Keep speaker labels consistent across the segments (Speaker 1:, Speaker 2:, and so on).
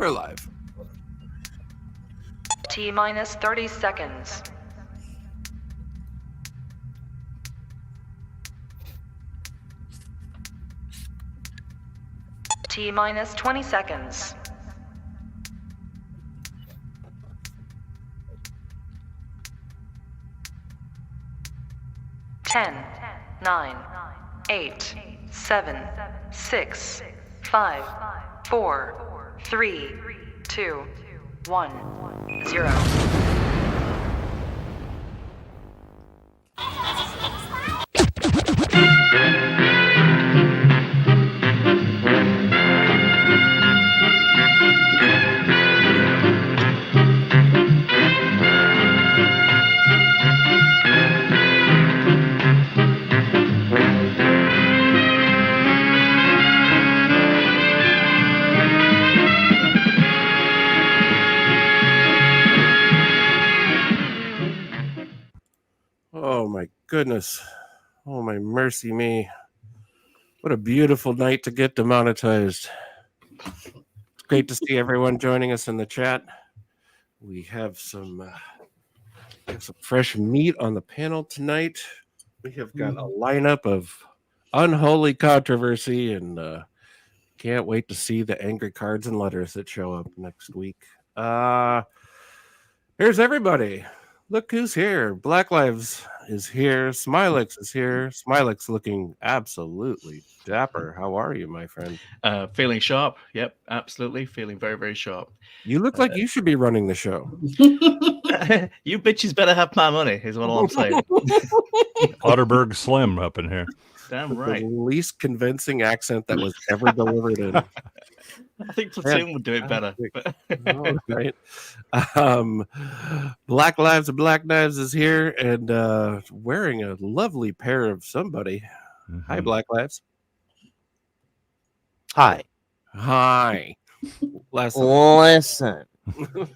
Speaker 1: We're live.
Speaker 2: T-minus 30 seconds. T-minus 20 seconds. 10, 9, 8, 7, 6, 5, 4, 3, 2, 1, 0.
Speaker 1: Oh my goodness. Oh my mercy me. What a beautiful night to get demonetized. It's great to see everyone joining us in the chat. We have some fresh meat on the panel tonight. We have got a lineup of unholy controversy and can't wait to see the angry cards and letters that show up next week. Here's everybody. Look who's here. Black Lives is here. Smilex is here. Smilex looking absolutely dapper. How are you, my friend?
Speaker 3: Feeling sharp. Yep, absolutely. Feeling very, very sharp.
Speaker 1: You look like you should be running the show.
Speaker 3: You bitches better have my money, is what I'm saying.
Speaker 4: Otterberg Slim up in here.
Speaker 3: Damn right.
Speaker 1: The least convincing accent that was ever delivered in.
Speaker 3: I think Platoon would do it better.
Speaker 1: Oh, right. Black Lives and Black Knives is here and wearing a lovely pair of somebody. Mm-hmm. Hi, Black Lives.
Speaker 5: Hi.
Speaker 1: Hi.
Speaker 5: Listen.
Speaker 1: We're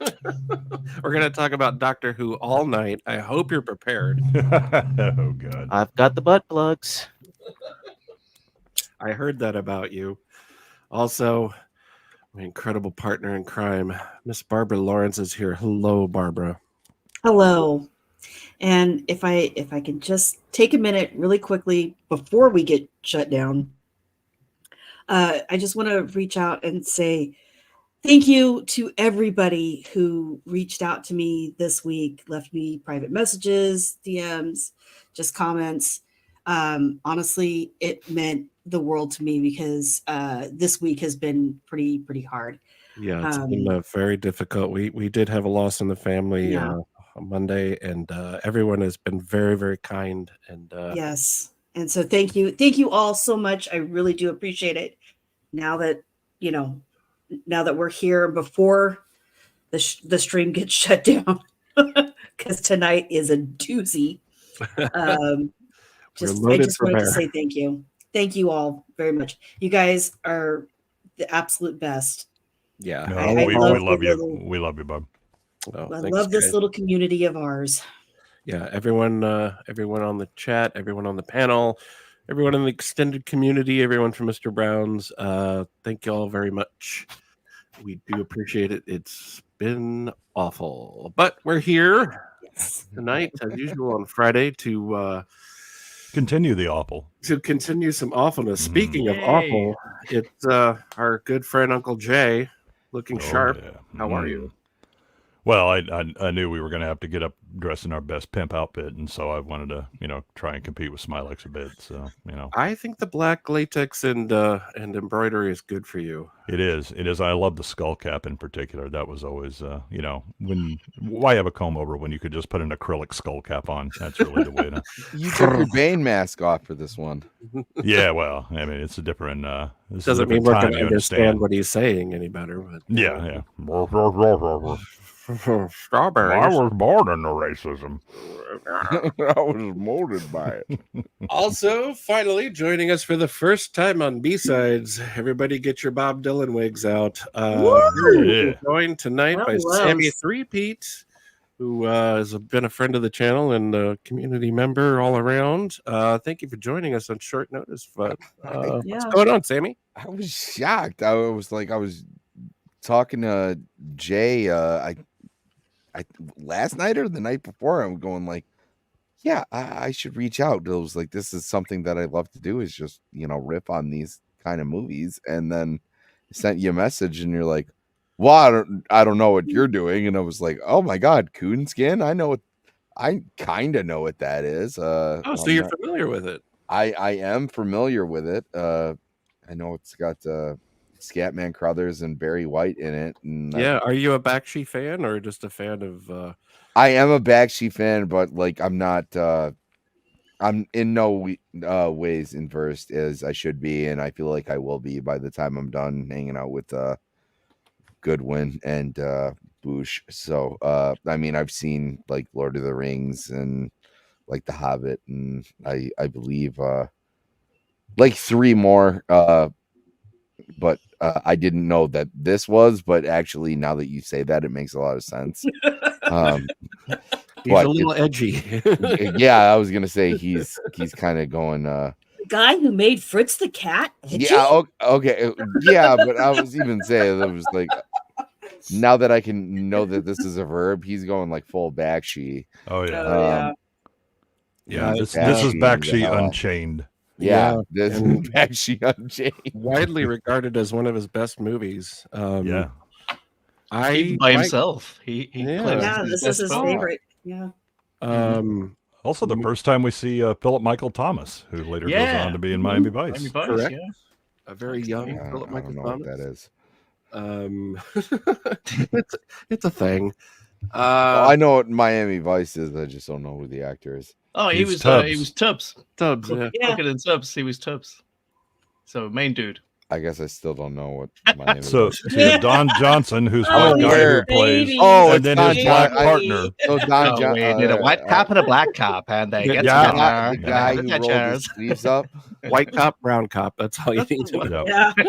Speaker 1: going to talk about Doctor Who all night. I hope you're prepared.
Speaker 4: Oh, God.
Speaker 5: I've got the butt plugs.
Speaker 1: I heard that about you. Also, my incredible partner in crime, Miss Barbara Lawrence is here. Hello, Barbara.
Speaker 6: Hello. And if I could just take a minute really quickly before we get shut down, I just want to reach out and say thank you to everybody who reached out to me this week, left me private messages, DMs, just comments. Honestly, it meant the world to me because this week has been pretty hard.
Speaker 1: Yeah, it's been very difficult. We did have a loss in the family on Monday, and everyone has been very, very kind. And
Speaker 6: yes, and so thank you all so much. I really do appreciate it. Now that we're here before the stream gets shut down, because tonight is a doozy. I just wanted to say thank you. Thank you all very much. You guys are the absolute best.
Speaker 1: Yeah.
Speaker 4: No, we love you. We love you, Bob.
Speaker 6: Oh, I love this little community of ours.
Speaker 1: Yeah, everyone on the chat, everyone on the panel, everyone in the extended community, everyone from Mr. Brown's. Thank you all very much. We do appreciate it. It's been awful. But we're here tonight, as usual, on Friday to
Speaker 4: continue the awful.
Speaker 1: To continue some awfulness. Speaking of awful, it's our good friend Uncle Jay, looking sharp. Yeah. How are you?
Speaker 4: Well, I knew we were going to have to get up dressed in our best pimp outfit, and so I wanted to, try and compete with Smilex a bit. So,
Speaker 1: I think the black latex and embroidery is good for you.
Speaker 4: It is. I love the skull cap in particular. That was always, why have a comb over when you could just put an acrylic skull cap on? That's really the way to.
Speaker 7: You took your Bane mask off for this one.
Speaker 4: Yeah, well, I mean, it's a different.
Speaker 1: Doesn't mean we're going to understand what he's saying any better. But,
Speaker 4: yeah.
Speaker 1: Strawberries.
Speaker 4: I was born in the racism.
Speaker 7: I was molded by it.
Speaker 1: Also, finally, joining us for the first time on B-Sides, everybody get your Bob Dylan wigs out. Joined tonight by Sammy Threepeat, who has been a friend of the channel and a community member all around. Thank you for joining us on short notice. But what's going on, Sammy?
Speaker 7: I was shocked. I was talking to Jay, I last night or the night before, I'm going like, yeah, I should reach out. It was like, this is something that I love to do, is just, riff on these kind of movies. And then I sent you a message and you're like, well, I don't know what you're doing. And I was like, oh my God, Coonskin. I kind of know what that is.
Speaker 1: So you're familiar with it.
Speaker 7: I am familiar with it. I know it's got Scatman Crothers and Barry White in it. And
Speaker 1: Yeah. Are you a Bakshi fan or just a fan of?
Speaker 7: I am a Bakshi fan, but like I'm not. I'm in no ways inversed as I should be, and I feel like I will be by the time I'm done hanging out with Goodwin and Boosh. So I mean, I've seen like Lord of the Rings and like The Hobbit, and I believe like 3 more. But I didn't know that this was. But actually, now that you say that, it makes a lot of sense.
Speaker 1: He's a little edgy.
Speaker 7: Yeah, I was gonna say he's kind of going.
Speaker 6: The guy who made Fritz the cat.
Speaker 7: Yeah. Okay. Yeah, but I was even saying that was like. Now that I can know that this is a verb, he's going like full Bakshi.
Speaker 4: Oh yeah.
Speaker 1: Yeah.
Speaker 4: This
Speaker 7: Bakshi
Speaker 4: is Bakshi
Speaker 7: the hell out.
Speaker 4: Unchained.
Speaker 7: Yeah, this is Bakshi Unchained.
Speaker 1: Widely regarded as one of his best movies.
Speaker 4: Yeah.
Speaker 3: Even by himself. He
Speaker 1: Yeah.
Speaker 3: claims
Speaker 6: Yeah,
Speaker 3: it's
Speaker 6: this
Speaker 3: best
Speaker 6: is his
Speaker 3: film.
Speaker 6: favorite. Yeah.
Speaker 4: Also, the first time we see Philip Michael Thomas, who later goes on to be in Miami Vice.
Speaker 3: Miami Vice,
Speaker 1: Correct.
Speaker 3: yeah.
Speaker 1: A very young
Speaker 7: Yeah,
Speaker 1: Philip
Speaker 7: I
Speaker 1: Michael
Speaker 7: don't know
Speaker 1: Thomas.
Speaker 7: what that is.
Speaker 1: It's a thing.
Speaker 7: I know what Miami Vice is. I just don't know who the actor is.
Speaker 3: Oh, he
Speaker 4: He's
Speaker 3: was
Speaker 4: Tubbs.
Speaker 3: Tubbs.
Speaker 1: Tubbs. Yeah.
Speaker 6: Yeah.
Speaker 3: Look at Tubbs. He was Tubbs. So main dude.
Speaker 7: I guess I still don't know what Miami
Speaker 4: So,
Speaker 7: Vice is.
Speaker 4: so you have Don Johnson, who's
Speaker 6: Oh,
Speaker 4: one guy
Speaker 7: where?
Speaker 4: who plays,
Speaker 6: Baby.
Speaker 7: Oh,
Speaker 4: and then his
Speaker 7: Don
Speaker 4: black
Speaker 7: John-
Speaker 4: partner.
Speaker 7: So Don John,
Speaker 3: we did a white cop and a black cop, and they get
Speaker 4: Yeah.
Speaker 7: the
Speaker 3: together.
Speaker 7: guy
Speaker 3: and
Speaker 7: who
Speaker 3: have
Speaker 7: rolled
Speaker 3: chairs
Speaker 7: his sleeves up.
Speaker 1: White cop, brown cop. That's all you need to know.
Speaker 4: Yeah.
Speaker 6: Yeah.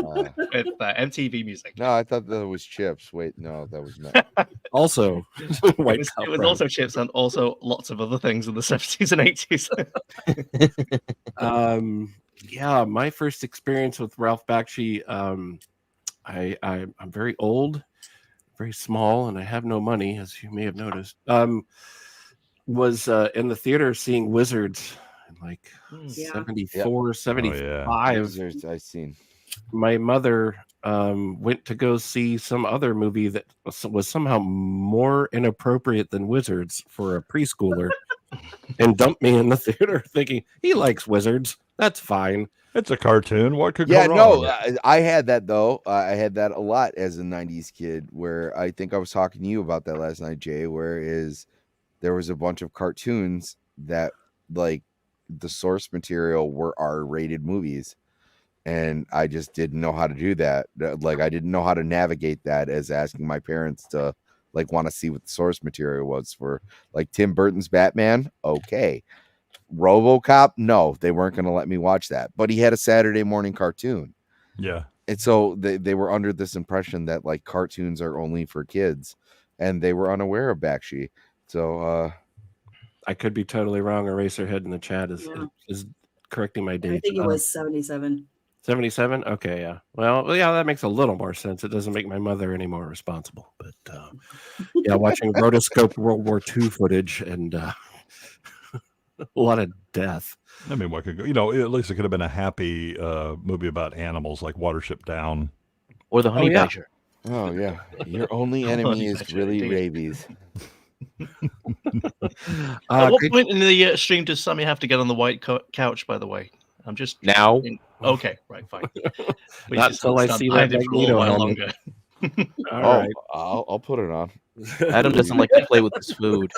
Speaker 3: with MTV music.
Speaker 7: No, I thought that was Chips. Wait, no, that was not.
Speaker 1: Also, white cop.
Speaker 3: It was
Speaker 1: brown.
Speaker 3: also Chips and also lots of other things in the 70s and 80s.
Speaker 1: Yeah, my first experience with Ralph Bakshi, I'm very old, very small, and I have no money, as you may have noticed. Was in the theater seeing Wizards in like
Speaker 6: Yeah.
Speaker 1: 74, 75.
Speaker 7: Wizards, I seen.
Speaker 1: My mother went to go see some other movie that was somehow more inappropriate than Wizards for a preschooler and dumped me in the theater thinking he likes Wizards. That's fine.
Speaker 4: It's a cartoon. What could
Speaker 7: Yeah,
Speaker 4: go
Speaker 7: no,
Speaker 4: wrong?
Speaker 7: I had that though. I had that a lot as a '90s kid. Where I think I was talking to you about that last night, Jay. There was a bunch of cartoons that like the source material were R-rated movies, and I just didn't know how to do that. Like I didn't know how to navigate that as asking my parents to like want to see what the source material was for like Tim Burton's Batman. Okay. RoboCop, no, they weren't going to let me watch that, but he had a Saturday morning cartoon.
Speaker 4: Yeah.
Speaker 7: And so they were under this impression that like cartoons are only for kids, and they were unaware of Bakshi. So
Speaker 1: I could be totally wrong. Eraserhead in the chat is correcting my date.
Speaker 6: I think it was 77.
Speaker 1: 77. Okay, yeah. Well, yeah, that makes a little more sense. It doesn't make my mother any more responsible. But yeah, watching rotoscope World War II footage and a lot of death.
Speaker 4: I mean, what could go? At least it could have been a happy movie about animals, like Watership Down.
Speaker 5: Or the honey
Speaker 1: yeah.
Speaker 5: badger.
Speaker 7: oh yeah, your only
Speaker 3: Oh,
Speaker 7: enemy
Speaker 3: you
Speaker 7: is
Speaker 3: betcha,
Speaker 7: really
Speaker 3: indeed.
Speaker 7: rabies.
Speaker 3: At what
Speaker 1: Great-
Speaker 3: point in the stream does Sammy have to get on the white couch, by the way? I'm just
Speaker 5: Now,
Speaker 3: okay, right, fine. We
Speaker 1: Not
Speaker 3: just
Speaker 1: till I
Speaker 3: stand
Speaker 1: see
Speaker 3: behind
Speaker 1: that
Speaker 3: it for a little
Speaker 1: Magneto
Speaker 3: while
Speaker 1: helmet.
Speaker 3: longer.
Speaker 1: All right.
Speaker 7: I'll put it on.
Speaker 5: Adam doesn't like to play with his food.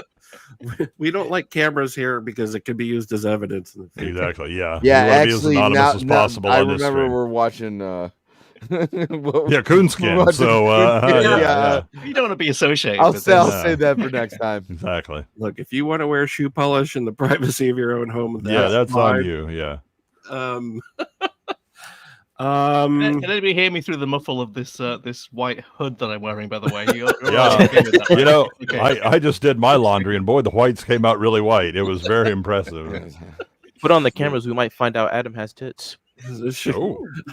Speaker 1: We don't like cameras here because it could be used as evidence. In the future.
Speaker 4: Exactly. Yeah.
Speaker 7: Yeah,
Speaker 4: We wanna be as
Speaker 7: actually,
Speaker 4: anonymous as possible
Speaker 7: I
Speaker 4: on this
Speaker 7: remember
Speaker 4: stream.
Speaker 7: we're watching.
Speaker 4: Yeah, Coonskin.
Speaker 7: watching
Speaker 4: So,
Speaker 7: Coonskin,
Speaker 4: yeah.
Speaker 3: You don't want to be associated
Speaker 7: I'll
Speaker 3: with
Speaker 7: say, I'll
Speaker 3: this.
Speaker 4: Yeah.
Speaker 7: say that for next time.
Speaker 4: Exactly.
Speaker 1: Look, if you want to wear shoe polish in the privacy of your own home,
Speaker 4: That's on
Speaker 1: fine.
Speaker 4: you. Yeah.
Speaker 3: Can anybody hear me through the muffle of this this white hood that I'm wearing? By the way, you're
Speaker 4: Yeah.
Speaker 3: okay with that, right? Okay.
Speaker 4: I just did my laundry, and boy, the whites came out really white. It was very impressive.
Speaker 5: Put on the cameras, we might find out Adam has tits.
Speaker 4: Oh,
Speaker 1: I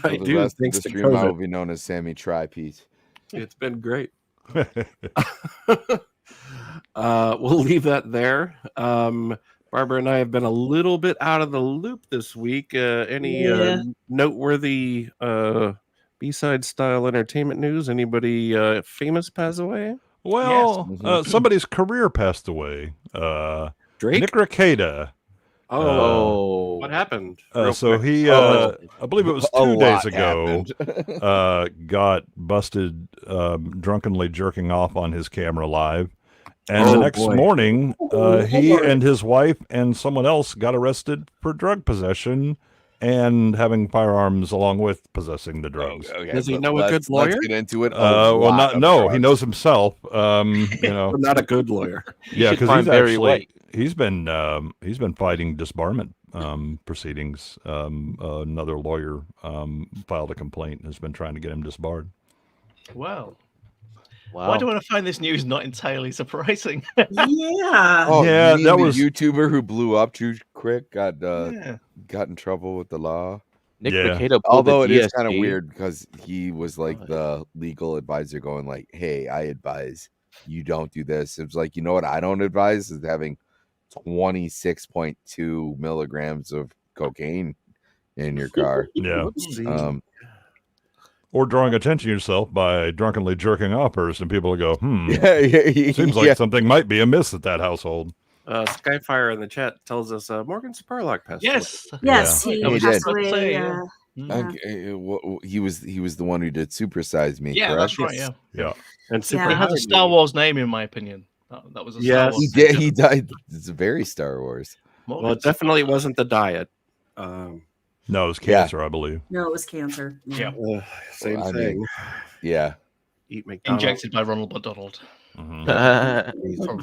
Speaker 7: For the
Speaker 1: do.
Speaker 7: rest of
Speaker 1: Thanks
Speaker 7: the
Speaker 1: to
Speaker 7: stream, I will
Speaker 1: COVID.
Speaker 7: be known as Sammy Tri-Piece.
Speaker 1: It's been great. We'll leave that there. Barbara and I have been a little bit out of the loop this week. Any
Speaker 6: Yeah.
Speaker 1: noteworthy B-side style entertainment news? Anybody famous pass away?
Speaker 4: Well, somebody's career passed away.
Speaker 1: Drake?
Speaker 4: Nick Rekieta.
Speaker 5: Oh,
Speaker 1: What happened?
Speaker 4: So he, I believe it was
Speaker 7: A
Speaker 4: 2 days
Speaker 7: lot
Speaker 4: ago,
Speaker 7: happened.
Speaker 4: got busted drunkenly jerking off on his camera live. And the
Speaker 1: Oh,
Speaker 4: next
Speaker 1: boy.
Speaker 4: morning, he and his wife and someone else got arrested for drug possession and having firearms along with possessing the drugs.
Speaker 7: Okay,
Speaker 1: Does he
Speaker 7: but
Speaker 1: know a good lawyer?
Speaker 7: Let's get into it.
Speaker 4: No, he knows himself.
Speaker 1: Not a good lawyer.
Speaker 4: Yeah,
Speaker 5: should
Speaker 4: because
Speaker 5: find
Speaker 4: he's
Speaker 5: Barry
Speaker 4: actually
Speaker 5: White.
Speaker 4: he's been fighting disbarment proceedings. Another lawyer filed a complaint and has been trying to get him disbarred.
Speaker 3: Wow.
Speaker 5: wow.
Speaker 3: Why do I find this news not entirely surprising?
Speaker 6: Yeah.
Speaker 7: Oh,
Speaker 4: Yeah,
Speaker 7: you mean
Speaker 4: that
Speaker 7: the
Speaker 4: was-
Speaker 7: YouTuber who blew up too quick got
Speaker 3: Yeah.
Speaker 7: got in trouble with the law.
Speaker 5: Nick
Speaker 4: Yeah.
Speaker 5: Rekieta pulled
Speaker 7: Although
Speaker 5: the
Speaker 7: it is kind of
Speaker 5: DSG.
Speaker 7: weird because he was like the legal advisor going like, hey, I advise you don't do this. It was like, you know what I don't advise is having 26.2 milligrams of cocaine in your car.
Speaker 4: Yeah.
Speaker 7: Um,
Speaker 4: Or drawing attention to yourself by drunkenly jerking off first, and people will go,
Speaker 7: yeah,
Speaker 4: seems like something might be amiss at that household.
Speaker 1: Skyfire in the chat tells us Morgan Spurlock passed away.
Speaker 3: Yes.
Speaker 6: Yes,
Speaker 7: Yeah.
Speaker 6: he
Speaker 7: He
Speaker 6: passed
Speaker 7: did.
Speaker 6: away.
Speaker 3: Yeah.
Speaker 7: he was the one who did Supersize Me.
Speaker 3: Yeah,
Speaker 7: correct?
Speaker 3: that's right. Yeah.
Speaker 4: Yeah.
Speaker 1: And
Speaker 6: Yeah.
Speaker 1: Super
Speaker 3: He has a Star Wars name, in my opinion. That was a Star
Speaker 1: Yes.
Speaker 3: Wars
Speaker 7: He did.
Speaker 3: name.
Speaker 7: He died. It's very Star Wars.
Speaker 1: Well, it definitely wasn't the diet.
Speaker 4: No, it was
Speaker 7: Yeah.
Speaker 4: cancer, I believe.
Speaker 6: No, it was cancer.
Speaker 3: Yeah.
Speaker 1: Same
Speaker 7: Well, I
Speaker 1: thing.
Speaker 7: mean, Yeah,
Speaker 1: Eat McDonald's.
Speaker 3: Injected by Ronald McDonald.
Speaker 4: Mhm.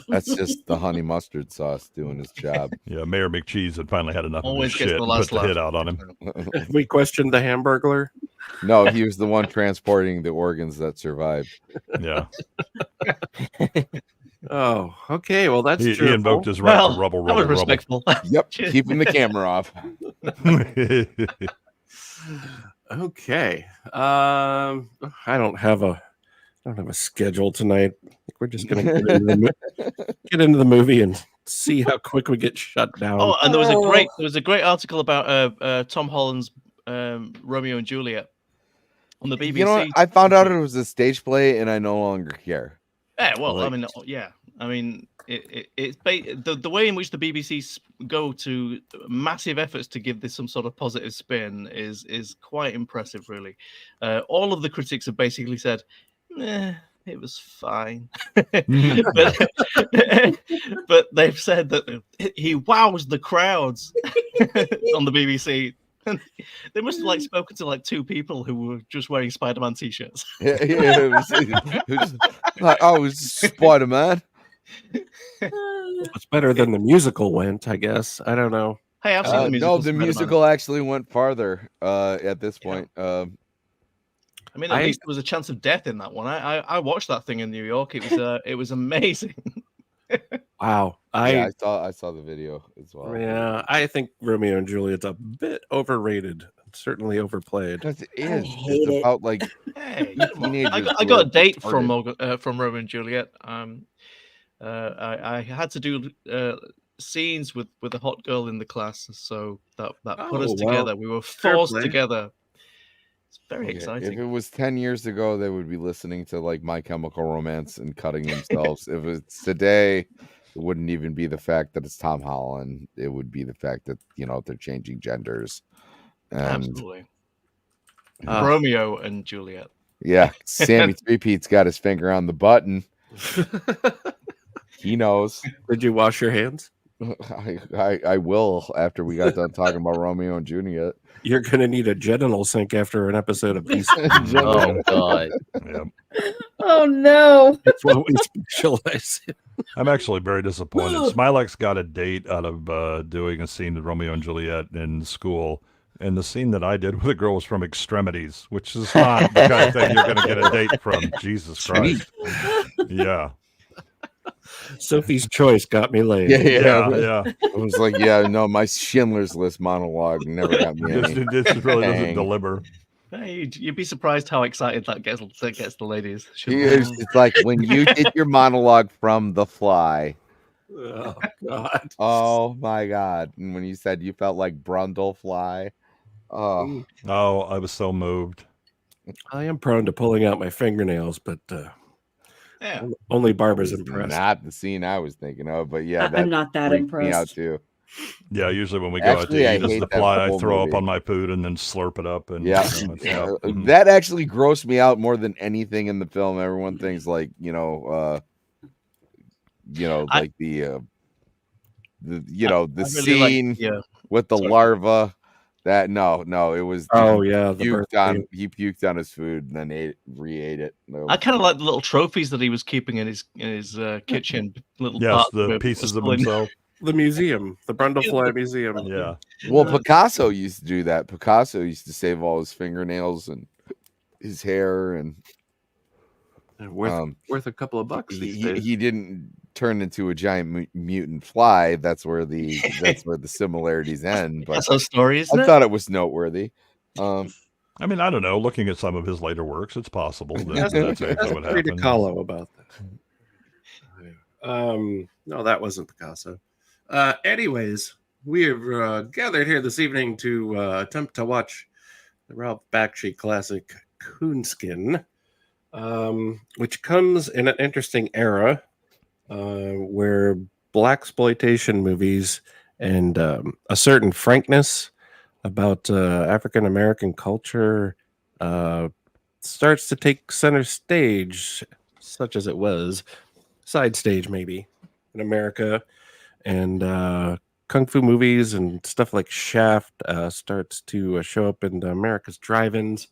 Speaker 7: that's just the honey mustard sauce doing his job.
Speaker 4: Yeah, Mayor McCheese had finally had enough
Speaker 3: Always
Speaker 4: of his
Speaker 3: gets
Speaker 4: shit
Speaker 3: the
Speaker 4: and
Speaker 3: last
Speaker 4: put the hit
Speaker 3: laugh.
Speaker 4: out on him.
Speaker 1: We questioned the Hamburglar.
Speaker 7: No, he was the one transporting the organs that survived.
Speaker 4: Yeah.
Speaker 1: Oh, okay. Well, that's
Speaker 4: He
Speaker 1: cheerful.
Speaker 4: invoked his right
Speaker 3: Well,
Speaker 4: to rubble,
Speaker 3: that was
Speaker 4: rubble, rubble.
Speaker 3: respectful.
Speaker 7: Yep, keeping the camera off.
Speaker 1: Okay. I don't have a schedule tonight. I think we're just gonna get into the movie and see how quick we get shut down.
Speaker 3: Oh, and there was a great article about Tom Holland's Romeo and Juliet on the BBC.
Speaker 7: You know what? I found out it was a stage play, and I no longer care.
Speaker 3: Yeah, well, I
Speaker 7: Like-
Speaker 3: mean, yeah, I mean, it's the way in which the BBC go to massive efforts to give this some sort of positive spin is quite impressive, really. All of the critics have basically said, it was fine, but they've said that he wows the crowds on the BBC. They must have spoken to 2 people who were just wearing Spider-Man t-shirts.
Speaker 7: It was like, oh, it was Spider-Man.
Speaker 1: It's better than the musical went, I guess. I don't know.
Speaker 3: Hey, I've seen the musical.
Speaker 7: No, the
Speaker 3: Spider-Man.
Speaker 7: musical actually went farther at this point.
Speaker 3: I mean, at least there was a chance of death in that one. I watched that thing in New York. It was amazing.
Speaker 1: Wow.
Speaker 7: I saw the video as well.
Speaker 1: Yeah, I think Romeo and Juliet's a bit overrated. Certainly overplayed.
Speaker 7: Because it
Speaker 6: I
Speaker 7: is.
Speaker 6: hate
Speaker 7: It's
Speaker 6: it.
Speaker 7: about like
Speaker 3: Hey,
Speaker 7: teenagers.
Speaker 3: I got a date from Romeo and Juliet. I had to do scenes with a hot girl in the class, so that put us
Speaker 1: Oh,
Speaker 3: together.
Speaker 1: well,
Speaker 3: We were
Speaker 1: fair
Speaker 3: forced
Speaker 1: play.
Speaker 3: together. It's very
Speaker 7: If
Speaker 3: exciting.
Speaker 7: it was 10 years ago, they would be listening to My Chemical Romance and cutting themselves. If it's today, it wouldn't even be the fact that it's Tom Holland. It would be the fact that they're changing genders. And
Speaker 3: Absolutely. Romeo and Juliet.
Speaker 7: yeah, Sammy Three-Peat's got his finger on the button. He knows.
Speaker 1: Did you wash your hands?
Speaker 7: I will after we got done talking about Romeo and Juliet.
Speaker 1: You're gonna need a genital sink after an episode of Beast.
Speaker 5: Oh God.
Speaker 4: Yeah.
Speaker 6: Oh no.
Speaker 1: That's what we specialize in.
Speaker 4: I'm actually very disappointed. Smilex got a date out of doing a scene with Romeo and Juliet in school. And the scene that I did with a girl was from Extremities, which is not the kind of thing you're going to get a date from. Jesus Christ. Yeah.
Speaker 1: Sophie's Choice got me laid.
Speaker 4: Yeah.
Speaker 7: I was like, my Schindler's List monologue never got me any.
Speaker 4: This really doesn't deliver.
Speaker 3: Hey, you'd be surprised how excited that gets the ladies.
Speaker 7: It's like when you did your monologue from The Fly.
Speaker 1: Oh God.
Speaker 7: Oh my God. And when you said you felt like Brundlefly. Oh,
Speaker 4: Oh, I was so moved.
Speaker 1: I am prone to pulling out my fingernails, but
Speaker 3: Yeah.
Speaker 1: only
Speaker 7: that
Speaker 1: Barbara's
Speaker 7: was
Speaker 1: impressed.
Speaker 7: not the scene I was thinking of, but yeah,
Speaker 6: I'm not that
Speaker 7: freaked me out
Speaker 6: impressed.
Speaker 7: too.
Speaker 4: Yeah, usually when we go
Speaker 7: Actually, I
Speaker 4: out to eat as
Speaker 7: hate
Speaker 4: the
Speaker 7: that
Speaker 4: fly, I
Speaker 7: whole
Speaker 4: throw up
Speaker 7: movie.
Speaker 4: on my food and then slurp it up. And
Speaker 7: Yeah,
Speaker 4: mhm.
Speaker 7: that actually grossed me out more than anything in the film. Everyone thinks like like the
Speaker 3: I really
Speaker 7: scene with the larva. That no, it was
Speaker 1: Oh yeah, the birth scene.
Speaker 7: he puked on his food and then re-ate it.
Speaker 3: I kind of like the little trophies that he was keeping in his kitchen. Little
Speaker 4: Yes,
Speaker 3: parts
Speaker 4: the
Speaker 3: of
Speaker 4: pieces of
Speaker 3: still in-
Speaker 4: himself.
Speaker 1: The museum, the Brundlefly Museum.
Speaker 4: Yeah.
Speaker 7: Well, Picasso used to do that. Picasso used to save all his fingernails and his hair, and
Speaker 1: worth a couple of bucks these days.
Speaker 7: he didn't turn into a giant mutant fly. That's where the similarities end. But
Speaker 3: That's a story, isn't
Speaker 7: I
Speaker 3: it?
Speaker 7: thought it was noteworthy.
Speaker 4: I mean, I don't know. Looking at some of his later works, it's possible that
Speaker 1: That's
Speaker 4: that would
Speaker 1: pretty
Speaker 4: happen.
Speaker 1: hollow about that. No, that wasn't Picasso. Anyways, we have gathered here this evening to attempt to watch the Ralph Bakshi classic Coonskin, which comes in an interesting era where blaxploitation movies and a certain frankness about African American culture starts to take center stage, such as it was, side stage maybe, in America. And kung fu movies and stuff like Shaft starts to show up in America's drive-ins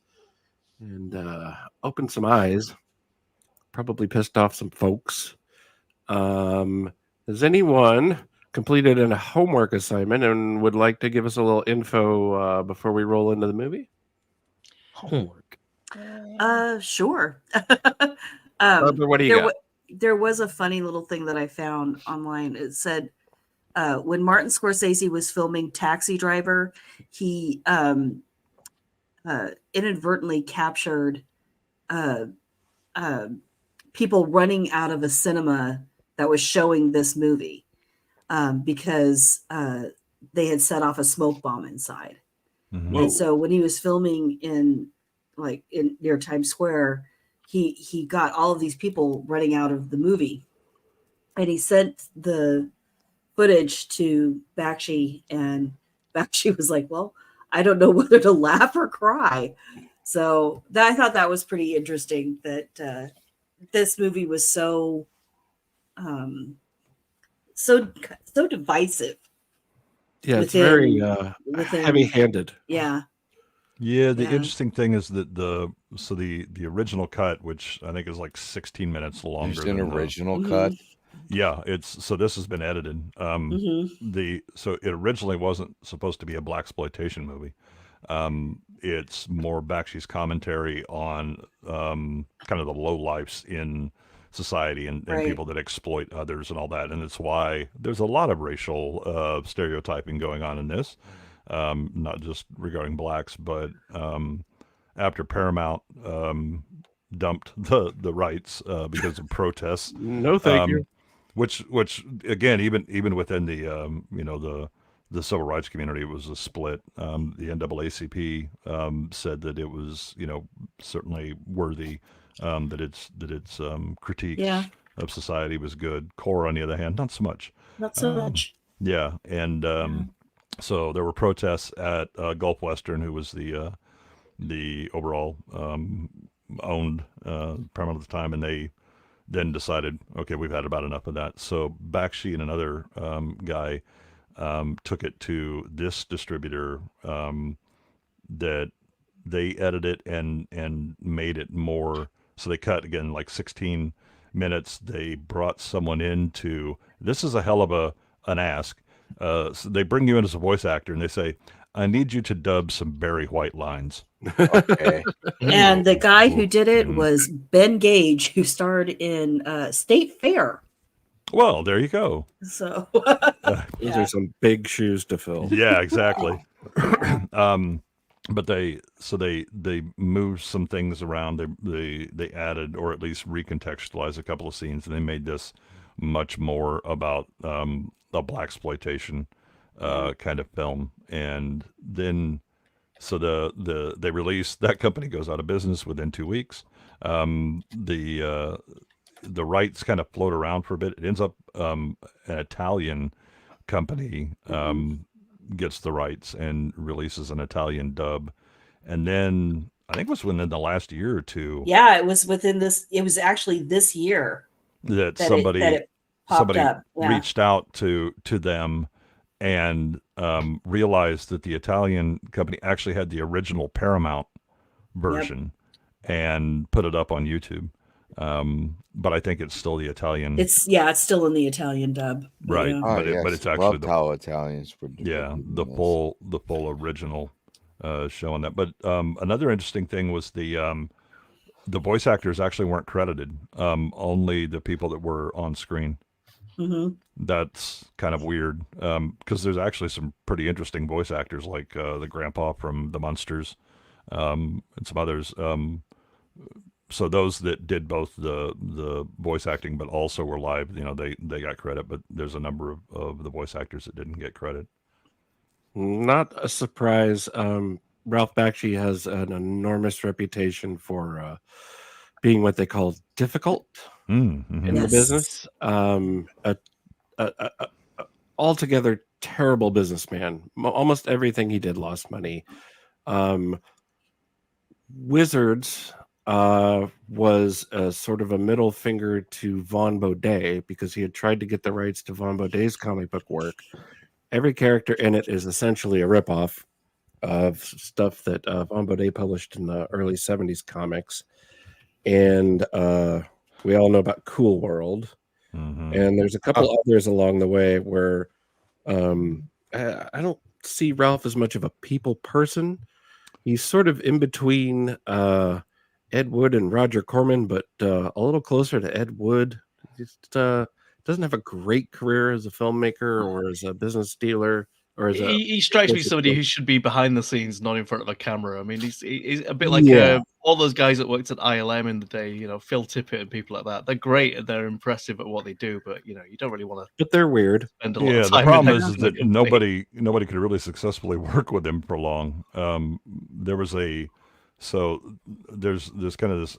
Speaker 1: and open some eyes. Probably pissed off some folks. Has anyone completed a homework assignment and would like to give us a little info before we roll into the movie?
Speaker 5: Homework.
Speaker 6: Sure.
Speaker 1: Barbara, what do you got?
Speaker 6: There was a funny little thing that I found online. It said when Martin Scorsese was filming Taxi Driver, he inadvertently captured people running out of a cinema that was showing this movie because they had set off a smoke bomb inside.
Speaker 4: Mhm.
Speaker 6: And so when he was filming in near Times Square, he got all of these people running out of the movie, and he sent the footage to Bakshi, and Bakshi was like, well, I don't know whether to laugh or cry. So I thought that was pretty interesting that this movie was so divisive.
Speaker 1: Yeah, it's very heavy-handed.
Speaker 6: Yeah.
Speaker 4: Yeah, the interesting thing is that the original cut, which I think is like 16 minutes longer.
Speaker 7: There's an
Speaker 4: than
Speaker 7: original cut.
Speaker 4: Yeah, so this has been edited. So it originally wasn't supposed to be a blaxploitation movie. It's more Bakshi's commentary on kind of the lowlifes in society and people that exploit others and all that. And it's why there's a lot of racial stereotyping going on in this, not just regarding blacks, but after Paramount dumped the rights because of protests.
Speaker 1: No, thank you.
Speaker 4: Which again, even within the civil rights community, it was a split. The NAACP said that it was certainly worthy, that its critique of society was good. CORE, on the other hand, not so much.
Speaker 6: Not so much.
Speaker 4: Yeah, and so there were protests at Gulf Western, who was the overall owned Paramount at the time, and they then decided, okay, we've had about enough of that. So Bakshi and another guy took it to this distributor that they edited and made it more. So they cut, again, like 16 minutes. They brought someone in this is a hell of an ask. So they bring you in as a voice actor and they say, I need you to dub some Barry White lines.
Speaker 7: Okay.
Speaker 6: And the guy who did it was Ben Gage, who starred in State Fair.
Speaker 4: Well, there you go.
Speaker 6: So
Speaker 1: those are some big shoes to fill.
Speaker 4: Yeah, exactly. but they moved some things around. They added, or at least recontextualized a couple of scenes, and they made this much more about a blaxploitation kind of film. And then so they release, that company goes out of business within 2 weeks. The rights kind of float around for a bit. It ends up an Italian company gets the rights and releases an Italian dub. And then I think it was within the last year or two
Speaker 6: Yeah, it was within this. It was actually this year
Speaker 4: that
Speaker 6: that
Speaker 4: somebody
Speaker 6: it popped
Speaker 4: somebody
Speaker 6: up. Yeah.
Speaker 4: reached out to them and realized that the Italian company actually had the original Paramount version and put it up on YouTube. But I think it's still the Italian.
Speaker 6: It's still in the Italian dub.
Speaker 4: Right.
Speaker 6: Yeah.
Speaker 7: Oh,
Speaker 4: But
Speaker 7: yes.
Speaker 4: it's actually
Speaker 7: Loved how Italians were depicted
Speaker 4: the
Speaker 7: in this.
Speaker 4: full original show on that. But another interesting thing was the voice actors actually weren't credited. Only the people that were on screen.
Speaker 6: Mm-hmm.
Speaker 4: That's kind of weird because there's actually some pretty interesting voice actors like the grandpa from the Munsters and some others. So those that did both the voice acting but also were live, they got credit. But there's a number of the voice actors that didn't get credit.
Speaker 1: Not a surprise. Ralph Bakshi has an enormous reputation for being what they call difficult in the business. Altogether terrible businessman. Almost everything he did lost money. Wizards was sort of a middle finger to Vaughn Bodē because he had tried to get the rights to Vaughn Bodē's comic book work. Every character in it is essentially a ripoff of stuff that Vaughn Bodē published in the early 70s comics. And we all know about Cool World. And there's a couple others along the way where I don't see Ralph as much of a people person. He's sort of in between Ed Wood and Roger Corman, but a little closer to Ed Wood. He just doesn't have a great career as a filmmaker or as a business dealer. Or as
Speaker 3: he strikes me as somebody who should be behind the scenes, not in front of a camera. I mean, he's a bit like all those guys that worked at ILM in the day, Phil Tippett and people like that. They're great and they're impressive at what they do, but you don't really want to.
Speaker 1: But they're weird.
Speaker 3: Spend a lot of time
Speaker 4: the problem is that nobody could really successfully work with him for long. There's kind of this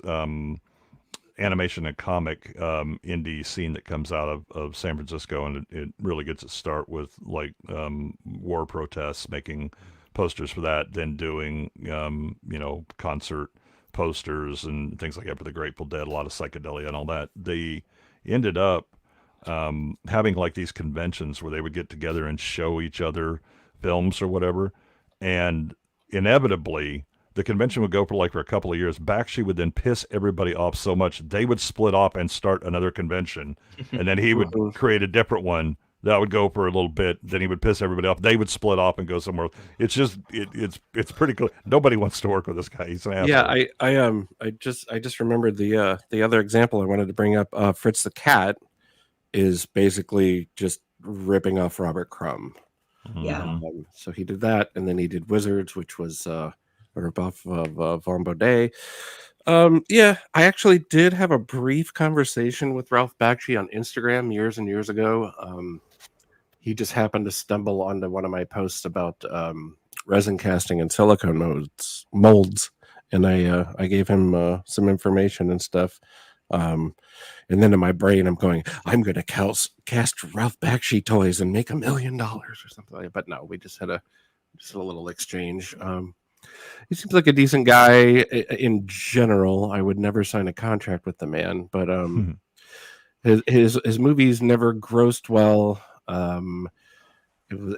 Speaker 4: animation and comic indie scene that comes out of San Francisco, and it really gets its start with like war protests, making posters for that, then doing concert posters and things like that for the Grateful Dead, a lot of psychedelia and all that. They ended up having like these conventions where they would get together and show each other films or whatever, and inevitably the convention would go for a couple of years. Bakshi would then piss everybody off so much they would split off and start another convention, and then he would create a different one that would go for a little bit. Then he would piss everybody off. They would split off and go somewhere else. It's just it's pretty cool. Nobody wants to work with this guy. He's an asshole.
Speaker 1: Yeah, I just remembered the other example I wanted to bring up. Fritz the Cat is basically just ripping off Robert Crumb.
Speaker 6: Yeah.
Speaker 1: So he did that, and then he did Wizards, which was a ripoff of Vaughn Bodē. I actually did have a brief conversation with Ralph Bakshi on Instagram years and years ago. He just happened to stumble onto one of my posts about resin casting and silicone molds, and I gave him some information and stuff. And then in my brain, I'm going, I'm going to cast Ralph Bakshi toys and make $1 million or something like that. But no, we just had a little exchange. He seems like a decent guy in general. I would never sign a contract with the man, but his movies never grossed well.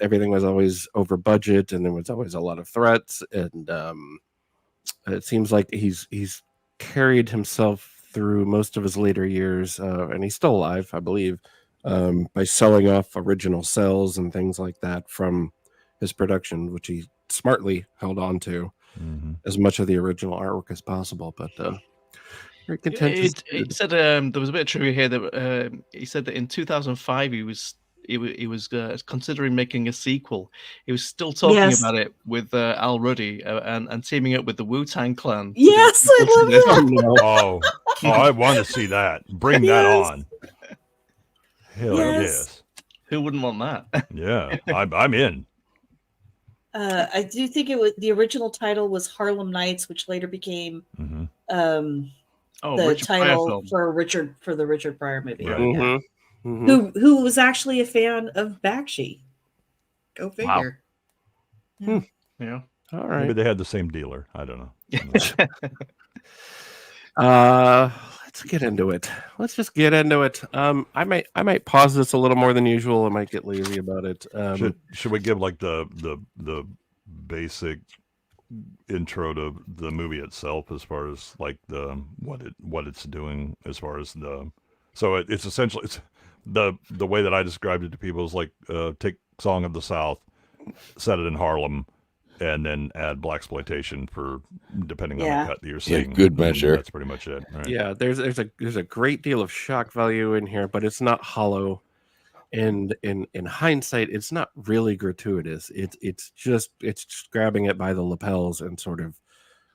Speaker 1: Everything was always over budget, and there was always a lot of threats. And it seems like he's carried himself through most of his later years, and he's still alive, I believe, by selling off original cells and things like that from his production, which he smartly held on to as much of the original artwork as possible. But very contentious.
Speaker 3: It said there was a bit of trivia here that he said that in 2005 he was he was considering making a sequel. He was still talking
Speaker 6: Yes.
Speaker 3: about it with Al Ruddy and teaming up with the Wu-Tang Clan. to do a
Speaker 6: Yes,
Speaker 3: sequel
Speaker 6: I
Speaker 3: to
Speaker 6: love
Speaker 3: this.
Speaker 6: that.
Speaker 1: No.
Speaker 4: Oh, I want to see that. Bring that
Speaker 6: Yes.
Speaker 4: on. Hell
Speaker 6: Yes.
Speaker 4: yes.
Speaker 3: Who wouldn't want that?
Speaker 4: Yeah, I'm in.
Speaker 6: I do think it was the original title was Harlem Nights, which later became
Speaker 4: Mhm.
Speaker 3: Oh,
Speaker 6: the
Speaker 3: Richard Pryor
Speaker 6: title
Speaker 3: film.
Speaker 6: for the Richard Pryor movie.
Speaker 4: Right.
Speaker 6: Yeah.
Speaker 1: Mhm. Mhm.
Speaker 6: Who was actually a fan of Bakshi. Go
Speaker 3: Wow.
Speaker 6: figure. Yeah.
Speaker 3: Yeah.
Speaker 1: All
Speaker 4: Maybe
Speaker 1: right.
Speaker 4: they had the same dealer. I don't know.
Speaker 1: Let's get into it. Let's just get into it. I might pause this a little more than usual. I might get lazy about it.
Speaker 4: Should we give like the basic intro to the movie itself, as far as like the what it's doing, as far as it's essentially the way that I described it to people is like take Song of the South, set it in Harlem, and then add Blaxploitation for depending on the cut that you're seeing.
Speaker 7: good measure.
Speaker 4: That's pretty much it. Right?
Speaker 1: Yeah, there's a great deal of shock value in here, but it's not hollow. And in hindsight, it's not really gratuitous. It's just grabbing it by the lapels and sort of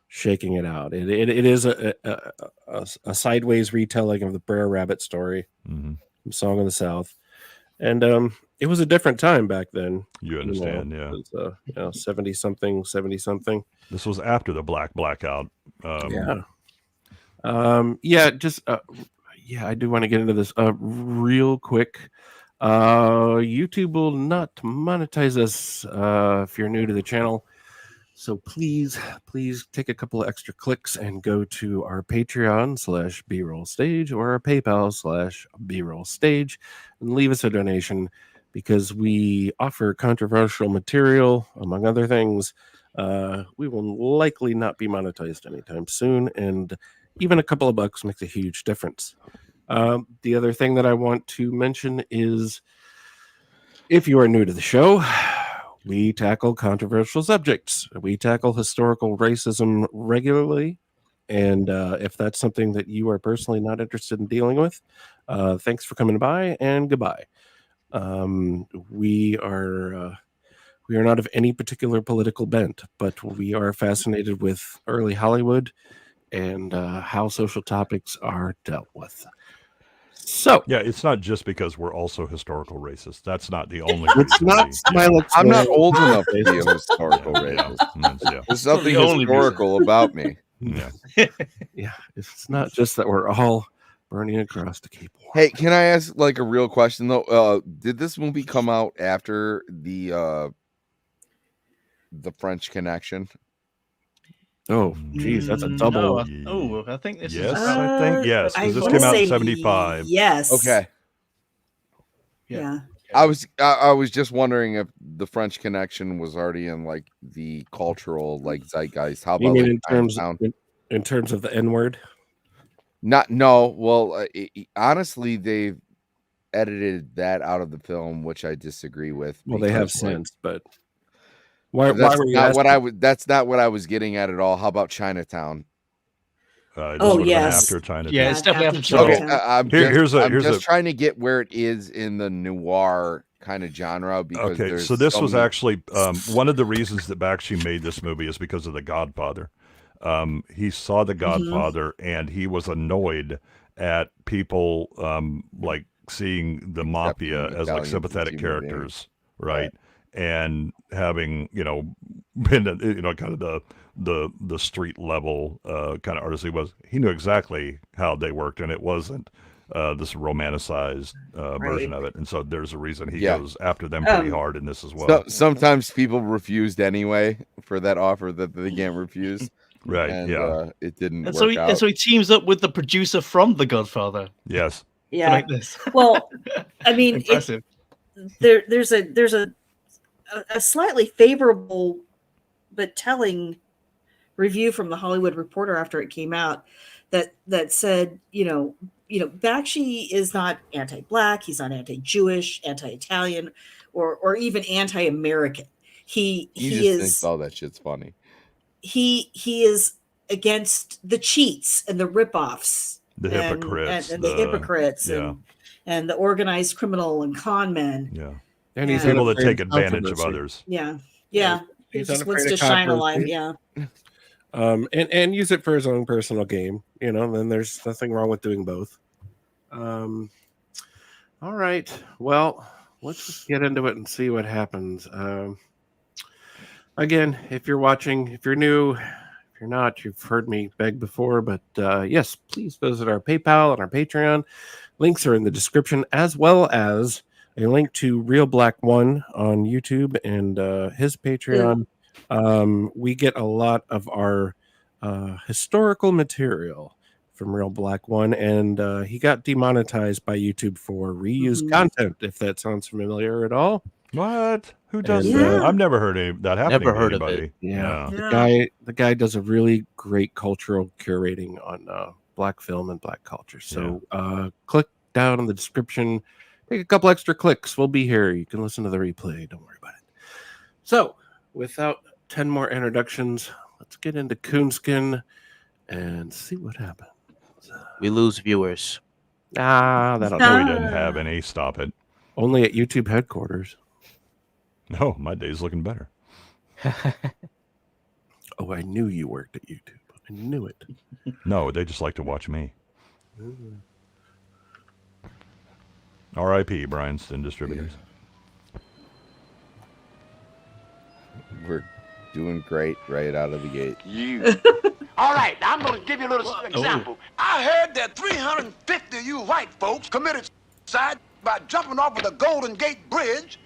Speaker 1: shaking it out. It is a sideways retelling of the Br'er Rabbit story,
Speaker 4: Mm-hmm.
Speaker 1: from Song of the South, and it was a different time back then.
Speaker 4: You understand?
Speaker 1: It was, 70 something.
Speaker 4: This was after the blackout.
Speaker 1: Yeah. I do want to get into this real quick. YouTube will not monetize us if you're new to the channel, so please take a couple of extra clicks and go to our Patreon /BRoll Stage or our PayPal /BRoll Stage and leave us a donation, because we offer controversial material, among other things. We will likely not be monetized anytime soon, and even a couple of bucks makes a huge difference. The other thing that I want to mention is, if you are new to the show, we tackle controversial subjects. We tackle historical racism regularly. And if that's something that you are personally not interested in dealing with, thanks for coming by, and goodbye. We are not of any particular political bent, but we are fascinated with early Hollywood and how social topics are dealt with. So
Speaker 4: Yeah, it's not just because we're also historical racists. That's not the only
Speaker 1: it's
Speaker 4: reason.
Speaker 1: not Smilex.
Speaker 7: I'm not old enough to be a historical
Speaker 4: Yeah,
Speaker 7: racist.
Speaker 4: yeah.
Speaker 7: There's
Speaker 3: not
Speaker 7: nothing
Speaker 3: the only
Speaker 7: historical about me.
Speaker 4: Yeah.
Speaker 1: Yeah, it's not just that we're all burning across the Cape War.
Speaker 7: Hey, can I ask like a real question though? Did this movie come out after the French Connection?
Speaker 1: Oh, geez, that's a double.
Speaker 3: I think this
Speaker 4: Yes,
Speaker 3: is.
Speaker 4: I think yes,
Speaker 6: I
Speaker 4: because this
Speaker 6: wanna
Speaker 4: came out in
Speaker 6: say
Speaker 4: '75.
Speaker 6: Yes.
Speaker 7: Okay.
Speaker 6: Yeah.
Speaker 7: I was just wondering if the French Connection was already in like the cultural like zeitgeist. How
Speaker 1: You
Speaker 7: about
Speaker 1: mean
Speaker 7: like
Speaker 1: in terms
Speaker 7: Chinatown?
Speaker 1: in terms of the N word?
Speaker 7: No. Well, honestly, they've edited that out of the film, which I disagree with.
Speaker 1: Well, they have
Speaker 7: because, like,
Speaker 1: since, but why
Speaker 7: that's
Speaker 1: were you
Speaker 7: not what
Speaker 1: asking?
Speaker 7: that's not what I was getting at all. How about Chinatown?
Speaker 4: This
Speaker 6: Oh,
Speaker 4: would have been
Speaker 6: yes.
Speaker 4: after Chinatown.
Speaker 3: Yeah, it's definitely after
Speaker 4: So-
Speaker 7: Okay,
Speaker 3: Chinatown.
Speaker 7: I'm just trying to get where it is in the noir kind of genre, because
Speaker 4: Okay,
Speaker 7: there's
Speaker 4: so this was
Speaker 7: many-
Speaker 4: actually one of the reasons that Bakshi made this movie is because of The Godfather. He saw The Godfather and he was annoyed at people like seeing the Mafia as like
Speaker 7: Italians as
Speaker 4: sympathetic
Speaker 7: human
Speaker 4: characters, right? And having been kind of the street level kind of artist he knew exactly how they worked, and it wasn't this romanticized version of it. And so there's a reason he goes after them pretty hard in this as well.
Speaker 7: So, sometimes people refused anyway for that offer that they can't refuse.
Speaker 4: Right.
Speaker 7: And,
Speaker 4: yeah.
Speaker 7: it didn't
Speaker 3: And
Speaker 7: work out.
Speaker 3: so he teams up with the producer from The Godfather
Speaker 4: Yes.
Speaker 3: to
Speaker 6: Yeah.
Speaker 3: make this.
Speaker 6: Well, I mean,
Speaker 3: Impressive.
Speaker 6: there's a slightly favorable but telling review from the Hollywood Reporter after it came out that said, Bakshi is not anti-Black, he's not anti-Jewish, anti-Italian, or even anti-American. He
Speaker 7: just thinks all that shit's funny.
Speaker 6: He is against the cheats and the ripoffs
Speaker 4: The hypocrites.
Speaker 6: and the hypocrites
Speaker 4: yeah.
Speaker 6: and the organized criminal and con men.
Speaker 4: Yeah.
Speaker 1: And he's
Speaker 6: Yeah.
Speaker 4: People that
Speaker 1: unafraid
Speaker 4: take
Speaker 1: of
Speaker 4: advantage of
Speaker 1: controversy.
Speaker 4: others.
Speaker 6: Yeah. Yeah. He
Speaker 1: He's
Speaker 6: just wants
Speaker 1: unafraid
Speaker 6: to
Speaker 1: of
Speaker 6: shine a light.
Speaker 1: controversy.
Speaker 6: Yeah.
Speaker 1: And use it for his own personal game. You know, then there's nothing wrong with doing both. All right. Well, let's just get into it and see what happens. Again, if you're watching, if you're new, if you're not, you've heard me beg before, but yes, please visit our PayPal and our Patreon. Links are in the description, as well as a link to Real Black One on YouTube and his Patreon. We get a lot of our historical material from Real Black One, and he got demonetized by YouTube for reused content, if that sounds familiar at all.
Speaker 4: What? Who does
Speaker 1: And,
Speaker 4: that?
Speaker 6: Yeah.
Speaker 4: I've never heard that happening
Speaker 5: Never
Speaker 4: to
Speaker 5: heard of
Speaker 4: anybody.
Speaker 5: it.
Speaker 1: Yeah.
Speaker 6: Yeah.
Speaker 1: The guy does a really great cultural curating on black film and black culture. So click down in the description, take a couple extra clicks. We'll be here. You can listen to the replay. Don't worry about it. So without 10 more introductions, let's get into Coonskin and see what happens.
Speaker 5: We lose viewers.
Speaker 1: That'll
Speaker 4: No,
Speaker 1: do
Speaker 4: we
Speaker 1: it.
Speaker 4: didn't have any. Stop it.
Speaker 1: Only at YouTube headquarters.
Speaker 4: No, my day's looking better.
Speaker 1: Oh, I knew you worked at YouTube. I knew it.
Speaker 4: No, they just like to watch me. R.I.P. Bryanston Distributors.
Speaker 7: We're doing great right out of the gate.
Speaker 8: All right, now I'm going to give you a little example. I heard that 350 of you white folks committed suicide by jumping off of the Golden Gate Bridge,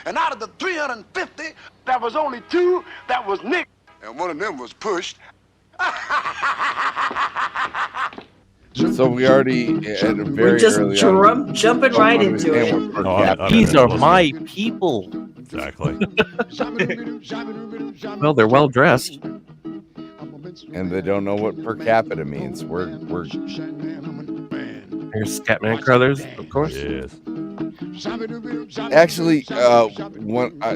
Speaker 8: and out of the 350, there was only 2 that was nicked, and one of them was pushed.
Speaker 7: So we already at a
Speaker 6: We're
Speaker 7: very
Speaker 6: just
Speaker 7: early on,
Speaker 6: jumping right into it.
Speaker 5: These are my people.
Speaker 4: Exactly.
Speaker 1: Well, they're well dressed.
Speaker 7: and they don't know what per capita means. We're
Speaker 1: Here's Scatman Crothers, of course.
Speaker 4: Yes.
Speaker 7: actually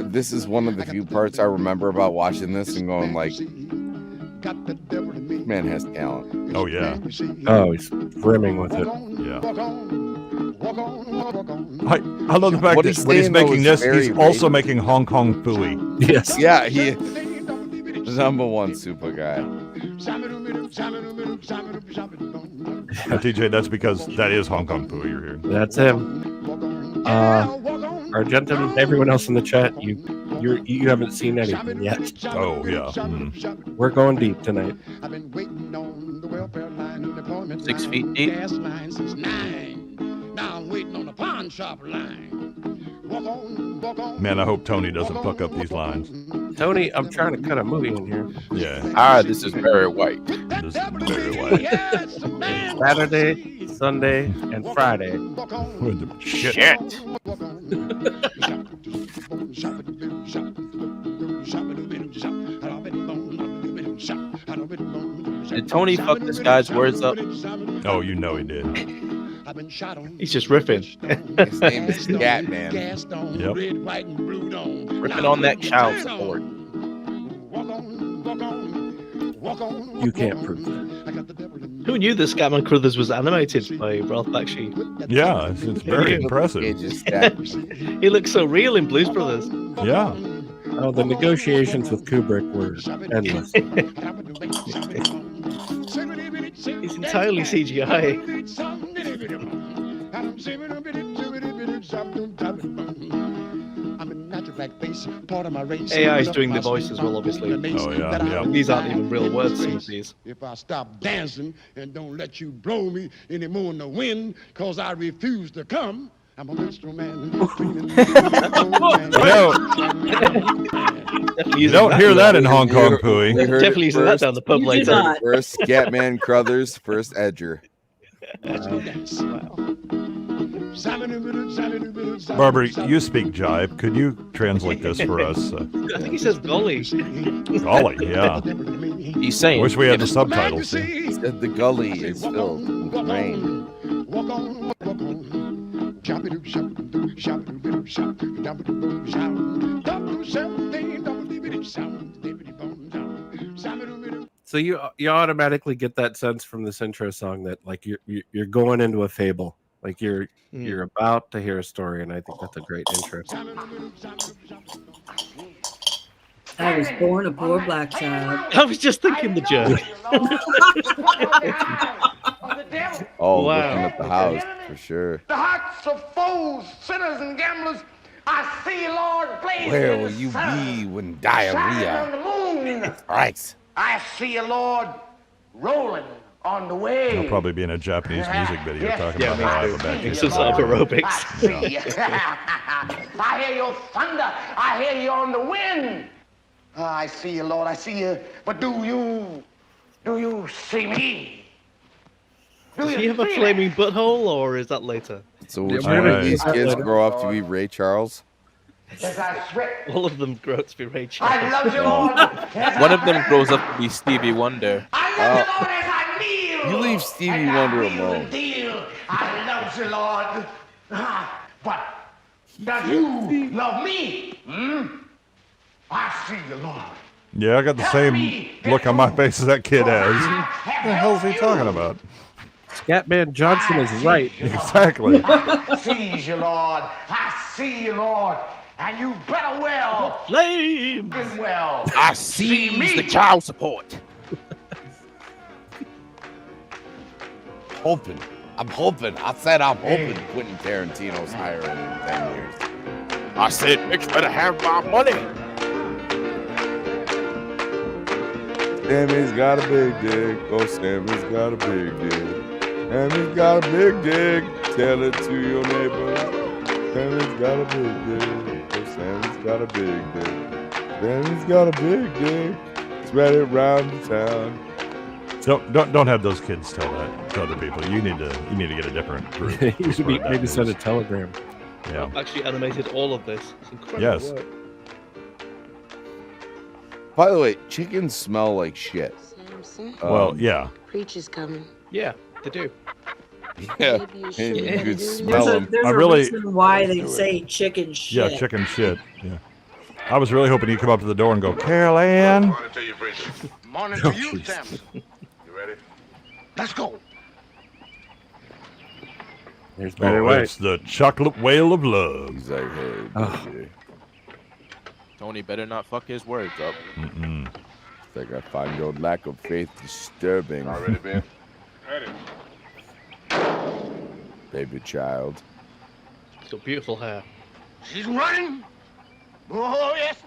Speaker 7: this is one of the few parts I remember about watching this and going like, man has talent.
Speaker 4: Oh, yeah.
Speaker 1: Oh, he's brimming with it.
Speaker 4: Yeah. I love the fact
Speaker 7: What
Speaker 4: that
Speaker 7: he's
Speaker 4: when he's
Speaker 7: saying, though,
Speaker 4: making
Speaker 7: is
Speaker 4: this,
Speaker 7: very
Speaker 4: he's also
Speaker 7: racist.
Speaker 4: making Hong Kong Phooey.
Speaker 1: Yes.
Speaker 7: Yeah, he number one super guy.
Speaker 4: TJ, that's because that is Hong Kong Phooey you're hearing.
Speaker 1: That's him. Argentum, everyone else in the chat, you haven't seen anything yet.
Speaker 4: Oh, yeah.
Speaker 1: We're going deep tonight.
Speaker 5: 6 feet deep.
Speaker 8: Now I'm waiting on the pawn shop line.
Speaker 4: Man, I hope Tony doesn't fuck up these lines.
Speaker 1: Tony, I'm trying to cut a movie in here.
Speaker 4: Yeah.
Speaker 5: This is very white.
Speaker 4: This is very white.
Speaker 1: Saturday, Sunday, and Friday.
Speaker 4: Shit.
Speaker 5: Did Tony fuck this guy's words up?
Speaker 4: Oh, you know he did.
Speaker 3: He's just riffing.
Speaker 7: His name is Scatman.
Speaker 4: Yep.
Speaker 5: Ripping on that child support.
Speaker 1: You can't prove that.
Speaker 3: Who knew that Scatman Crothers was animated by Ralph Bakshi?
Speaker 4: Yeah, it's very impressive.
Speaker 7: Ages stacked.
Speaker 3: He looks so real in Blues Brothers.
Speaker 4: Yeah.
Speaker 1: Oh, the negotiations with Kubrick were endless.
Speaker 3: He's entirely CGI. AI is doing the voice as well, obviously.
Speaker 4: Oh, yeah.
Speaker 3: These aren't even real words, some of these.
Speaker 8: If I stop dancing and don't let you blow me anymore in the wind, cause I refuse to come, I'm a minstrel man.
Speaker 4: You don't hear that in Hong Kong Phooey.
Speaker 7: We heard
Speaker 3: Definitely
Speaker 7: it
Speaker 3: using that
Speaker 7: first.
Speaker 3: down the pub
Speaker 6: You do
Speaker 3: later.
Speaker 6: not.
Speaker 7: First Scatman Crothers, first Edger.
Speaker 4: Barbara, you speak jive. Could you translate this for us?
Speaker 3: I think he says golly.
Speaker 4: Golly, yeah.
Speaker 5: He's saying.
Speaker 4: Wish we had the
Speaker 5: if-
Speaker 4: subtitles. See?
Speaker 7: Said the gully is filled with rain.
Speaker 1: So you automatically get that sense from this intro song that like you're going into a fable, like you're about to hear a story, and I think that's a great intro.
Speaker 6: I was born a poor black child.
Speaker 3: I was just thinking the jerk.
Speaker 7: Oh,
Speaker 3: Wow.
Speaker 7: looking at the house for sure.
Speaker 8: The hearts of foes, sinners, and gamblers. I see, Lord, blazing
Speaker 7: Where
Speaker 8: in
Speaker 7: will
Speaker 8: the
Speaker 7: you
Speaker 8: sun,
Speaker 7: be when
Speaker 8: shining on
Speaker 7: diarrhea
Speaker 8: the moon.
Speaker 7: strikes?
Speaker 8: I see you, Lord, rolling on the wave.
Speaker 4: I'll probably be in a Japanese music video
Speaker 8: Yes.
Speaker 4: talking
Speaker 3: Yeah,
Speaker 4: about how I have a
Speaker 3: me
Speaker 4: back
Speaker 3: too.
Speaker 4: issue.
Speaker 3: Some sort of aerobics.
Speaker 8: I see. I hear your thunder. I hear you on the wind. I see you, Lord. I see you. But do you see me? Do
Speaker 3: Does
Speaker 8: you
Speaker 3: he have a
Speaker 8: feel it?
Speaker 3: flaming butthole, or is that later?
Speaker 7: So which
Speaker 1: we're
Speaker 7: one
Speaker 1: gonna
Speaker 7: of these
Speaker 1: use that
Speaker 7: kids
Speaker 1: later.
Speaker 7: grow up to be Ray Charles?
Speaker 8: As I sweat.
Speaker 3: All of them grow up to be Ray
Speaker 8: I
Speaker 3: Charles.
Speaker 8: love you, Lord. As
Speaker 5: One
Speaker 8: I
Speaker 5: of them
Speaker 8: bow.
Speaker 5: grows up to be Stevie Wonder.
Speaker 8: I love you, Lord, as I kneel.
Speaker 7: You leave Stevie
Speaker 8: and
Speaker 7: Wonder
Speaker 8: I wheel
Speaker 7: alone.
Speaker 8: and deal. I love you, Lord. But does you love me? I see you, Lord.
Speaker 4: Yeah, I got the same look on my face as that kid has. What the hell is he talking about?
Speaker 1: Scatman Johnson is right.
Speaker 4: Exactly.
Speaker 8: I see you, Lord. I see you, Lord. And you better well.
Speaker 3: Flame!
Speaker 8: Been well.
Speaker 5: I
Speaker 8: See
Speaker 5: seize
Speaker 8: me.
Speaker 5: the child support.
Speaker 7: Hoping. I'm hoping. I said I'm hoping Quentin Tarantino's hiring in 10 years.
Speaker 5: I said, bitch, better have my money.
Speaker 7: Sammy's got a big dick. Oh, Sammy's got a big dick. Sammy's got a big dick. Tell it to your neighbors. Sammy's got a big dick. Oh, Sammy's got a big dick. Sammy's got a big dick. Spread it round the town.
Speaker 4: Don't have those kids tell that to other people. You need to get a different group.
Speaker 1: You should
Speaker 4: Spread that
Speaker 1: maybe send a
Speaker 4: news.
Speaker 1: telegram.
Speaker 4: Yeah.
Speaker 3: I've actually animated all of this. It's incredible
Speaker 4: Yes.
Speaker 3: work.
Speaker 7: By the way, chickens smell like shit.
Speaker 9: Samson,
Speaker 4: Well, yeah.
Speaker 9: preacher's coming.
Speaker 3: Yeah, they do.
Speaker 7: Yeah,
Speaker 9: Maybe you
Speaker 7: and
Speaker 9: should
Speaker 7: you
Speaker 9: have
Speaker 7: could
Speaker 9: to do
Speaker 7: smell
Speaker 9: this.
Speaker 7: them.
Speaker 6: There's
Speaker 4: I
Speaker 6: a
Speaker 4: really-
Speaker 6: reason why they
Speaker 7: Do it.
Speaker 6: say chicken shit.
Speaker 4: Yeah, chicken shit. Yeah. I was really hoping you'd come up to the door and go, Carol Ann.
Speaker 8: Morning to you, preacher. Morning to you, Samson. You ready? Let's go.
Speaker 1: There's Barry
Speaker 4: Oh,
Speaker 1: White.
Speaker 4: it's the chocolate whale of love.
Speaker 7: He's like, hey,
Speaker 1: Oh.
Speaker 7: baby.
Speaker 5: Tony better not fuck his words up.
Speaker 4: Mm-mm.
Speaker 7: It's like I find your lack of faith disturbing.
Speaker 8: All ready, Ben? Ready.
Speaker 7: Baby child.
Speaker 3: She's got beautiful hair.
Speaker 8: She's running. Oh, yes.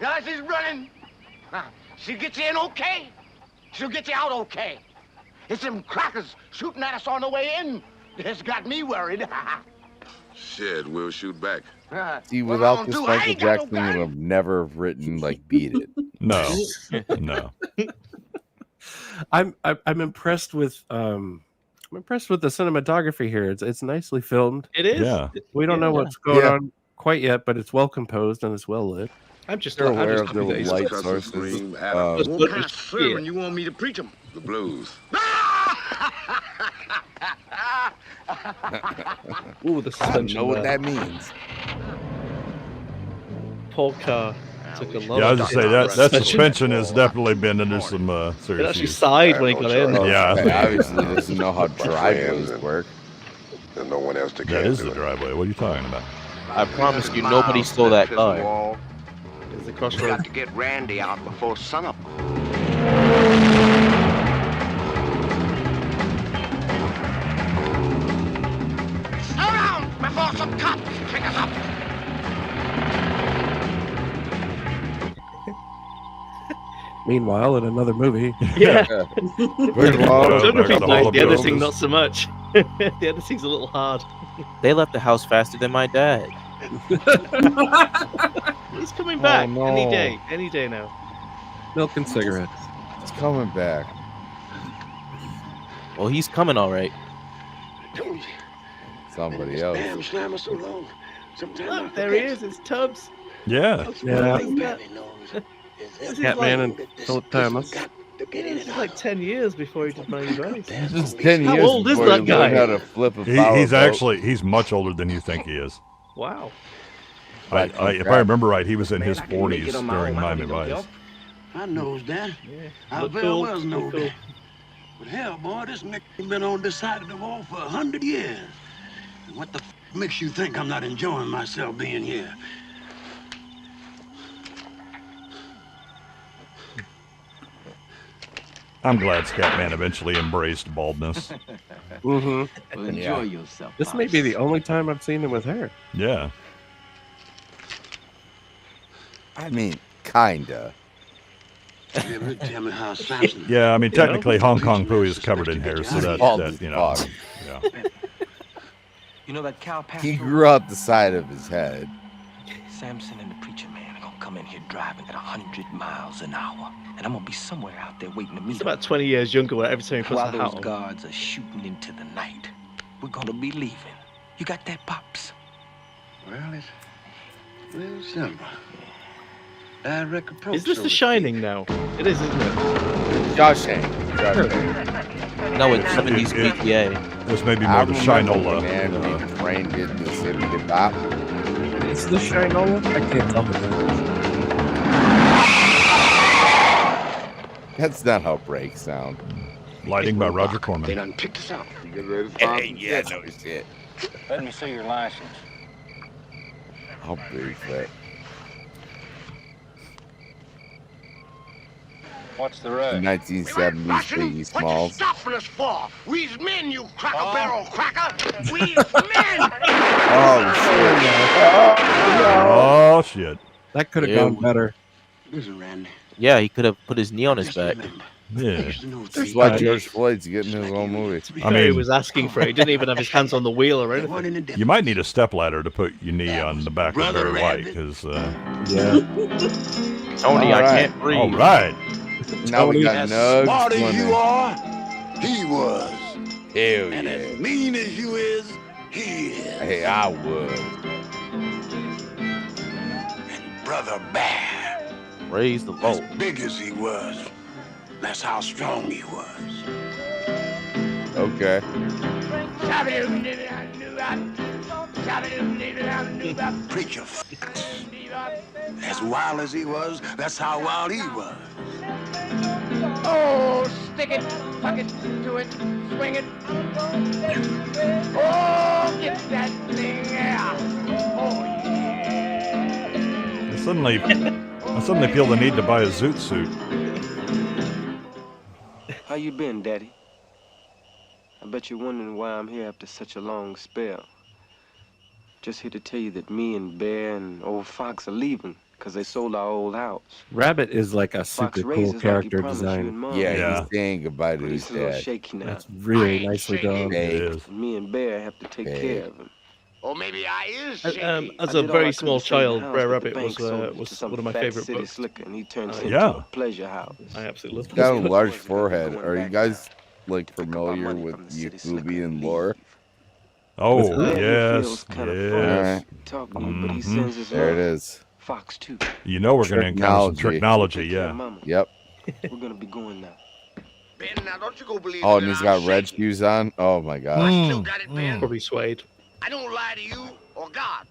Speaker 8: Yeah, she's running. She'll get you in okay. She'll get you out okay. It's them crackers shooting at us on the way in. It's got me worried.
Speaker 10: Shit, we'll shoot back.
Speaker 7: See,
Speaker 8: What
Speaker 7: without
Speaker 8: I'll
Speaker 7: this,
Speaker 8: do, I
Speaker 7: Michael
Speaker 8: ain't got no
Speaker 7: Jackson
Speaker 8: gun.
Speaker 7: would have never written like Beat It.
Speaker 4: No. No.
Speaker 1: I'm impressed with the cinematography here. It's nicely filmed.
Speaker 3: It is.
Speaker 4: Yeah.
Speaker 1: We don't know
Speaker 3: Yeah.
Speaker 1: what's going
Speaker 7: Yeah.
Speaker 1: on quite yet, but it's well composed and it's well lit.
Speaker 3: I'm just
Speaker 7: They're
Speaker 3: I'm
Speaker 7: aware
Speaker 3: just
Speaker 7: of their
Speaker 3: happy that he's-
Speaker 7: light
Speaker 10: Cuss and
Speaker 7: sources.
Speaker 10: scream,
Speaker 7: Um,
Speaker 10: Adam.
Speaker 8: What kind of sermon you want me to preach them?
Speaker 10: The blues.
Speaker 3: Ooh, the
Speaker 7: I
Speaker 3: suspension.
Speaker 7: know what
Speaker 3: there.
Speaker 7: that means.
Speaker 3: Paul Carr took a lot.
Speaker 4: Yeah, I
Speaker 3: of
Speaker 4: was just say that suspension has definitely been under some
Speaker 3: It
Speaker 4: serious
Speaker 3: actually
Speaker 4: use.
Speaker 3: sighed when he got in.
Speaker 7: Oh,
Speaker 4: Yeah.
Speaker 7: okay, obviously doesn't know how driveways work.
Speaker 10: There's no one else to
Speaker 4: That
Speaker 10: can
Speaker 4: is
Speaker 10: do
Speaker 4: the
Speaker 10: it.
Speaker 4: driveway. What are you talking about?
Speaker 5: I promise you, nobody stole that car.
Speaker 3: It's the
Speaker 8: Got
Speaker 3: crossroads.
Speaker 8: to get Randy out before sunup. Around before some cops pick us up.
Speaker 1: Meanwhile, in another movie,
Speaker 3: Yeah.
Speaker 7: Meanwhile,
Speaker 3: Photography's
Speaker 4: the
Speaker 3: nice,
Speaker 4: Hall of
Speaker 3: the editing
Speaker 4: Justice.
Speaker 3: not so much. The editing's a little hard.
Speaker 5: They left the house faster than my dad.
Speaker 3: He's coming back
Speaker 7: no.
Speaker 3: any day now.
Speaker 1: milk and cigarettes.
Speaker 7: it's coming back.
Speaker 5: Well, he's coming all right.
Speaker 7: Somebody else.
Speaker 8: Slammer so long. Sometimes
Speaker 3: Look, there he is. It's Tubbs.
Speaker 4: Yeah.
Speaker 1: Yeah,
Speaker 3: This is
Speaker 1: Catman and Philip Thomas.
Speaker 3: This is like 10 years before he did Miami Vice.
Speaker 7: This is 10
Speaker 3: How
Speaker 7: years
Speaker 3: old is
Speaker 7: before
Speaker 3: that
Speaker 7: he
Speaker 3: guy?
Speaker 7: learned how to flip a power
Speaker 4: He's
Speaker 7: boat.
Speaker 4: actually, he's much older than you think he is.
Speaker 3: Wow.
Speaker 7: Right,
Speaker 4: If I remember right, he was in his 40s during Miami Vice.
Speaker 8: I knows that.
Speaker 3: Yeah.
Speaker 8: I
Speaker 3: Look
Speaker 8: very
Speaker 3: cool,
Speaker 8: well know
Speaker 3: look cool.
Speaker 8: that. But hell, boy, this nigga been on this side of the wall for 100 years. And what the makes you think I'm not enjoying myself being here?
Speaker 4: I'm glad Scatman eventually embraced baldness.
Speaker 1: Mm-hmm.
Speaker 9: Well, enjoy yourself.
Speaker 1: This may be the only time I've seen him with hair.
Speaker 4: Yeah.
Speaker 7: I mean, kinda.
Speaker 8: Tell me how Samson.
Speaker 4: Yeah, I mean, technically, Hong Kong Phooey is covered in hair, so that you know. Yeah.
Speaker 9: You know that cow pasture?
Speaker 7: He grew out the side of his head.
Speaker 9: Samson and the preacher man are gonna come in here driving at 100 miles an hour, and I'm gonna be somewhere out there waiting to meet
Speaker 3: He's
Speaker 9: them.
Speaker 3: about 20 years younger every time he puts
Speaker 9: While
Speaker 3: a hat
Speaker 9: those
Speaker 3: on.
Speaker 9: guards are shooting into the night, we're gonna be leaving. You got that, Pops?
Speaker 8: Well, it's real simple. I reckon
Speaker 3: Is this The Shining now? It is, isn't it?
Speaker 7: Shawshank.
Speaker 5: No, it's 70s GTA.
Speaker 4: This may be more the Shinola.
Speaker 7: Man, the train did this hip hop.
Speaker 1: Is this Shinola? I can't tell.
Speaker 7: That's not how brakes sound.
Speaker 4: Lighting by Roger
Speaker 8: They
Speaker 4: Corman.
Speaker 8: done picked us up.
Speaker 7: Hey, yeah, no shit.
Speaker 9: Let me see your license.
Speaker 7: How big that?
Speaker 9: What's the rest?
Speaker 7: 1970s Biggie
Speaker 8: What you
Speaker 7: Smalls.
Speaker 8: stopping us for? We's men, you cracker barrel cracker. We's men.
Speaker 7: Oh
Speaker 4: Oh shit!
Speaker 1: That could have
Speaker 5: Yeah.
Speaker 1: gone better.
Speaker 8: Listen, Randy.
Speaker 5: Yeah, he could have put his knee on his
Speaker 8: Just
Speaker 5: back.
Speaker 8: remember, I
Speaker 4: Yeah.
Speaker 8: used to know
Speaker 7: That's
Speaker 8: three
Speaker 7: why
Speaker 8: guys.
Speaker 7: George Floyd's getting his own movie.
Speaker 3: To be
Speaker 4: I
Speaker 3: fair, he
Speaker 4: mean-
Speaker 3: was asking for it. He didn't even have his hands on the wheel or anything.
Speaker 8: One in the devil.
Speaker 4: You might need a stepladder to put your knee on the back of
Speaker 8: Br'er
Speaker 4: Barry White,
Speaker 8: Rabbit.
Speaker 4: because.
Speaker 1: Yeah.
Speaker 5: Tony,
Speaker 7: All
Speaker 5: I
Speaker 7: right.
Speaker 5: can't breathe.
Speaker 4: All right.
Speaker 7: Now we got
Speaker 8: As
Speaker 7: Nugs.
Speaker 8: smart as
Speaker 7: winning.
Speaker 8: you are, he was.
Speaker 7: Hell
Speaker 8: And
Speaker 7: yeah.
Speaker 8: as mean as you is, he is.
Speaker 7: Hey, I would.
Speaker 8: And Br'er Bear,
Speaker 5: Raise the
Speaker 8: as
Speaker 5: boat.
Speaker 8: big as he was, that's how strong he was.
Speaker 7: Okay.
Speaker 8: Preacher Fox. As wild as he was, that's how wild he was.
Speaker 11: Oh, stick it, tuck it, do it, swing it. Oh, get that thing out. Oh, yeah.
Speaker 4: I suddenly feel the need to buy a zoot suit.
Speaker 9: How you been, Daddy? I bet you're wondering why I'm here after such a long spell. Just here to tell you that me and Bear and old Fox are leaving because they sold our old house.
Speaker 1: Rabbit is like a
Speaker 9: Fox
Speaker 1: super
Speaker 9: raises
Speaker 1: cool
Speaker 9: like he
Speaker 1: character
Speaker 9: promised you and
Speaker 1: design.
Speaker 9: Mom.
Speaker 7: Yeah,
Speaker 4: Yeah.
Speaker 7: he's saying goodbye to
Speaker 9: But
Speaker 7: his
Speaker 9: he's a little
Speaker 7: dad.
Speaker 9: shaky now.
Speaker 1: That's really nicely done.
Speaker 4: It
Speaker 7: Hey,
Speaker 4: is.
Speaker 9: Me and Bear have to take
Speaker 7: Hey.
Speaker 9: care of him.
Speaker 8: Or maybe I is
Speaker 3: As
Speaker 8: shaky.
Speaker 3: a
Speaker 9: I did all I
Speaker 3: very
Speaker 9: could
Speaker 3: small
Speaker 9: to save the
Speaker 3: child,
Speaker 9: house,
Speaker 3: Br'er
Speaker 9: but the
Speaker 3: Rabbit
Speaker 9: bank sold it
Speaker 3: was
Speaker 9: to some
Speaker 3: one of my
Speaker 9: fat
Speaker 3: favorite
Speaker 9: city
Speaker 3: books.
Speaker 9: slicker, and he turned it
Speaker 4: Yeah.
Speaker 9: into a pleasure house.
Speaker 3: I absolutely love
Speaker 7: he's got a
Speaker 3: this.
Speaker 7: large forehead. Are you guys like familiar with Yukubian lore?
Speaker 4: Oh
Speaker 9: Bear
Speaker 4: yes,
Speaker 9: feels kinda
Speaker 4: yes.
Speaker 7: Alright.
Speaker 9: Talking to you, but he
Speaker 4: Mhm.
Speaker 9: sends his
Speaker 7: There it
Speaker 9: love.
Speaker 7: is.
Speaker 9: Fox too.
Speaker 4: You know we're going to encounter some
Speaker 7: Technology.
Speaker 4: technology,
Speaker 9: Take care of
Speaker 4: yeah.
Speaker 9: Mama.
Speaker 7: Yep.
Speaker 9: We're gonna be going now.
Speaker 8: Ben, now don't you go believe
Speaker 7: Oh,
Speaker 8: that
Speaker 7: and he's
Speaker 8: I'm
Speaker 7: got red
Speaker 8: shaky.
Speaker 7: shoes on. Oh my
Speaker 8: I
Speaker 7: god.
Speaker 8: still got it, Ben.
Speaker 3: Probably suede.
Speaker 8: I don't lie to you or God.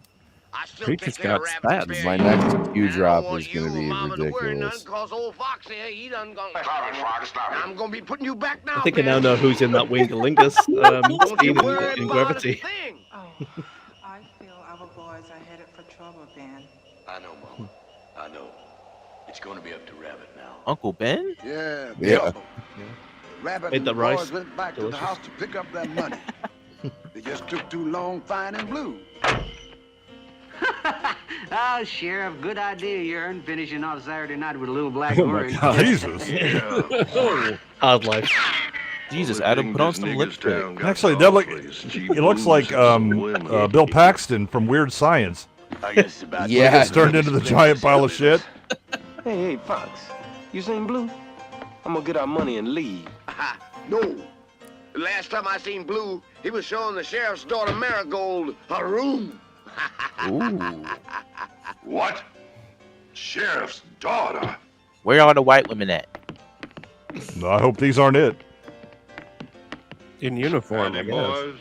Speaker 8: I still
Speaker 1: Preacher's
Speaker 8: take care of
Speaker 1: got
Speaker 8: Rabbit and
Speaker 1: spats.
Speaker 8: Bear.
Speaker 7: My next cue
Speaker 8: And I
Speaker 7: drop
Speaker 8: don't want
Speaker 7: is gonna
Speaker 8: you or
Speaker 7: be
Speaker 8: Mama to worry none,
Speaker 7: ridiculous.
Speaker 8: 'cause old Fox here, he done gone. Stop it, Fox, stop it. I'm gonna be putting you back now,
Speaker 3: I think I now
Speaker 8: Ben.
Speaker 3: know who's in that Wingalingus
Speaker 8: Don't
Speaker 3: scene
Speaker 8: you worry
Speaker 3: in
Speaker 8: about a
Speaker 3: Gravity.
Speaker 8: thing.
Speaker 12: Oh, I feel our boys are headed for trouble, Ben.
Speaker 13: I know, Mama. I know. It's going to be up to Rabbit now.
Speaker 5: Uncle Ben?
Speaker 8: Yeah,
Speaker 7: Yeah.
Speaker 8: Rabbit
Speaker 3: Made
Speaker 8: and
Speaker 3: the
Speaker 8: the
Speaker 3: rice
Speaker 8: boys went back to
Speaker 3: delicious.
Speaker 8: the house to pick up that money. They just took too long finding Blue.
Speaker 11: Oh, Sheriff, good idea yourn, finishing off Saturday night with a little black
Speaker 1: Oh my
Speaker 11: orange.
Speaker 1: god.
Speaker 4: Jesus.
Speaker 3: Hard life.
Speaker 5: Jesus, Adam, put on some lipstick.
Speaker 4: Actually, that it looks like Bill Paxton from Weird Science.
Speaker 13: I guess it's about
Speaker 7: Yeah.
Speaker 4: Gets turned into the giant pile of shit.
Speaker 9: Hey, Fox, you seen Blue? I'm gonna get our money and leave.
Speaker 8: No. The last time I seen Blue, he was showing the sheriff's daughter Marigold a room.
Speaker 10: What? Sheriff's daughter?
Speaker 5: Where are the white women at?
Speaker 4: I hope these aren't it.
Speaker 1: In uniform, I
Speaker 14: Howdy,
Speaker 1: guess.
Speaker 14: boys.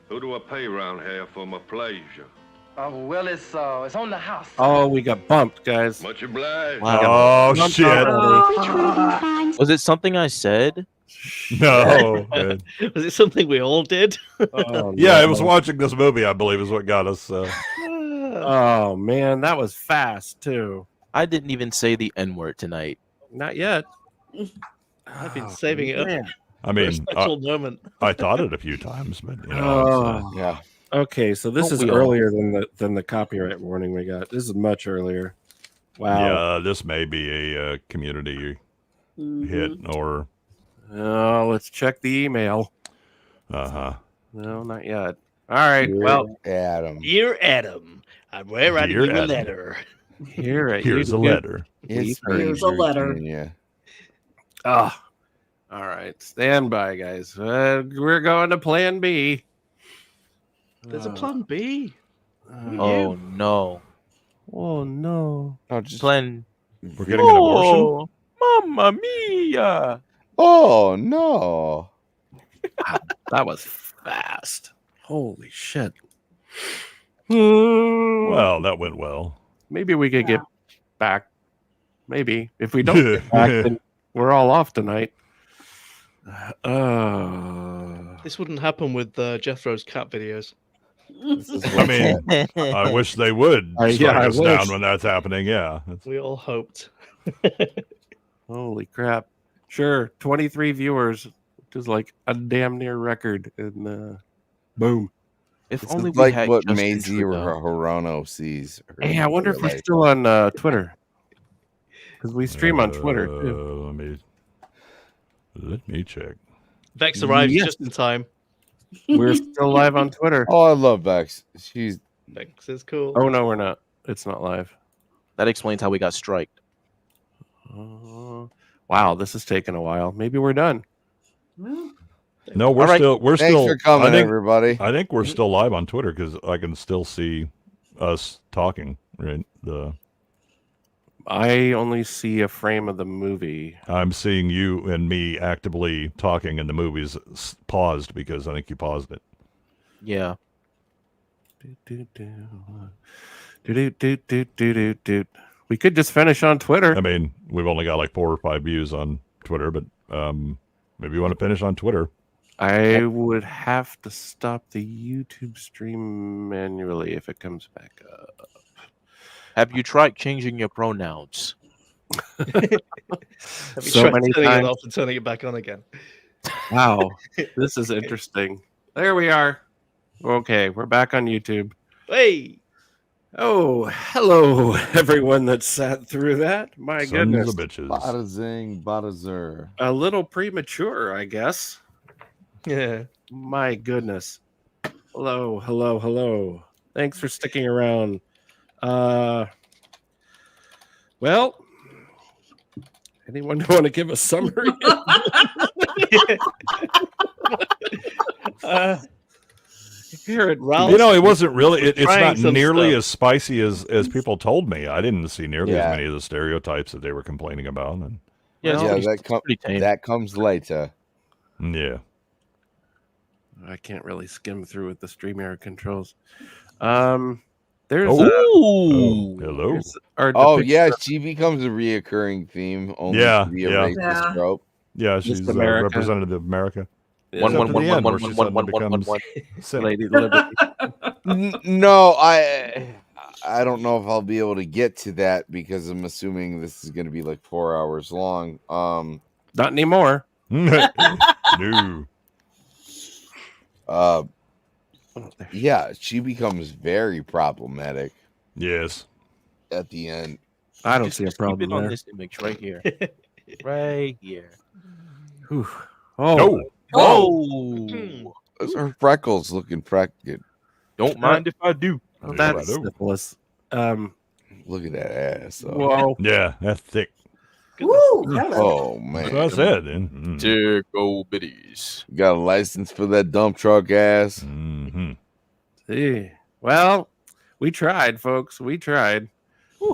Speaker 14: Who do I pay round here for my pleasure?
Speaker 11: Well, it's on the house.
Speaker 1: Oh, we got bumped, guys.
Speaker 10: Much obliged.
Speaker 5: Wow.
Speaker 4: Oh shit!
Speaker 5: Was it something I said?
Speaker 4: No. Good.
Speaker 3: Was it something we all did?
Speaker 1: Oh,
Speaker 4: Yeah,
Speaker 1: no.
Speaker 4: I was watching this movie. I believe is what got us.
Speaker 1: Oh man, that was fast too.
Speaker 5: I didn't even say the N-word tonight.
Speaker 1: Not yet.
Speaker 3: I've been
Speaker 1: Oh,
Speaker 3: saving it up
Speaker 1: man.
Speaker 4: I
Speaker 3: for a
Speaker 4: mean,
Speaker 3: special moment.
Speaker 4: I thought it a few times, but you know,
Speaker 1: Oh,
Speaker 7: Yeah.
Speaker 1: okay. So this
Speaker 5: Don't
Speaker 1: is
Speaker 5: we all?
Speaker 1: earlier than the copyright warning we got. This is much earlier. Wow.
Speaker 4: yeah, this may be a community
Speaker 6: Mhm.
Speaker 4: hit or
Speaker 1: Oh, let's check the email. No, not yet. All right.
Speaker 7: Dear
Speaker 1: Well,
Speaker 7: Adam.
Speaker 3: Dear Adam, I'm writing
Speaker 4: Dear
Speaker 3: you a
Speaker 4: Adam.
Speaker 3: letter.
Speaker 1: here at
Speaker 4: here's a
Speaker 1: YouTube-
Speaker 4: letter.
Speaker 7: It's
Speaker 6: Here's a letter.
Speaker 7: Yeah.
Speaker 1: Ah. All right. Stand by, guys. We're going to Plan B.
Speaker 3: There's a plan B.
Speaker 5: Oh no.
Speaker 1: Oh no.
Speaker 7: No, just
Speaker 5: Plan.
Speaker 4: We're getting an abortion.
Speaker 5: Oh, Mamma mia!
Speaker 7: Oh no.
Speaker 1: That was fast. Holy shit.
Speaker 4: Well, that went well.
Speaker 1: Maybe we could get back. Maybe. If we don't get back, then we're all off tonight.
Speaker 3: This wouldn't happen with Jethro's cat videos.
Speaker 4: I mean, I wish they would
Speaker 1: Yeah,
Speaker 4: strike
Speaker 1: I
Speaker 4: us
Speaker 1: wish.
Speaker 4: down when that's happening. Yeah.
Speaker 3: We all hoped.
Speaker 1: Holy crap. Sure. 23 viewers, which is like a damn near record. And boom.
Speaker 5: If
Speaker 7: It's
Speaker 5: only we
Speaker 7: like
Speaker 5: had
Speaker 7: what
Speaker 5: Justin
Speaker 7: Maisie or
Speaker 5: Trudeau.
Speaker 7: Hirono sees.
Speaker 1: Hey, I wonder if we're still on Twitter. Because we stream on Twitter too.
Speaker 4: Let me check.
Speaker 3: Vex arrives
Speaker 1: Yes.
Speaker 3: just in time.
Speaker 1: We're still live on Twitter.
Speaker 7: Oh, I love Vex. She's
Speaker 3: Vex is cool.
Speaker 1: Oh, no, we're not. It's not live.
Speaker 5: That explains how we got striked.
Speaker 1: Wow, this is taking a while. Maybe we're done.
Speaker 4: No, we're
Speaker 5: All right.
Speaker 4: still. We're
Speaker 7: Thanks
Speaker 4: still.
Speaker 7: for coming,
Speaker 4: I think,
Speaker 7: everybody.
Speaker 4: I think we're still live on Twitter because I can still see us talking. Right.
Speaker 1: I only see a frame of the movie.
Speaker 4: I'm seeing you and me actively talking, and the movie's paused because I think you paused it.
Speaker 5: Yeah.
Speaker 1: We could just finish on Twitter.
Speaker 4: I mean, we've only got like 4 or 5 views on Twitter, but maybe you want to finish on Twitter.
Speaker 1: I would have to stop the YouTube stream manually if it comes back up.
Speaker 5: Have you tried changing your pronouns?
Speaker 3: Have you
Speaker 1: So
Speaker 3: tried
Speaker 1: many
Speaker 3: turning
Speaker 1: times.
Speaker 3: it off and turning it back on again?
Speaker 1: Wow, this is interesting. There we are. Okay, we're back on YouTube.
Speaker 3: Hey!
Speaker 1: Oh, hello, everyone that sat through that. My
Speaker 4: Sons
Speaker 1: goodness.
Speaker 4: of bitches.
Speaker 7: Bada zing, bada zer.
Speaker 1: A little premature, I guess.
Speaker 3: Yeah.
Speaker 1: My goodness. Hello, hello, hello. Thanks for sticking around. Well, anyone want to give a summary? Here at
Speaker 3: Ralph,
Speaker 4: You know, it wasn't really. It's
Speaker 3: trying
Speaker 4: not
Speaker 3: some
Speaker 4: nearly
Speaker 3: stuff.
Speaker 4: as spicy as people told me. I didn't see nearly
Speaker 7: Yeah.
Speaker 4: as many of the stereotypes that they were complaining about. And
Speaker 5: Yeah, it's
Speaker 7: Yeah,
Speaker 5: pretty, pretty tame.
Speaker 7: that comes later.
Speaker 4: yeah,
Speaker 1: I can't really skim through with the StreamYard controls. There's
Speaker 4: Oh, hello.
Speaker 1: here's our
Speaker 7: Oh
Speaker 1: depiction
Speaker 7: yeah,
Speaker 1: of
Speaker 7: she becomes a reoccurring theme. Only
Speaker 4: Yeah,
Speaker 7: to be
Speaker 4: yeah.
Speaker 7: a racist
Speaker 6: Yeah.
Speaker 7: trope.
Speaker 4: Yeah, she's
Speaker 1: America.
Speaker 4: representative of America.
Speaker 5: One,
Speaker 1: Yeah,
Speaker 5: one,
Speaker 4: to
Speaker 5: one,
Speaker 4: the
Speaker 5: one,
Speaker 4: end
Speaker 5: one,
Speaker 4: where she
Speaker 5: one,
Speaker 4: suddenly
Speaker 5: one, one, one,
Speaker 4: becomes
Speaker 5: one.
Speaker 4: sick.
Speaker 1: Lady Liberty.
Speaker 7: No, I don't know if I'll be able to get to that because I'm assuming this is going to be like 4 hours long.
Speaker 1: Not anymore.
Speaker 4: No.
Speaker 7: Yeah, she becomes very problematic
Speaker 4: Yes.
Speaker 7: at the end.
Speaker 1: I don't
Speaker 5: Just
Speaker 1: see a
Speaker 5: keep
Speaker 1: problem
Speaker 5: it on
Speaker 1: there.
Speaker 5: this image right here. Right here.
Speaker 1: Whew. Oh,
Speaker 4: No.
Speaker 5: Oh,
Speaker 7: Those are freckles looking freckles.
Speaker 5: don't mind if I do.
Speaker 1: well,
Speaker 4: Yeah,
Speaker 1: that's
Speaker 4: I do.
Speaker 1: syphilis.
Speaker 7: Look at that ass. Though.
Speaker 1: Whoa.
Speaker 4: Yeah, that's thick.
Speaker 6: Woo, hello.
Speaker 7: Oh
Speaker 4: That's
Speaker 7: man,
Speaker 4: what I said. Mm-hmm.
Speaker 5: Tickle bitties.
Speaker 7: you got a license for that dump truck ass.
Speaker 4: Mm-hmm.
Speaker 1: See. Well, we tried, folks. We tried.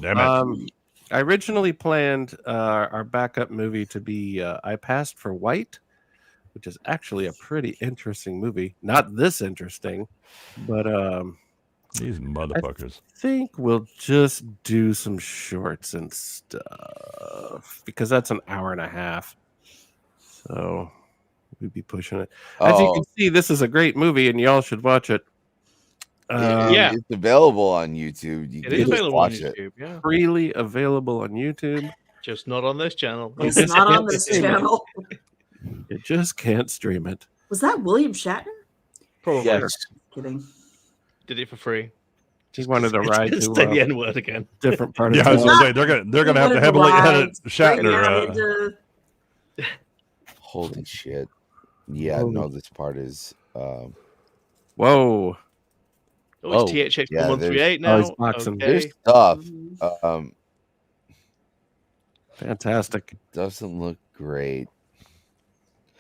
Speaker 4: Damn it.
Speaker 1: I originally planned our backup movie to be I Passed for White, which is actually a pretty interesting movie. Not this interesting, but
Speaker 4: These motherfuckers.
Speaker 1: I think we'll just do some shorts and stuff because that's an hour and a half. So we'd be pushing it. As you can see, this is a great movie and y'all should watch it.
Speaker 7: It's available on YouTube. You
Speaker 3: It
Speaker 7: can
Speaker 3: is
Speaker 7: just
Speaker 3: available on
Speaker 7: watch it.
Speaker 3: YouTube. Yeah,
Speaker 1: freely available on YouTube.
Speaker 3: just not on this channel.
Speaker 6: It's not on this channel.
Speaker 1: You just can't stream it.
Speaker 6: Was that William Shatner?
Speaker 3: Probably.
Speaker 5: Yes.
Speaker 6: Kidding.
Speaker 3: Did it for free.
Speaker 1: He wanted to ride to
Speaker 3: Say the N word again.
Speaker 1: different part of
Speaker 4: Yeah, I was
Speaker 1: town.
Speaker 4: gonna say they're gonna have to heavily edit Shatner.
Speaker 7: Holy shit! Yeah, no, this part is.
Speaker 1: Whoa!
Speaker 3: Oh, it's THX
Speaker 7: yeah,
Speaker 3: 1138
Speaker 1: Oh,
Speaker 3: now.
Speaker 1: he's boxing.
Speaker 7: There's
Speaker 3: Okay.
Speaker 7: stuff.
Speaker 1: Fantastic.
Speaker 7: Doesn't look great.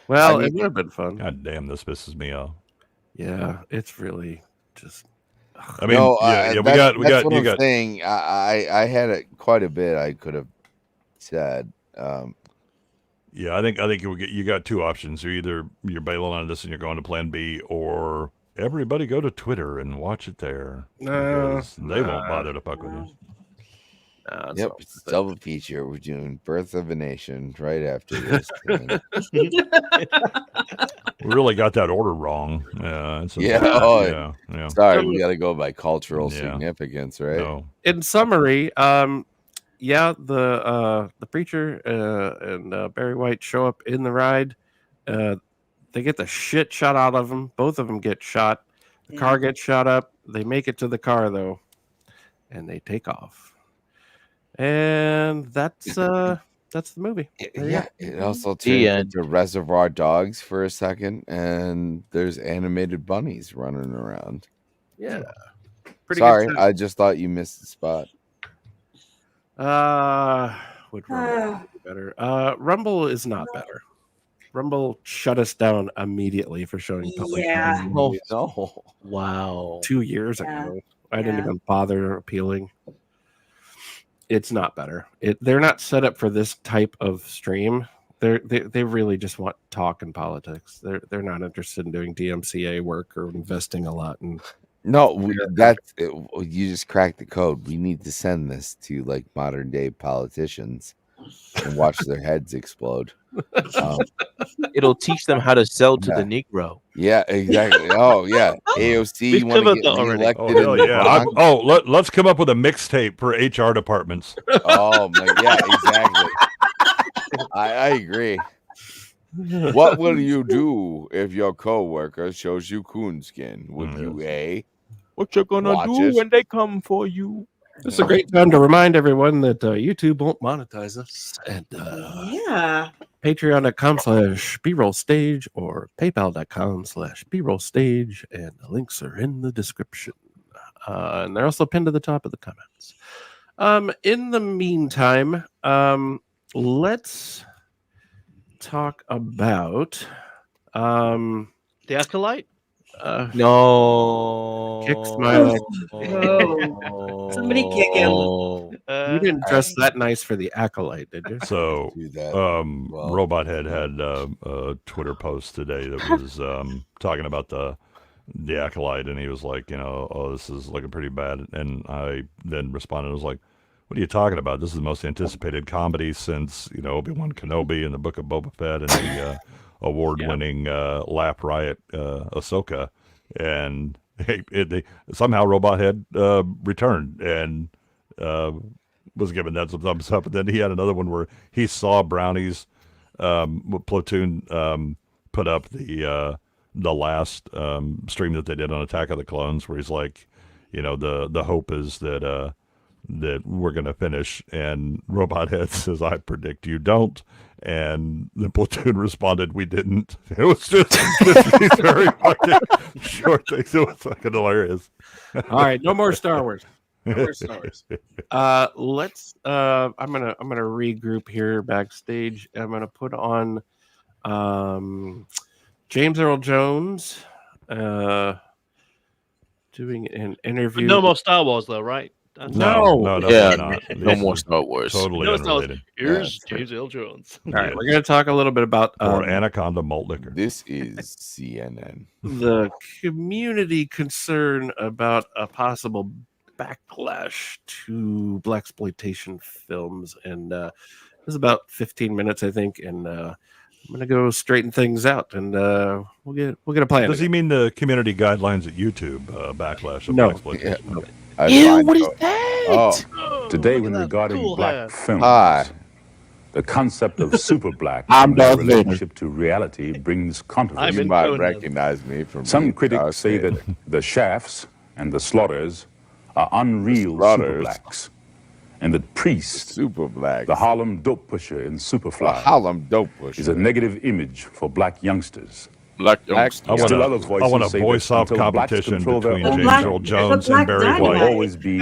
Speaker 1: Well,
Speaker 7: I mean-
Speaker 1: it would have been fun.
Speaker 4: God damn, this pisses me off.
Speaker 1: Yeah, it's really just.
Speaker 4: I mean,
Speaker 7: No,
Speaker 4: we
Speaker 7: that's
Speaker 4: got
Speaker 7: what
Speaker 4: you
Speaker 7: I'm
Speaker 4: got.
Speaker 7: saying. I had quite a bit I could have said.
Speaker 4: Yeah, I think you got two options. You're bailing on this and you're going to Plan B, or everybody go to Twitter and watch it there. Because they won't bother to fuck with you.
Speaker 7: Yep, it's a double feature. We're doing Birth of a Nation right after this.
Speaker 4: We really got that order wrong. Yeah. Yeah.
Speaker 7: Sorry, we got to go by cultural
Speaker 4: Yeah.
Speaker 7: significance, right?
Speaker 4: No.
Speaker 1: In summary, yeah, the preacher and Barry White show up in the ride. They get the shit shot out of them. Both of them get shot. The car gets shot up. They make it to the car though, and they take off. And that's the movie.
Speaker 7: Yeah, it also turned into Reservoir Dogs for a second, and there's animated bunnies running around.
Speaker 1: Yeah. Pretty
Speaker 7: Sorry,
Speaker 1: good show.
Speaker 7: I just thought you missed the spot.
Speaker 1: Would Rumble be better? Rumble is not better. Rumble shut us down immediately for showing public.
Speaker 6: Yeah.
Speaker 1: viewing
Speaker 7: Oh
Speaker 1: movies
Speaker 7: no!
Speaker 5: Wow.
Speaker 1: 2 years ago. I didn't even bother appealing. It's not better. They're not set up for this type of stream. They really just want talk and politics. They're not interested in doing DMCA work or investing a lot in.
Speaker 7: No, you just cracked the code. We need to send this to like modern day politicians and watch their heads explode.
Speaker 5: It'll teach them how to sell to the Negro.
Speaker 7: Yeah, exactly. Oh yeah, AOC.
Speaker 3: We've
Speaker 7: You want to
Speaker 3: covered
Speaker 7: get
Speaker 3: that already.
Speaker 7: reelected?
Speaker 4: Oh, hell
Speaker 7: in
Speaker 4: yeah.
Speaker 7: Bronx?
Speaker 4: Let's come up with a mixtape for HR departments.
Speaker 7: Oh my, yeah, exactly. I agree. What will you do if your coworker shows you coonskin? Would you A?
Speaker 5: What you gonna
Speaker 7: Watch
Speaker 5: do
Speaker 7: it.
Speaker 5: when they come for you?
Speaker 1: This is a great time to remind everyone that YouTube won't monetize us, and
Speaker 6: Yeah.
Speaker 1: patreon.com/brollstage or paypal.com/brollstage, and the links are in the description. And they're also pinned to the top of the comments. In the meantime, let's talk about
Speaker 3: The Acolyte?
Speaker 5: No.
Speaker 1: Kick Smiley.
Speaker 6: Oh. Somebody kick him.
Speaker 1: You didn't dress that nice for the Acolyte, did you?
Speaker 4: So,
Speaker 7: Do that.
Speaker 4: Robot Head had a Twitter post today that was talking about the Acolyte, and he was like, oh, this is looking pretty bad. And I then responded, I was like, what are you talking about? This is the most anticipated comedy since, Obi-Wan Kenobi and the Book of Boba Fett and the award-winning Laugh Riot Ahsoka. And somehow Robot Head returned and was given that some thumbs up. And then he had another one where he saw Brownie's platoon put up the last stream that they did on Attack of the Clones, where he's like, the hope is that we're going to finish. And Robot Head says, I predict you don't. And the platoon responded, we didn't. It was just these very fucking short things. It was fucking hilarious.
Speaker 1: All right, no more Star Wars. No more Star Wars. Let's. I'm gonna regroup here backstage. I'm gonna put on James Earl Jones doing an interview.
Speaker 3: No more Star Wars, though, right?
Speaker 1: No.
Speaker 4: definitely not.
Speaker 5: No
Speaker 4: This
Speaker 5: more
Speaker 4: is
Speaker 5: Star Wars.
Speaker 4: Totally
Speaker 3: No, it's not.
Speaker 4: unrelated.
Speaker 3: Here's James Earl Jones.
Speaker 1: All right, we're going to talk a little bit about
Speaker 4: Or Anaconda malt liquor.
Speaker 7: This is CNN.
Speaker 1: the community concern about a possible backlash to Blaxploitation films, and it was about 15 minutes, I think, and I'm going to go straighten things out, and we'll get a plan.
Speaker 4: Does he mean the community guidelines at YouTube backlash of
Speaker 1: No.
Speaker 4: Blaxploitation?
Speaker 1: No.
Speaker 5: Ew, what is that?
Speaker 14: Today, when regarding
Speaker 3: cool
Speaker 14: black
Speaker 3: hair.
Speaker 14: films, the concept of super black
Speaker 5: I'm
Speaker 14: and their
Speaker 5: Darth Vader.
Speaker 14: relationship to reality brings controversy.
Speaker 7: You might recognize me from
Speaker 14: Some
Speaker 7: being
Speaker 14: critics
Speaker 7: Darth
Speaker 14: say
Speaker 7: Vader.
Speaker 14: that the Shafts and the Slaughters are unreal super
Speaker 7: Slaughters.
Speaker 14: blacks, and that Priest,
Speaker 7: Super black.
Speaker 14: the Harlem dope pusher in
Speaker 7: The
Speaker 14: Superfly,
Speaker 7: Harlem dope pusher.
Speaker 14: is a negative image for black youngsters.
Speaker 5: Black
Speaker 1: Black-
Speaker 5: youngsters.
Speaker 4: I want
Speaker 14: Still
Speaker 4: a-
Speaker 14: other voices
Speaker 4: I want a
Speaker 14: say that
Speaker 4: voice-off
Speaker 14: until blacks
Speaker 4: competition
Speaker 14: control their
Speaker 4: between
Speaker 14: own
Speaker 4: James
Speaker 6: Black-
Speaker 4: Earl
Speaker 6: but
Speaker 4: Jones
Speaker 6: Black
Speaker 4: and Barry
Speaker 6: Dynamite-
Speaker 14: will
Speaker 4: White.
Speaker 14: always be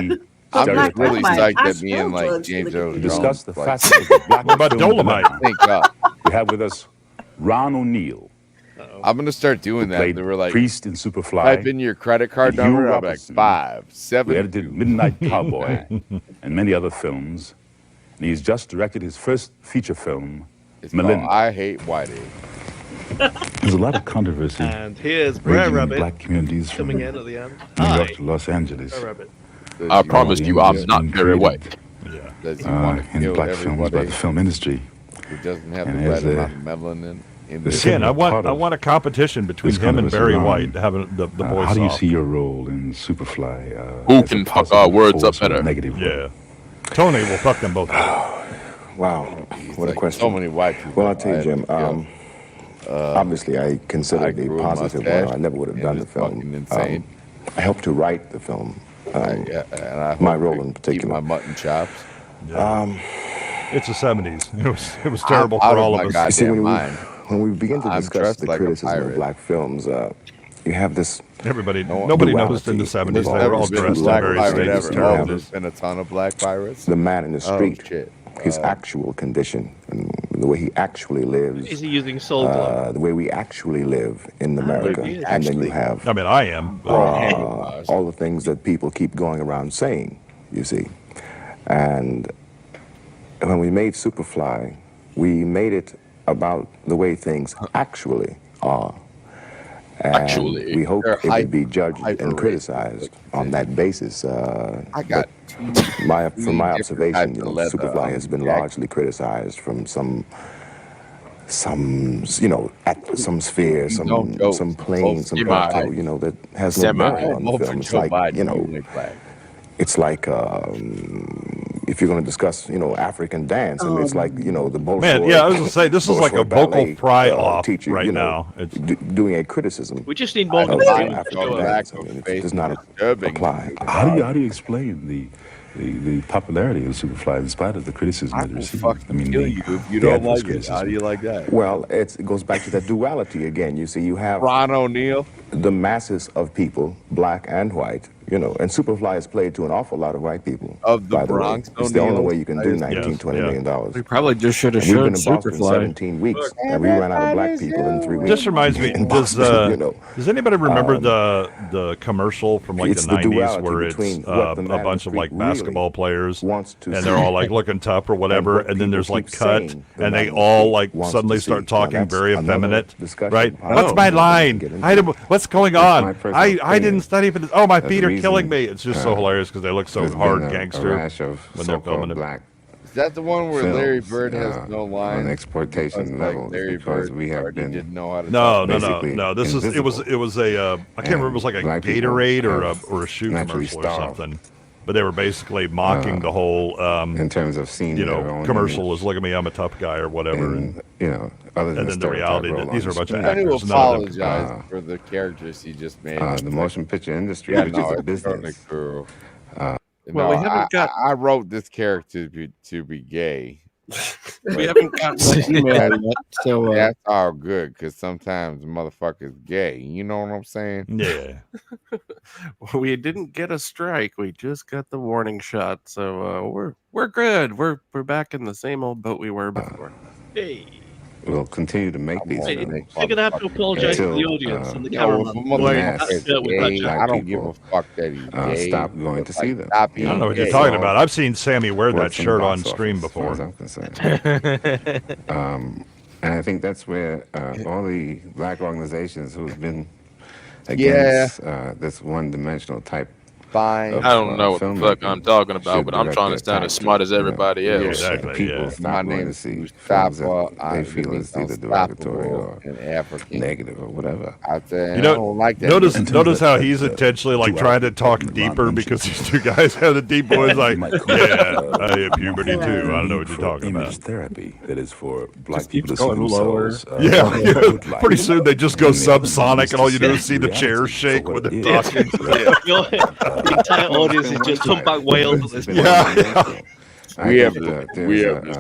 Speaker 7: I'm
Speaker 6: Black
Speaker 7: just really
Speaker 6: Dynamite.
Speaker 7: psyched
Speaker 6: I
Speaker 7: that me and
Speaker 6: still
Speaker 7: like
Speaker 6: drugs
Speaker 7: James
Speaker 6: for the
Speaker 7: Earl
Speaker 14: to
Speaker 6: kids.
Speaker 14: discuss the
Speaker 7: Jones,
Speaker 14: facets of the black
Speaker 4: What about
Speaker 14: film
Speaker 4: Dolomite?
Speaker 14: dilemma.
Speaker 7: Think up.
Speaker 14: We have with us Ron O'Neill,
Speaker 7: I'm gonna start doing that.
Speaker 14: played
Speaker 7: They were like,
Speaker 14: Priest in Superfly.
Speaker 7: type in your credit card
Speaker 14: and Hugh
Speaker 7: number. I'm like
Speaker 14: Robertson,
Speaker 7: 5,
Speaker 14: who
Speaker 7: 7.
Speaker 14: edited Midnight Cowboy and many other films. And he's just directed his first feature film,
Speaker 7: It's called
Speaker 14: Melinda.
Speaker 7: I Hate Whitey.
Speaker 14: There's a lot of controversy
Speaker 3: And here's Br'er
Speaker 14: raging in
Speaker 3: Rabbit
Speaker 14: black communities from
Speaker 3: coming
Speaker 14: New
Speaker 3: in at the end.
Speaker 14: York
Speaker 3: Hi,
Speaker 14: to Los Angeles.
Speaker 3: Br'er Rabbit.
Speaker 7: Does
Speaker 5: I
Speaker 7: he
Speaker 5: promise
Speaker 7: want-
Speaker 5: you, I'm not Barry White.
Speaker 7: Does he want to
Speaker 14: in
Speaker 7: kill
Speaker 14: black films by
Speaker 7: everybody
Speaker 14: the film industry.
Speaker 7: who doesn't have
Speaker 14: And
Speaker 7: the
Speaker 14: as
Speaker 7: right
Speaker 14: a-
Speaker 7: amount of melanin in
Speaker 14: the
Speaker 7: their
Speaker 4: Again, I
Speaker 14: part
Speaker 4: want
Speaker 14: of
Speaker 4: a competition between
Speaker 14: this
Speaker 4: him and
Speaker 14: controversy,
Speaker 4: Barry
Speaker 14: Ron,
Speaker 4: White having the voice
Speaker 14: how do you
Speaker 4: off.
Speaker 14: see your role in Superfly?
Speaker 5: Who
Speaker 14: as a
Speaker 5: can fuck
Speaker 14: positive
Speaker 5: our words up
Speaker 14: force or
Speaker 5: better?
Speaker 14: Negative
Speaker 4: Yeah. Tony will fuck them both up.
Speaker 15: Wow, what a
Speaker 7: like,
Speaker 15: question.
Speaker 7: so many white people.
Speaker 15: Well, I'll tell you, Jim.
Speaker 7: Yeah.
Speaker 15: Obviously, I consider
Speaker 7: I
Speaker 15: it a
Speaker 7: grew a
Speaker 15: positive
Speaker 7: mustache,
Speaker 15: one. I never would have
Speaker 7: and
Speaker 15: done the
Speaker 7: it's
Speaker 15: film.
Speaker 7: fucking insane.
Speaker 15: I helped to write the film.
Speaker 7: And I
Speaker 15: my
Speaker 7: hope
Speaker 15: role
Speaker 7: to
Speaker 15: in
Speaker 7: keep
Speaker 15: particular.
Speaker 7: my mutton chops.
Speaker 4: It's the 70s. It was terrible
Speaker 7: I'm out
Speaker 4: for
Speaker 7: of
Speaker 4: all
Speaker 7: my
Speaker 4: of us.
Speaker 7: goddamn
Speaker 15: You see,
Speaker 7: mind.
Speaker 15: when we begin to
Speaker 7: I'm
Speaker 15: discuss
Speaker 7: dressed
Speaker 15: the
Speaker 7: like a
Speaker 15: criticism of
Speaker 7: pirate.
Speaker 15: black films, you have this.
Speaker 4: Nobody
Speaker 15: duality.
Speaker 4: noticed in the 70s. They
Speaker 15: There's
Speaker 4: were
Speaker 15: never
Speaker 4: all
Speaker 15: been a
Speaker 4: dressed in
Speaker 15: black
Speaker 4: very
Speaker 15: pirate
Speaker 4: status
Speaker 15: ever.
Speaker 7: Oh,
Speaker 4: terrible.
Speaker 7: there's been a ton of black pirates.
Speaker 15: The man in the street,
Speaker 7: shit.
Speaker 15: his actual condition, and the way he actually lives,
Speaker 3: Is he using soul glow?
Speaker 15: the way we actually live in America,
Speaker 3: he is.
Speaker 15: and then you have
Speaker 4: I mean, I am.
Speaker 15: all the things that people keep going around saying, you see. And when we made Superfly, we made it about the way things actually are. And
Speaker 5: Actually.
Speaker 15: we hope
Speaker 7: They're
Speaker 15: it would be judged
Speaker 7: hyper
Speaker 15: and
Speaker 7: racist.
Speaker 15: criticized on that basis.
Speaker 7: I got
Speaker 15: from my
Speaker 7: different
Speaker 15: observation,
Speaker 7: types of leather
Speaker 15: Superfly has been
Speaker 7: jacket.
Speaker 15: largely criticized from some at some sphere,
Speaker 7: don't go
Speaker 15: some plane,
Speaker 7: both
Speaker 15: some
Speaker 5: semi-
Speaker 15: plateau, that has no
Speaker 5: semi-
Speaker 15: bearing on the
Speaker 7: vote for
Speaker 15: film. It's
Speaker 7: Joe
Speaker 15: like,
Speaker 7: Biden.
Speaker 15: it's like if you're going to discuss, African dance, I mean, it's like, the Bolshoi.
Speaker 4: Man, yeah, I was going to say, this is like a
Speaker 15: Bolshoi
Speaker 4: vocal
Speaker 15: ballet,
Speaker 4: fry-off
Speaker 15: teacher,
Speaker 4: right now. It's
Speaker 15: doing a criticism
Speaker 3: We just need
Speaker 7: I
Speaker 3: Morgan
Speaker 7: don't
Speaker 3: Freeman
Speaker 7: like
Speaker 3: to
Speaker 15: African
Speaker 3: go
Speaker 15: dance.
Speaker 3: out.
Speaker 15: I mean, it does not apply.
Speaker 14: How do you explain the popularity of Superfly in spite of the criticism
Speaker 7: I
Speaker 14: that it
Speaker 7: will
Speaker 14: received?
Speaker 7: fucking kill you if you
Speaker 14: the
Speaker 7: don't
Speaker 14: adverse
Speaker 7: like it. How
Speaker 14: criticism.
Speaker 7: do you like that?
Speaker 15: Well, it goes back to that duality again. You see, you have
Speaker 7: Ron O'Neill.
Speaker 15: the masses of people, black and white, and Superfly is played to an awful lot of white people.
Speaker 7: Of the
Speaker 15: by way.
Speaker 7: Bronx,
Speaker 15: It's the only
Speaker 7: O'Neill.
Speaker 15: way you can do
Speaker 7: Yes,
Speaker 15: 19, $20
Speaker 4: yeah.
Speaker 15: million.
Speaker 1: We probably just should have
Speaker 15: And we've
Speaker 1: showed
Speaker 15: been in Boston
Speaker 1: Superfly.
Speaker 15: 17 weeks, and we ran out of black people in 3 weeks.
Speaker 4: This reminds me,
Speaker 15: in
Speaker 4: does
Speaker 15: Boston,
Speaker 4: does anybody remember the commercial from like
Speaker 15: it's
Speaker 4: the
Speaker 15: the
Speaker 4: 90s
Speaker 15: duality
Speaker 4: where it's
Speaker 15: between
Speaker 4: a
Speaker 15: what the man in the
Speaker 4: bunch of
Speaker 15: street
Speaker 4: like
Speaker 15: really
Speaker 4: basketball players
Speaker 15: wants to
Speaker 4: and
Speaker 15: see.
Speaker 4: they're all like looking tough or whatever,
Speaker 15: what
Speaker 4: and then
Speaker 15: people
Speaker 4: there's like
Speaker 15: keep
Speaker 4: cut
Speaker 15: saying the
Speaker 4: and
Speaker 15: man
Speaker 4: they
Speaker 15: in the
Speaker 4: all
Speaker 15: street
Speaker 4: like
Speaker 15: wants
Speaker 4: suddenly
Speaker 15: to
Speaker 4: start
Speaker 15: see.
Speaker 4: talking
Speaker 15: Now, that's
Speaker 4: very
Speaker 15: another
Speaker 4: effeminate,
Speaker 15: discussion
Speaker 4: right?
Speaker 15: possibly
Speaker 4: What's my
Speaker 15: we can
Speaker 4: line?
Speaker 15: get into.
Speaker 4: What's going
Speaker 14: my
Speaker 4: on?
Speaker 14: personal
Speaker 4: I
Speaker 14: opinion
Speaker 4: didn't study for this. Oh, my
Speaker 14: that
Speaker 4: feet
Speaker 14: the
Speaker 4: are killing
Speaker 14: reason,
Speaker 4: me. It's just so hilarious because they look so
Speaker 14: There's
Speaker 4: hard
Speaker 14: been a
Speaker 4: gangster
Speaker 14: rash of
Speaker 4: when they're filming
Speaker 14: so-called
Speaker 4: it.
Speaker 14: black
Speaker 7: Is that the one where
Speaker 14: films,
Speaker 7: Larry Bird has no
Speaker 14: on
Speaker 7: lines?
Speaker 14: exploitation
Speaker 7: Because,
Speaker 14: levels
Speaker 7: Larry
Speaker 14: because
Speaker 7: Bird
Speaker 14: we have
Speaker 7: already
Speaker 14: been
Speaker 7: didn't know how to
Speaker 4: No,
Speaker 7: talk.
Speaker 4: no, no,
Speaker 14: basically
Speaker 4: no. This is it was a I can't remember. It was like a
Speaker 14: black people
Speaker 4: Gatorade or
Speaker 14: have
Speaker 4: a shoe
Speaker 14: naturally
Speaker 4: commercial or
Speaker 14: starved.
Speaker 4: something. But they were basically mocking the whole
Speaker 14: in terms of seeing their own
Speaker 4: commercial
Speaker 14: image.
Speaker 4: is look at me, I'm a tough guy or whatever.
Speaker 14: And, other than
Speaker 4: and then the reality that these are a bunch of
Speaker 7: I do
Speaker 4: actors. None of them
Speaker 7: apologize for the characters he just made.
Speaker 14: the motion picture industry,
Speaker 7: Yeah,
Speaker 14: which
Speaker 7: no,
Speaker 14: is a
Speaker 7: it's totally
Speaker 14: business.
Speaker 7: cool.
Speaker 1: Well,
Speaker 7: No,
Speaker 1: we haven't got-
Speaker 7: I wrote this character to be gay.
Speaker 1: We haven't gotten the email yet, so
Speaker 7: That's all good because sometimes the motherfucker's gay. You know what I'm saying?
Speaker 4: Yeah.
Speaker 1: we didn't get a strike. We just got the warning shot, so we're good. We're back in the same old boat we were before.
Speaker 3: Hey.
Speaker 15: will continue to make these
Speaker 3: Hey,
Speaker 15: films.
Speaker 3: you're gonna have to apologize to the
Speaker 15: until,
Speaker 3: audience and the
Speaker 7: You know, if a
Speaker 3: cameraman.
Speaker 7: motherfucker
Speaker 15: mass
Speaker 7: is gay,
Speaker 15: black
Speaker 7: I don't give a
Speaker 15: people,
Speaker 7: fuck that he's gay.
Speaker 15: stop going to see them.
Speaker 7: Stop
Speaker 4: I
Speaker 7: being
Speaker 4: don't know what you're
Speaker 7: gay.
Speaker 4: talking about. I've seen Sammy wear that
Speaker 15: Works in the
Speaker 4: shirt on
Speaker 15: box
Speaker 4: stream
Speaker 15: office, as far as
Speaker 4: before.
Speaker 15: I'm concerned. And I think that's where all the black organizations who've been against this one-dimensional type.
Speaker 7: Fine.
Speaker 5: I don't know what the fuck I'm talking about, but I'm trying to sound as smart as everybody else.
Speaker 4: Exactly.
Speaker 15: People
Speaker 4: Yeah.
Speaker 15: stop going to see films that they feel is either derogatory or negative or whatever.
Speaker 7: I
Speaker 4: You know,
Speaker 7: don't like that.
Speaker 4: notice how he's intentionally like trying to talk deeper because these two guys have the deep voice. Like, yeah, I have puberty too. I don't know what you're talking about.
Speaker 14: therapy that is for black
Speaker 1: Just
Speaker 14: people
Speaker 1: keeps
Speaker 14: to see
Speaker 1: going lower.
Speaker 14: themselves.
Speaker 4: Yeah, pretty soon they just go subsonic, and all you do is see the chairs shake when they're talking.
Speaker 3: The entire audience is just humpback whales at this point.
Speaker 16: We have to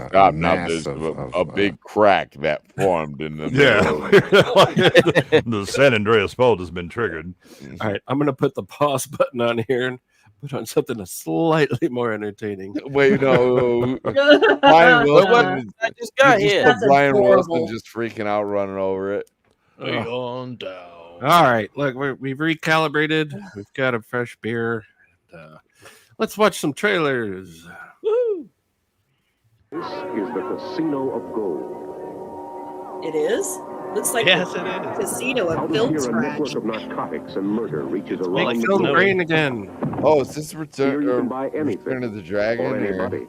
Speaker 16: stop now. There's a big crack that formed in the middle.
Speaker 4: The San Andreas fault has been triggered.
Speaker 1: All right, I'm going to put the pause button on here and put on something that's slightly more entertaining.
Speaker 7: Wait, no. Brian Wilson.
Speaker 5: I just got here.
Speaker 7: Brian Wilson just freaking out, running over it.
Speaker 3: On down.
Speaker 1: All right, look, we've recalibrated. We've got a fresh beer. Let's watch some trailers.
Speaker 3: Woo!
Speaker 17: This is the Casino of Gold.
Speaker 6: It is? Looks like
Speaker 3: Yes,
Speaker 6: a
Speaker 3: it is.
Speaker 6: casino
Speaker 17: Out
Speaker 6: of film
Speaker 17: here, a
Speaker 6: scratch.
Speaker 17: network of narcotics and murder reaches
Speaker 1: Make
Speaker 17: around
Speaker 1: film
Speaker 17: the
Speaker 1: green again.
Speaker 7: Oh, is this
Speaker 17: Here
Speaker 7: Return,
Speaker 17: you can buy anything
Speaker 7: Return of the Dragon?
Speaker 17: or
Speaker 7: Or
Speaker 17: anybody.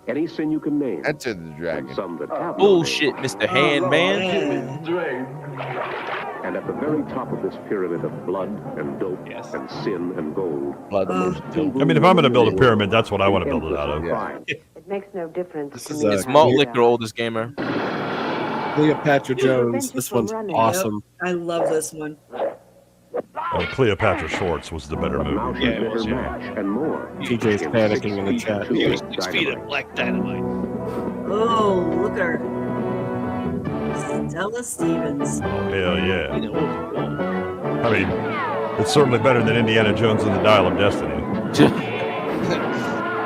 Speaker 17: Any sin you can name.
Speaker 7: Enter the Dragon.
Speaker 17: And some that have no
Speaker 5: Bullshit, Mr. Handman.
Speaker 17: And at the very top of this pyramid of blood and dope and sin and gold.
Speaker 4: I mean, if I'm going to build a pyramid, that's what I want to build it out of.
Speaker 12: It makes no difference.
Speaker 1: This is
Speaker 5: It's Malt Liquor, oldest gamer.
Speaker 1: Cleopatra Jones. This one's awesome.
Speaker 6: I love this one.
Speaker 4: Cleopatra Shorts was the better movie.
Speaker 3: Yeah, it was, yeah.
Speaker 17: And more.
Speaker 1: TJ's panicking in the chat.
Speaker 3: He was 6 feet of black dynamite.
Speaker 6: Oh, look at her. Stella Stevens.
Speaker 4: Hell yeah. I mean, it's certainly better than Indiana Jones and the Dial of Destiny.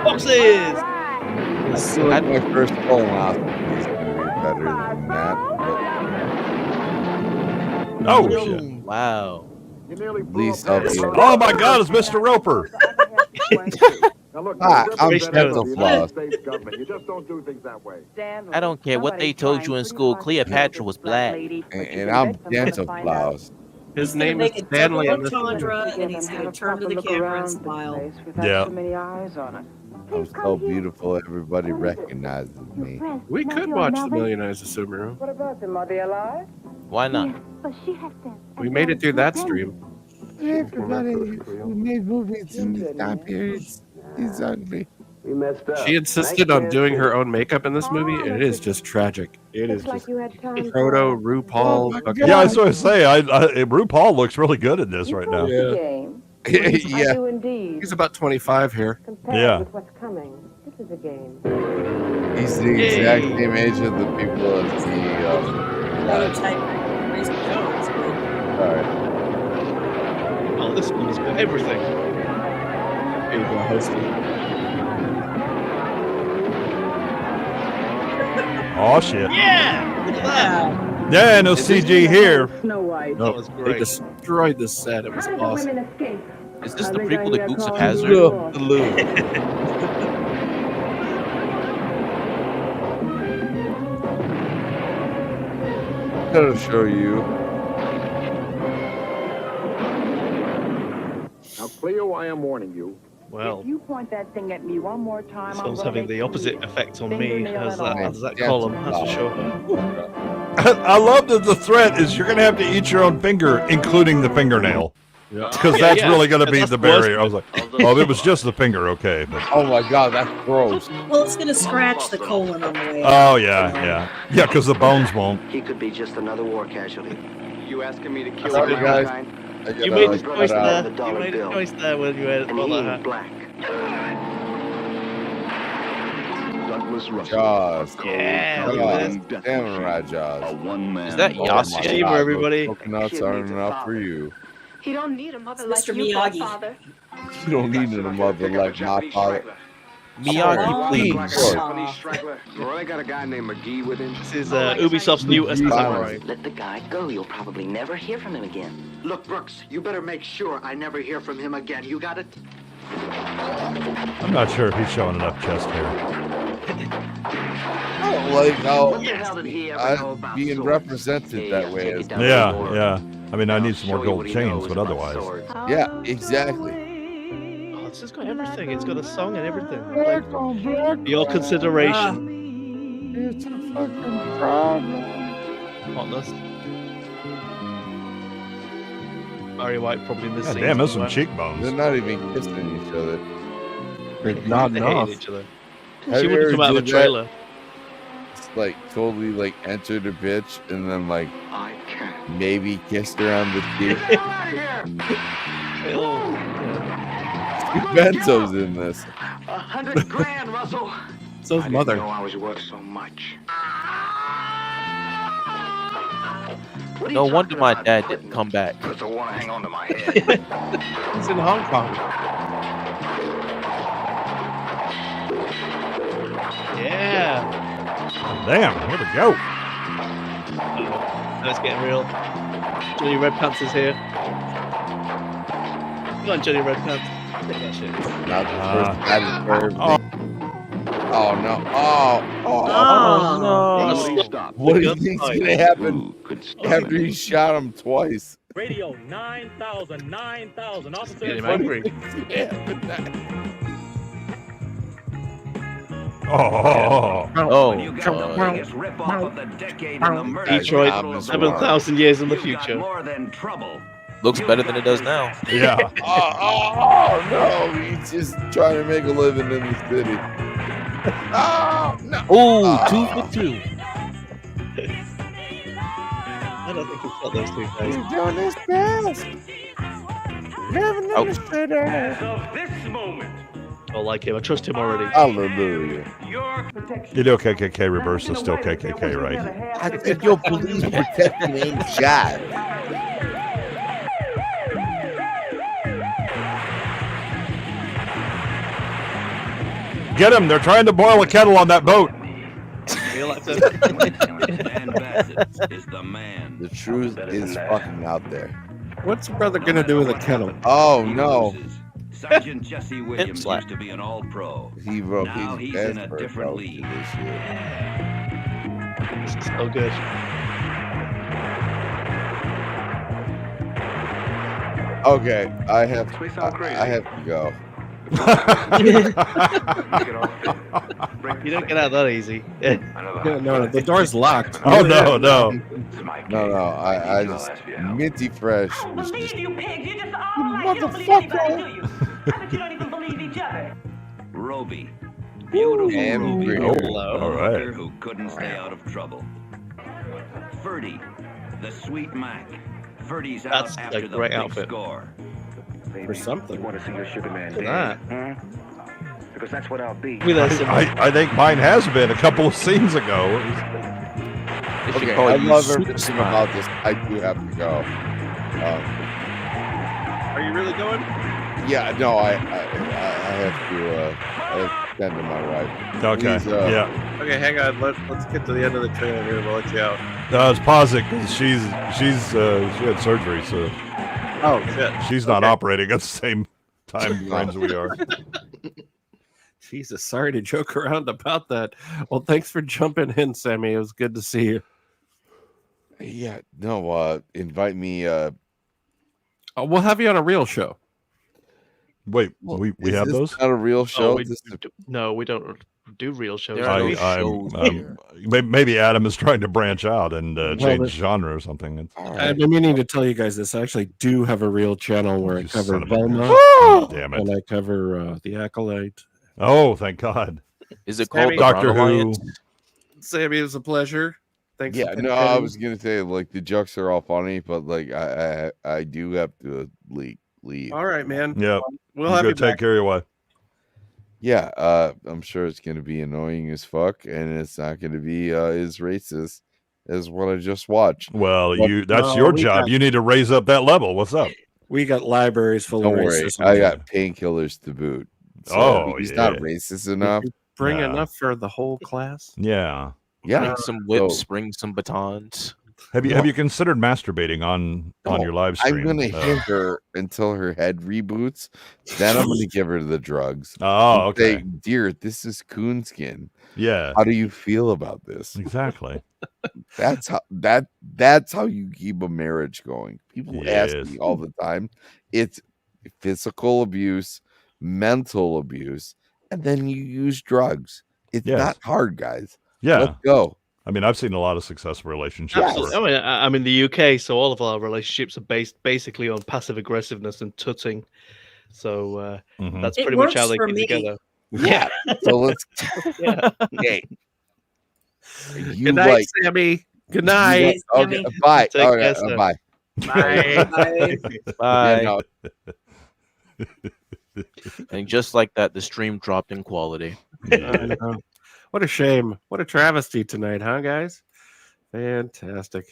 Speaker 3: Foxes!
Speaker 7: This is like my first colonoscopy. It's going to be better than that.
Speaker 4: Oh, shit.
Speaker 5: Wow.
Speaker 7: At least I'll be.
Speaker 4: Oh my God, it's Mr. Roper.
Speaker 7: I'm dental floss.
Speaker 17: You just don't do things that way.
Speaker 5: I don't care what they told you in school. Cleopatra was black.
Speaker 7: And I'm dental floss.
Speaker 1: His
Speaker 6: He's gonna
Speaker 1: name
Speaker 6: make
Speaker 1: is
Speaker 6: a
Speaker 1: Stanley.
Speaker 6: double entendre, and he's going to turn to the camera and smile.
Speaker 4: Yeah.
Speaker 7: I'm so beautiful, everybody recognizes me.
Speaker 1: We could watch The Millionaire's a Subaru.
Speaker 12: What about them? Are they alive?
Speaker 5: Why not?
Speaker 12: But she has them.
Speaker 1: We made it through that stream.
Speaker 7: Everybody who made movies in these time periods is ugly.
Speaker 17: We messed up.
Speaker 1: She insisted on doing her own makeup in this movie, and it is just tragic. It is just Proto, RuPaul. fucking-
Speaker 4: Yeah, I was going to say, RuPaul looks really good in this right now.
Speaker 1: Yeah.
Speaker 7: Yeah.
Speaker 1: He's about 25 here.
Speaker 4: Yeah.
Speaker 12: With what's coming. This is a game.
Speaker 7: He's the exact same age of the people as the.
Speaker 6: Prototype Raisin Jones.
Speaker 7: Alright.
Speaker 3: Oh, this one's got everything.
Speaker 1: Here you go, hosting.
Speaker 4: Oh, shit.
Speaker 3: Yeah! Look at that!
Speaker 4: Yeah, no CG here.
Speaker 12: Snow White.
Speaker 3: That was
Speaker 1: They
Speaker 3: great.
Speaker 1: destroyed this set. It was awesome.
Speaker 12: escape?
Speaker 5: Is this the prequel to Dukes of
Speaker 7: The
Speaker 5: Hazzard?
Speaker 7: Lou. Gotta show you.
Speaker 17: Now, Cleo, I am warning you.
Speaker 3: Well,
Speaker 12: If you point that thing at me one more time,
Speaker 3: this
Speaker 12: I'm
Speaker 3: one's
Speaker 12: gonna
Speaker 3: having
Speaker 12: make
Speaker 3: the
Speaker 12: you
Speaker 3: opposite effect on me
Speaker 12: fingernail
Speaker 3: as
Speaker 12: and all.
Speaker 3: that column has to show her.
Speaker 4: I love that the threat is you're going to have to eat your own finger, including the fingernail. Because
Speaker 3: Yeah,
Speaker 4: that's
Speaker 3: yeah.
Speaker 4: really going to be
Speaker 3: That's
Speaker 4: the
Speaker 3: the worst
Speaker 4: barrier. I was like, oh, if it was just the finger, okay. But
Speaker 7: Oh my god, that's gross.
Speaker 6: Well, it's going to scratch the colon on the way.
Speaker 4: oh, yeah. Yeah, because the bones won't.
Speaker 9: He could be just another war casualty. You asking me to kill
Speaker 7: Sorry,
Speaker 9: my
Speaker 7: guys.
Speaker 9: kind?
Speaker 7: I
Speaker 3: You
Speaker 7: gotta
Speaker 3: made the
Speaker 7: cut
Speaker 3: choice
Speaker 7: out.
Speaker 3: there. You made a choice there when you had
Speaker 9: And
Speaker 3: all
Speaker 9: he
Speaker 3: that
Speaker 9: ain't
Speaker 3: hat.
Speaker 9: black.
Speaker 10: Douglas Russell.
Speaker 7: Jaws.
Speaker 3: Yeah, look
Speaker 7: Jaws.
Speaker 3: at this.
Speaker 7: Samurai Jaws.
Speaker 10: A one-man.
Speaker 5: Is that
Speaker 7: Oh
Speaker 5: Yassi?
Speaker 7: my
Speaker 3: Shame,
Speaker 7: God,
Speaker 3: everybody.
Speaker 7: those coconuts aren't enough for you.
Speaker 12: You don't need a mother
Speaker 6: It's
Speaker 12: like
Speaker 6: Mr.
Speaker 12: you,
Speaker 6: Miyagi.
Speaker 12: Godfather.
Speaker 7: You don't need a mother like my father.
Speaker 5: Miyagi, please.
Speaker 17: Well, I got a guy named McGee with him.
Speaker 3: This is Ubisoft's new Samurai.
Speaker 18: Let the guy go. You'll probably never hear from him again.
Speaker 11: Look, Brooks, you better make sure I never hear from him again. You got it?
Speaker 4: I'm not sure if he's showing enough chest hair.
Speaker 7: I don't like how
Speaker 11: What the hell did he ever know
Speaker 7: I'm
Speaker 11: about
Speaker 7: being
Speaker 11: swords?
Speaker 7: represented that way. As
Speaker 4: Yeah. I mean, I need some more gold chains, but otherwise.
Speaker 7: Yeah, exactly.
Speaker 3: Oh, this has got everything. It's got a song and everything. Like, your consideration.
Speaker 7: It's a fucking problem.
Speaker 3: Hotness. Barry White probably in this
Speaker 4: God
Speaker 3: scene.
Speaker 4: damn, there's some
Speaker 3: somewhere.
Speaker 4: cheekbones.
Speaker 7: They're not even kissing each other.
Speaker 1: They're
Speaker 3: They
Speaker 1: nodding
Speaker 3: hated
Speaker 1: off.
Speaker 3: each other.
Speaker 7: Have
Speaker 3: She
Speaker 7: you
Speaker 3: wouldn't
Speaker 7: ever
Speaker 3: come out of a
Speaker 7: did that?
Speaker 3: trailer.
Speaker 7: It's like totally like entered a bitch and then like
Speaker 11: I can't.
Speaker 7: maybe kissed her on the cheek.
Speaker 11: Get out of here!
Speaker 7: Benzo's in this.
Speaker 11: 100 grand, Russell.
Speaker 1: So's
Speaker 11: I
Speaker 1: mother.
Speaker 11: didn't know I was worth so much. What are you
Speaker 5: No wonder
Speaker 11: talking
Speaker 5: my
Speaker 11: about?
Speaker 5: dad didn't come back.
Speaker 11: Because I want to hang on to my head.
Speaker 1: It's in Hong Kong.
Speaker 3: Yeah.
Speaker 4: Damn, here we go.
Speaker 3: Now it's getting real. Johnny Red Pants is here. Come on, Johnny Red Pants. Take that shit.
Speaker 7: Not the first time it's
Speaker 4: oh.
Speaker 7: Oh no! Oh
Speaker 3: no!
Speaker 7: What do you think's gonna happen after he shot him twice?
Speaker 19: Radio 9,000, 9,000. Officer,
Speaker 3: Getting hungry.
Speaker 4: Oh.
Speaker 3: Detroit, 7,000 years in the future.
Speaker 5: Looks better than it does now.
Speaker 4: Yeah.
Speaker 7: Oh no! He's just trying to make a living in the city. Oh no!
Speaker 5: Ooh, 2 for 2.
Speaker 3: I don't think it's got those two guys.
Speaker 7: He's doing his best. Living in the city.
Speaker 19: this moment.
Speaker 3: I like him. I trust him already.
Speaker 7: Hallelujah.
Speaker 4: You know KKK reverse is still KKK, right?
Speaker 7: I think your police protection ain't shot.
Speaker 4: Get him! They're trying to boil a kettle on that boat.
Speaker 7: The truth is fucking out there.
Speaker 1: What's brother gonna do with a kettle?
Speaker 7: Oh no!
Speaker 20: Sergeant Jesse Williams used to be an all-pro.
Speaker 7: He wrote
Speaker 20: Now
Speaker 7: his
Speaker 20: he's
Speaker 7: best
Speaker 20: in a
Speaker 7: for
Speaker 20: different
Speaker 7: about
Speaker 20: league.
Speaker 7: this year.
Speaker 3: This is so good.
Speaker 7: Okay, I have to go.
Speaker 3: You don't get out that easy.
Speaker 1: No, the door's locked.
Speaker 4: Oh no.
Speaker 7: No, I just minty fresh. Was just,
Speaker 19: You pigs, you just
Speaker 7: motherfucker.
Speaker 19: you don't even believe each other.
Speaker 20: Roby. Beautiful
Speaker 7: And
Speaker 20: Roby.
Speaker 7: Br'er.
Speaker 4: All right.
Speaker 20: Who couldn't stay out of trouble. Ferdy. The sweet Mac. Ferdy's
Speaker 3: That's
Speaker 20: out
Speaker 3: a
Speaker 20: after the
Speaker 3: great
Speaker 20: big
Speaker 3: outfit.
Speaker 20: score.
Speaker 1: For something.
Speaker 11: You want to see your sugar man
Speaker 3: Look at
Speaker 11: dead?
Speaker 3: that.
Speaker 11: Because that's what I'll be.
Speaker 3: Look at that symbol.
Speaker 4: I think mine has been a couple of scenes ago.
Speaker 5: They should
Speaker 7: okay,
Speaker 5: call
Speaker 7: I
Speaker 5: you
Speaker 7: love
Speaker 5: Super
Speaker 7: everything
Speaker 5: Spy.
Speaker 7: about this. I do have to go.
Speaker 1: Are you really going?
Speaker 7: Yeah, no, I have to tend to my wife.
Speaker 4: Okay.
Speaker 7: Please,
Speaker 4: Yeah.
Speaker 1: Okay, hang on. Let's get to the end of the trailer here. We'll let you out.
Speaker 4: Let's pause it because she had surgery, so
Speaker 1: Oh shit.
Speaker 4: she's not operating at the same time frames we are.
Speaker 1: Jesus, sorry to joke around about that. Well, thanks for jumping in, Sammy. It was good to see you.
Speaker 7: Yeah, no, invite me.
Speaker 1: We'll have you on a real show.
Speaker 4: Wait,
Speaker 7: Well,
Speaker 4: we
Speaker 7: is
Speaker 4: have
Speaker 7: this
Speaker 4: those?
Speaker 7: not a real show.
Speaker 3: we
Speaker 7: This
Speaker 3: No, we don't do real shows.
Speaker 5: There are
Speaker 3: do we?
Speaker 5: no shows here.
Speaker 4: Maybe Adam is trying to branch out and change
Speaker 1: but-
Speaker 4: genre or something.
Speaker 1: I've been meaning to tell you guys this. I actually do have a real channel where I
Speaker 4: You
Speaker 1: cover
Speaker 4: son of a
Speaker 1: Velma,
Speaker 4: bitch. Damn it.
Speaker 1: and I cover The Acolyte.
Speaker 4: Oh, thank God.
Speaker 5: Is it
Speaker 1: Sammy-
Speaker 5: called the
Speaker 4: Doctor
Speaker 5: Brown
Speaker 4: Who.
Speaker 5: Alliance?
Speaker 1: Sammy, it was a pleasure. Thanks.
Speaker 7: yeah,
Speaker 1: for
Speaker 7: no, I
Speaker 1: continuing.
Speaker 7: was gonna say like the jokes are all funny, but like I do have to leave.
Speaker 1: All right, man.
Speaker 4: Yeah.
Speaker 1: We'll
Speaker 4: You
Speaker 1: have
Speaker 4: go
Speaker 1: you
Speaker 4: take
Speaker 1: back.
Speaker 4: care of your wife.
Speaker 7: Yeah, I'm sure it's gonna be annoying as fuck, and it's not gonna be as racist as what I just watched.
Speaker 4: Well,
Speaker 7: But-
Speaker 4: that's
Speaker 1: No,
Speaker 4: your
Speaker 1: we
Speaker 4: job.
Speaker 1: got-
Speaker 4: You need to raise up that level. What's up?
Speaker 1: We got libraries full
Speaker 7: Don't
Speaker 1: of
Speaker 7: worry,
Speaker 1: racism.
Speaker 7: I got painkillers to boot. So he's not racist enough.
Speaker 1: Bring enough for the whole class.
Speaker 4: Yeah.
Speaker 5: Bring some whips, bring some batons.
Speaker 4: Have you considered masturbating on your live stream?
Speaker 7: I'm gonna hit her until her head reboots. Then I'm gonna give her the drugs.
Speaker 4: Oh,
Speaker 7: and say,
Speaker 4: okay.
Speaker 7: dear, this is Coonskin.
Speaker 4: Yeah.
Speaker 7: How do you feel about this?
Speaker 4: Exactly.
Speaker 7: That's how you keep a marriage going. People ask me all the time. It's physical abuse, mental abuse, and then you use drugs. It's not hard, guys.
Speaker 4: Yeah.
Speaker 7: Let's go.
Speaker 4: I mean, I've seen a lot of successful relationships.
Speaker 3: Absolutely. I mean, I'm in the UK, so all of our relationships are based basically on passive aggressiveness and tutting. So that's pretty much how they keep together.
Speaker 7: Yeah. So let's.
Speaker 3: Yeah.
Speaker 7: Okay.
Speaker 1: Good night, Sammy. Good night.
Speaker 7: Okay. Bye.
Speaker 3: Take
Speaker 7: Okay.
Speaker 3: care,
Speaker 7: Bye.
Speaker 1: Bye.
Speaker 5: Bye. And just like that, the stream dropped in quality.
Speaker 1: I know. What a shame. What a travesty tonight, huh, guys? Fantastic.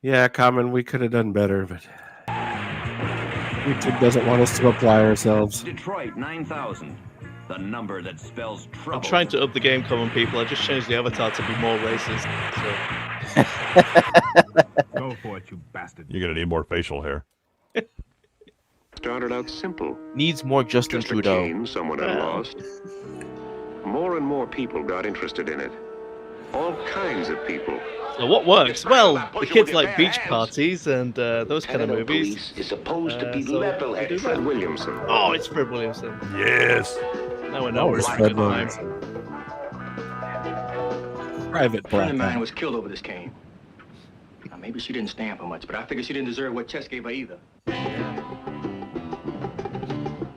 Speaker 1: Yeah, Common, we could have done better, but YouTube doesn't want us to apply ourselves.
Speaker 20: Detroit 9000, the number that spells trouble.
Speaker 3: I'm trying to up the game, common people. I just changed the avatar to be more racist. So.
Speaker 17: Go for it, you bastard.
Speaker 4: You're gonna need more facial hair.
Speaker 17: Started out simple.
Speaker 5: Needs more Justin
Speaker 17: Just
Speaker 5: Trudeau.
Speaker 17: a game someone had lost. More and more people got interested in it. All kinds of people.
Speaker 3: So what works? Well, the kids like beach parties and those kind of movies.
Speaker 17: Is supposed to be
Speaker 3: so
Speaker 17: level-headed. Fred Williamson.
Speaker 3: Oh, it's Fred Williamson.
Speaker 4: Yes.
Speaker 3: Now we know
Speaker 1: it's
Speaker 3: it's
Speaker 1: Fred
Speaker 3: Fred Williamson.
Speaker 1: Private
Speaker 11: A friend of
Speaker 1: black.
Speaker 11: mine was killed over this cane. Now, maybe she didn't stand for much, but I figured she didn't deserve what Chess gave her either.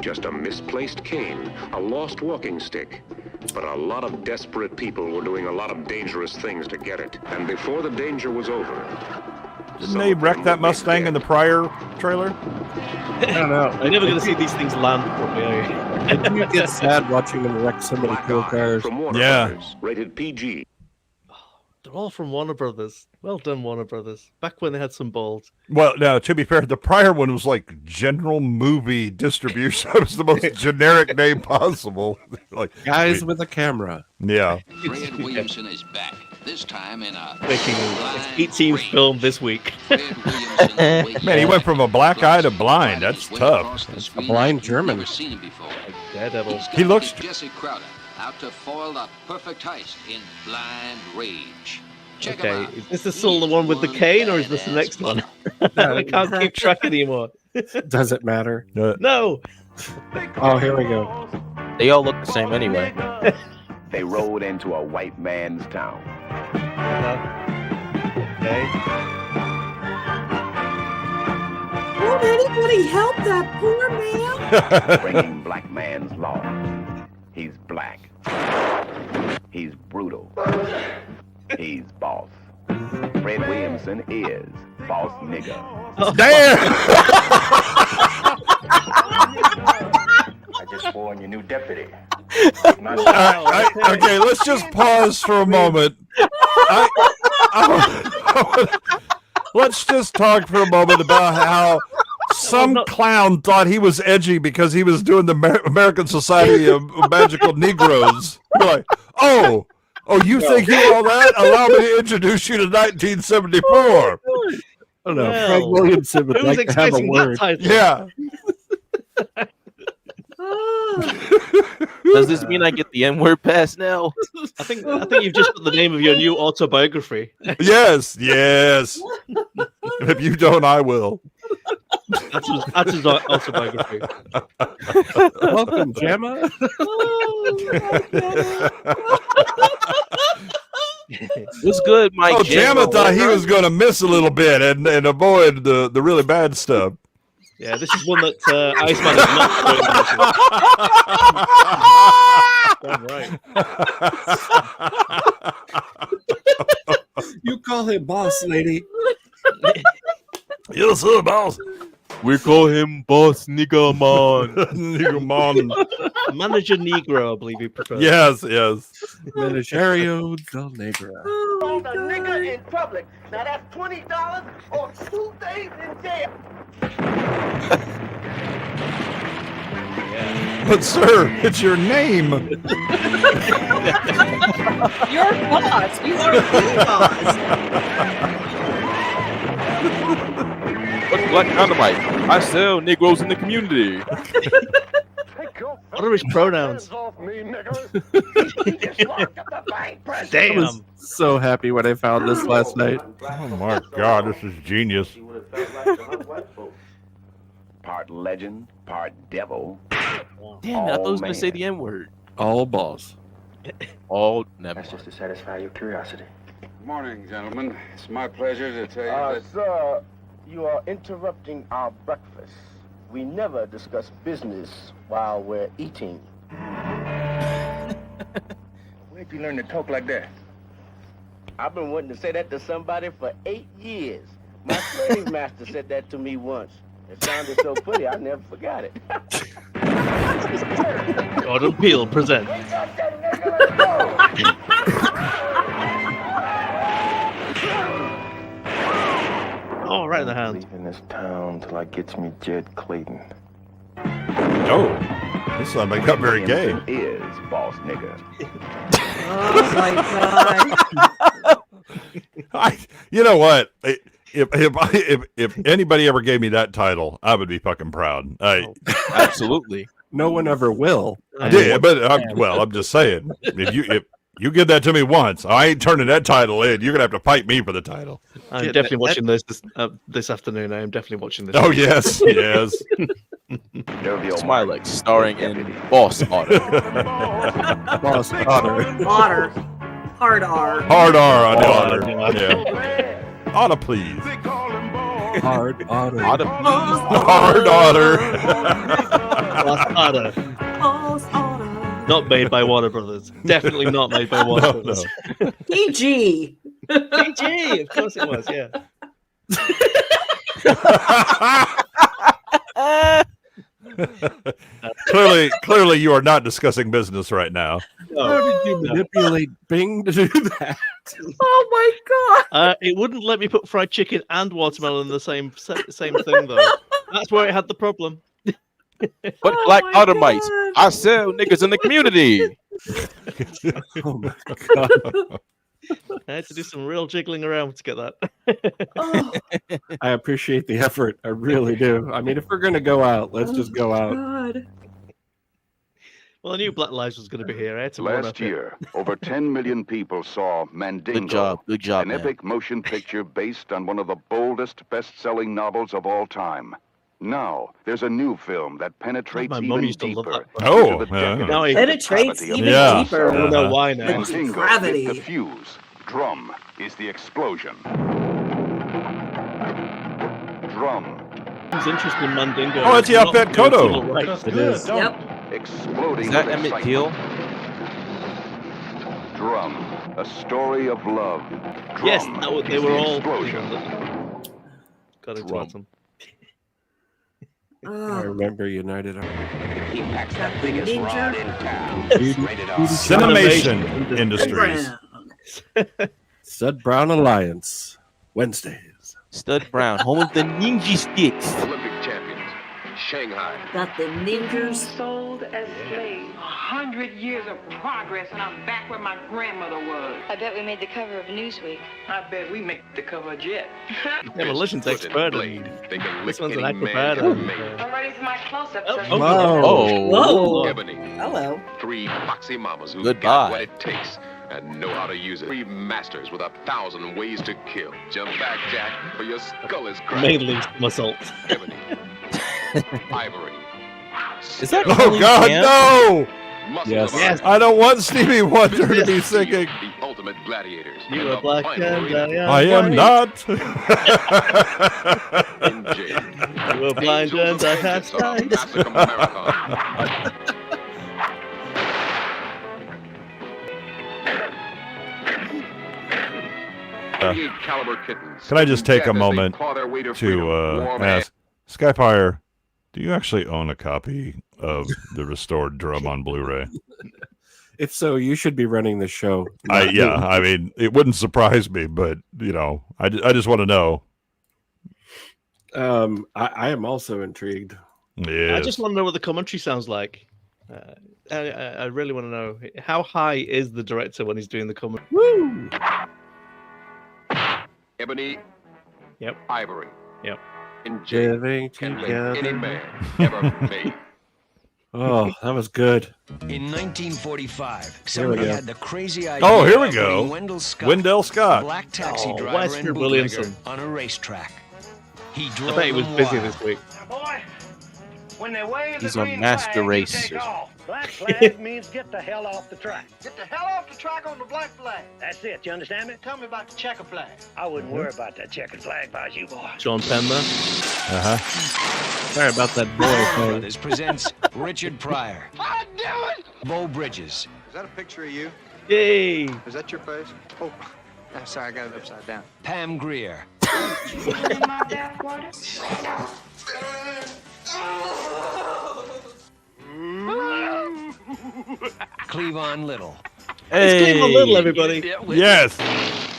Speaker 17: Just a misplaced cane, a lost walking stick. But a lot of desperate people were doing a lot of dangerous things to get it. And before the danger was over...
Speaker 4: Didn't they wreck that Mustang in the prior trailer?
Speaker 1: I don't know.
Speaker 3: You're never going to see these things land properly, are you?
Speaker 1: I do get sad watching them wreck so many cool cars.
Speaker 17: From Warner
Speaker 4: Yeah.
Speaker 17: Brothers, rated PG.
Speaker 3: They're all from Warner Brothers. Well done, Warner Brothers. Back when they had some balls.
Speaker 4: Well, now to be fair, the prior one was like General Movie Distribution. It was the most generic name possible. Like
Speaker 1: Guys with a camera.
Speaker 4: Yeah.
Speaker 21: Fred Williamson is back. This time in a
Speaker 3: Making it's 8 teams film this week.
Speaker 4: Man, he went from a black eye to blind. That's tough.
Speaker 1: A blind German.
Speaker 21: seen him before.
Speaker 3: Daredevil.
Speaker 4: He looks.
Speaker 21: Jesse Crowder out to foil the perfect heist in Blind Rage. Check him
Speaker 3: Okay,
Speaker 21: out.
Speaker 3: is this still the one with the cane, or is this the next one? I can't keep track anymore.
Speaker 1: Does it matter?
Speaker 3: No.
Speaker 1: Oh, here we go.
Speaker 5: They all look the same anyway.
Speaker 10: They rode into a white man's town.
Speaker 3: Okay.
Speaker 6: Won't anybody help that poor man?
Speaker 10: Bringing black man's law. He's black. He's brutal. He's boss. Fred Williamson is boss nigga.
Speaker 4: Damn!
Speaker 10: I just swore on your new deputy.
Speaker 4: Okay, let's just pause for a moment. Let's just talk for a moment about how some clown thought he was edgy because he was doing the American Society of Magical Negroes. You're like, oh, you think you all that? Allow me to introduce you to 1974.
Speaker 1: I don't know.
Speaker 3: Well,
Speaker 1: Fred Williamson would
Speaker 3: who's
Speaker 1: like to have a
Speaker 3: expecting that
Speaker 1: word.
Speaker 3: title?
Speaker 4: Yeah.
Speaker 5: Does this mean I get the N-word pass now?
Speaker 3: I think you've just put the name of your new autobiography.
Speaker 4: Yes. If you don't, I will.
Speaker 3: That's his autobiography.
Speaker 1: Welcome, Gemma.
Speaker 5: What's good, Mike?
Speaker 4: Oh, Jamma thought he was going to miss a little bit and avoid the really bad stuff.
Speaker 3: Yeah, this is one that Iceman is not right.
Speaker 1: You call him boss, lady.
Speaker 4: Yes, sir, boss.
Speaker 5: We call him Boss Nigga Man.
Speaker 4: Nigga Man.
Speaker 3: Manager Negro, I believe he prefers.
Speaker 4: Yes.
Speaker 1: Managerio del Negro.
Speaker 8: Hold a nigga in public. Now that's $20 or 2 days in jail.
Speaker 4: But sir, it's your name.
Speaker 6: Your boss. You are the boss.
Speaker 5: What's Black Dynamite? I sell Negroes in the community.
Speaker 3: What are his pronouns?
Speaker 1: I was so happy when I found this last night.
Speaker 4: Oh my God, this is genius.
Speaker 10: Part legend, part devil.
Speaker 5: Damn it, I thought I was going to say the N-word.
Speaker 1: All balls.
Speaker 5: All never.
Speaker 11: That's just to satisfy your curiosity.
Speaker 2: Good morning, gentlemen. It's my pleasure to tell you that...
Speaker 22: Sir, you are interrupting our breakfast. We never discuss business while we're eating.
Speaker 10: Where'd you learn to talk like that?
Speaker 22: I've been wanting to say that to somebody for 8 years. My slave master said that to me once. It sounded so pretty, I never forgot it.
Speaker 3: Gordon Peele presents. Oh, right in the hand.
Speaker 22: Leaving this town till I gets me Jed Clayton.
Speaker 4: Oh, this sounds like got very gay.
Speaker 10: Is boss nigga.
Speaker 6: Oh my God.
Speaker 4: You know what? If anybody ever gave me that title, I would be fucking proud.
Speaker 5: Absolutely.
Speaker 1: No one ever will.
Speaker 4: Yeah, but I'm just saying. If you give that to me once, I ain't turning that title in. You're gonna have to fight me for the title.
Speaker 3: I'm definitely watching this afternoon. I am definitely watching this.
Speaker 4: Oh yes, yes.
Speaker 5: Smilex, starring in Boss Otter.
Speaker 1: Boss Otter.
Speaker 6: Otter. Hard R.
Speaker 4: Hard R on the Otter. Yeah. Otter, please.
Speaker 1: Hard Otter.
Speaker 4: Hard Otter.
Speaker 3: Boss Otter.
Speaker 6: Boss Otter.
Speaker 3: Not made by Warner Brothers. Definitely not made by Warner Brothers.
Speaker 6: No. PG.
Speaker 3: PG, of course it was, yeah.
Speaker 4: Clearly, you are not discussing business right now.
Speaker 1: How did you manipulate Bing to do that?
Speaker 6: Oh my God!
Speaker 3: It wouldn't let me put fried chicken and watermelon in the same thing, though. That's where it had the problem.
Speaker 5: But Black Dynamite, I sell niggas in the community.
Speaker 1: Oh my God!
Speaker 3: I had to do some real jiggling around to get that.
Speaker 1: I appreciate the effort. I really do. I mean, if we're gonna go out, let's just go out.
Speaker 6: God.
Speaker 3: Well, I knew Black Lives was going to be here. I had to
Speaker 17: Last year, over 10 million people saw Mandingo,
Speaker 5: Good job,
Speaker 17: an
Speaker 5: man.
Speaker 17: epic motion picture based on one of the boldest best-selling novels of all time. Now, there's a new film that penetrates
Speaker 3: My mum
Speaker 17: even
Speaker 3: used to love
Speaker 17: deeper.
Speaker 3: that.
Speaker 4: Oh,
Speaker 17: into the
Speaker 4: yeah.
Speaker 17: decadence
Speaker 3: Now
Speaker 17: and
Speaker 6: Penetrates
Speaker 17: depravity of
Speaker 6: even
Speaker 4: Yeah.
Speaker 6: deeper.
Speaker 3: I don't know why now.
Speaker 17: Mandingo
Speaker 6: Gravity.
Speaker 17: hit the fuse. Drum is the explosion. Drum.
Speaker 3: Who's interested in Mandingo?
Speaker 4: Oh, it's
Speaker 3: Not
Speaker 4: Yaphet
Speaker 3: doing
Speaker 4: Kotto.
Speaker 3: civil rights.
Speaker 1: It is.
Speaker 6: Yep.
Speaker 17: Exploding
Speaker 5: Is that
Speaker 17: with
Speaker 5: Emmett
Speaker 17: excitement.
Speaker 5: Till?
Speaker 17: Drum, a story of love. Drum
Speaker 3: Yes, they
Speaker 17: is
Speaker 3: were
Speaker 17: the
Speaker 3: all.
Speaker 17: explosion.
Speaker 3: Got into
Speaker 5: Drum.
Speaker 3: them.
Speaker 1: I remember United.
Speaker 10: He packs the biggest
Speaker 6: Ninja.
Speaker 10: rod in town. Rated R.
Speaker 4: Cinemation Industries.
Speaker 1: Stud Brown Alliance. Wednesdays.
Speaker 5: Stud Brown, home of the Ninja Sticks.
Speaker 13: Olympic champions, Shanghai.
Speaker 6: Got the ninjas.
Speaker 12: Sold as slaves. 100 years of progress, and I'm back where my grandmother was.
Speaker 23: I bet we made the cover of Newsweek.
Speaker 12: I bet we make the cover of Jet.
Speaker 3: Demolition's
Speaker 13: Fist, foot,
Speaker 3: expert.
Speaker 13: and blade. They can
Speaker 3: This
Speaker 13: lick
Speaker 3: one's an
Speaker 13: any man
Speaker 3: acrobat.
Speaker 13: ever made.
Speaker 12: I'm ready for my close-up.
Speaker 3: Oh,
Speaker 12: sir.
Speaker 3: oh,
Speaker 1: Whoa.
Speaker 6: Whoa.
Speaker 13: Ebony,
Speaker 6: Hello.
Speaker 13: 3 foxy mamas who
Speaker 5: Goodbye.
Speaker 13: got what it takes and know how to use it. 3 masters with 1,000 ways to kill. Jump back, Jack, or your skull is cracked.
Speaker 3: Mainly muscle.
Speaker 13: Ebony, Ivory.
Speaker 5: Is that
Speaker 4: Oh
Speaker 5: Colleen
Speaker 4: God,
Speaker 5: Camp?
Speaker 4: no!
Speaker 13: Muscles
Speaker 1: Yes.
Speaker 13: of
Speaker 3: Yes.
Speaker 13: iron.
Speaker 4: I don't want Stevie Wonder to be singing.
Speaker 13: The ultimate gladiators.
Speaker 3: You
Speaker 13: and
Speaker 3: are
Speaker 13: the
Speaker 3: black
Speaker 13: final
Speaker 3: and
Speaker 13: arena
Speaker 4: I am not.
Speaker 13: in jail.
Speaker 3: You were blind and I had
Speaker 13: Angels of a
Speaker 3: sight.
Speaker 13: massacre marathon. Caliber kittens.
Speaker 4: Can I just take a
Speaker 13: Death as they
Speaker 4: moment
Speaker 13: claw their way to freedom.
Speaker 4: to
Speaker 13: Warm
Speaker 4: ask Skyfire, do you actually own a copy of the restored Drum on Blu-ray?
Speaker 1: If so, you should be running the show.
Speaker 4: Yeah, I mean, it wouldn't surprise me, but you know, I just want to know.
Speaker 1: I am also intrigued.
Speaker 3: I
Speaker 4: Yeah,
Speaker 3: just want to know what the commentary sounds like. I really want to know how high is the director when he's doing the comedy.
Speaker 6: Woo!
Speaker 13: Ebony,
Speaker 3: Yep.
Speaker 13: ivory,
Speaker 3: Yep.
Speaker 13: and jade
Speaker 1: Living
Speaker 13: can make
Speaker 1: together.
Speaker 13: any man ever made.
Speaker 1: Oh, that was good.
Speaker 20: In 1945,
Speaker 1: Here we
Speaker 20: somebody
Speaker 1: go.
Speaker 20: had the crazy idea
Speaker 4: Oh, here we
Speaker 20: of
Speaker 4: go.
Speaker 20: putting Wendell Scott,
Speaker 4: Wendell Scott.
Speaker 20: a black taxi
Speaker 3: Oh,
Speaker 20: driver
Speaker 3: Wesley
Speaker 20: and bootlegger,
Speaker 3: Williamson.
Speaker 20: on a racetrack. He
Speaker 3: I
Speaker 20: drove
Speaker 3: bet he was
Speaker 20: them
Speaker 3: busy
Speaker 20: wild.
Speaker 3: this week.
Speaker 11: Boy, when they wave
Speaker 5: He's
Speaker 11: the
Speaker 5: a
Speaker 11: green
Speaker 5: master
Speaker 11: flag, you
Speaker 5: racer.
Speaker 11: take off. Black flag means get the hell off the track. Get the hell off the track on the black flag. That's it. You understand me? Tell me about the checker flag. I wouldn't worry about that checkered flag if I was you, boy.
Speaker 3: John Penn there. Sorry about that
Speaker 20: Br'er
Speaker 3: boy.
Speaker 20: Brothers presents Richard Pryor,
Speaker 8: I do it!
Speaker 20: Bo Bridges,
Speaker 10: Is that a picture of you?
Speaker 3: Yay!
Speaker 10: Is that your face? Oh, I'm sorry, I got it upside down.
Speaker 20: Pam Grier, Cleavon Little,
Speaker 3: It's Cleveland Little, everybody.
Speaker 4: Yes.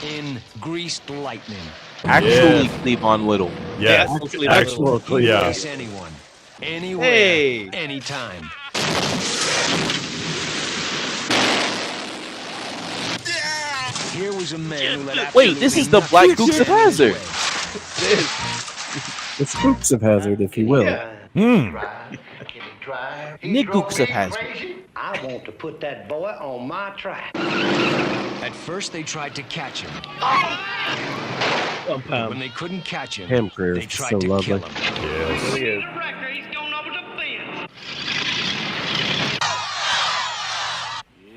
Speaker 20: in Greased Lightning.
Speaker 5: Actually, Cleavon Little.
Speaker 4: Yes.
Speaker 3: Actually,
Speaker 4: Actual,
Speaker 20: He
Speaker 4: yeah.
Speaker 20: race anyone, anywhere,
Speaker 3: Hey.
Speaker 20: anytime. Here was a man who let
Speaker 5: Wait, this is the Black Dukes of Hazzard.
Speaker 1: The Spooks of Hazard, if you will.
Speaker 4: Hmm.
Speaker 5: Nick Dukes of Hazzard.
Speaker 11: I want to put that boy on my track.
Speaker 20: At first, they tried to catch him. When they couldn't catch him,
Speaker 1: Pam Grier
Speaker 20: they
Speaker 1: is
Speaker 20: tried
Speaker 1: so
Speaker 20: to
Speaker 1: lovely.
Speaker 20: kill him.
Speaker 4: Yes.
Speaker 3: He is.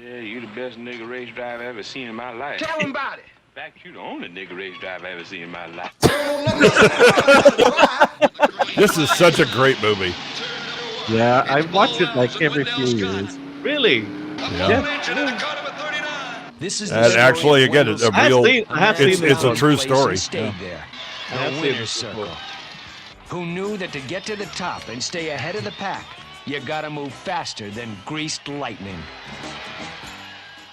Speaker 2: Yeah, you the best nigga race driver I ever seen in my life.
Speaker 8: Tell him about it.
Speaker 2: In fact, you the only nigga race driver I ever seen in my life.
Speaker 4: This is such a great movie.
Speaker 1: Yeah, I watch it like every few years.
Speaker 3: Really?
Speaker 1: Yeah.
Speaker 20: This is the
Speaker 4: And
Speaker 20: story
Speaker 4: actually,
Speaker 20: of
Speaker 4: again,
Speaker 20: Wendell
Speaker 4: it's a
Speaker 3: I have
Speaker 4: real.
Speaker 3: seen- I have seen
Speaker 4: It's
Speaker 3: this
Speaker 4: a
Speaker 3: one.
Speaker 4: true
Speaker 20: place
Speaker 4: story.
Speaker 20: and stayed
Speaker 4: Yeah.
Speaker 20: there.
Speaker 3: I have
Speaker 20: The
Speaker 3: seen
Speaker 20: winner's
Speaker 3: this before.
Speaker 20: circle. Who knew that to get to the top and stay ahead of the pack, you gotta move faster than greased lightning.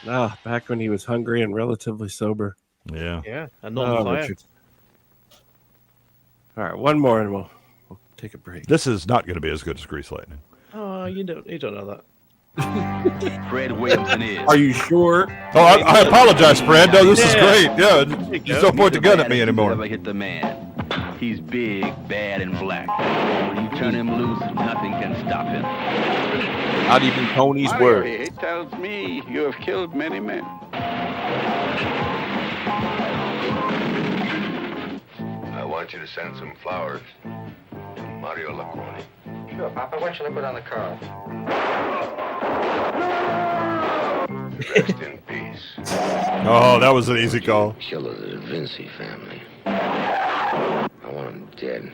Speaker 1: Ah, back when he was hungry and relatively sober.
Speaker 4: Yeah.
Speaker 3: Yeah, and not on fire.
Speaker 1: Richard. All right, one more and we'll take a break.
Speaker 4: This is not going to be as good as Grease Lightning.
Speaker 3: Oh, you don't know that.
Speaker 10: Fred Williamson is.
Speaker 1: Are you sure?
Speaker 4: Oh, I apologize, Fred. No, this is
Speaker 3: Yeah.
Speaker 4: great. Yeah,
Speaker 3: you
Speaker 4: just
Speaker 3: go.
Speaker 4: don't point the gun at me
Speaker 10: Never
Speaker 4: anymore.
Speaker 10: hit the man. He's big, bad, and black. When you turn him loose, nothing can stop him.
Speaker 5: Not even Tony's word.
Speaker 2: He tells me you have killed many men.
Speaker 13: I want you to send some flowers to Mario Lacroni.
Speaker 10: Sure, Papa. Why don't you look it on the card?
Speaker 13: Rest in peace.
Speaker 4: Oh, that was an easy call.
Speaker 10: Killer of the Vinci family. I want him dead.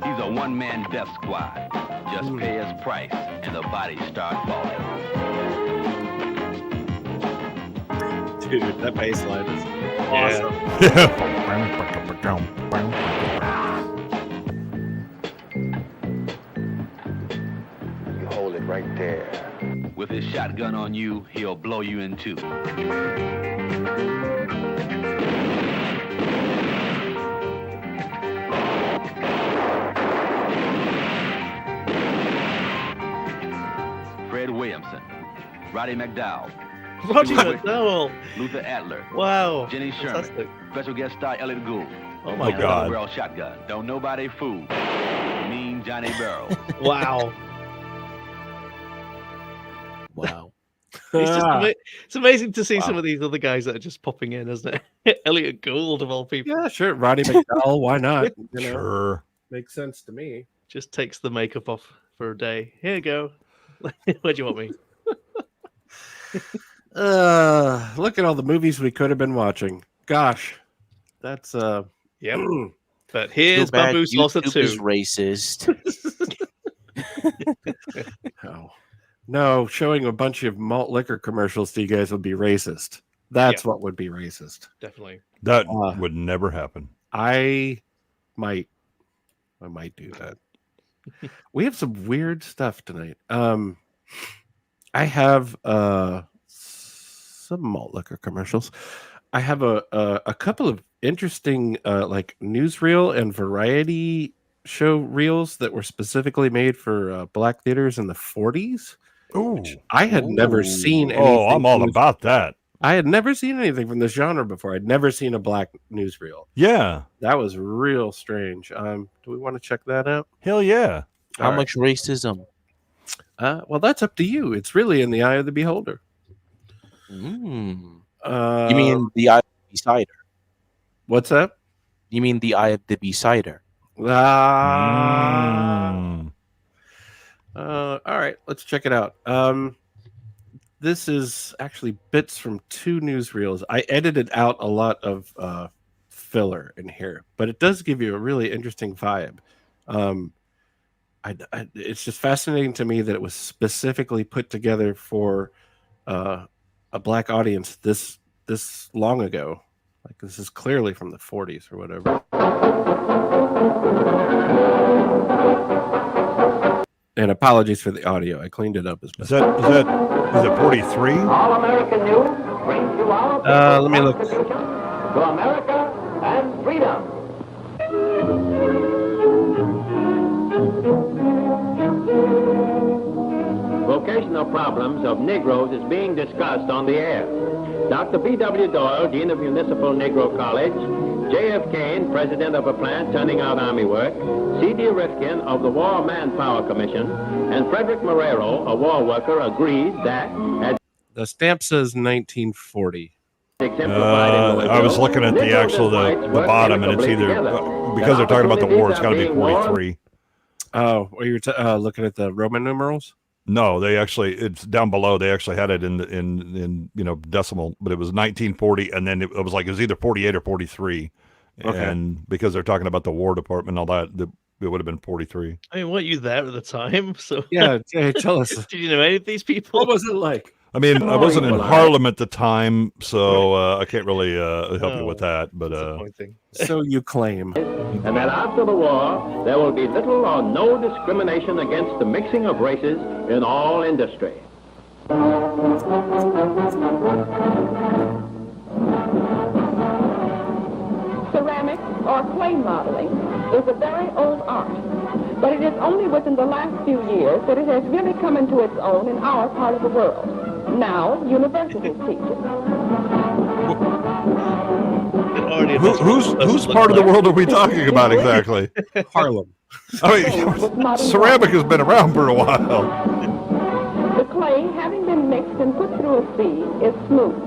Speaker 10: He's a one-man death squad. Just pay his price, and the bodies start falling.
Speaker 1: Dude, that bass line is awesome.
Speaker 10: You hold it right there. With his shotgun on you, he'll blow you in two. Fred Williamson, Roddy McDowell,
Speaker 3: Roddy
Speaker 10: Stuart
Speaker 3: McDowell.
Speaker 10: Luther Adler,
Speaker 3: Wow.
Speaker 10: Jenny Sherman,
Speaker 3: Fantastic.
Speaker 10: special guest star Elliot Gould.
Speaker 3: Oh my
Speaker 4: Oh, God.
Speaker 10: Barrel shotgun. Don't nobody fool. Mean Johnny Barrel.
Speaker 3: Wow.
Speaker 5: Wow.
Speaker 3: It's, just
Speaker 1: Ah,
Speaker 3: it's amazing to see some
Speaker 1: Wow.
Speaker 3: of these other guys that are just popping in, isn't it? Elliot Gould, of all people.
Speaker 1: yeah, sure. Roddy McDowell, why not? You know,
Speaker 4: Sure.
Speaker 1: makes sense to me.
Speaker 3: Just takes the makeup off for a day. Here you go. Where do you want me?
Speaker 1: Look at all the movies we could have been watching. Gosh, that's
Speaker 3: Yep. But here's
Speaker 5: Too bad
Speaker 3: Bamboo Saucer
Speaker 5: YouTube
Speaker 3: 2.
Speaker 5: is racist.
Speaker 1: no, showing a bunch of malt liquor commercials to you guys would be racist. That's what would be racist.
Speaker 3: Definitely.
Speaker 4: That would never happen.
Speaker 1: I might do that. We have some weird stuff tonight. I have some malt liquor commercials. I have a couple of interesting like newsreel and variety show reels that were specifically made for black theaters in the 40s.
Speaker 4: Ooh,
Speaker 1: I had never seen anything.
Speaker 4: Oh, I'm all about that.
Speaker 1: I had never seen anything from this genre before. I'd never seen a black newsreel.
Speaker 4: Yeah.
Speaker 1: That was real strange. Do we want to check that out?
Speaker 4: Hell yeah.
Speaker 5: How much racism?
Speaker 1: Well, that's up to you. It's really in the eye of the beholder.
Speaker 5: You mean the eye of the decider?
Speaker 1: What's that?
Speaker 5: You mean the eye of the decider?
Speaker 1: All right, let's check it out. This is actually bits from 2 newsreels. I edited out a lot of filler in here, but it does give you a really interesting vibe. It's just fascinating to me that it was specifically put together for a black audience this long ago. Like, this is clearly from the 40s or whatever. And apologies for the audio. I cleaned it up as best.
Speaker 4: Is it 43?
Speaker 11: All American News brings you our
Speaker 1: Let me look.
Speaker 11: to America and freedom. Vocational problems of Negroes is being discussed on the air. Dr. B.W. Doyle, Dean of Municipal Negro College, J.F. Kane, President of a plant turning out Army work, C.D. Rifkin of the War Manpower Commission, and Frederick Marrero, a war worker, agreed that...
Speaker 1: The stamp says 1940.
Speaker 4: I was looking at the actual the bottom, and it's either because they're talking about the war, it's got to be 43.
Speaker 1: Oh, well, you were looking at the Roman numerals?
Speaker 4: No, they actually, it's down below. They actually had it in decimal, but it was 1940, and then it was either 48 or 43.
Speaker 1: Okay.
Speaker 4: And because they're talking about the War Department and all that, it would have been 43.
Speaker 3: I mean, weren't you there at the time? So
Speaker 1: yeah, tell us.
Speaker 3: Did you know any of these people?
Speaker 1: What was it like?
Speaker 4: I mean, I wasn't in Harlem at the time, so I can't really help you with that. But
Speaker 1: so you claim.
Speaker 11: And that after the war, there will be little or no discrimination against the mixing of races in all industry.
Speaker 14: Ceramics or clay modeling is a very old art, but it is only within the last few years that it has really come into its own in our part of the world. Now, universities teach it.
Speaker 4: Whose part of the world are we talking about exactly?
Speaker 1: Harlem.
Speaker 4: I mean, ceramic has been around for a while.
Speaker 14: The clay, having been mixed and put through a sieve, is smooth.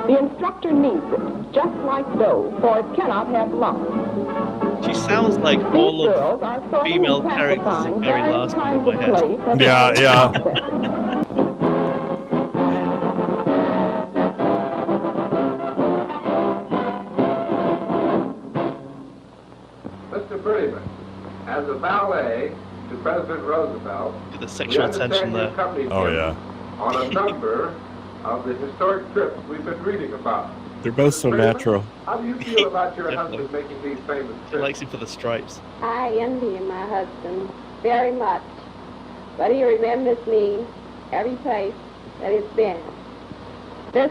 Speaker 14: The instructor kneads it, just like dough, for it cannot have lumps.
Speaker 3: She sounds like all of the female characters in Very Last One in my head.
Speaker 4: Yeah.
Speaker 15: As a valet to President Roosevelt,
Speaker 3: the sexual tension there.
Speaker 4: Oh yeah.
Speaker 15: On a number of the historic trips we've been reading about.
Speaker 1: They're both so natural.
Speaker 15: How do you feel about your husband making these famous trips?
Speaker 3: She likes him for the stripes.
Speaker 14: I envy my husband very much, but he remembers me every place that he's been. This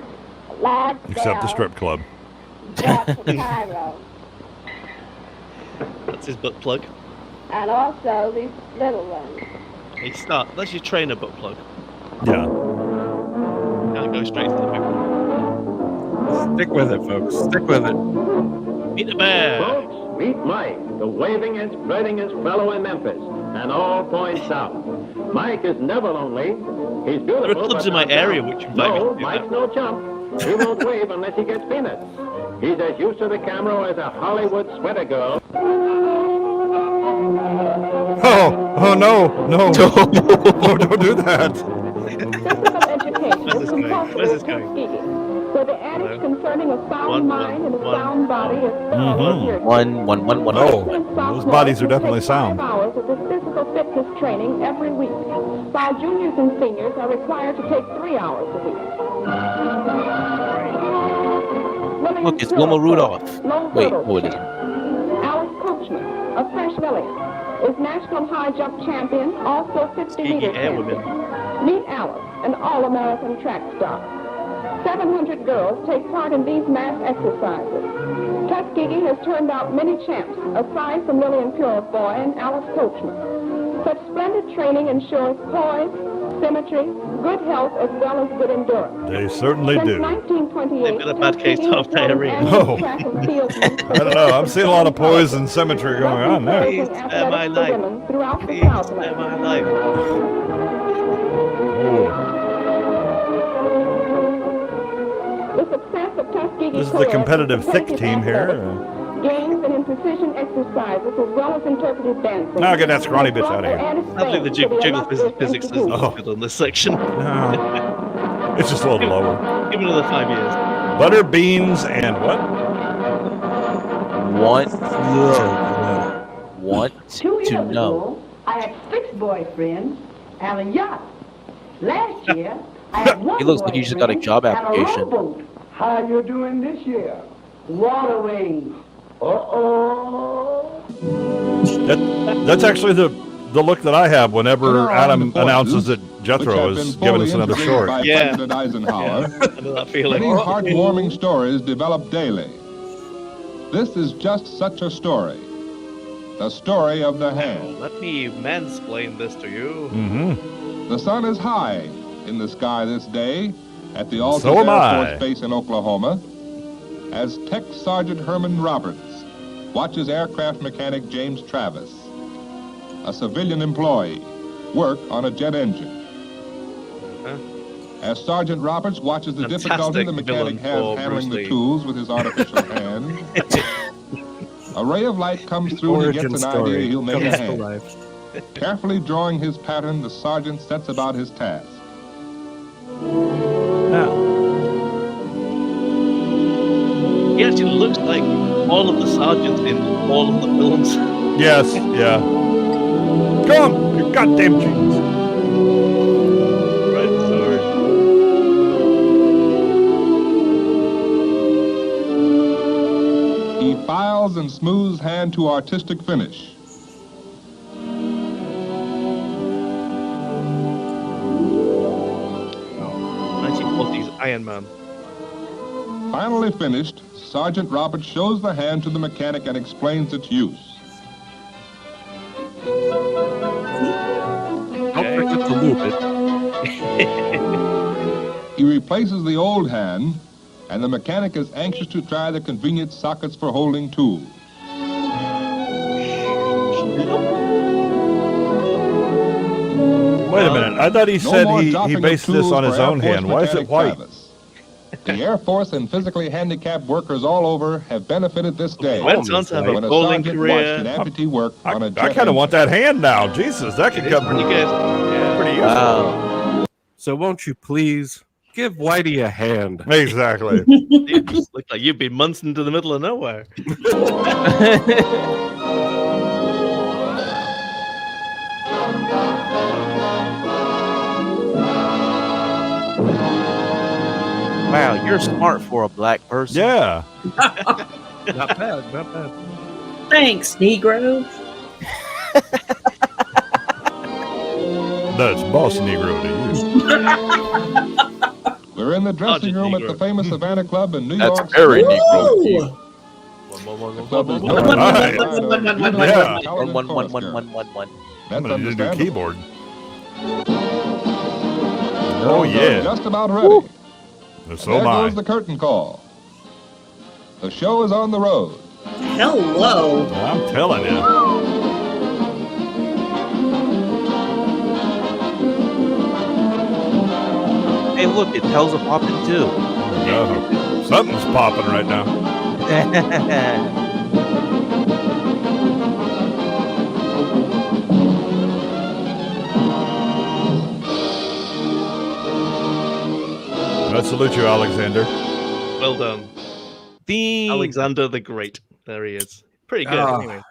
Speaker 14: large
Speaker 4: Except the strip club.
Speaker 14: brought to Cairo,
Speaker 3: That's his butt plug.
Speaker 14: and also these little ones.
Speaker 3: Hey, start. That's your trainer butt plug.
Speaker 4: Yeah.
Speaker 3: Can't go straight to the middle.
Speaker 1: Stick with it, folks. Stick with it.
Speaker 3: Meet the bear.
Speaker 11: Folks, meet Mike, the wavingest, spreadingest fellow in Memphis, and all points south. Mike is never lonely. He's beautiful.
Speaker 3: There are clubs in my area which invite me to do
Speaker 11: Mike's
Speaker 3: that.
Speaker 11: no chump. He won't wave unless he gets peanuts. He's as used to the camera as a Hollywood sweater girl.
Speaker 4: Oh no, no, no, don't do that.
Speaker 14: Physical education
Speaker 3: Where's
Speaker 14: is
Speaker 3: this going?
Speaker 14: compulsory
Speaker 3: Where's this
Speaker 14: in
Speaker 3: going?
Speaker 14: Tuskegee, so the adage concerning a sound
Speaker 3: One,
Speaker 14: mind and a
Speaker 3: one,
Speaker 14: sound body is thoroughly adhered to.
Speaker 5: One.
Speaker 4: Oh, those bodies are definitely sound.
Speaker 14: 5 hours of this physical fitness training every week, while juniors and seniors are required to take 3 hours a week.
Speaker 5: Look, it's Wilma Rudolph. Wait, who it is?
Speaker 14: Alice Coachman of Fresh Village is national high jump champion, also 50 meter
Speaker 3: Air
Speaker 14: champion.
Speaker 3: women.
Speaker 14: Meet Alice, an all-American track star. 700 girls take part in these mass exercises. Tuskegee has turned out many champs, aside from Lillian Purefoy and Alice Coachman. Such splendid training ensures poise, symmetry, good health, as well as good endurance.
Speaker 4: They certainly
Speaker 14: Since
Speaker 4: do.
Speaker 14: 1928,
Speaker 3: They've got a bad case
Speaker 14: Tuskegee
Speaker 3: of
Speaker 14: has held
Speaker 3: diarrhea.
Speaker 14: annual
Speaker 4: No.
Speaker 14: track and field meets for
Speaker 4: I don't know. I'm
Speaker 14: girls
Speaker 4: seeing a lot of poise and symmetry going on there.
Speaker 3: Please spare my
Speaker 14: athletics for
Speaker 3: life.
Speaker 14: women throughout the
Speaker 3: Please
Speaker 14: Southland.
Speaker 3: spare my life.
Speaker 14: The success of Tuskegee
Speaker 4: This is the
Speaker 14: co-ed
Speaker 4: competitive thick team here.
Speaker 14: gains and in precision exercises as well as interpretive dancing.
Speaker 4: Now get that scrawny bitch out of here.
Speaker 3: Sadly, the jiggle physics isn't good on this section.
Speaker 4: No. It's just a little lower.
Speaker 3: Give it another 5 years.
Speaker 4: Butter, beans, and what?
Speaker 5: Want
Speaker 9: 2 years
Speaker 5: to know.
Speaker 9: ago, I had 6 boyfriends and a yacht. Last year, I had 1
Speaker 5: He looks like he just got a
Speaker 9: boyfriend
Speaker 5: job
Speaker 9: and a
Speaker 5: application.
Speaker 9: rowboat. How you doing this year? Waterways.
Speaker 4: That's actually the look that I have whenever Adam announces that Jethro
Speaker 15: which have
Speaker 4: is
Speaker 15: been
Speaker 4: giving
Speaker 15: fully
Speaker 4: us another
Speaker 15: integrated
Speaker 4: story.
Speaker 15: by President Eisenhower.
Speaker 3: I know that feeling.
Speaker 15: Many heartwarming stories develop daily. This is just such a story. The story of the hand.
Speaker 3: Let me mansplain this to you.
Speaker 4: Mm-hmm.
Speaker 15: The sun is high in the sky this day at the Altus
Speaker 4: So am
Speaker 15: Air
Speaker 4: I.
Speaker 15: Force Base in Oklahoma as Tech Sergeant Herman Roberts watches aircraft mechanic James Travis, a civilian employee, work on a jet engine. As Sergeant Roberts watches the difficulty the mechanic has handling the tools with his artificial hand, a ray of light comes through and he
Speaker 1: Origin
Speaker 15: gets an
Speaker 1: story
Speaker 15: idea he'll make a
Speaker 1: comes to
Speaker 15: hand.
Speaker 1: life.
Speaker 15: Carefully drawing his pattern, the sergeant sets about his task.
Speaker 3: He actually looks like all of the sergeants in all of the films.
Speaker 4: Yes, yeah. Come on, you goddamn jeans.
Speaker 3: Right, sorry.
Speaker 15: He files and smooths hand to artistic finish.
Speaker 3: Oh, 1940s Iron Man.
Speaker 15: Finally finished, Sergeant Roberts shows the hand to the mechanic and explains its use.
Speaker 1: Don't forget to loop it.
Speaker 15: He replaces the old hand, and the mechanic is anxious to try the convenient sockets for holding tools.
Speaker 4: Wait a minute. I thought he
Speaker 15: No
Speaker 4: said
Speaker 15: more
Speaker 4: he
Speaker 15: dropping of
Speaker 4: based this
Speaker 15: tools
Speaker 4: on his
Speaker 15: for Air
Speaker 4: own
Speaker 15: Force
Speaker 4: hand. Why is it
Speaker 15: mechanic
Speaker 4: white?
Speaker 15: Travis. The Air Force and physically handicapped workers all over have benefited this day
Speaker 3: Went on to have a
Speaker 15: when a
Speaker 3: bowling
Speaker 15: sergeant
Speaker 3: career.
Speaker 15: watched an amputee work on a
Speaker 4: I
Speaker 15: jet
Speaker 4: kind of want
Speaker 15: engine.
Speaker 4: that hand now. Jesus, that could come
Speaker 3: Pretty good. Yeah.
Speaker 4: pretty useful.
Speaker 5: Wow.
Speaker 1: So won't you please give Whitey a hand?
Speaker 4: Exactly.
Speaker 3: You just look like you've been months into the middle of nowhere.
Speaker 5: Wow, you're smart for a black person.
Speaker 4: Yeah.
Speaker 1: Not bad, not bad.
Speaker 6: Thanks, Negro.
Speaker 4: That's boss Negro to you.
Speaker 15: We're in the dressing room at the famous Havana Club in New York.
Speaker 5: That's very Negro.
Speaker 6: Ooh.
Speaker 15: The club is
Speaker 4: All right. Yeah.
Speaker 5: One.
Speaker 4: I'm going to do
Speaker 15: understandable.
Speaker 4: keyboard.
Speaker 15: Oh,
Speaker 4: yeah.
Speaker 15: Just about ready.
Speaker 4: So
Speaker 15: There
Speaker 4: am I.
Speaker 15: goes the curtain call. The show is on the road.
Speaker 6: Hello.
Speaker 4: I'm telling you.
Speaker 5: Hey, look, it tells a popping too.
Speaker 4: Something's popping right now. I salute you, Alexander.
Speaker 3: Well done. Alexander the Great. There he is. Pretty good, anyway.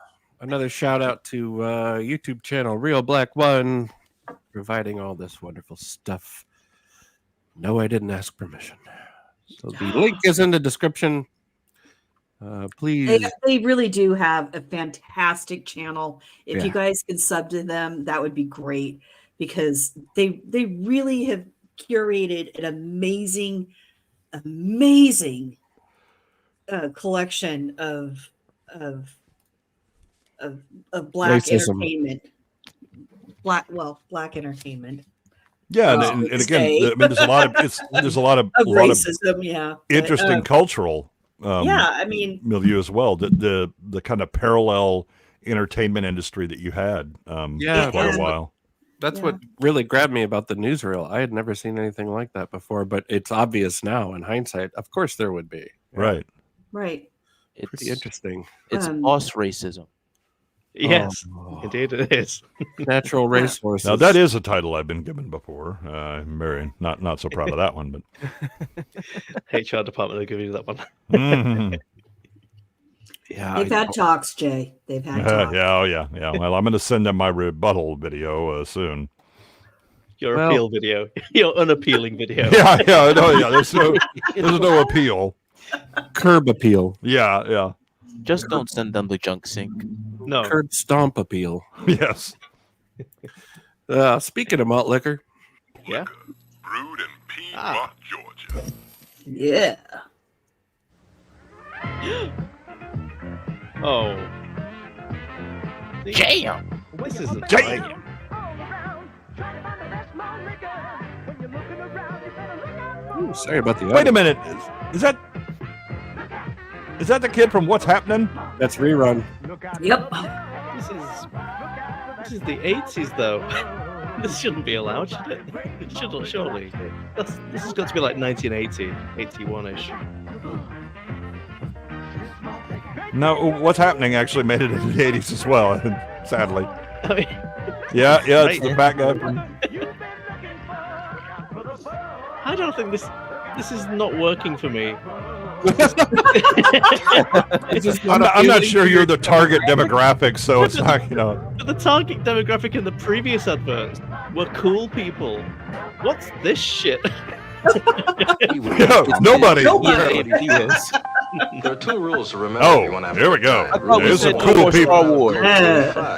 Speaker 1: Another shout out to YouTube channel Real Black One, providing all this wonderful stuff. No, I didn't ask permission. So the link is in the description. Please.
Speaker 6: They really do have a fantastic channel. If
Speaker 1: Yeah.
Speaker 6: you guys could sub to them, that would be great because they really have curated an amazing amazing collection of black
Speaker 1: Racism.
Speaker 6: entertainment. Black entertainment.
Speaker 4: Yeah, and again, I mean, there's a lot of
Speaker 6: racism, yeah.
Speaker 4: Interesting cultural
Speaker 6: I mean,
Speaker 4: milieu as well. The kind of parallel entertainment industry that you had for quite a while.
Speaker 1: That's what really grabbed me about the newsreel. I had never seen anything like that before, but it's obvious now in hindsight. Of course, there would be.
Speaker 4: Right.
Speaker 6: Right.
Speaker 1: It's pretty interesting.
Speaker 16: It's boss racism.
Speaker 3: Yes, indeed it is.
Speaker 1: Natural racehorses.
Speaker 4: Now that is a title I've been given before. I'm very not so proud of that one, but
Speaker 3: HR department will give you that one.
Speaker 1: Yeah,
Speaker 6: they've had talks, Jay. They've had talks.
Speaker 4: Yeah. Well, I'm going to send them my rebuttal video soon.
Speaker 3: Your appeal video, your unappealing video.
Speaker 4: Yeah. There's no appeal.
Speaker 1: Curb appeal.
Speaker 4: Yeah.
Speaker 16: Just don't send them the junk sink.
Speaker 3: No.
Speaker 1: Curb stomp appeal.
Speaker 4: Yes.
Speaker 1: Speaking of malt liquor.
Speaker 3: Yeah.
Speaker 15: Brewed in Piedmont, Georgia.
Speaker 6: Yeah.
Speaker 3: Oh.
Speaker 16: Jam.
Speaker 3: This is a
Speaker 4: jam.
Speaker 1: Ooh, sorry about the
Speaker 4: Wait a minute. Is that the kid from What's Happening?
Speaker 1: That's Rerun.
Speaker 6: Yep.
Speaker 3: This is the 80s, though. This shouldn't be allowed, should it? It shouldn't, surely. This has got to be like 1980, 81-ish.
Speaker 4: No, What's Happening actually made it in the 80s as well, sadly.
Speaker 3: I mean,
Speaker 4: yeah, it's the back guy from...
Speaker 3: I don't think this is not working for me.
Speaker 4: I'm not sure you're the target demographic, so it's not,
Speaker 3: But the target demographic in the previous adverts were cool people. What's this shit?
Speaker 4: Nobody.
Speaker 13: There are two rules to remember. if you want to have
Speaker 4: here we go.
Speaker 13: Rule
Speaker 4: There's some
Speaker 13: number
Speaker 4: cool
Speaker 13: one,
Speaker 4: people.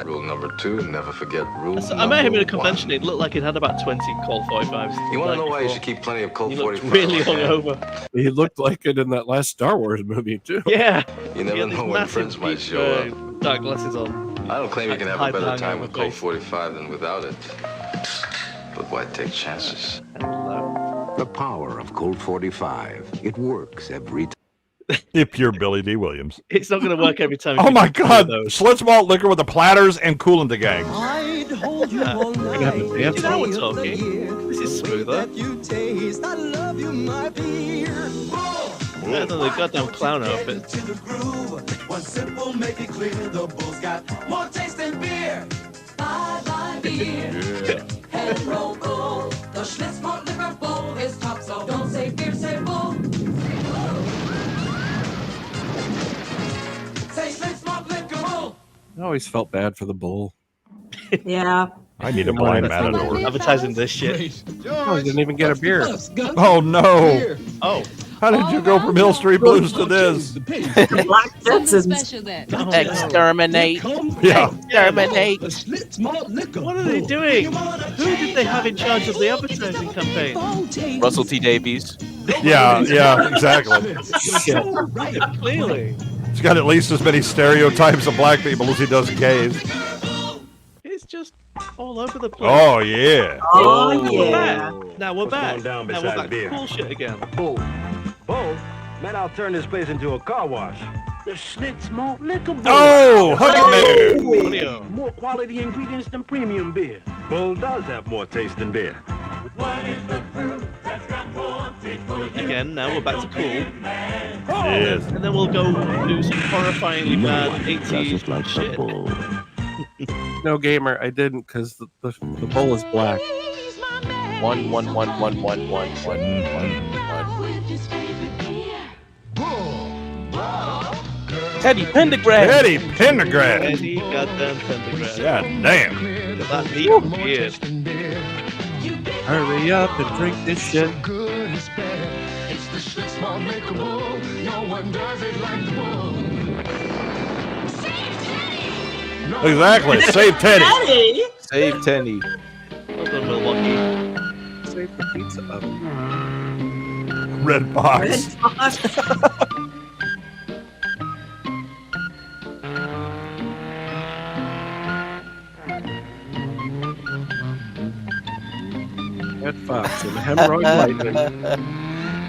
Speaker 13: Rule number 2, never forget rule
Speaker 3: I met him in a
Speaker 13: number
Speaker 3: convention. It looked like it had about 20 Colt 45s.
Speaker 13: You want to know why you should keep plenty of Colt
Speaker 3: He looked
Speaker 13: 45?
Speaker 3: really hungover.
Speaker 1: He looked like it in that last Star Wars movie, too.
Speaker 3: Yeah.
Speaker 13: You never know when friends might show up.
Speaker 3: Dark glasses on.
Speaker 13: I don't claim you can have a
Speaker 3: Hide
Speaker 13: better
Speaker 3: behind
Speaker 13: time
Speaker 3: my
Speaker 13: with Colt
Speaker 3: face.
Speaker 13: 45 than without it. But why take chances?
Speaker 17: The power of Colt 45. It works every time.
Speaker 4: If you're Billy D. Williams.
Speaker 3: It's not going to work every time.
Speaker 4: Oh my God! Schlitz malt liquor with the platters and cooling the gang.
Speaker 3: You know we're talking. This is smoother. Better than the goddamn clown outfit.
Speaker 18: One simple make it clear the bull's got more taste than beer. Bye beer. Head roll bull. The Schlitz malt liquor bowl is top, so don't say beer, say bull. Say Schlitz malt liquor bull.
Speaker 1: I always felt bad for the bull.
Speaker 6: Yeah.
Speaker 4: I need a blind matador.
Speaker 3: Advertising this shit.
Speaker 1: Oh, he didn't even get a beer.
Speaker 4: Oh no!
Speaker 3: Oh.
Speaker 4: How did you go from Hill Street Blues to this?
Speaker 6: Black Texans.
Speaker 16: Exterminate.
Speaker 4: Yeah.
Speaker 16: Exterminate.
Speaker 3: What are they doing? Who did they have in charge of the advertising campaign?
Speaker 16: Russell T. Davies.
Speaker 4: Yeah, exactly.
Speaker 3: Clearly.
Speaker 4: He's got at least as many stereotypes of black people as he does gays.
Speaker 3: It's just all over the place.
Speaker 4: Oh yeah.
Speaker 6: Oh yeah.
Speaker 3: Now we're back.
Speaker 11: Going down
Speaker 3: Now we're
Speaker 11: beside
Speaker 3: back
Speaker 11: beer?
Speaker 3: to cool shit again.
Speaker 11: Bull, man, I'll turn this place into a car wash. The Schlitz malt liquor bowl.
Speaker 4: Oh, honey
Speaker 3: Julio.
Speaker 11: More quality ingredients than premium beer. Bull does have more taste than beer.
Speaker 3: Again, now we're back to cool.
Speaker 4: Yes.
Speaker 3: And then we'll go do some horrifyingly bad 80s shit.
Speaker 1: No, gamer, I didn't because the bowl is black.
Speaker 16: 1 1 1 1 1 1 1 Teddy Pendergrass.
Speaker 4: Teddy Pendergrass.
Speaker 3: Teddy goddamn Pendergrass.
Speaker 4: God damn.
Speaker 3: Look at that neat beard.
Speaker 1: Hurry up and drink this shit.
Speaker 18: It's the Schlitz malt liquor bowl. No one does it like the bull.
Speaker 4: Exactly. Save Teddy.
Speaker 16: Save Teddy.
Speaker 3: Well done, Milwaukee.
Speaker 1: Save the pizza up.
Speaker 4: Red Fox.
Speaker 1: Red Fox and hemorrhoid lightning.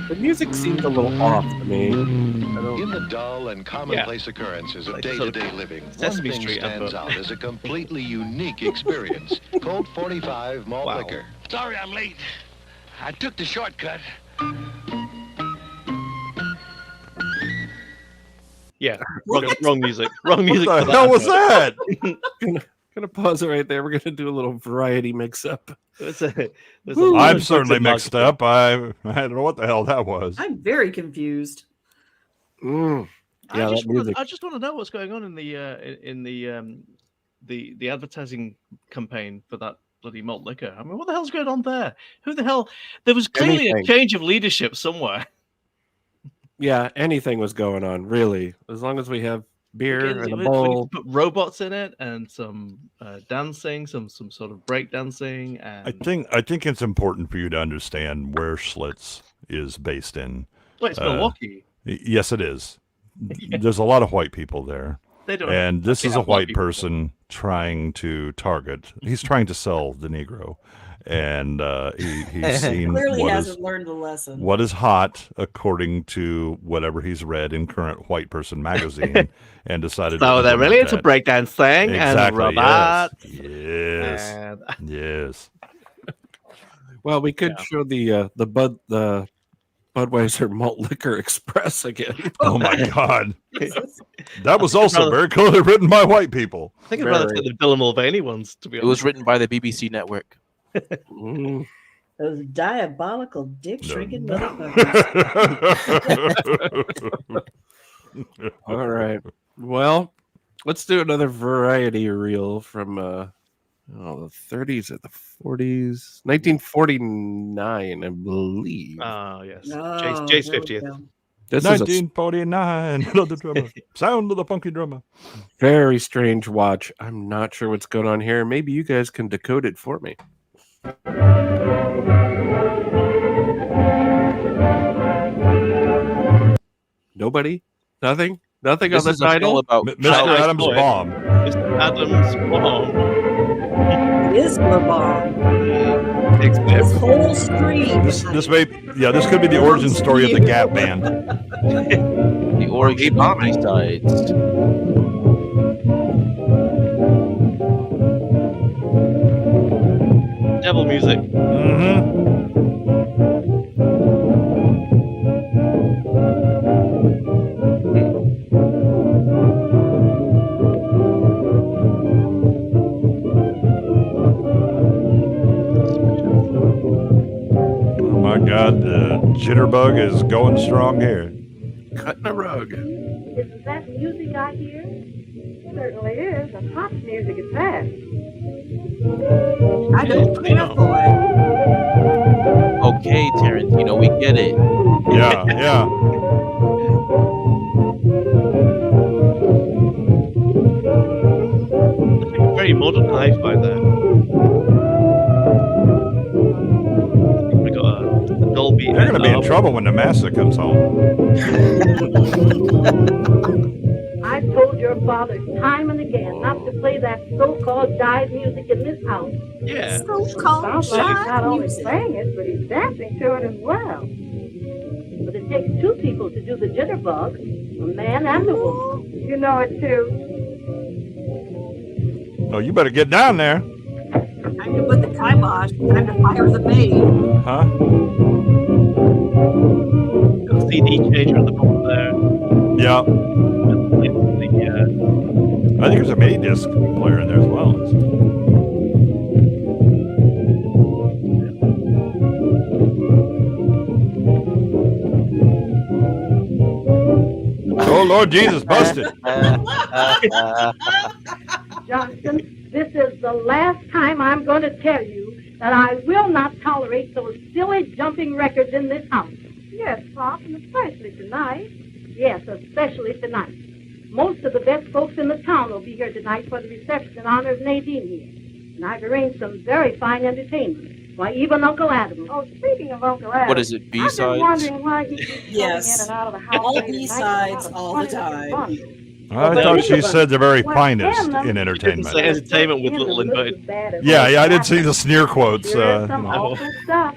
Speaker 1: The music seems a little off to me.
Speaker 7: In the dull and commonplace occurrences of day-to-day living, one
Speaker 3: Sesame
Speaker 7: thing
Speaker 3: Street
Speaker 7: stands
Speaker 3: advert.
Speaker 7: out as a completely unique experience. Colt 45 malt liquor.
Speaker 22: Sorry I'm late. I took the shortcut.
Speaker 3: Yeah, wrong music. Wrong music.
Speaker 4: What the
Speaker 3: for
Speaker 4: hell was that?
Speaker 1: Gonna pause it right there. We're gonna do a little variety mix-up.
Speaker 4: I'm certainly mixed up. I don't know what the hell that was.
Speaker 6: I'm very confused.
Speaker 1: Yeah,
Speaker 3: I just want to know what's going on in the advertising campaign for that bloody malt liquor. I mean, what the hell's going on there? Who the hell? There was clearly a change of leadership somewhere.
Speaker 1: Yeah, anything was going on, really. As long as we have beer and a
Speaker 3: We
Speaker 1: bowl.
Speaker 3: put robots in it and some dancing, some sort of break dancing. And
Speaker 4: I think it's important for you to understand where Schlitz is based in.
Speaker 3: Well, it's Milwaukee.
Speaker 4: Yes, it is. There's a lot of white people there.
Speaker 3: They don't
Speaker 4: And this
Speaker 3: actually
Speaker 4: is a
Speaker 3: have white
Speaker 4: white
Speaker 3: people.
Speaker 4: person trying to target. He's trying to sell the Negro. And he's seen
Speaker 6: Clearly
Speaker 4: what
Speaker 6: hasn't
Speaker 4: is,
Speaker 6: learned the lesson.
Speaker 4: what is hot according to whatever he's read in current white person magazine and decided
Speaker 3: So
Speaker 4: to
Speaker 3: they're really
Speaker 4: implement
Speaker 3: into
Speaker 4: that.
Speaker 3: breakdancing and
Speaker 4: Exactly,
Speaker 3: robots.
Speaker 4: Yes.
Speaker 3: and-
Speaker 4: Yes.
Speaker 1: Well, we could show the Budweiser Malt Liquor Express again.
Speaker 4: Oh my God. That was also very clearly written by white people.
Speaker 3: I think I'd rather take the Bill Mulvaney ones, to be
Speaker 16: It
Speaker 3: honest.
Speaker 16: was written by the BBC network.
Speaker 6: Those diabolical dick shrinking motherfuckers.
Speaker 1: All right. Well, let's do another variety reel from the 30s or the 40s. 1949, I believe.
Speaker 3: Oh, yes.
Speaker 6: Oh,
Speaker 3: Jay's
Speaker 6: there we
Speaker 3: 50th.
Speaker 6: go.
Speaker 1: This is a
Speaker 4: 1949. The drummer. Sound of the funky drummer.
Speaker 1: very strange watch. I'm not sure what's going on here. Maybe you guys can decode it for me. Nobody? Nothing? Nothing
Speaker 16: This
Speaker 1: on
Speaker 16: is
Speaker 1: the
Speaker 16: a
Speaker 1: title?
Speaker 16: film about
Speaker 4: Mr. Adams'
Speaker 3: Boy.
Speaker 4: bomb.
Speaker 3: Mr. Adams' bomb.
Speaker 6: It is your bomb. This whole stream.
Speaker 4: This could be the origin story of the Gap Band.
Speaker 16: The origin of B-sides.
Speaker 3: Devil music.
Speaker 4: Mm-hmm. Oh my God, the jitterbug is going strong here.
Speaker 1: Cutting a rug.
Speaker 9: Isn't that music I hear? Certainly is, and pop music at that.
Speaker 6: I don't care for it.
Speaker 16: Okay, Tarantino, we get it.
Speaker 4: Yeah, yeah.
Speaker 3: Very modern hi-fi there. We got a Dolby.
Speaker 4: They're going to be in trouble when the master comes home.
Speaker 9: I've told your father time and again not to play that so-called jive music in this house.
Speaker 3: Yeah.
Speaker 6: So-called
Speaker 9: Sounds like he's not
Speaker 6: jive
Speaker 9: only
Speaker 6: music.
Speaker 9: playing it, but he's dancing to it as well. But it takes two people to do the jitterbug, a man and a woman. You know it too.
Speaker 4: Oh, you better get down there.
Speaker 6: Time to put the kibosh. Time to fire the maid.
Speaker 4: Huh?
Speaker 3: Got a CD changer at the bottom there.
Speaker 4: Yeah. I think there's a mini disc player in there as well. Oh, Lord Jesus, busted.
Speaker 9: Johnson, this is the last time I'm going to tell you that I will not tolerate those silly jumping records in this house. Yes, Pop, and especially tonight. Yes, especially tonight. Most of the best folks in the town will be here tonight for the reception in honor of Nadine here. And I've arranged some very fine entertainment. Why, even Uncle Adam. Oh, speaking of Uncle Adam.
Speaker 16: What is it,
Speaker 9: I've been
Speaker 16: B-sides?
Speaker 9: wondering why he keeps coming in
Speaker 6: Yes.
Speaker 9: and out of the house.
Speaker 6: All
Speaker 9: late at night with a
Speaker 6: B-sides
Speaker 9: lot of
Speaker 6: all the
Speaker 9: funny-looking
Speaker 6: time.
Speaker 9: bundles.
Speaker 4: I thought she said the very finest in entertainment.
Speaker 3: Say entertainment with little inverted.
Speaker 4: Yeah, I did see the sneer quotes.
Speaker 9: Sure is some awful stuff.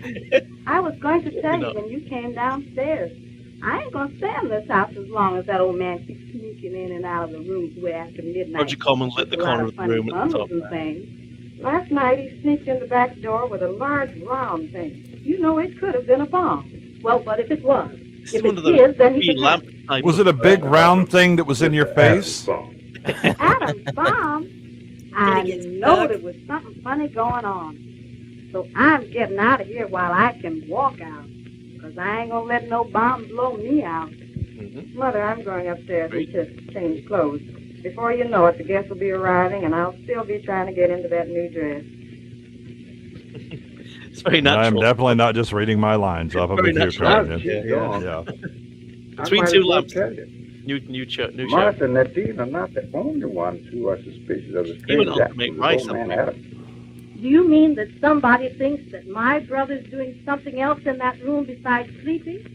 Speaker 9: I was going to tell you when you came downstairs. I ain't going to stay in this house as long as that old man keeps sneaking in and out of the rooms way after midnight.
Speaker 3: Roger Coleman lit the corner of the room at the top.
Speaker 9: Last night he sneaked in the back door with a large round thing. You know, it could have been a bomb. Well, but if it was, if it is, then he could have it.
Speaker 4: Was it a big round thing that was in your face?
Speaker 9: Adam's bomb? I know there was something funny going on. So I'm getting out of here while I can walk out. Because I ain't going to let no bomb blow me out. Mother, I'm going upstairs and just change clothes. Before you know it, the guests will be arriving, and I'll still be trying to get into that new dress.
Speaker 3: It's very natural.
Speaker 4: I'm definitely not just reading my lines off of a cue card. Yeah.
Speaker 3: Between two lamps. New show.
Speaker 19: Martha and Nadine are not the only ones who are suspicious of the
Speaker 3: Even
Speaker 19: strange
Speaker 3: Uncle make rice
Speaker 19: old man
Speaker 3: up.
Speaker 19: Adam.
Speaker 9: Do you mean that somebody thinks that my brother's doing something else in that room besides sleeping?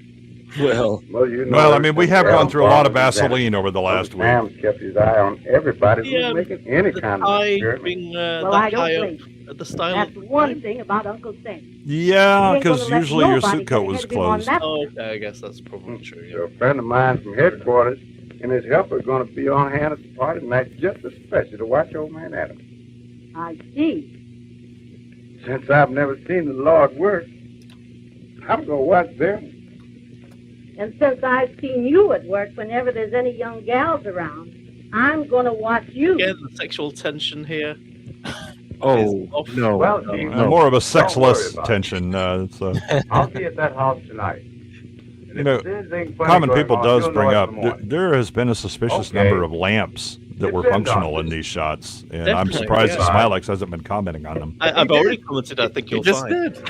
Speaker 19: You know,
Speaker 4: Well, I mean, we have gone through a lot of Vaseline over the last week.
Speaker 19: Sam's kept his eye on everybody who's making any kind of experiment.
Speaker 9: Well, I don't think.
Speaker 3: The style
Speaker 9: That's one thing about Uncle Sam.
Speaker 4: Yeah,
Speaker 9: He ain't gonna
Speaker 4: because
Speaker 9: let
Speaker 4: usually your
Speaker 9: nobody
Speaker 4: suit coat
Speaker 9: get
Speaker 4: was
Speaker 9: ahead of him on
Speaker 4: closed.
Speaker 9: that.
Speaker 3: Oh, okay, I guess that's probably true.
Speaker 19: So a friend of mine from headquarters and his helper are going to be on hand at the party tonight just especially to watch old man Adam.
Speaker 9: I see.
Speaker 19: Since I've never seen the Lord work, I'm going to watch them.
Speaker 9: And since I've seen you at work whenever there's any young gals around, I'm going to watch you.
Speaker 3: Again, the sexual tension here.
Speaker 1: Oh, no.
Speaker 19: Well,
Speaker 4: More of a
Speaker 19: Don't
Speaker 4: sexless
Speaker 19: worry
Speaker 4: tension.
Speaker 19: I'll be at that house tonight. And
Speaker 4: You know,
Speaker 19: if there's anything funny
Speaker 4: Common
Speaker 19: going
Speaker 4: People
Speaker 19: on,
Speaker 4: does
Speaker 19: you'll
Speaker 4: bring
Speaker 19: know
Speaker 4: up
Speaker 19: in the morning.
Speaker 4: there has been a suspicious
Speaker 19: Okay.
Speaker 4: number of lamps that were
Speaker 19: Depend on
Speaker 4: functional in
Speaker 19: this.
Speaker 4: these shots, and I'm
Speaker 3: Definitely,
Speaker 4: surprised
Speaker 3: yeah.
Speaker 4: Smilex hasn't been commenting on them.
Speaker 3: I've already commented. I think
Speaker 1: You
Speaker 3: you'll
Speaker 1: just
Speaker 3: find.
Speaker 1: did.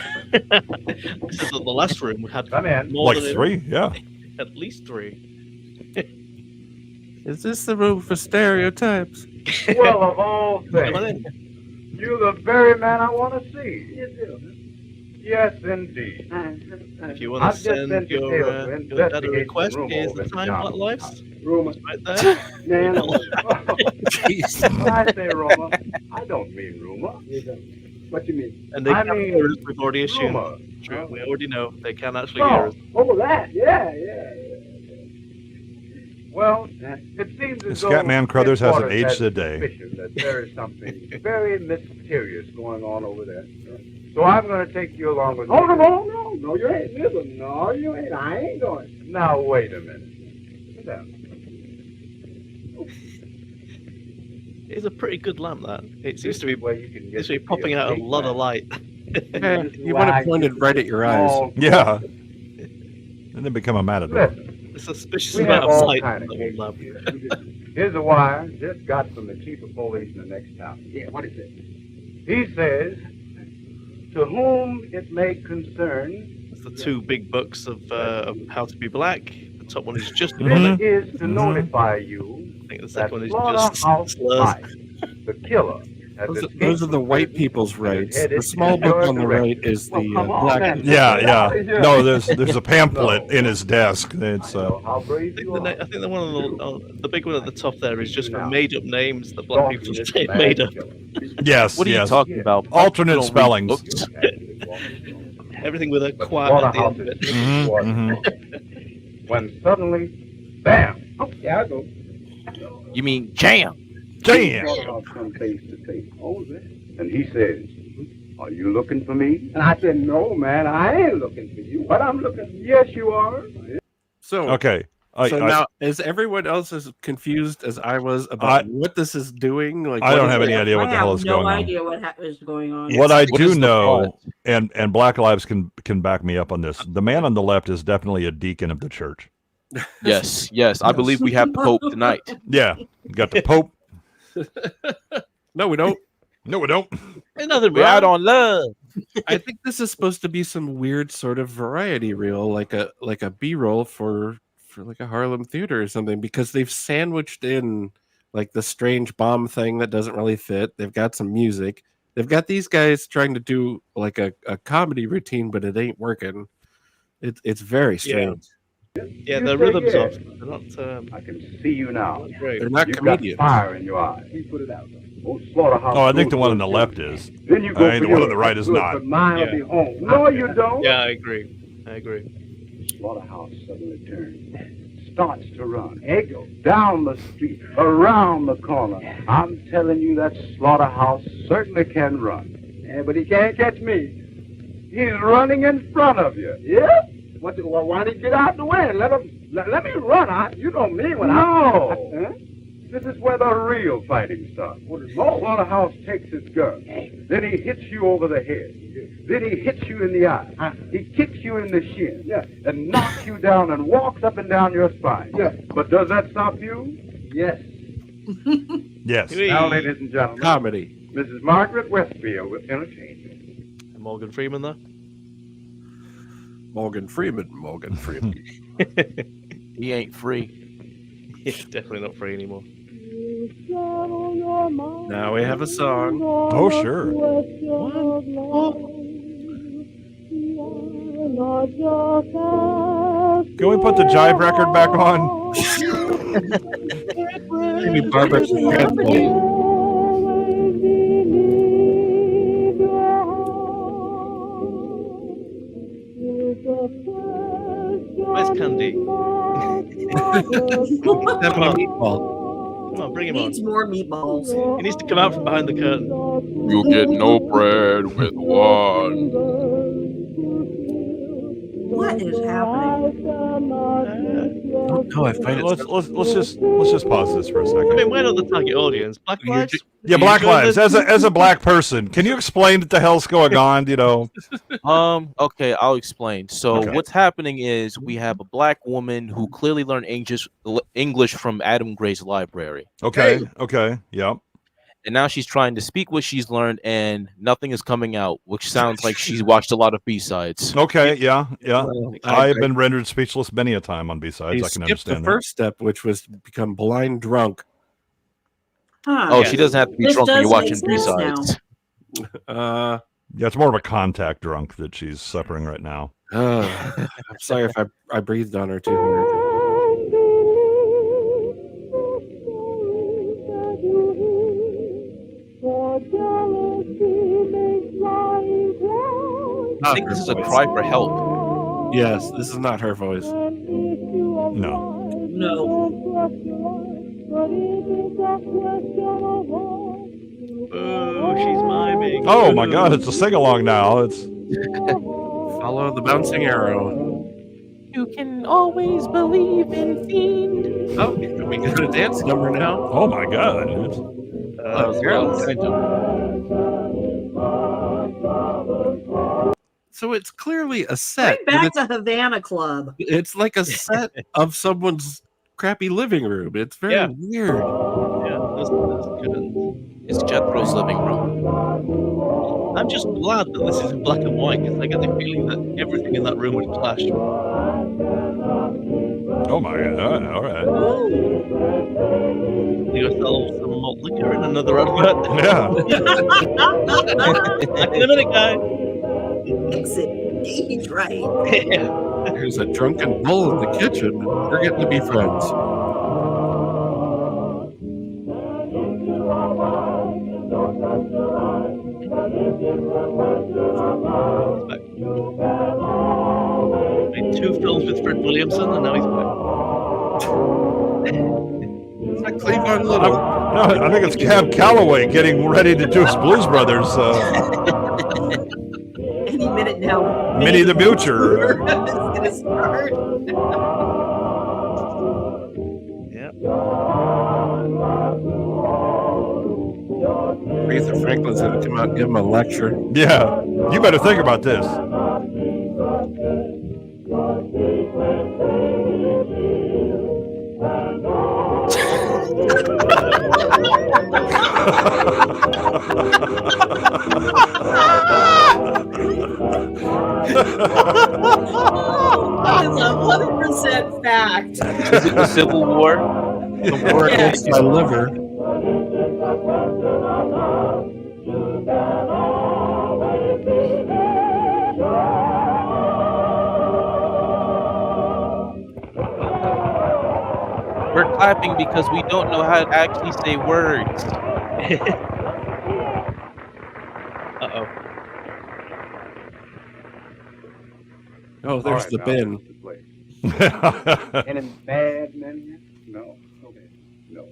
Speaker 3: Because the last room we had
Speaker 19: Come in.
Speaker 3: more
Speaker 4: Like
Speaker 3: than
Speaker 4: 3, yeah.
Speaker 3: At least 3.
Speaker 1: Is this the room for stereotypes?
Speaker 19: Well, of all
Speaker 3: Come on
Speaker 19: things,
Speaker 3: in.
Speaker 19: you're the very man I want to see. Yes, indeed.
Speaker 3: If you want
Speaker 19: I've
Speaker 3: to
Speaker 19: just
Speaker 3: send
Speaker 19: sent
Speaker 3: your
Speaker 19: Taylor to
Speaker 3: dad a
Speaker 19: investigate
Speaker 3: request,
Speaker 19: the room
Speaker 3: here's
Speaker 19: over
Speaker 3: the
Speaker 19: at
Speaker 3: time
Speaker 19: John's
Speaker 3: Black Lives.
Speaker 19: Roma.
Speaker 3: Right there.
Speaker 19: Man, when I say Roma, I don't mean Roma. What you mean?
Speaker 3: And they
Speaker 19: I
Speaker 3: can
Speaker 19: mean
Speaker 3: hear us. We've already assumed.
Speaker 19: Roma.
Speaker 3: True. We already know they can actually hear us.
Speaker 19: Oh, that, yeah. Well, it seems as though
Speaker 4: Scatman Crothers hasn't
Speaker 19: headquarters
Speaker 4: aged
Speaker 19: has
Speaker 4: a day.
Speaker 19: suspicion that there is something very mysterious going on over there. So I'm going to take you along with me. Oh, no, you ain't. Listen, no, you ain't. I ain't going. Now, wait a minute. Sit down.
Speaker 3: It's a pretty good lamp, that. It seems to be,
Speaker 19: Where you can
Speaker 3: seems to be popping out a lot of light.
Speaker 1: Hey, you want to point it right at your eyes.
Speaker 4: Yeah. And then become a matador.
Speaker 3: A suspicious
Speaker 19: We
Speaker 3: amount
Speaker 19: have
Speaker 3: of
Speaker 19: all
Speaker 3: light
Speaker 19: kind
Speaker 3: in
Speaker 19: of
Speaker 3: the
Speaker 19: cases
Speaker 3: lamp.
Speaker 19: here. Here's a wire just got from the chief of police in the next town. Yeah, what is it? He says, to whom it may concern,
Speaker 3: It's the 2 big books of How to Be Black. The top one is just
Speaker 19: this
Speaker 3: about it.
Speaker 19: is to notify you
Speaker 3: I think the
Speaker 19: that
Speaker 3: second one is just
Speaker 19: Slaughterhouse
Speaker 3: slurs.
Speaker 19: Mike, the killer, has
Speaker 1: Those are the white people's rights. The small book on the right is the black.
Speaker 4: Yeah. No, there's a pamphlet in his desk. It's
Speaker 19: how brave you are.
Speaker 3: I think the one on the big one at the top there is just for made up names that black people say made up.
Speaker 4: yes.
Speaker 16: What are you talking about?
Speaker 4: Alternate
Speaker 16: Don't read
Speaker 4: spellings.
Speaker 16: books.
Speaker 3: Everything with a quad at the end of it.
Speaker 19: When suddenly, bam! Oh, yeah, I go.
Speaker 16: You mean jam?
Speaker 4: Jam!
Speaker 19: From face to face. And he says, are you looking for me? And I said, no, man, I ain't looking for you. But I'm looking. Yes, you are.
Speaker 1: So
Speaker 4: Okay.
Speaker 1: now, is everyone else as confused as I was about what this is doing? Like,
Speaker 4: I don't have any idea what the hell is going on.
Speaker 6: I have no idea what is going on.
Speaker 4: What I
Speaker 16: What
Speaker 4: do
Speaker 16: is the
Speaker 4: know, and Black Lives can back me up on this, the man on the left is definitely a deacon of the church.
Speaker 5: Yes. I believe we have the Pope tonight.
Speaker 4: Yeah. Got the Pope.
Speaker 1: No, we don't.
Speaker 4: No, we don't.
Speaker 3: Another
Speaker 5: We're out on love.
Speaker 1: I think this is supposed to be some weird sort of variety reel, like a B-roll for like a Harlem theater or something, because they've sandwiched in like the strange bomb thing that doesn't really fit. They've got some music. They've got these guys trying to do like a comedy routine, but it ain't working. It's very strange.
Speaker 3: Yeah,
Speaker 19: You
Speaker 3: their
Speaker 19: say
Speaker 3: rhythms
Speaker 19: yes.
Speaker 3: off. They're not.
Speaker 19: I can see you now.
Speaker 3: Great.
Speaker 1: They're not
Speaker 19: You've
Speaker 1: comedians.
Speaker 19: got fire in your eyes. You put it out. Oh, slaughterhouse.
Speaker 4: Oh, I think the
Speaker 19: Blues
Speaker 4: one on the
Speaker 19: goes
Speaker 4: left
Speaker 19: to-
Speaker 4: is.
Speaker 19: Then you go
Speaker 4: I
Speaker 19: for
Speaker 4: the one on
Speaker 19: yours.
Speaker 4: the right
Speaker 19: That's
Speaker 4: is
Speaker 19: good,
Speaker 4: not.
Speaker 19: But mine will
Speaker 3: Yeah.
Speaker 19: be home. No, you don't.
Speaker 3: Yeah, I agree.
Speaker 19: Slaughterhouse suddenly turns, starts to run. Down the street, around the corner. I'm telling you, that Slaughterhouse certainly can run. Yeah, but he can't catch me. He's running in front of you. Yeah? Why don't you get out the way and let me run? You know me when No. This is where the real fighting starts. Slaughterhouse takes his gun. Then he hits you over the head. Then he hits you in the eye. He kicks you in the shin. And knocks you down and walks up and down your spine. But does that stop you? Yes.
Speaker 4: Yes.
Speaker 19: Now, ladies and gentlemen,
Speaker 1: Comedy.
Speaker 19: Mrs. Margaret Westfield with entertainment.
Speaker 3: Morgan Freeman there.
Speaker 1: Morgan Freeman.
Speaker 16: He ain't free.
Speaker 3: He's definitely not free anymore.
Speaker 1: Now we have a song.
Speaker 4: Oh, sure. Can we put the jive record back on?
Speaker 1: Maybe Barbara Streisand.
Speaker 3: Where's Candy?
Speaker 1: Having a meatball.
Speaker 3: Come on, bring him
Speaker 6: Needs
Speaker 3: on.
Speaker 6: more meatballs.
Speaker 3: He needs to come out from behind the curtain.
Speaker 5: You get no bread with one.
Speaker 6: What is happening?
Speaker 1: No, I find it.
Speaker 4: Let's just pause this for a
Speaker 3: I
Speaker 4: second.
Speaker 3: mean, we're not the target audience. Black lives.
Speaker 4: Yeah, Black Lives. As a black person, can you explain what the hell's going on? You know.
Speaker 16: Okay, I'll explain. So
Speaker 4: Okay.
Speaker 16: what's happening is we have a black woman who clearly learned English from Adam Gray's library.
Speaker 4: Okay. Okay. Yep.
Speaker 16: And now she's trying to speak what she's learned, and nothing is coming out, which sounds like she's watched a lot of B-sides.
Speaker 4: Okay. Yeah. Yeah.
Speaker 1: I-
Speaker 4: I've been rendered speechless many a time on B-sides.
Speaker 1: He
Speaker 4: I can
Speaker 1: skipped the
Speaker 4: understand
Speaker 1: first step, which was become blind drunk.
Speaker 6: Huh.
Speaker 16: Oh, she doesn't have to be
Speaker 6: This
Speaker 16: drunk when
Speaker 6: does
Speaker 16: you're watching
Speaker 6: make sense now.
Speaker 16: B-sides.
Speaker 4: that. Yeah, it's more of a contact drunk that she's suffering right now.
Speaker 1: I'm sorry if I breathed on her too hard.
Speaker 16: I think this is a cry for help.
Speaker 1: Yes, this is not her voice.
Speaker 4: No.
Speaker 6: No.
Speaker 3: Oh, she's miming.
Speaker 4: Oh my God! It's a sing along now. It's
Speaker 1: Follow the bouncing arrow.
Speaker 16: You can always believe in Fiend.
Speaker 1: Oh, we got a dance number now.
Speaker 4: oh my God!
Speaker 1: Oh, girls. So it's clearly a set.
Speaker 6: Bring
Speaker 1: and
Speaker 6: back the Havana Club.
Speaker 1: it's like a set of someone's crappy living room. It's very
Speaker 3: Yeah.
Speaker 1: weird.
Speaker 3: Yeah, that's good.
Speaker 16: It's Jethro's living room.
Speaker 3: I'm just glad that this is in black and white because I get the feeling that everything in that room would clash.
Speaker 4: Oh my God! All right.
Speaker 3: You guys sell some malt liquor in another advert.
Speaker 4: Yeah.
Speaker 3: Back in a minute, guys.
Speaker 6: Exit. He's right.
Speaker 3: Yeah.
Speaker 1: There's a drunken bull in the kitchen. We're getting to be friends.
Speaker 3: Made 2 films with Fred Williamson, and now he's back.
Speaker 1: It's like Cleavon Little.
Speaker 4: No, I think it's Cab Calloway getting ready to do his Blues Brothers.
Speaker 6: Any minute now.
Speaker 4: Minnie the Moocher.
Speaker 6: It's gonna start.
Speaker 3: Yep.
Speaker 1: Aretha Franklin's going to come out and give him a lecture.
Speaker 4: Yeah, you better think about this.
Speaker 6: That is 100% fact.
Speaker 16: Is it the Civil War?
Speaker 1: The war against my liver.
Speaker 16: We're clapping because we don't know how to actually say words. Uh-oh.
Speaker 1: Oh, there's the bin.
Speaker 19: Any bad men here? No. Okay. No.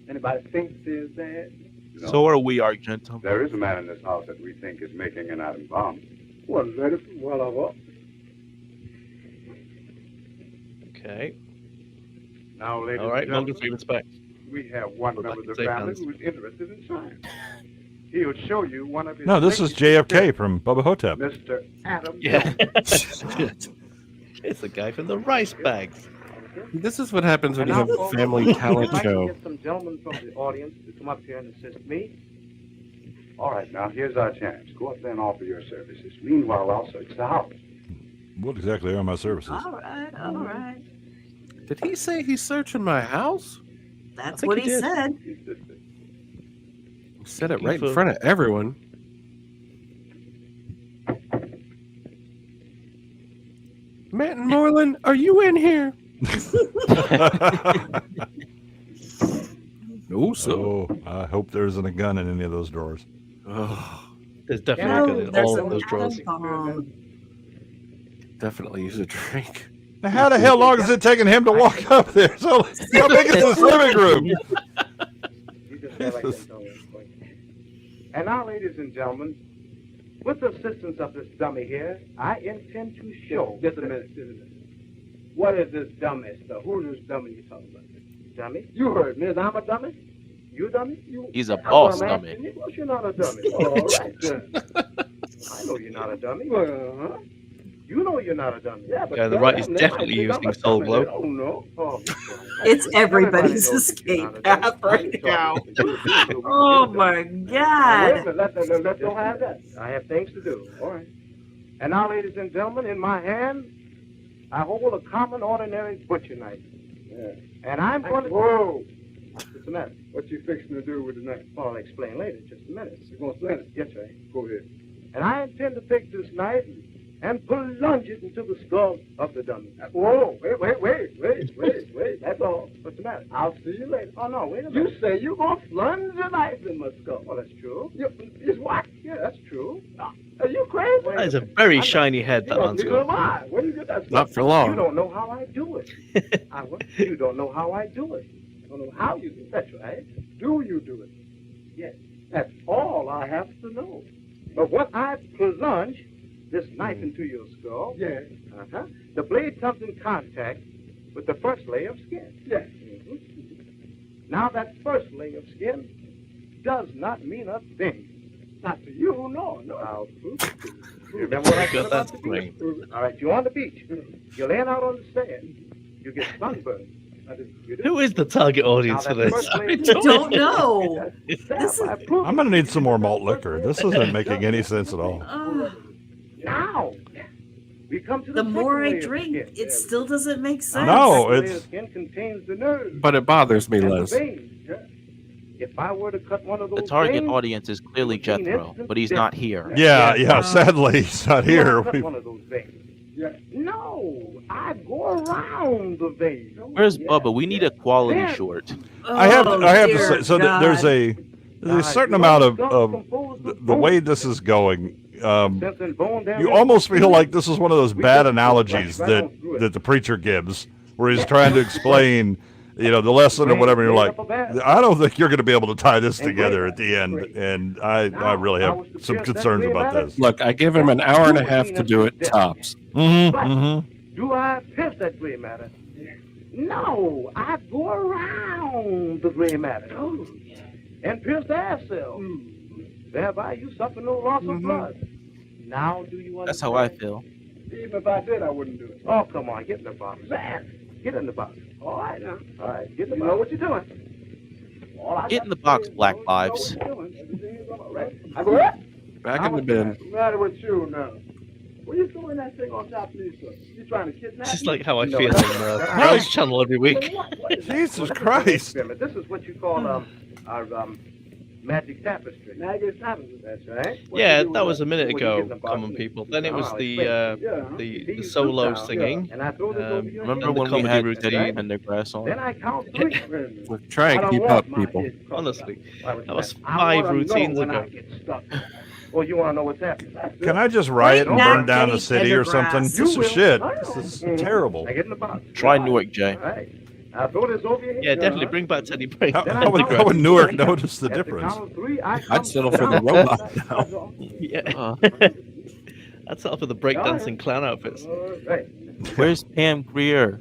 Speaker 19: Anybody thinks there's bad? No.
Speaker 16: So are we, Argento.
Speaker 19: There is a man in this house that we think is making an atom bomb. Well, let it well up.
Speaker 3: Okay.
Speaker 19: Now, ladies
Speaker 3: All right,
Speaker 19: and
Speaker 3: Morgan
Speaker 19: gentlemen,
Speaker 3: Freeman's back.
Speaker 19: we have one
Speaker 3: Go back
Speaker 19: member of
Speaker 3: and
Speaker 19: the
Speaker 3: shake
Speaker 19: family
Speaker 3: hands.
Speaker 19: who is interested in science. He'll show you one of his.
Speaker 4: No, this is
Speaker 19: latest
Speaker 4: JFK from Bubba Hotep.
Speaker 19: Mr. Adam.
Speaker 3: Yeah. It's the guy from the rice bags.
Speaker 1: This is what happens when you have a family talent
Speaker 19: I'd like to
Speaker 1: show.
Speaker 19: get some gentlemen from the audience to come up here and assist me. All right, now here's our chance. Go up there and offer your services. Meanwhile, I'll search the house.
Speaker 4: What exactly are my services?
Speaker 6: All right, all right.
Speaker 1: Did he say he's searching my house?
Speaker 6: That's
Speaker 3: think
Speaker 6: what
Speaker 3: he
Speaker 6: he
Speaker 3: did.
Speaker 6: said.
Speaker 1: He said it right in front of everyone. Matt and Moreland, are you in here? No, sir.
Speaker 4: Oh, I hope there isn't a gun in any of those drawers.
Speaker 1: Oh,
Speaker 3: There's definitely a gun in
Speaker 6: there's
Speaker 3: all
Speaker 6: an
Speaker 3: of those drawers.
Speaker 6: atom bomb.
Speaker 1: definitely use a drink.
Speaker 4: Now, how the hell long is it taking him to walk up there? So, how big is this living room?
Speaker 19: And now, ladies and gentlemen, with the assistance of this dummy here, I intend to show. Just a minute. What is this dummy stuff? Who's this dummy you talking about? Dummy? You heard me. Is I'm a dummy? You a dummy?
Speaker 16: He's a
Speaker 19: That's
Speaker 16: boss
Speaker 19: what I'm
Speaker 16: dummy.
Speaker 19: asking you. Well, you're not a dummy. All right, then. I know you're not a dummy. Uh-huh. You know you're not a dummy. Yeah, but
Speaker 3: Guy on the right is definitely using Soul Glow.
Speaker 19: Oh, no. Oh,
Speaker 6: It's everybody's escape path right now. Oh my God.
Speaker 19: Let's don't have that. I have things to do. All right. And now, ladies and gentlemen, in my hand, I hold a common, ordinary butcher knife. Yeah. And I'm going to... Whoa! What's the matter? What you fixing to do with the knife? Well, I'll explain later. Just a minute. You're going to explain it? Yes, sir. Go ahead. And I intend to take this knife and plunge it into the skull of the dummy. Whoa! Wait. That's all. What's the matter? I'll see you later. Oh, no, wait a minute. You say you're going to plunge a knife in my skull. Well, that's true. Is what? Yeah, that's true. Are you crazy?
Speaker 3: That is a very shiny head, that man's
Speaker 19: Neither am
Speaker 3: got.
Speaker 19: I. Where do you get that stuff?
Speaker 1: Not for long.
Speaker 19: You don't know how I do it. You don't know how I do it. You don't know how you do it. That's right. Do you do it? Yes. That's all I have to know. But when I plunge this knife into your skull, yes. The blade comes in contact with the first layer of skin. Yes. Now that first layer of skin does not mean a thing. Not to you, no. I'll prove it to you. Remember what I said about the beach? All right, you're on the beach. You're laying out on the sand. You get sunburned.
Speaker 3: Who is the target audience for this?
Speaker 6: I don't know.
Speaker 4: I'm going to need some more malt liquor. This isn't making any sense at all.
Speaker 19: Now, we come to
Speaker 6: The
Speaker 19: the
Speaker 6: more I
Speaker 19: second layer of
Speaker 6: drink,
Speaker 19: skin.
Speaker 6: it still doesn't make sense.
Speaker 4: No,
Speaker 19: The second layer
Speaker 4: it's-
Speaker 19: of skin contains the nerves
Speaker 1: But it bothers me
Speaker 19: and the
Speaker 1: less.
Speaker 19: veins. If I were to cut one of those
Speaker 16: The target
Speaker 19: veins,
Speaker 16: audience is clearly Jethro, but he's not here.
Speaker 4: Yeah, sadly, he's not here.
Speaker 19: cut one of those veins. No, I go around the vein.
Speaker 16: Where's Bubba? We need a quality short.
Speaker 4: I have
Speaker 6: Oh,
Speaker 4: to say, so there's a certain amount of the way this is going. You almost feel like this is one of those bad analogies that the preacher gives, where he's trying to explain, the lesson or whatever. And you're like, I don't think you're going to be able to tie this together at the end, and I really have some concerns about this.
Speaker 1: Look, I give him an hour and a half to do it tops.
Speaker 19: Do I pierce that gray matter? No, I go around the gray matter and pierce the air cells. Thereby, you suffer no loss of blood. Now, do you understand?
Speaker 16: That's how I feel.
Speaker 19: Even if I did, I wouldn't do it. Oh, come on, get in the box. Get in the box. All right, now. All right, get in the box. You know what you're doing.
Speaker 16: Get in the box, Black Lives.
Speaker 19: I go up.
Speaker 1: Back in the bin.
Speaker 19: What's the matter with you now? What are you throwing that thing on top of me for? You trying to kidnap
Speaker 3: This is
Speaker 19: me?
Speaker 3: like how I
Speaker 19: No,
Speaker 3: feel
Speaker 19: that's-
Speaker 3: on
Speaker 19: that's-
Speaker 3: Ralph's channel every week.
Speaker 19: What is that?
Speaker 4: Jesus
Speaker 19: Well, this is an
Speaker 4: Christ.
Speaker 19: experiment. This is what you call our magic tapestry. Magic tapestry. That's right. What
Speaker 3: Yeah,
Speaker 19: you do
Speaker 3: that
Speaker 19: with
Speaker 3: was a minute
Speaker 19: when you get in
Speaker 3: ago,
Speaker 19: the box
Speaker 3: common
Speaker 19: and-
Speaker 3: people. Then it
Speaker 19: No,
Speaker 3: was
Speaker 19: I'll
Speaker 3: the
Speaker 19: explain.
Speaker 3: the solo singing.
Speaker 19: And I throw this over your
Speaker 16: Remember
Speaker 19: head.
Speaker 16: when
Speaker 3: the
Speaker 16: we
Speaker 3: comedy
Speaker 16: had
Speaker 3: routine.
Speaker 16: Teddy Pendergrass on?
Speaker 19: Then I count three.
Speaker 1: Try
Speaker 19: I
Speaker 1: and
Speaker 19: don't
Speaker 1: keep
Speaker 19: want
Speaker 1: up,
Speaker 19: my
Speaker 1: people.
Speaker 19: head crossed
Speaker 3: Honestly,
Speaker 19: out.
Speaker 3: that was
Speaker 19: I
Speaker 3: 5
Speaker 19: wanna know
Speaker 3: routines
Speaker 19: when
Speaker 3: ago.
Speaker 19: I get stuck. Well, you want to know what's happening?
Speaker 4: Can I just riot and
Speaker 6: Not
Speaker 4: burn down
Speaker 6: Teddy
Speaker 4: the city or something?
Speaker 6: Pendergrass.
Speaker 4: This
Speaker 19: You
Speaker 4: is
Speaker 19: will.
Speaker 4: shit.
Speaker 19: I
Speaker 4: This
Speaker 19: know.
Speaker 4: is terrible.
Speaker 19: I get in the box.
Speaker 16: Try Newark, Jay.
Speaker 19: All right. I'll throw this over your head.
Speaker 3: Yeah, definitely bring back Teddy Brain.
Speaker 4: How would Newark notice the difference?
Speaker 1: I'd settle for the robot now.
Speaker 3: Yeah. I'd settle for the breakdancing clown outfits.
Speaker 16: Where's Pam Grier?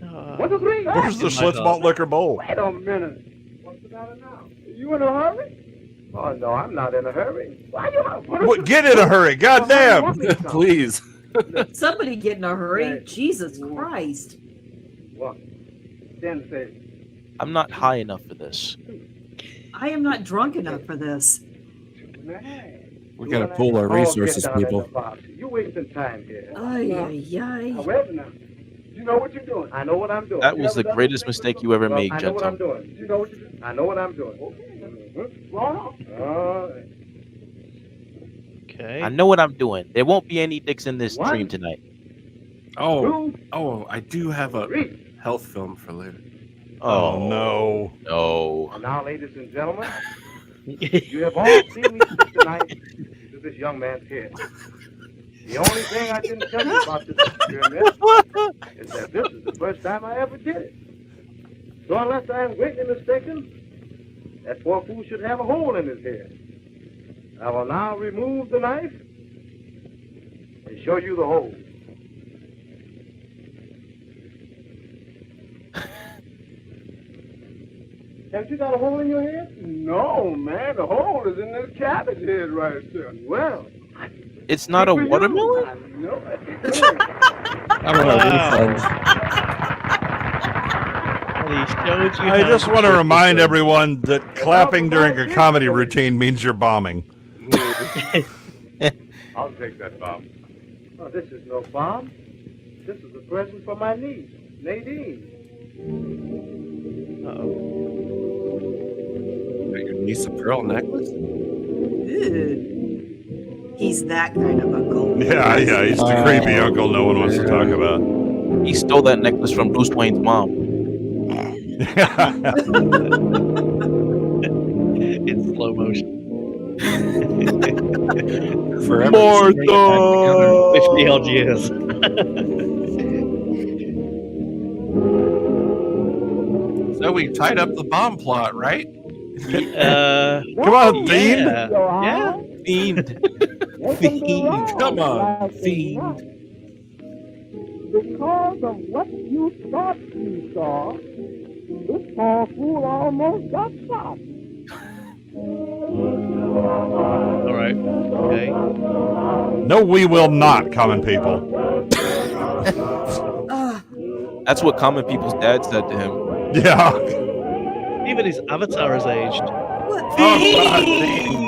Speaker 19: 1, 2, 3.
Speaker 4: Where's the Schlitz malt liquor bowl?
Speaker 19: Wait a minute. What's the matter now? You in a hurry? Oh, no, I'm not in a hurry. Why you
Speaker 4: What, get in a hurry, goddamn!
Speaker 1: Please.
Speaker 6: Somebody get in a hurry.
Speaker 19: Right.
Speaker 6: Jesus Christ.
Speaker 19: What? Then say,
Speaker 16: I'm not high enough for this.
Speaker 6: I am not drunk enough for this.
Speaker 1: We gotta pool our resources, people.
Speaker 19: You're wasting time here.
Speaker 6: Ay, ay, ay.
Speaker 19: However, now, you know what you're doing. I know what I'm doing.
Speaker 16: That
Speaker 19: You
Speaker 16: was
Speaker 19: ever
Speaker 16: the
Speaker 19: done
Speaker 16: greatest
Speaker 19: this
Speaker 16: mistake
Speaker 19: before?
Speaker 16: you ever
Speaker 19: Well,
Speaker 16: made,
Speaker 19: I know what I'm
Speaker 16: Gentle.
Speaker 19: doing. You know what you're doing. I know what I'm doing. Okay. All right.
Speaker 3: Okay.
Speaker 16: I know what I'm doing. There won't be any dicks in this
Speaker 19: What?
Speaker 16: stream tonight.
Speaker 1: Oh, I do have a health film for later.
Speaker 4: Oh, no.
Speaker 16: No.
Speaker 19: And now, ladies and gentlemen, you have all seen me sit tonight to this young man's head. The only thing I didn't tell you about this experiment is that this is the first time I ever did it. So unless I am greatly mistaken, that poor fool should have a hole in his head. I will now remove the knife and show you the hole. Have you got a hole in your head? No, man. The hole is in this cabbage head right there. Well,
Speaker 16: It's not a watermelon?
Speaker 19: no.
Speaker 1: I don't know. Refunds.
Speaker 4: I just want to remind everyone that clapping during a comedy routine means you're bombing.
Speaker 19: I'll take that bomb. Oh, this is no bomb. This is a present for my niece, Nadine.
Speaker 1: Your niece a pearl necklace?
Speaker 6: Ew. He's that kind of uncle.
Speaker 4: Yeah, he's the creepy uncle no one wants to talk about.
Speaker 16: He stole that necklace from Bruce Wayne's mom.
Speaker 3: In slow motion.
Speaker 1: Forever.
Speaker 16: Martha!
Speaker 3: 50 odd years.
Speaker 1: So we tied up the bomb plot, right?
Speaker 4: Come on, Fiend!
Speaker 3: Yeah.
Speaker 16: Fiend.
Speaker 1: Fiend. Come on, Fiend.
Speaker 9: Because of what you thought you saw, this poor fool almost got shot.
Speaker 3: All right. Okay.
Speaker 4: No, we will not, common people.
Speaker 16: That's what common people's dad said to him.
Speaker 4: Yeah.
Speaker 3: Even his avatar has aged.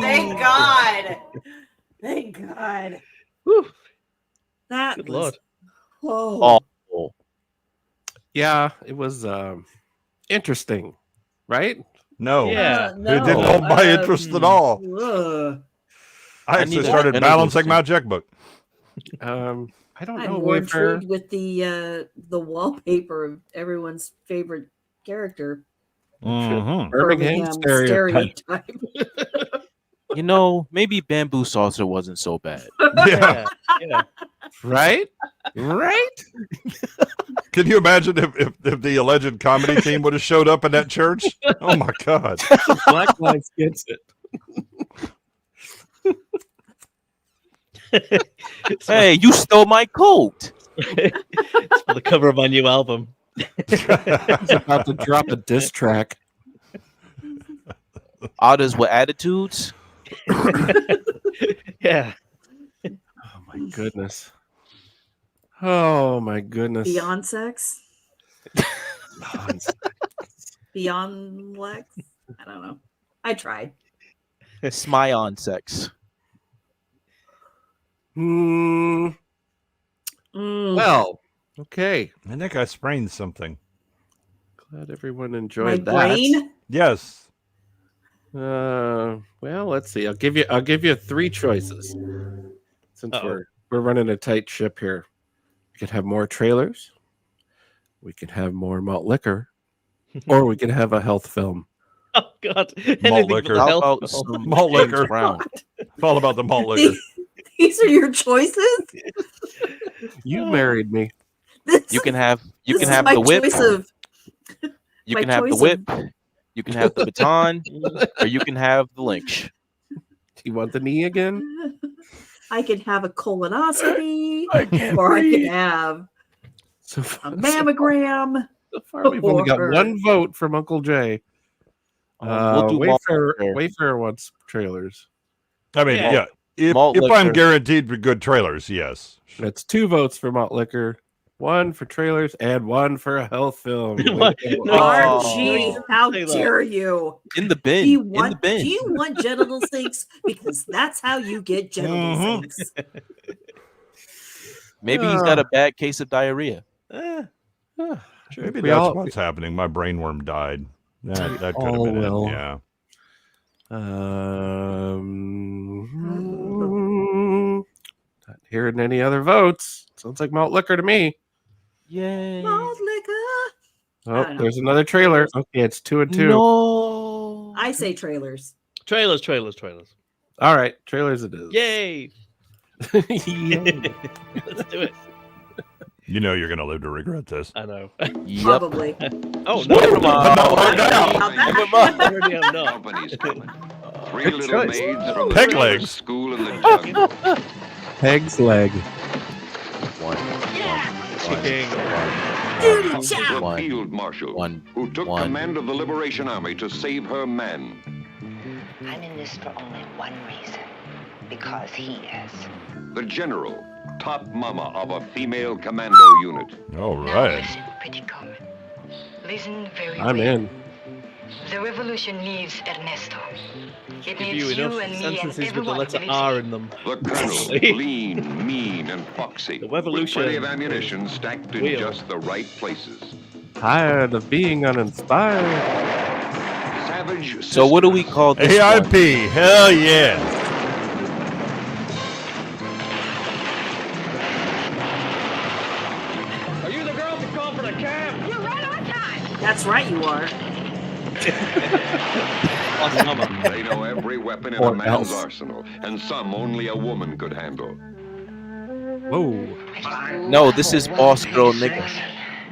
Speaker 6: Thank God. Thank God.
Speaker 3: Whew.
Speaker 6: That
Speaker 3: Good
Speaker 6: was
Speaker 3: lord.
Speaker 16: Oh.
Speaker 1: Yeah, it was interesting, right?
Speaker 4: No.
Speaker 3: Yeah.
Speaker 4: It didn't hold my interest at all.
Speaker 6: Ugh.
Speaker 4: I actually
Speaker 16: need
Speaker 4: started
Speaker 16: a-
Speaker 4: balancing my checkbook.
Speaker 1: I don't
Speaker 6: I'm
Speaker 1: know.
Speaker 6: more
Speaker 1: We've heard-
Speaker 6: intrigued with the wallpaper of everyone's favorite character.
Speaker 4: Mhm.
Speaker 1: Birmingham stereotype.
Speaker 16: You know, maybe bamboo saucer wasn't so bad.
Speaker 4: Yeah.
Speaker 3: Yeah.
Speaker 1: Right? Right?
Speaker 4: Can you imagine if the alleged comedy team would have showed up in that church? Oh my God.
Speaker 1: Black Lives gets it.
Speaker 16: Hey, you stole my coat.
Speaker 3: It's for the cover of my new album.
Speaker 1: He's about to drop a diss track.
Speaker 16: Otters with attitudes.
Speaker 3: Yeah.
Speaker 1: Oh my goodness. Oh my goodness.
Speaker 6: Beyond sex? Beyond Lex? I don't know. I tried.
Speaker 16: Smile on sex.
Speaker 1: Well, okay.
Speaker 4: I think I sprained something.
Speaker 1: Glad everyone enjoyed that.
Speaker 6: brain?
Speaker 4: Yes.
Speaker 1: Well, let's see. I'll give you 3 choices. Since we're running a tight ship here. We could have more trailers. We could have more malt liquor. Or we could have a health film.
Speaker 3: Oh God!
Speaker 4: Malt liquor.
Speaker 16: How about some
Speaker 4: Malt
Speaker 16: James
Speaker 4: liquor.
Speaker 16: Brown?
Speaker 4: It's all about the malt liquor.
Speaker 6: These are your choices.
Speaker 1: You married me.
Speaker 16: You can have
Speaker 6: This is
Speaker 16: the
Speaker 6: my
Speaker 16: whip.
Speaker 6: choice of-
Speaker 16: You
Speaker 6: my
Speaker 16: can have the
Speaker 6: choice
Speaker 16: whip. You can have the baton, or you can have the lynch.
Speaker 1: Do you want the knee again?
Speaker 6: I can have a colonoscopy,
Speaker 1: I can't
Speaker 6: or I
Speaker 1: breathe.
Speaker 6: can have
Speaker 1: So
Speaker 6: a mammogram.
Speaker 1: So far, we've only got
Speaker 6: or-
Speaker 1: 1 vote from Uncle Jay.
Speaker 16: We'll do malt liquor.
Speaker 1: Wayfarer wants trailers.
Speaker 4: I mean,
Speaker 16: Yeah.
Speaker 4: yeah. If
Speaker 16: Malt
Speaker 4: I'm
Speaker 16: liquor.
Speaker 4: guaranteed for good trailers, yes.
Speaker 1: That's 2 votes for malt liquor, 1 for trailers, and 1 for a health film.
Speaker 6: Archie, how dare you?
Speaker 16: In the bin.
Speaker 6: Do you
Speaker 16: In the
Speaker 6: want,
Speaker 16: bin.
Speaker 6: do you want genital sinks? Because that's how you get genital sinks.
Speaker 16: Maybe he's got a bad case of diarrhea.
Speaker 4: Maybe
Speaker 1: We
Speaker 4: that's
Speaker 1: all-
Speaker 4: what's happening. My brainworm died. That could have
Speaker 1: all
Speaker 4: been
Speaker 1: will.
Speaker 4: it. Yeah.
Speaker 1: Not hearing any other votes. Sounds like malt liquor to me.
Speaker 16: Yay.
Speaker 6: Malt liquor.
Speaker 1: Oh,
Speaker 6: don't know.
Speaker 1: there's another trailer. Okay, it's 2 and 2.
Speaker 16: No.
Speaker 6: I say trailers.
Speaker 3: Trailers.
Speaker 1: All right, trailers it is.
Speaker 3: Yay!
Speaker 1: Yay.
Speaker 3: Let's do it.
Speaker 4: You know you're going to live to regret this.
Speaker 3: I know.
Speaker 6: Probably.
Speaker 3: Oh no!
Speaker 16: Never mind.
Speaker 3: Never mind. Already I'm not.
Speaker 13: Company's coming. 3
Speaker 1: Good
Speaker 13: little
Speaker 1: choice.
Speaker 13: maids from the
Speaker 4: Peg
Speaker 13: trailer
Speaker 4: legs.
Speaker 13: school in the jungle.
Speaker 1: Peg's leg.
Speaker 3: King.
Speaker 6: Duty
Speaker 13: Comes
Speaker 6: chow.
Speaker 13: a field marshal who took command of the Liberation Army to save her men.
Speaker 12: I'm in this for only one reason. Because he is.
Speaker 13: The general, top mama of a female commando unit.
Speaker 4: All
Speaker 12: Now
Speaker 4: right.
Speaker 12: listen, pretty comer. Listen very
Speaker 1: I'm
Speaker 12: well.
Speaker 1: in.
Speaker 12: The revolution needs Ernesto. It
Speaker 3: Give
Speaker 12: needs
Speaker 3: you enough
Speaker 12: and me and
Speaker 3: sentences with the
Speaker 12: everyone
Speaker 3: letter
Speaker 12: who
Speaker 3: R
Speaker 12: lives
Speaker 3: in them.
Speaker 13: The colonel, lean, mean, and foxy.
Speaker 3: The
Speaker 13: With
Speaker 3: revolution
Speaker 13: plenty of ammunition stacked in
Speaker 3: wheel.
Speaker 13: just the right places.
Speaker 1: Tired of being uninspired.
Speaker 13: Savage.
Speaker 16: So what do we call this one?
Speaker 4: AIP. Hell yeah.
Speaker 20: Are you the girl who called for the cab?
Speaker 12: You're right on time.
Speaker 6: That's right, you are.
Speaker 3: Awesome mama.
Speaker 13: They know every weapon in
Speaker 1: Or
Speaker 13: a man's
Speaker 1: else.
Speaker 13: arsenal, and some only a woman could handle.
Speaker 1: Whoa.
Speaker 16: No, this is boss girl nigga.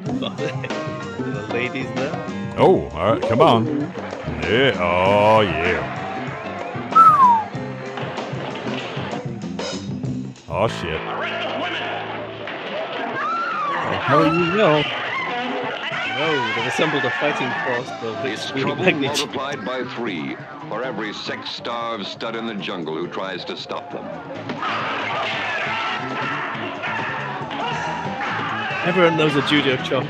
Speaker 3: The ladies there.
Speaker 4: Oh, all right. Come on. Yeah. Oh, yeah. Oh, shit.
Speaker 1: Hell you will.
Speaker 3: No, they've assembled a fighting force of
Speaker 13: It's
Speaker 3: extreme
Speaker 13: trouble
Speaker 3: magnitude.
Speaker 13: multiplied by 3 for every sex-starved stud in the jungle who tries to stop them.
Speaker 3: Everyone knows a judo chop.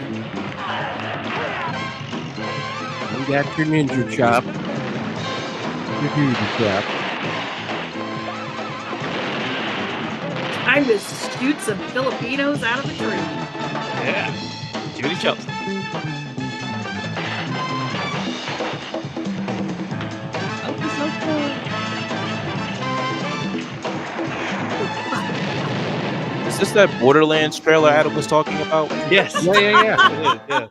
Speaker 1: You got your ninja chop. Your ninja chop.
Speaker 6: Time to shoot some Filipinos out of a tree.
Speaker 3: Yeah. Judy chops.
Speaker 16: Is this that Borderlands trailer Adam was talking about?
Speaker 3: Yes.
Speaker 1: Yeah.
Speaker 3: Yeah.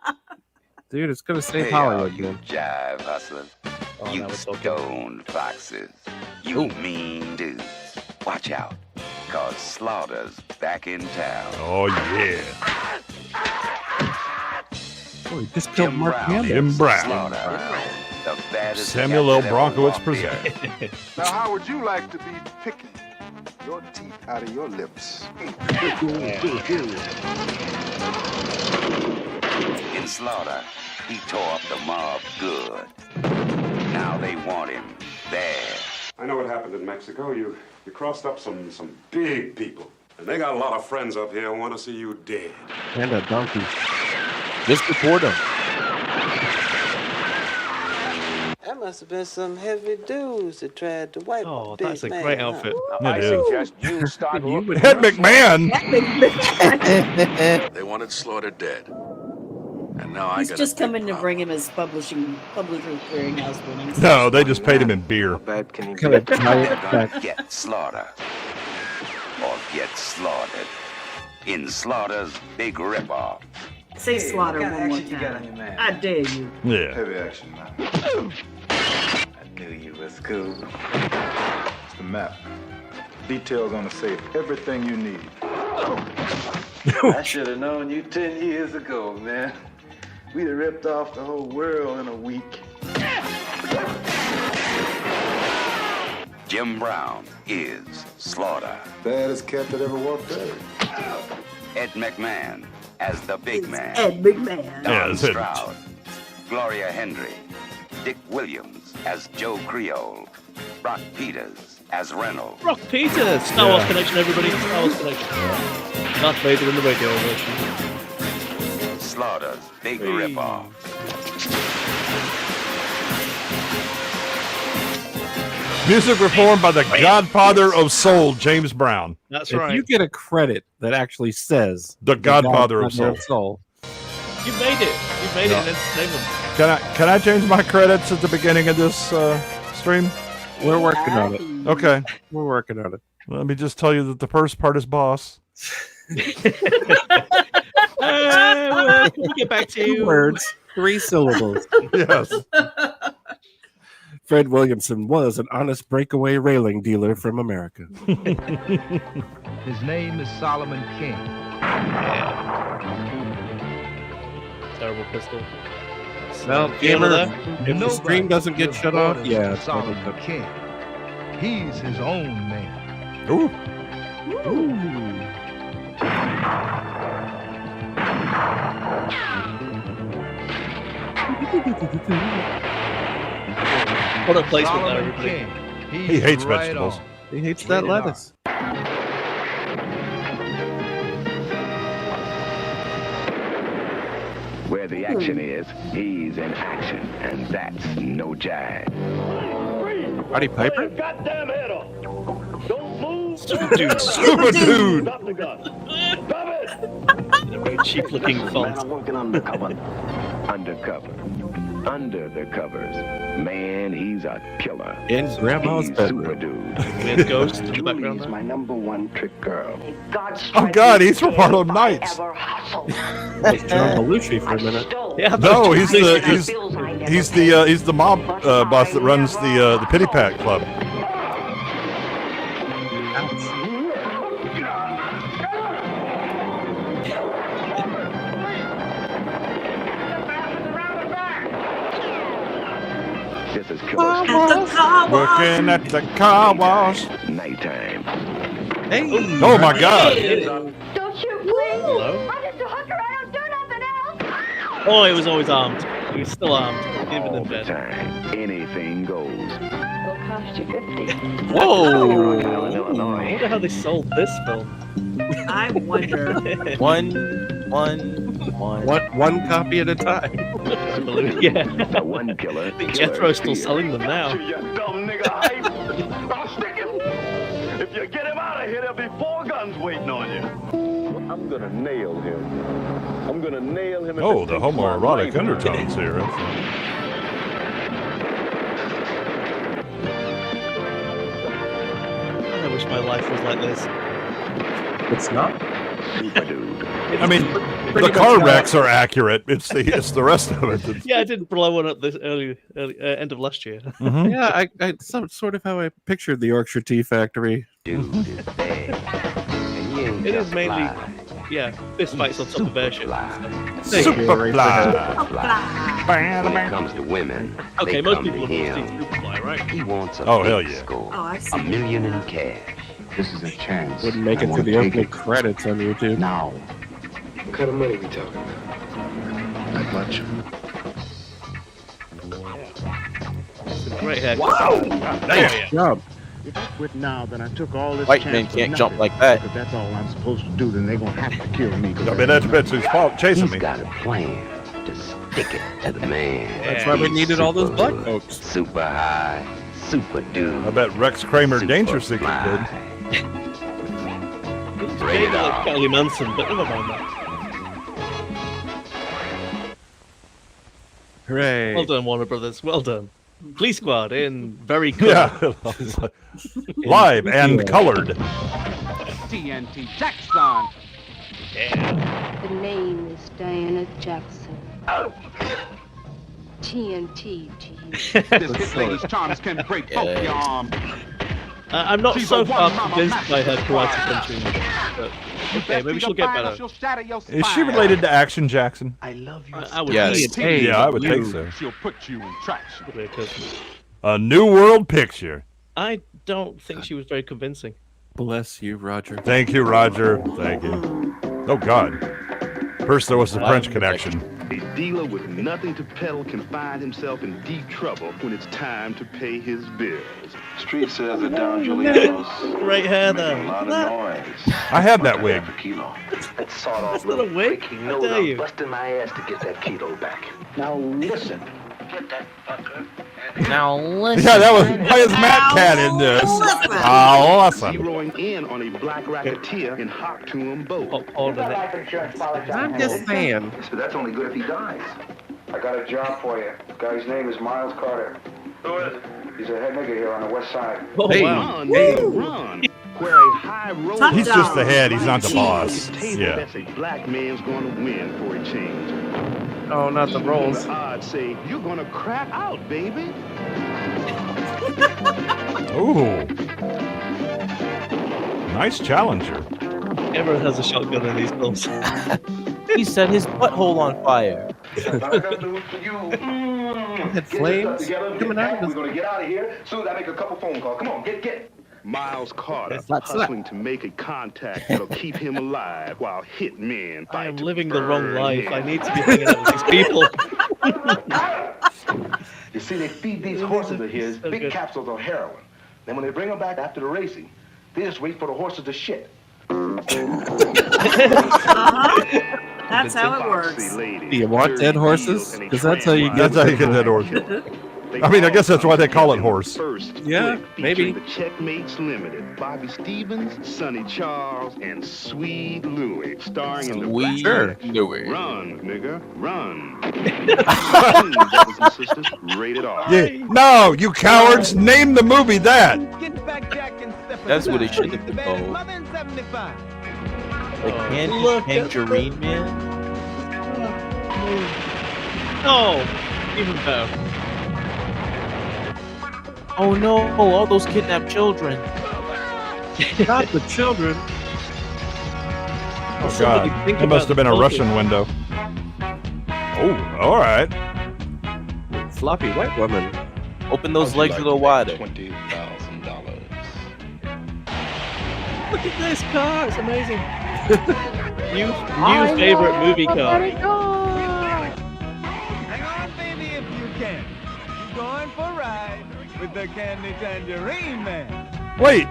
Speaker 1: Dude, it's gonna save
Speaker 10: Hey,
Speaker 1: Hollywood,
Speaker 10: you
Speaker 1: man.
Speaker 10: jive hustlers.
Speaker 3: Oh,
Speaker 10: You
Speaker 3: now it's okay.
Speaker 10: stoned foxes. You mean dudes. Watch out, cause Slaughter's back in town.
Speaker 4: Oh, yeah.
Speaker 1: Oh, he just killed Mark Hamill.
Speaker 4: Jim Brown.
Speaker 10: Slaughter, the baddest
Speaker 4: Samuel L.
Speaker 10: captain ever
Speaker 4: Bronkowitz
Speaker 10: walked
Speaker 4: presents.
Speaker 10: the earth.
Speaker 8: Now, how would you like to be picking your teeth out of your lips?
Speaker 10: In Slaughter, he tore up the mob good. Now they want him there.
Speaker 17: I know what happened in Mexico. You crossed up some big people. And they got a lot of friends up here and want to see you dead.
Speaker 1: And a donkey.
Speaker 16: Just report him.
Speaker 8: And
Speaker 2: must have been some heavy dudes that tried to wipe
Speaker 3: Oh,
Speaker 2: Big
Speaker 3: that's a
Speaker 2: Man,
Speaker 3: great
Speaker 2: huh?
Speaker 3: outfit.
Speaker 4: It is.
Speaker 22: Suggest you start looking
Speaker 4: Head McMahon.
Speaker 13: They wanted Slaughter dead. And now I
Speaker 6: He's
Speaker 13: got
Speaker 6: just
Speaker 13: a big
Speaker 6: coming to
Speaker 13: problem.
Speaker 6: bring him his publisher clearinghouse winnings.
Speaker 4: No, they just paid him in beer.
Speaker 10: Bad can he
Speaker 1: Kinda
Speaker 10: be?
Speaker 1: giant
Speaker 10: Gonna
Speaker 1: back.
Speaker 10: get Slaughter. Or get slaughtered. In Slaughter's big ripoff.
Speaker 6: Say slaughter
Speaker 2: what kind of
Speaker 6: one more
Speaker 2: action you got on your
Speaker 6: time.
Speaker 2: man?
Speaker 6: I dare you.
Speaker 4: Yeah.
Speaker 2: Heavy action, man. I knew you was cool.
Speaker 19: It's the map. Details on the safe. Everything you need.
Speaker 2: I should have known you 10 years ago, man. We'd have ripped off the whole world in a week.
Speaker 10: Jim Brown is Slaughter.
Speaker 19: Baddest cat that ever walked Earth.
Speaker 10: Ed McMahon as the big man.
Speaker 6: Ed McMahon.
Speaker 4: Yeah,
Speaker 10: Don
Speaker 4: that's it.
Speaker 10: Stroud. Gloria Hendry. Dick Williams as Joe Creole. Brock Peters as Reynolds.
Speaker 3: Brock Peters. Star Wars connection, everybody. Star Wars connection. Darth Vader in the radio version.
Speaker 10: Slaughter's big ripoff.
Speaker 4: Music performed by the Godfather of Soul, James Brown.
Speaker 3: That's
Speaker 1: If
Speaker 3: right.
Speaker 1: you get a credit that actually says
Speaker 4: The Godfather of Soul.
Speaker 3: You made it. You made it in entertainment.
Speaker 4: Can I change my credits at the beginning of this stream?
Speaker 1: We're working on it.
Speaker 4: Okay.
Speaker 1: We're working on it.
Speaker 4: Let me just tell you that the first part is boss.
Speaker 3: Well, can we get back to
Speaker 1: 2 words, 3 syllables.
Speaker 4: Yes.
Speaker 1: Fred Williamson was an honest breakaway railing dealer from America.
Speaker 21: His name is Solomon King.
Speaker 3: Terrible pistol.
Speaker 1: Well, gamer, if the stream doesn't get shut off, yeah. it's
Speaker 21: Solomon
Speaker 1: probably-
Speaker 21: King. He's his own man.
Speaker 4: Ooh.
Speaker 3: What a placement there,
Speaker 21: Solomon
Speaker 3: everybody.
Speaker 21: King.
Speaker 4: He hates
Speaker 21: right
Speaker 4: vegetables.
Speaker 21: on.
Speaker 1: He hates that lettuce.
Speaker 10: Where the action is, he's in action. And that's no jive.
Speaker 1: Roddy Piper?
Speaker 23: Goddamn head off. Don't move.
Speaker 3: Stupid dude.
Speaker 4: Stupid dude.
Speaker 23: Stop the gun. Stop it.
Speaker 3: A very cheap-looking font.
Speaker 10: I'm working undercover. Undercover. Under the covers. Man, he's a killer.
Speaker 1: In Grandma's
Speaker 10: He's
Speaker 1: bedroom.
Speaker 10: super dude.
Speaker 3: Weird ghost in the background
Speaker 10: Julie's
Speaker 3: there.
Speaker 10: my #1 trick girl.
Speaker 4: Oh God, he's from Harlem Nights.
Speaker 1: That's John Belushi for a minute.
Speaker 3: Yeah,
Speaker 4: No, he's the mob boss that runs the Pity Pat Club.
Speaker 10: This is killer.
Speaker 4: Working at the car wash.
Speaker 10: Nighttime.
Speaker 1: Hey.
Speaker 4: Oh my God.
Speaker 9: Don't shoot, please.
Speaker 3: Hello?
Speaker 9: I'm just a hooker. I don't do nothing else.
Speaker 3: Oh, he was always armed. He was still armed, even
Speaker 10: All
Speaker 3: in
Speaker 10: the
Speaker 3: bed.
Speaker 10: time. Anything goes.
Speaker 9: It'll cost you 50.
Speaker 3: Whoa! I wonder how they sold this film.
Speaker 6: I wonder.
Speaker 1: One copy at a time.
Speaker 3: Yeah.
Speaker 10: One killer.
Speaker 3: I think Jethro's still selling them now.
Speaker 23: You dumb nigga. I'll stick him. If you get him out of here, there'll be 4 guns waiting on you. I'm gonna nail him. I'm gonna nail him.
Speaker 4: Oh, the homoerotic undertones here.
Speaker 3: I wish my life was like this.
Speaker 1: It's not.
Speaker 4: I mean, the car wrecks are accurate. It's the rest of it.
Speaker 3: Yeah, I did blow one up this early end of last year.
Speaker 4: Mhm.
Speaker 1: Yeah, I sort of how I pictured the Yorkshire Tea Factory.
Speaker 3: It is mainly, yeah, fist fights on top of airships.
Speaker 4: Superfly.
Speaker 10: When it comes to women,
Speaker 3: Okay,
Speaker 10: they
Speaker 3: most
Speaker 10: come
Speaker 3: people
Speaker 10: to
Speaker 3: have seen
Speaker 10: him.
Speaker 3: Superfly, right?
Speaker 10: He wants a
Speaker 4: Oh, hell
Speaker 10: big
Speaker 4: yeah.
Speaker 10: score.
Speaker 6: Oh, I've
Speaker 10: $1
Speaker 6: seen
Speaker 10: million in cash.
Speaker 21: This is a chance.
Speaker 1: Wouldn't make it to the opening credits on YouTube.
Speaker 21: Now.
Speaker 10: What kind of money we talking about?
Speaker 21: Not much.
Speaker 3: It's a great haircut.
Speaker 21: Wow!
Speaker 1: Nice job.
Speaker 21: If I quit now, then I took all this
Speaker 16: White
Speaker 21: chance
Speaker 16: men
Speaker 21: for
Speaker 16: can't jump
Speaker 21: nothing.
Speaker 16: like that.
Speaker 21: If that's all I'm supposed to do, then they're gonna have to kill me.
Speaker 4: I mean, that's Betsy's fault chasing
Speaker 10: He's
Speaker 4: me.
Speaker 10: got a plan to thick as a man.
Speaker 1: That's why we needed all those black folks.
Speaker 10: Super high, super dude.
Speaker 4: I bet Rex Kramer
Speaker 10: Super
Speaker 4: Danger Secret
Speaker 10: fly.
Speaker 4: did.
Speaker 3: Maybe like Charlie Manson, but never mind that.
Speaker 1: Hooray.
Speaker 3: Well done, Warner Brothers. Well done. Police Squad in very good.
Speaker 4: Yeah. Live and colored.
Speaker 11: TNT Jackson.
Speaker 3: Yeah.
Speaker 14: The name is Diana Jackson. TNT to you.
Speaker 11: This hit lady's charms can break both your arms.
Speaker 3: I'm not
Speaker 11: She's
Speaker 3: so
Speaker 11: a
Speaker 3: far
Speaker 11: one-mama
Speaker 3: convinced by her
Speaker 11: master.
Speaker 3: karate punching. But okay, maybe she'll get better.
Speaker 4: Is she related to Action Jackson?
Speaker 11: I love you.
Speaker 3: I would
Speaker 16: Yes.
Speaker 3: think.
Speaker 4: Yeah, I would think so.
Speaker 11: She'll put you in trash.
Speaker 4: A New World Picture.
Speaker 3: I don't think she was very convincing.
Speaker 1: Bless you, Roger.
Speaker 4: Thank you, Roger. Thank you. Oh, God. First, there was the French Connection.
Speaker 23: A dealer with nothing to peddle can find himself in deep trouble when it's time to pay his bills.
Speaker 2: Street says that Don Giuliano's
Speaker 3: Great hair
Speaker 2: making a
Speaker 3: there.
Speaker 2: lot of noise.
Speaker 4: I had that wig.
Speaker 2: That sawed off
Speaker 3: That's not a
Speaker 2: little
Speaker 3: wig.
Speaker 2: freaky
Speaker 3: How
Speaker 2: nose.
Speaker 3: dare you?
Speaker 2: I'm busting my ass to get that kilo back. Now listen. Get that fucker.
Speaker 16: Now listen.
Speaker 4: Yeah, that was. Why is Matt Cat in this? Awesome.
Speaker 23: Zeroing in on a black racketeer and hop to them both.
Speaker 1: I'm just saying.
Speaker 2: Yes, but that's only good if he dies. I got a job for you. The guy's name is Miles Carter. Who is it? He's a head nigger here on the west side.
Speaker 3: Oh,
Speaker 4: Hey.
Speaker 3: wow.
Speaker 23: Run. Where a high roller.
Speaker 4: He's just the head. He's not the boss.
Speaker 23: Table
Speaker 4: Yeah.
Speaker 23: that's a black man's going to win for a change.
Speaker 1: Oh, not the rolls.
Speaker 23: The odds say you're going to crack out, baby.
Speaker 4: Ooh. Nice challenger.
Speaker 3: Everyone has a shotgun in these films.
Speaker 16: He set his butthole on fire.
Speaker 1: Had flames coming out of
Speaker 2: We're
Speaker 1: his...
Speaker 2: going to get out of here as soon as I make a couple phone calls. Come on, get.
Speaker 23: Miles Carter
Speaker 1: That's
Speaker 23: hustling to make a contact that'll keep him alive while hit men
Speaker 3: I am
Speaker 23: fight to
Speaker 3: living the wrong
Speaker 23: burn
Speaker 3: life.
Speaker 23: him.
Speaker 3: I need to be hanging out with these people.
Speaker 2: You see, they feed these horses of his big capsules of heroin. Then when they bring them back after the racing, they just wait for the horses to shit.
Speaker 6: That's how it works.
Speaker 1: Do you want dead horses? Because that's how you get.
Speaker 4: That's how you get that horse. I mean, I guess that's why they call it horse.
Speaker 1: Yeah, maybe.
Speaker 23: The Checkmates Limited, Bobby Stevens, Sonny Charles, and Sweet Louie, starring in the
Speaker 16: Sweet
Speaker 23: Black
Speaker 16: Louie.
Speaker 23: Run, nigga, run. Brothers and sisters, rated R.
Speaker 4: Yeah. No, you cowards! Name the movie that.
Speaker 16: That's what it should have been called. The Tangerine Man?
Speaker 3: Oh, even better.
Speaker 16: Oh no, all those kidnapped children.
Speaker 1: Not the children.
Speaker 4: Oh, God. It must have been a Russian window. Oh, all right.
Speaker 1: Floppy white woman.
Speaker 16: Open those legs a little wider.
Speaker 17: $20,000.
Speaker 3: Look at this car, it's amazing. new favorite movie car.
Speaker 11: Hang on, baby, if you can. You're going for a ride with the Candy Tangerine Man.
Speaker 4: Wait,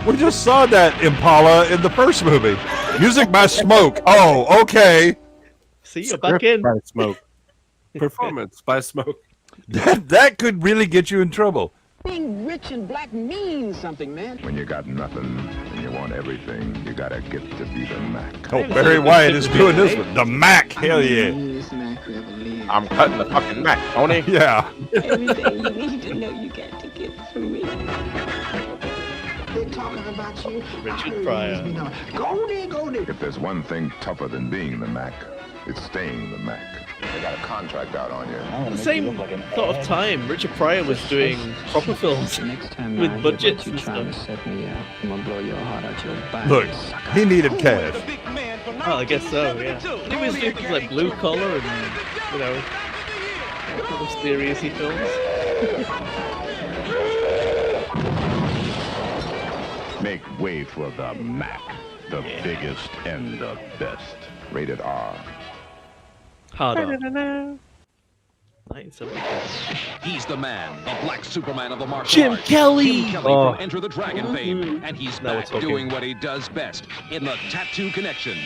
Speaker 4: we just saw that Impala in the first movie. Music by Smoke. Oh, okay.
Speaker 3: See, you're back in.
Speaker 1: By Smoke. Performance by Smoke.
Speaker 4: That could really get you in trouble.
Speaker 9: Being rich and black means something, man.
Speaker 17: When you got nothing and you want everything, you gotta get to be the Mac.
Speaker 4: Oh, Barry Wyatt is doing this one. The Mac. Hell yeah.
Speaker 16: I'm cutting the fucking Mac, Tony.
Speaker 4: Yeah.
Speaker 14: Everything you need to know, you got to get through it.
Speaker 9: They're talking about you.
Speaker 3: Richard Pryor.
Speaker 9: Go there.
Speaker 17: If there's one thing tougher than being the Mac, it's staying the Mac. They got a contract out on you.
Speaker 3: At the same sort of time, Richard Pryor was doing proper films with budgets and stuff.
Speaker 4: Look, he needed cash.
Speaker 3: Oh, I guess so, yeah. He was doing things like Blue Collar and, you know, other serious-y films.
Speaker 17: Make way for the Mac, the biggest and the best. Rated R.
Speaker 3: Hard on. 1974.
Speaker 15: He's the man, the black Superman of the martial
Speaker 16: Jim
Speaker 15: arts.
Speaker 16: Kelly!
Speaker 15: Jim Kelly
Speaker 16: Oh.
Speaker 15: from Enter the Dragon fame. And he's
Speaker 3: Now we're
Speaker 15: back
Speaker 3: talking.
Speaker 15: doing what he does best in the Tattoo Connection.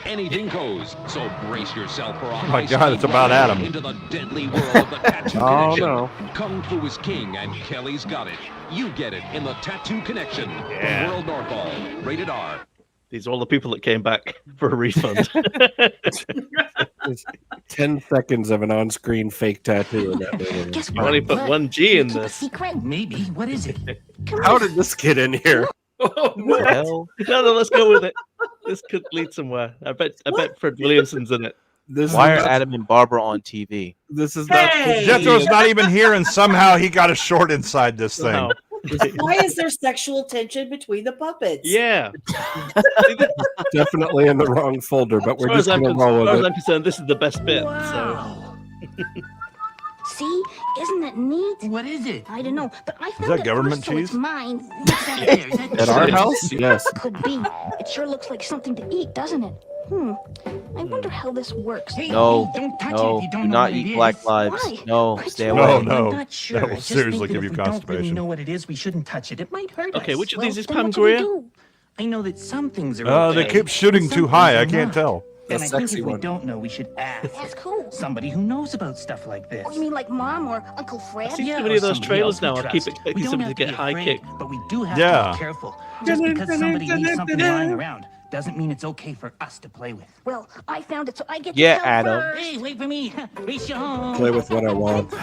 Speaker 15: anything goes. So brace yourself for a
Speaker 4: Oh my God, it's about
Speaker 15: high-speed
Speaker 4: Adam.
Speaker 15: ride into the deadly world of the Tattoo
Speaker 1: Oh,
Speaker 15: Connection.
Speaker 1: no.
Speaker 15: Kung Fu is king, and Kelly's got it. You get it in the Tattoo Connection.
Speaker 3: Yeah.
Speaker 15: From World Northall, rated R.
Speaker 3: These are all the people that came back for a refund.
Speaker 1: 10 seconds of an on-screen fake tattoo in that movie.
Speaker 5: Guess
Speaker 3: You only put one G in this.
Speaker 5: Secret? Maybe. What is it?
Speaker 1: How did this get in here?
Speaker 3: Oh,
Speaker 16: What the hell?
Speaker 3: No, let's go with it. This could lead somewhere. I bet Fred Williamson's in it.
Speaker 1: This
Speaker 16: Why
Speaker 1: is
Speaker 16: are
Speaker 1: not,
Speaker 16: Adam and Barbara on TV?
Speaker 1: This is
Speaker 6: Hey!
Speaker 4: Jethro's not even here, and somehow he got a short inside this thing.
Speaker 3: Wow.
Speaker 6: Why is there sexual tension between the puppets?
Speaker 3: Yeah.
Speaker 1: definitely in the wrong folder, but we're just
Speaker 3: As
Speaker 1: going to
Speaker 3: far
Speaker 1: roll
Speaker 3: as
Speaker 1: with
Speaker 3: I'm
Speaker 1: it.
Speaker 3: concerned, this is the best bit.
Speaker 5: Wow. See? Isn't that neat? What is it? I don't know, but I found
Speaker 4: that
Speaker 5: it
Speaker 4: government
Speaker 5: first, so it's
Speaker 4: cheese?
Speaker 5: mine. What's that there? Is that
Speaker 1: At our
Speaker 5: cheese?
Speaker 1: house? Yes.
Speaker 5: Could be. It sure looks like something to eat, doesn't it? I wonder how this works. Hey,
Speaker 16: No,
Speaker 5: don't touch
Speaker 16: no,
Speaker 5: it if you don't
Speaker 16: do
Speaker 5: know
Speaker 16: not
Speaker 5: what
Speaker 16: eat
Speaker 5: it
Speaker 16: Black
Speaker 5: is.
Speaker 16: Lives.
Speaker 5: Why?
Speaker 16: No,
Speaker 5: What's
Speaker 16: stay
Speaker 5: wrong?
Speaker 16: away.
Speaker 4: No.
Speaker 5: I'm not sure.
Speaker 4: That will
Speaker 5: I just
Speaker 4: seriously
Speaker 5: think that
Speaker 4: give you
Speaker 5: if we don't really
Speaker 4: constipation.
Speaker 5: know what it is, we shouldn't touch it. It might hurt us.
Speaker 3: Okay, which of these is
Speaker 5: then
Speaker 3: Pam
Speaker 5: what should we
Speaker 3: Grier?
Speaker 5: do? I know that some things are
Speaker 4: They keep shooting too high. I can't tell.
Speaker 5: And
Speaker 1: The
Speaker 5: I think
Speaker 1: sexy
Speaker 5: if we
Speaker 1: one.
Speaker 5: don't know, we should ask. That's cool. Somebody who knows about stuff like this.
Speaker 9: Oh, you mean like Mom or Uncle Fred?
Speaker 3: I've seen
Speaker 5: Yeah,
Speaker 3: too many
Speaker 5: or
Speaker 3: of those
Speaker 5: somebody else
Speaker 3: trailers now.
Speaker 5: we
Speaker 3: I keep
Speaker 5: trust.
Speaker 3: expecting
Speaker 5: We don't
Speaker 3: somebody to
Speaker 5: have
Speaker 3: get
Speaker 5: be
Speaker 3: high
Speaker 5: afraid,
Speaker 3: kick.
Speaker 5: But we do have to
Speaker 4: Yeah.
Speaker 5: be careful. Just because somebody leaves something lying around doesn't mean it's okay for us to play with.
Speaker 9: Well, I found it, so I get
Speaker 16: Yeah,
Speaker 9: to tell
Speaker 16: Adam.
Speaker 9: first.
Speaker 5: Hey, wait for me. Reach your home.
Speaker 1: Play with what I want.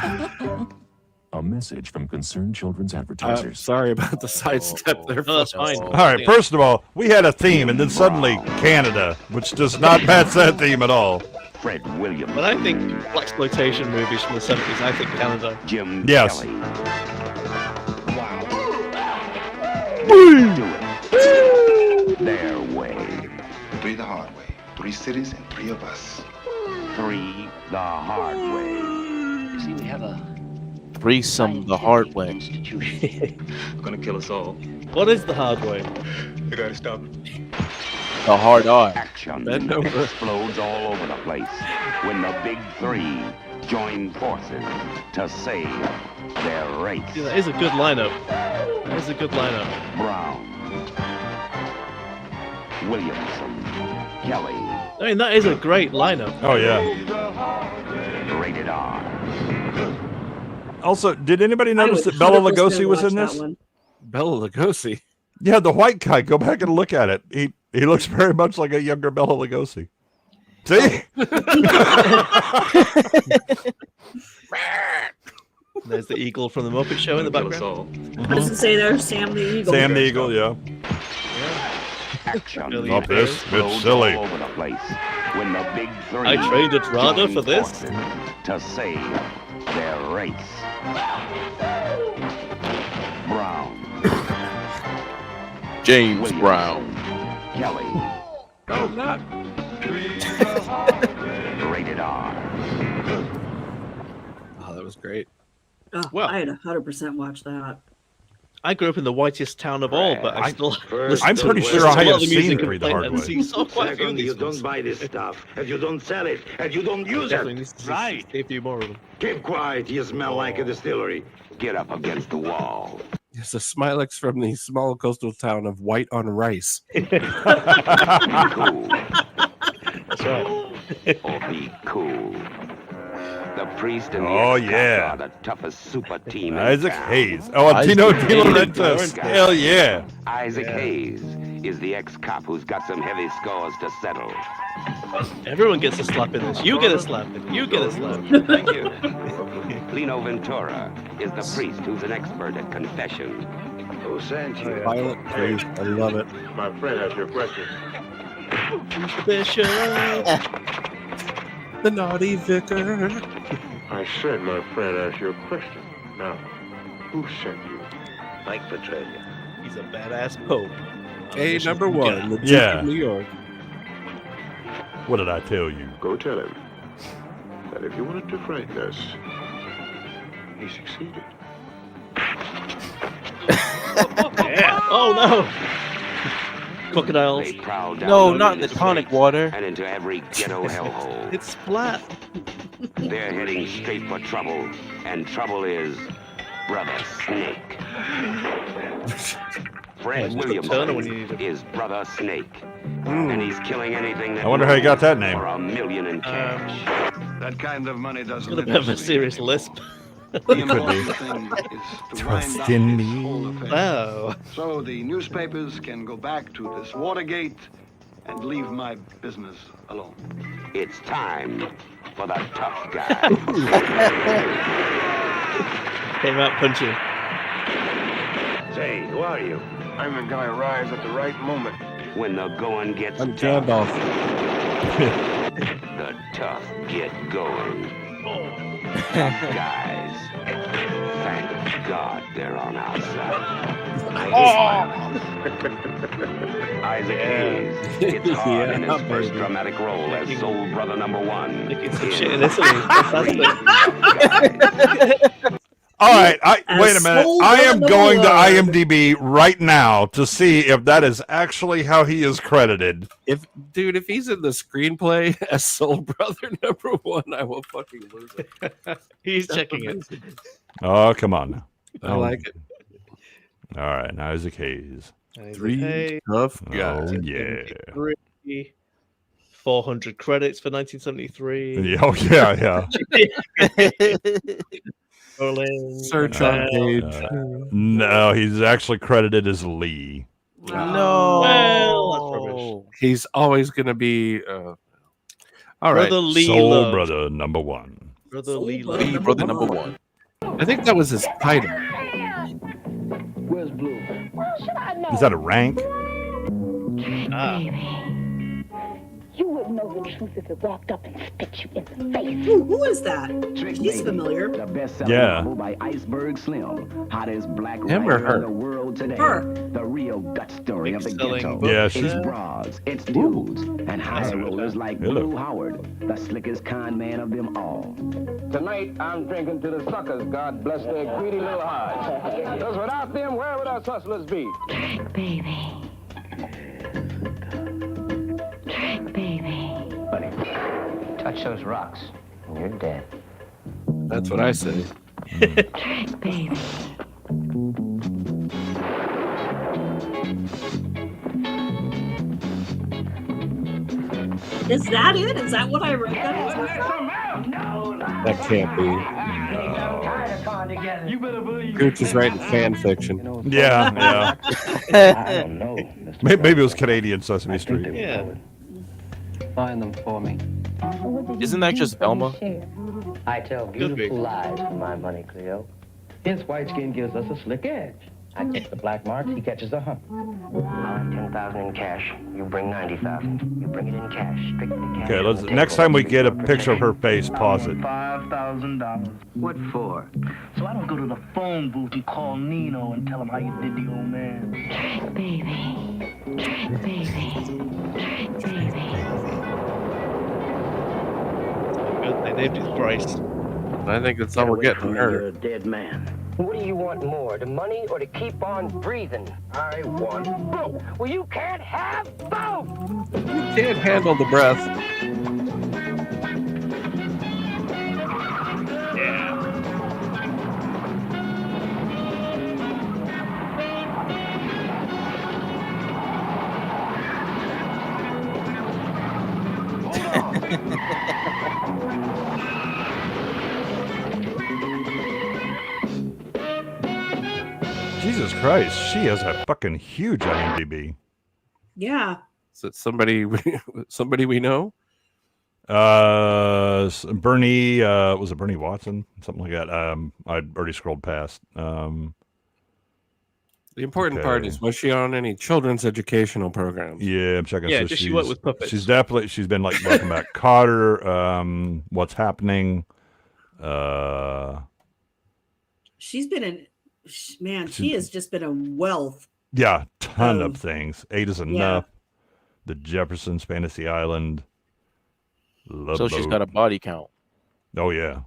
Speaker 7: A message from Concerned Children's Advertisers.
Speaker 1: Sorry about the sidestep there.
Speaker 3: No, that's
Speaker 1: folks.
Speaker 3: fine.
Speaker 4: All right, first of all, we had a theme, and then suddenly Canada, which does not match that theme at all.
Speaker 23: Fred Williams.
Speaker 3: When I think Blaxploitation movies from the 70s, I think Canada.
Speaker 23: Jim
Speaker 4: Yes.
Speaker 23: Kelly. Their way.
Speaker 18: 3 the hard way. 3 cities and 3 of us.
Speaker 23: 3 the hard way.
Speaker 10: You see, we have a
Speaker 16: Threesome the hard way.
Speaker 10: institution.
Speaker 18: Gonna kill us all.
Speaker 3: What is the hard way?
Speaker 18: They gotta stop it.
Speaker 16: The hard R.
Speaker 23: Action
Speaker 1: Bend over.
Speaker 23: explodes all over the place when the big 3 join forces to save their race.
Speaker 3: Yeah, that is a good lineup. That is a good lineup.
Speaker 23: Brown, Williamson, Kelly,
Speaker 3: I mean, that is a great lineup.
Speaker 4: Oh, yeah.
Speaker 23: rated R.
Speaker 4: Also, did anybody
Speaker 6: I
Speaker 4: notice
Speaker 6: would
Speaker 4: that Bela
Speaker 6: 100%
Speaker 4: Lugosi was
Speaker 6: watch
Speaker 4: in
Speaker 6: that
Speaker 4: this?
Speaker 6: one.
Speaker 1: Bela Lugosi.
Speaker 4: Yeah, the white guy. Go back and look at it. He looks very much like a younger Bela Lugosi. See?
Speaker 3: There's the eagle from the Muppet Show in the background.
Speaker 6: What does it say there? Sam the Eagle.
Speaker 4: Sam the Eagle, yeah.
Speaker 23: Action
Speaker 3: Billy
Speaker 4: Oh, this
Speaker 23: explodes
Speaker 4: it's silly.
Speaker 23: all over the place when the big 3
Speaker 3: I trained at RADA
Speaker 23: join
Speaker 3: for this.
Speaker 23: forces to save their race. Brown,
Speaker 16: James
Speaker 23: Williams.
Speaker 16: Brown.
Speaker 23: Kelly,
Speaker 1: Oh, not.
Speaker 23: rated R.
Speaker 1: Oh, that was great.
Speaker 6: Oh,
Speaker 3: Well.
Speaker 6: I'd 100% watch that.
Speaker 3: I grew up in the whitest town of all, but I still.
Speaker 4: I'm pretty sure I have seen 3 the hard way.
Speaker 3: You saw quite a few of
Speaker 8: Second,
Speaker 3: these
Speaker 8: you
Speaker 3: ones.
Speaker 8: don't buy this stuff, and you don't sell it, and you don't use
Speaker 3: Definitely
Speaker 8: it.
Speaker 3: needs to see a few more of them.
Speaker 8: Keep quiet, you smell like a distillery.
Speaker 23: Get up against the wall.
Speaker 1: It's a Smilex from the small coastal town of White on Rice.
Speaker 23: Cool.
Speaker 3: That's right.
Speaker 23: Or be cool. The priest and the
Speaker 4: Oh,
Speaker 23: ex-cop
Speaker 4: yeah.
Speaker 23: are the toughest super team in
Speaker 4: Isaac
Speaker 23: town.
Speaker 4: Hayes. Oh, and
Speaker 16: Isaac
Speaker 4: Tino
Speaker 16: Hayes.
Speaker 4: De Laurentiis. Hell yeah.
Speaker 23: Isaac Hayes is the ex-cop who's got some heavy scores to settle.
Speaker 3: Everyone gets a slap in this. You get a slap in. You get a slap.
Speaker 23: Thank you. Lino Ventura is the priest who's an expert at confession.
Speaker 8: Who sent you?
Speaker 1: Violent priest. I love it.
Speaker 8: My friend has your question.
Speaker 3: Bishop.
Speaker 1: The naughty vicar.
Speaker 8: I said my friend asked you a question. Now, who sent you?
Speaker 22: Mike Petralia.
Speaker 3: He's a badass pope.
Speaker 1: A number 1. The Duke
Speaker 4: Yeah.
Speaker 1: of New York.
Speaker 4: What did I tell you?
Speaker 8: Go tell him that if you wanted to frighten us, he succeeded.
Speaker 3: Yeah. Oh no. Crocodiles.
Speaker 23: They prowl down
Speaker 16: No,
Speaker 23: on
Speaker 16: not in the tonic water.
Speaker 23: and into every ghetto hellhole.
Speaker 3: It's splat.
Speaker 23: They're heading straight for trouble, and trouble is Brother Snake.
Speaker 17: Fred Williamson is Brother Snake. And he's killing anything that
Speaker 4: I wonder how you got that name.
Speaker 17: for $1 million in cash.
Speaker 18: That kind of money doesn't
Speaker 3: Got a bit of a serious lisp.
Speaker 18: The important thing is to
Speaker 4: Trust
Speaker 18: wind up
Speaker 4: in
Speaker 18: this
Speaker 4: me.
Speaker 18: whole affair.
Speaker 3: Wow.
Speaker 18: So the newspapers can go back to this Watergate and leave my business alone.
Speaker 17: It's time for the tough guy.
Speaker 3: Came out punching.
Speaker 17: Say, who are you?
Speaker 18: I'm the guy who arrives at the right moment.
Speaker 17: When the going gets
Speaker 1: I'm
Speaker 17: tough,
Speaker 1: Gandalf.
Speaker 17: the tough get going. Tough guys. Thank God they're on our side. Isaac Hayes. It's hard in his first dramatic role as Soul Brother #1.
Speaker 3: Making some shit in Italy.
Speaker 4: All right, wait a minute. I am going to IMDb right now to see if that is actually how he is credited.
Speaker 1: If he's in the screenplay as Soul Brother #1, I will fucking lose it.
Speaker 3: He's checking it.
Speaker 4: Oh, come on now.
Speaker 1: I like it.
Speaker 4: All right, now Isaac Hayes.
Speaker 1: Three tough guys.
Speaker 4: Oh, yeah.
Speaker 3: 400 credits for 1973.
Speaker 4: Oh, yeah.
Speaker 1: Search on page.
Speaker 4: No, he's actually credited as Lee.
Speaker 16: No.
Speaker 3: Well, that's rubbish.
Speaker 1: He's always going to be. All right.
Speaker 3: Brother Lee
Speaker 4: Soul
Speaker 3: Love.
Speaker 4: Brother #1.
Speaker 3: Brother Lee Love.
Speaker 16: Lee Brother #1.
Speaker 1: I think that was his title.
Speaker 22: Where's Blue?
Speaker 14: Well, should I know?
Speaker 4: Is that a rank?
Speaker 14: You wouldn't know the truth if it walked up and spit you in the face.
Speaker 6: Who is that? He's familiar.
Speaker 22: The best-selling
Speaker 4: Yeah.
Speaker 22: novel by Iceberg Slim. Hottest black
Speaker 1: Him or
Speaker 22: writer
Speaker 1: her?
Speaker 22: in the world today.
Speaker 6: Her.
Speaker 22: The real gut story of the
Speaker 3: Big-selling
Speaker 22: ghetto.
Speaker 3: book.
Speaker 4: Yeah,
Speaker 22: It's
Speaker 4: she's.
Speaker 22: bras, it's dudes, and high rollers like Blue Howard, the slickest con man of them all. Tonight, I'm drinking to the suckers. God bless their greedy little hearts. Because without them, where would us hustlers be?
Speaker 14: Baby. Baby.
Speaker 22: Buddy, touch those rocks, and you're dead.
Speaker 1: That's what I say.
Speaker 14: Baby.
Speaker 6: Is that it? Is that what I wrote?
Speaker 1: That can't be. Gooch is writing fan fiction.
Speaker 4: Yeah.
Speaker 22: I don't know.
Speaker 4: Maybe it was Canadian Sesame Street.
Speaker 3: Yeah.
Speaker 22: Find them for me.
Speaker 16: Isn't that just Velma?
Speaker 22: I tell
Speaker 3: Could be.
Speaker 22: beautiful lies for my money, Cleo. His white skin gives us a slick edge. I catch the black marks, he catches the hump. I'll have 10,000 in cash. You bring 90,000. You bring it in cash. Strictly cash.
Speaker 4: Okay, next time we get a picture of her face, pause it.
Speaker 22: $5,000. What for?
Speaker 12: So I don't go to the phone booth and call Nino and tell him how you did the old man.
Speaker 14: Baby. Baby.
Speaker 3: Good. They named it Bryce.
Speaker 1: I think that's all we're getting from
Speaker 22: You're
Speaker 1: her.
Speaker 22: a dead man.
Speaker 13: What do you want more, the money or to keep on breathing?
Speaker 22: I want both.
Speaker 13: Well, you can't have both!
Speaker 1: You can't handle the breath.
Speaker 4: Jesus Christ, she has a fucking huge IMDb.
Speaker 6: Yeah.
Speaker 1: Is it somebody we know?
Speaker 4: Bernie, was it Bernie Watson? Something like that. I'd already scrolled past.
Speaker 1: The important part is, was she on any children's educational programs?
Speaker 4: Yeah, I'm checking.
Speaker 3: Yeah,
Speaker 4: So
Speaker 3: just she worked with puppets.
Speaker 4: She's been like Welcome Back Carter, What's Happening.
Speaker 6: She's been in, man, she has just been a wealth.
Speaker 4: Yeah, ton of things. 8 is Enough. The Jeffersons, Fantasy Island. Love
Speaker 16: So she's
Speaker 4: Boat.
Speaker 16: got a body count.
Speaker 4: Oh, yeah.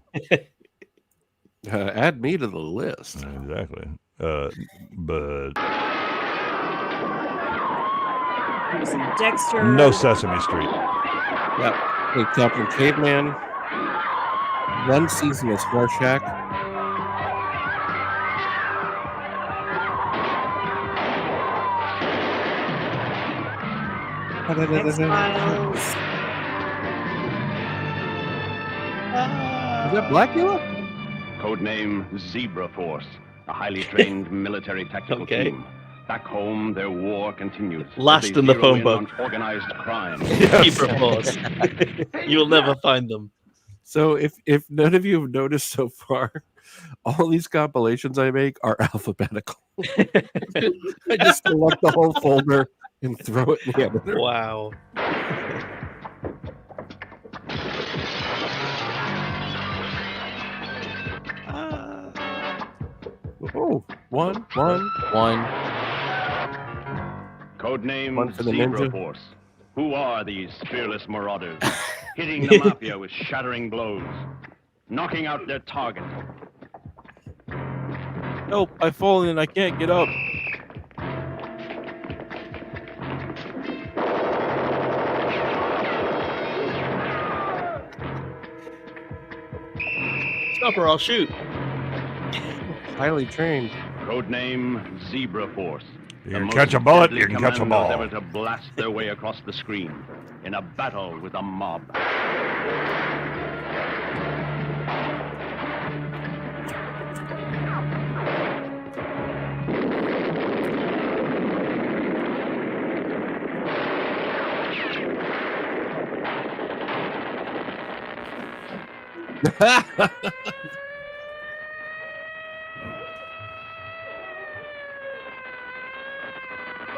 Speaker 1: Add me to the list.
Speaker 4: Exactly. But
Speaker 6: Dexter.
Speaker 4: no Sesame Street.
Speaker 1: Yeah. Hey, Captain Caveman. One season is Rorschach.
Speaker 6: X-Files.
Speaker 1: Is that Blackula?
Speaker 10: Codename Zebra Force, a highly trained military tactical team. Back home, their war continues.
Speaker 3: Last
Speaker 10: as they
Speaker 3: in the
Speaker 10: zero
Speaker 3: phone
Speaker 10: in
Speaker 3: book.
Speaker 10: on organized crime.
Speaker 3: Zebra Force. You'll never find them.
Speaker 1: So if none of you have noticed so far, all these compilations I make are alphabetical. I just select the whole folder and throw it in the editor.
Speaker 3: Wow.
Speaker 1: Oh, one.
Speaker 10: Codename
Speaker 1: One for the
Speaker 10: Zebra
Speaker 1: ninja.
Speaker 10: Force. Who are these fearless marauders? Hitting the Mafia with shattering blows. Knocking out their target.
Speaker 16: Nope, I've fallen and I can't get up.
Speaker 3: Stop or I'll shoot.
Speaker 1: Highly trained.
Speaker 10: Codename Zebra Force.
Speaker 4: You
Speaker 10: The
Speaker 4: can
Speaker 10: most
Speaker 4: catch a bullet,
Speaker 10: deadly
Speaker 4: you can catch a
Speaker 10: commandos
Speaker 4: ball.
Speaker 10: ever to blast their way across the screen in a battle with a mob.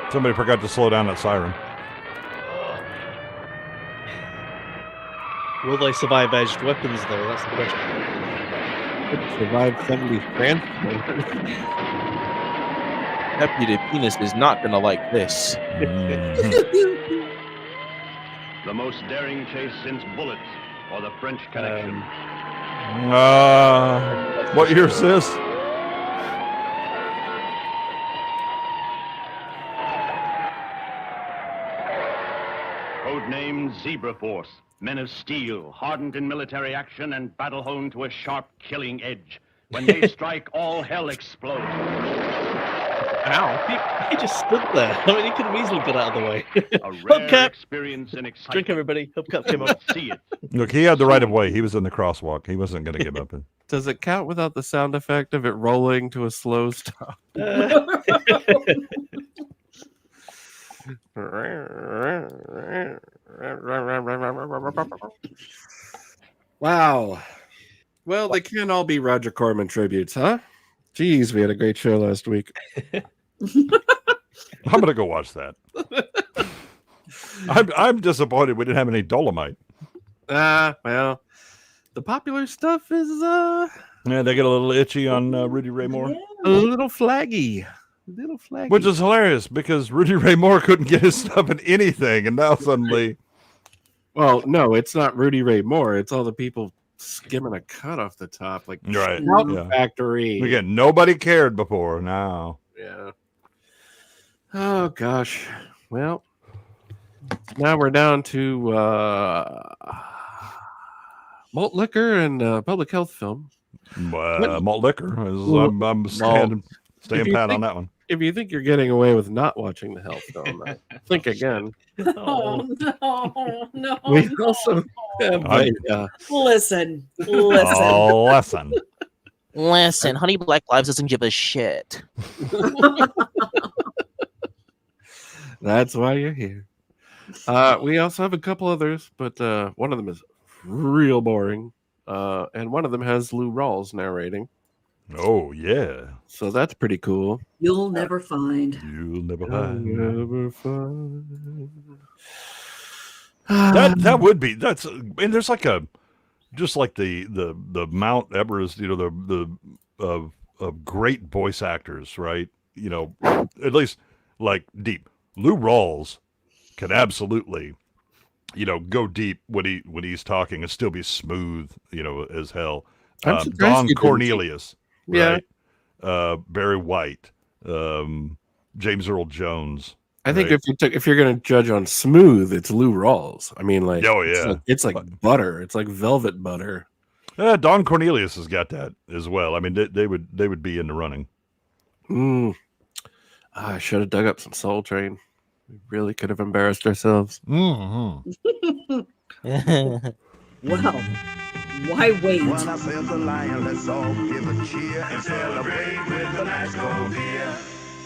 Speaker 4: Somebody forgot to slow down that siren.
Speaker 3: Will they survive edged weapons, though? That's the question.
Speaker 1: Survive 70 transport.
Speaker 16: Deputy Penis is not gonna like this.
Speaker 10: The most daring chase since Bullets or the French Connection.
Speaker 4: What year's this?
Speaker 10: Codename Zebra Force. Men of steel, hardened in military action and battle-honed to a sharp, killing edge. When they strike, all hell explodes.
Speaker 3: Ow. He just stood there. I mean, he could have easily got out of the way.
Speaker 10: A rare
Speaker 3: Hubcap.
Speaker 10: experience in excitement.
Speaker 3: Drink, everybody. Hubcap came up.
Speaker 10: See it.
Speaker 4: Look, he had the right of way. He was in the crosswalk. He wasn't going to give up.
Speaker 1: Does it count without the sound effect of it rolling to a slow stop? Wow. Well, they can't all be Roger Corman tributes, huh? Jeez, we had a great show last week.
Speaker 4: I'm going to go watch that. I'm disappointed we didn't have any Dolomite.
Speaker 1: Well, the popular stuff is
Speaker 4: Yeah, they get a little itchy on Rudy Ray Moore.
Speaker 1: a little flaggy.
Speaker 4: Which is hilarious because Rudy Ray Moore couldn't get his stuff in anything, and now suddenly...
Speaker 1: Well, no, it's not Rudy Ray Moore. It's all the people skimming a cut off the top, like
Speaker 4: Right.
Speaker 1: Shout
Speaker 4: Yeah.
Speaker 1: Factory.
Speaker 4: Again, nobody cared before. Now.
Speaker 1: Yeah. Oh gosh. Well, now we're down to malt liquor and public health film.
Speaker 4: Malt liquor. I'm staying pat on that one.
Speaker 1: If you think you're getting away with not watching the health film, think again.
Speaker 6: Oh no!
Speaker 1: We also have
Speaker 6: listen.
Speaker 4: Oh, lesson.
Speaker 16: Listen, Honey Black Lives doesn't give a shit.
Speaker 1: That's why you're here. We also have a couple others, but one of them is real boring, and one of them has Lou Rawls narrating.
Speaker 4: Oh yeah.
Speaker 1: So that's pretty cool.
Speaker 6: You'll never find.
Speaker 4: You'll never
Speaker 1: Never
Speaker 4: find.
Speaker 1: find.
Speaker 4: That would be and there's like just like the Mount Everest, of great voice actors, right? At least like deep. Lou Rawls can absolutely, go deep when he's talking and still be smooth, as hell.
Speaker 1: I'm surprised
Speaker 4: Don
Speaker 1: you didn't
Speaker 4: Cornelius,
Speaker 1: Yeah.
Speaker 4: right? Barry White, James Earl Jones.
Speaker 1: I think
Speaker 4: right?
Speaker 1: if you're gonna judge on smooth, it's Lou Rawls. I mean, like,
Speaker 4: Oh, yeah.
Speaker 1: it's like butter. It's like velvet butter.
Speaker 4: Don Cornelius has got that as well. I mean, they would be in the running.
Speaker 1: I should have dug up some Soul Train. We really could have embarrassed ourselves.
Speaker 4: Mm-hmm.
Speaker 6: Well, why wait?
Speaker 8: When I said the lion, let's all give a cheer and celebrate with a nice cold beer.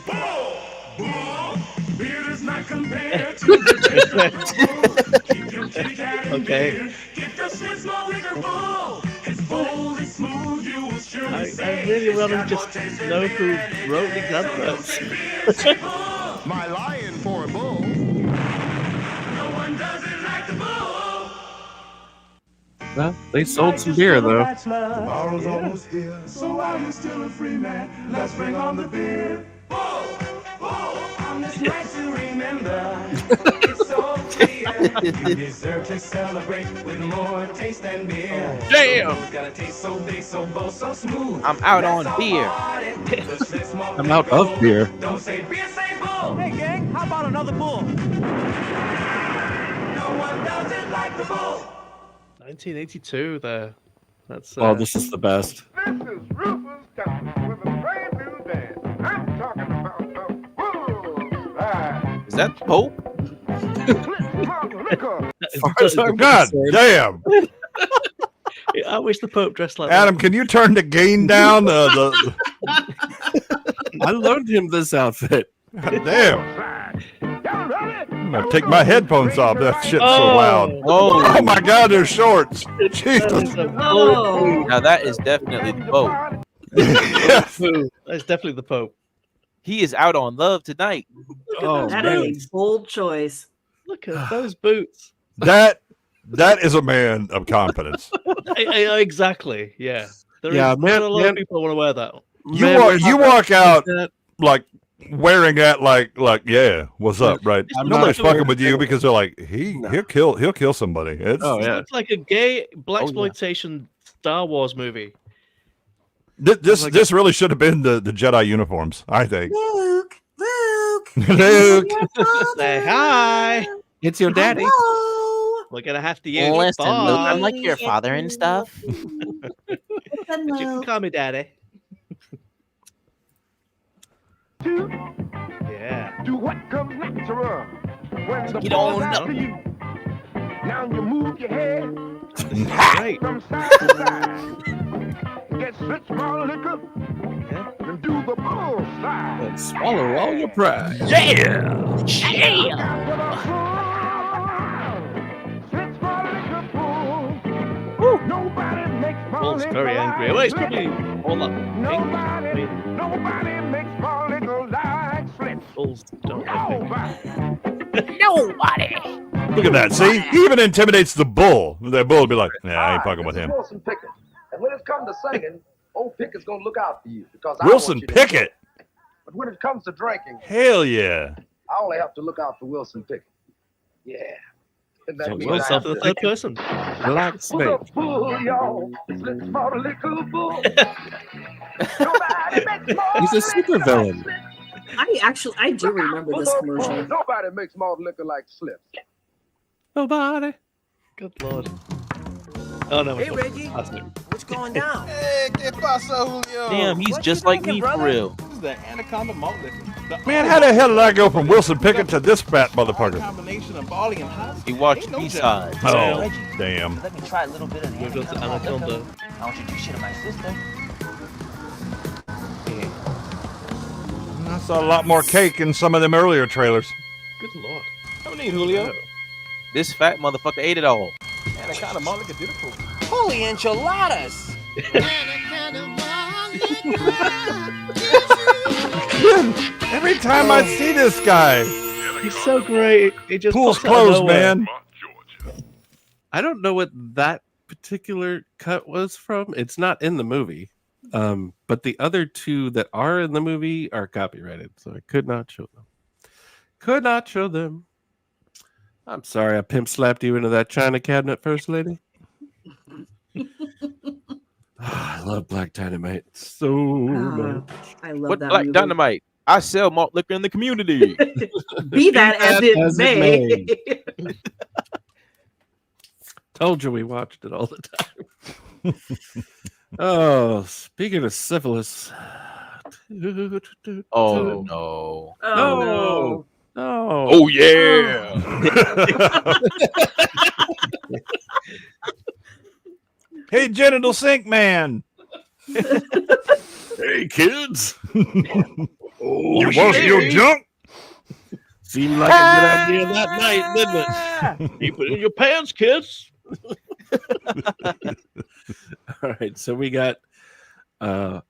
Speaker 8: Bull! Bull! Beer does not compare to the Keep your kitty cat in beer. Get the Smith small liquor bull. It's bold, it's smooth, you will surely say.
Speaker 3: I really want to just know who wrote these adverts.
Speaker 8: My lion for a bull.
Speaker 2: No one does it like the bull.
Speaker 1: Well, they sold some beer, though.
Speaker 8: Tomorrow's almost here, so while you're still a free man, let's bring on the beer. Bull! Bull! On this night to remember. It's so clear. You deserve to celebrate with more taste than beer.
Speaker 16: Damn!
Speaker 8: It's got a taste so big, so bold, so smooth.
Speaker 16: I'm out on beer.
Speaker 1: I'm out of beer.
Speaker 8: Don't say beer, say bull.
Speaker 11: Hey, gang, how about another bull?
Speaker 8: No one does it like the bull.
Speaker 3: 1982 there. That's
Speaker 1: Oh, this is the best.
Speaker 8: This is Rufus Town with a brand new dance. I'm talking about the bull.
Speaker 16: Is that the Pope?
Speaker 4: God damn.
Speaker 3: I wish the Pope dressed like
Speaker 4: Adam, can you turn the gain down?
Speaker 1: I loaned him this outfit.
Speaker 4: God damn. I'm gonna take my headphones off. That shit's so loud. Oh my God, they're shorts. Jesus.
Speaker 16: Now that is definitely the Pope.
Speaker 3: That's definitely the Pope.
Speaker 16: He is out on love tonight.
Speaker 6: That is a bold choice.
Speaker 3: Look at those boots.
Speaker 4: That is a man of confidence.
Speaker 3: Exactly. Yeah. There
Speaker 1: Yeah,
Speaker 3: is
Speaker 1: man,
Speaker 3: not a lot of people want to wear that.
Speaker 4: You walk out like wearing that like yeah, what's up, right? Nobody's fucking with you because they're like he'll kill somebody. It's,
Speaker 3: It's like a gay Blaxploitation Star Wars movie.
Speaker 4: This really should have been the Jedi uniforms, I think.
Speaker 6: Luke.
Speaker 4: Luke.
Speaker 3: Say hi.
Speaker 1: It's your daddy.
Speaker 6: Hello.
Speaker 3: We're gonna have to use.
Speaker 16: Listen, Luke, I'm
Speaker 3: Bye.
Speaker 16: like your father and stuff.
Speaker 3: But you can call me daddy. Yeah.
Speaker 8: Do what comes natural when the
Speaker 16: Get
Speaker 8: ball's
Speaker 16: on
Speaker 8: out
Speaker 16: up.
Speaker 8: to you. Now you move your head
Speaker 3: Right.
Speaker 8: from side to side. Get switch small liquor and do the bull slide.
Speaker 1: And swallow all your pride.
Speaker 16: Yeah.
Speaker 8: Switch small liquor bull. Nobody makes small
Speaker 3: Bull's
Speaker 8: liquor
Speaker 3: very angry.
Speaker 8: like
Speaker 3: Well, it's probably all up.
Speaker 8: Nobody makes small liquor like Slip.
Speaker 3: Bulls don't like
Speaker 8: Nobody.
Speaker 4: Look at that. See, he even intimidates the bull. The bull would be like, "Yeah, I ain't fucking with him."
Speaker 19: Wilson Pickett. And when it comes to singing, old Pickett's gonna look out for you because
Speaker 4: Wilson
Speaker 19: I want you to
Speaker 4: Pickett.
Speaker 19: But when it comes to drinking,
Speaker 4: Hell yeah.
Speaker 19: I only have to look out for Wilson Pickett. Yeah. And that means I
Speaker 3: yourself
Speaker 19: have
Speaker 3: in
Speaker 19: to-
Speaker 3: the third person.
Speaker 1: Black snake.
Speaker 8: The bull, y'all. Slip small liquor bull.
Speaker 1: He's a super villain.
Speaker 6: I do remember this commercial.
Speaker 19: Nobody makes malt liquor like Slip.
Speaker 1: Nobody.
Speaker 3: Good lord. Oh no.
Speaker 20: Hey, Reggie. What's going down? Hey, que pasa, Julio?
Speaker 16: Damn, he's
Speaker 20: What
Speaker 16: just
Speaker 20: you
Speaker 16: like
Speaker 20: drinking,
Speaker 16: me for
Speaker 20: brother?
Speaker 16: real.
Speaker 20: This is the Anaconda Malt Liquor.
Speaker 4: Man, how the hell did I go from Wilson Pickett to this fat motherfucker?
Speaker 20: Combination of barley and hops.
Speaker 16: He watched
Speaker 20: Ain't no
Speaker 16: B-sides.
Speaker 4: Oh,
Speaker 20: Reggie,
Speaker 4: damn.
Speaker 20: let me try a little bit of the
Speaker 3: We've got the
Speaker 20: Anaconda
Speaker 3: Anaconda.
Speaker 20: liquor. I'll introduce you to my sister.
Speaker 4: I saw a lot more cake in some of them earlier trailers.
Speaker 3: Good lord.
Speaker 20: How many, Julio?
Speaker 16: This fat motherfucker ate it all.
Speaker 20: Anaconda Malt Liquor did it for me. Holy enchiladas!
Speaker 4: Every time I see this guy,
Speaker 3: He's so great. He just
Speaker 4: pool's
Speaker 3: pops out of
Speaker 4: closed,
Speaker 3: nowhere.
Speaker 4: man.
Speaker 1: I don't know what that particular cut was from. It's not in the movie. But the other two that are in the movie are copyrighted, so I could not show them. Could not show them. I'm sorry I pimp slapped you into that china cabinet, First Lady. I love Black Dynamite so much.
Speaker 6: I love
Speaker 16: What
Speaker 6: that
Speaker 16: Black
Speaker 6: movie.
Speaker 16: Dynamite? I sell malt liquor in the community.
Speaker 6: Be that as it may.
Speaker 1: Told you we watched it all the time. Oh, speaking of syphilis.
Speaker 16: Oh no.
Speaker 6: Oh,
Speaker 1: No.
Speaker 16: Oh yeah.
Speaker 4: Hey, genital sink man.
Speaker 1: Hey, kids.
Speaker 4: You wash your junk?
Speaker 1: Seemed like a good idea that night, didn't it?
Speaker 3: Keep it in your pants, kids.
Speaker 1: All right, so we got a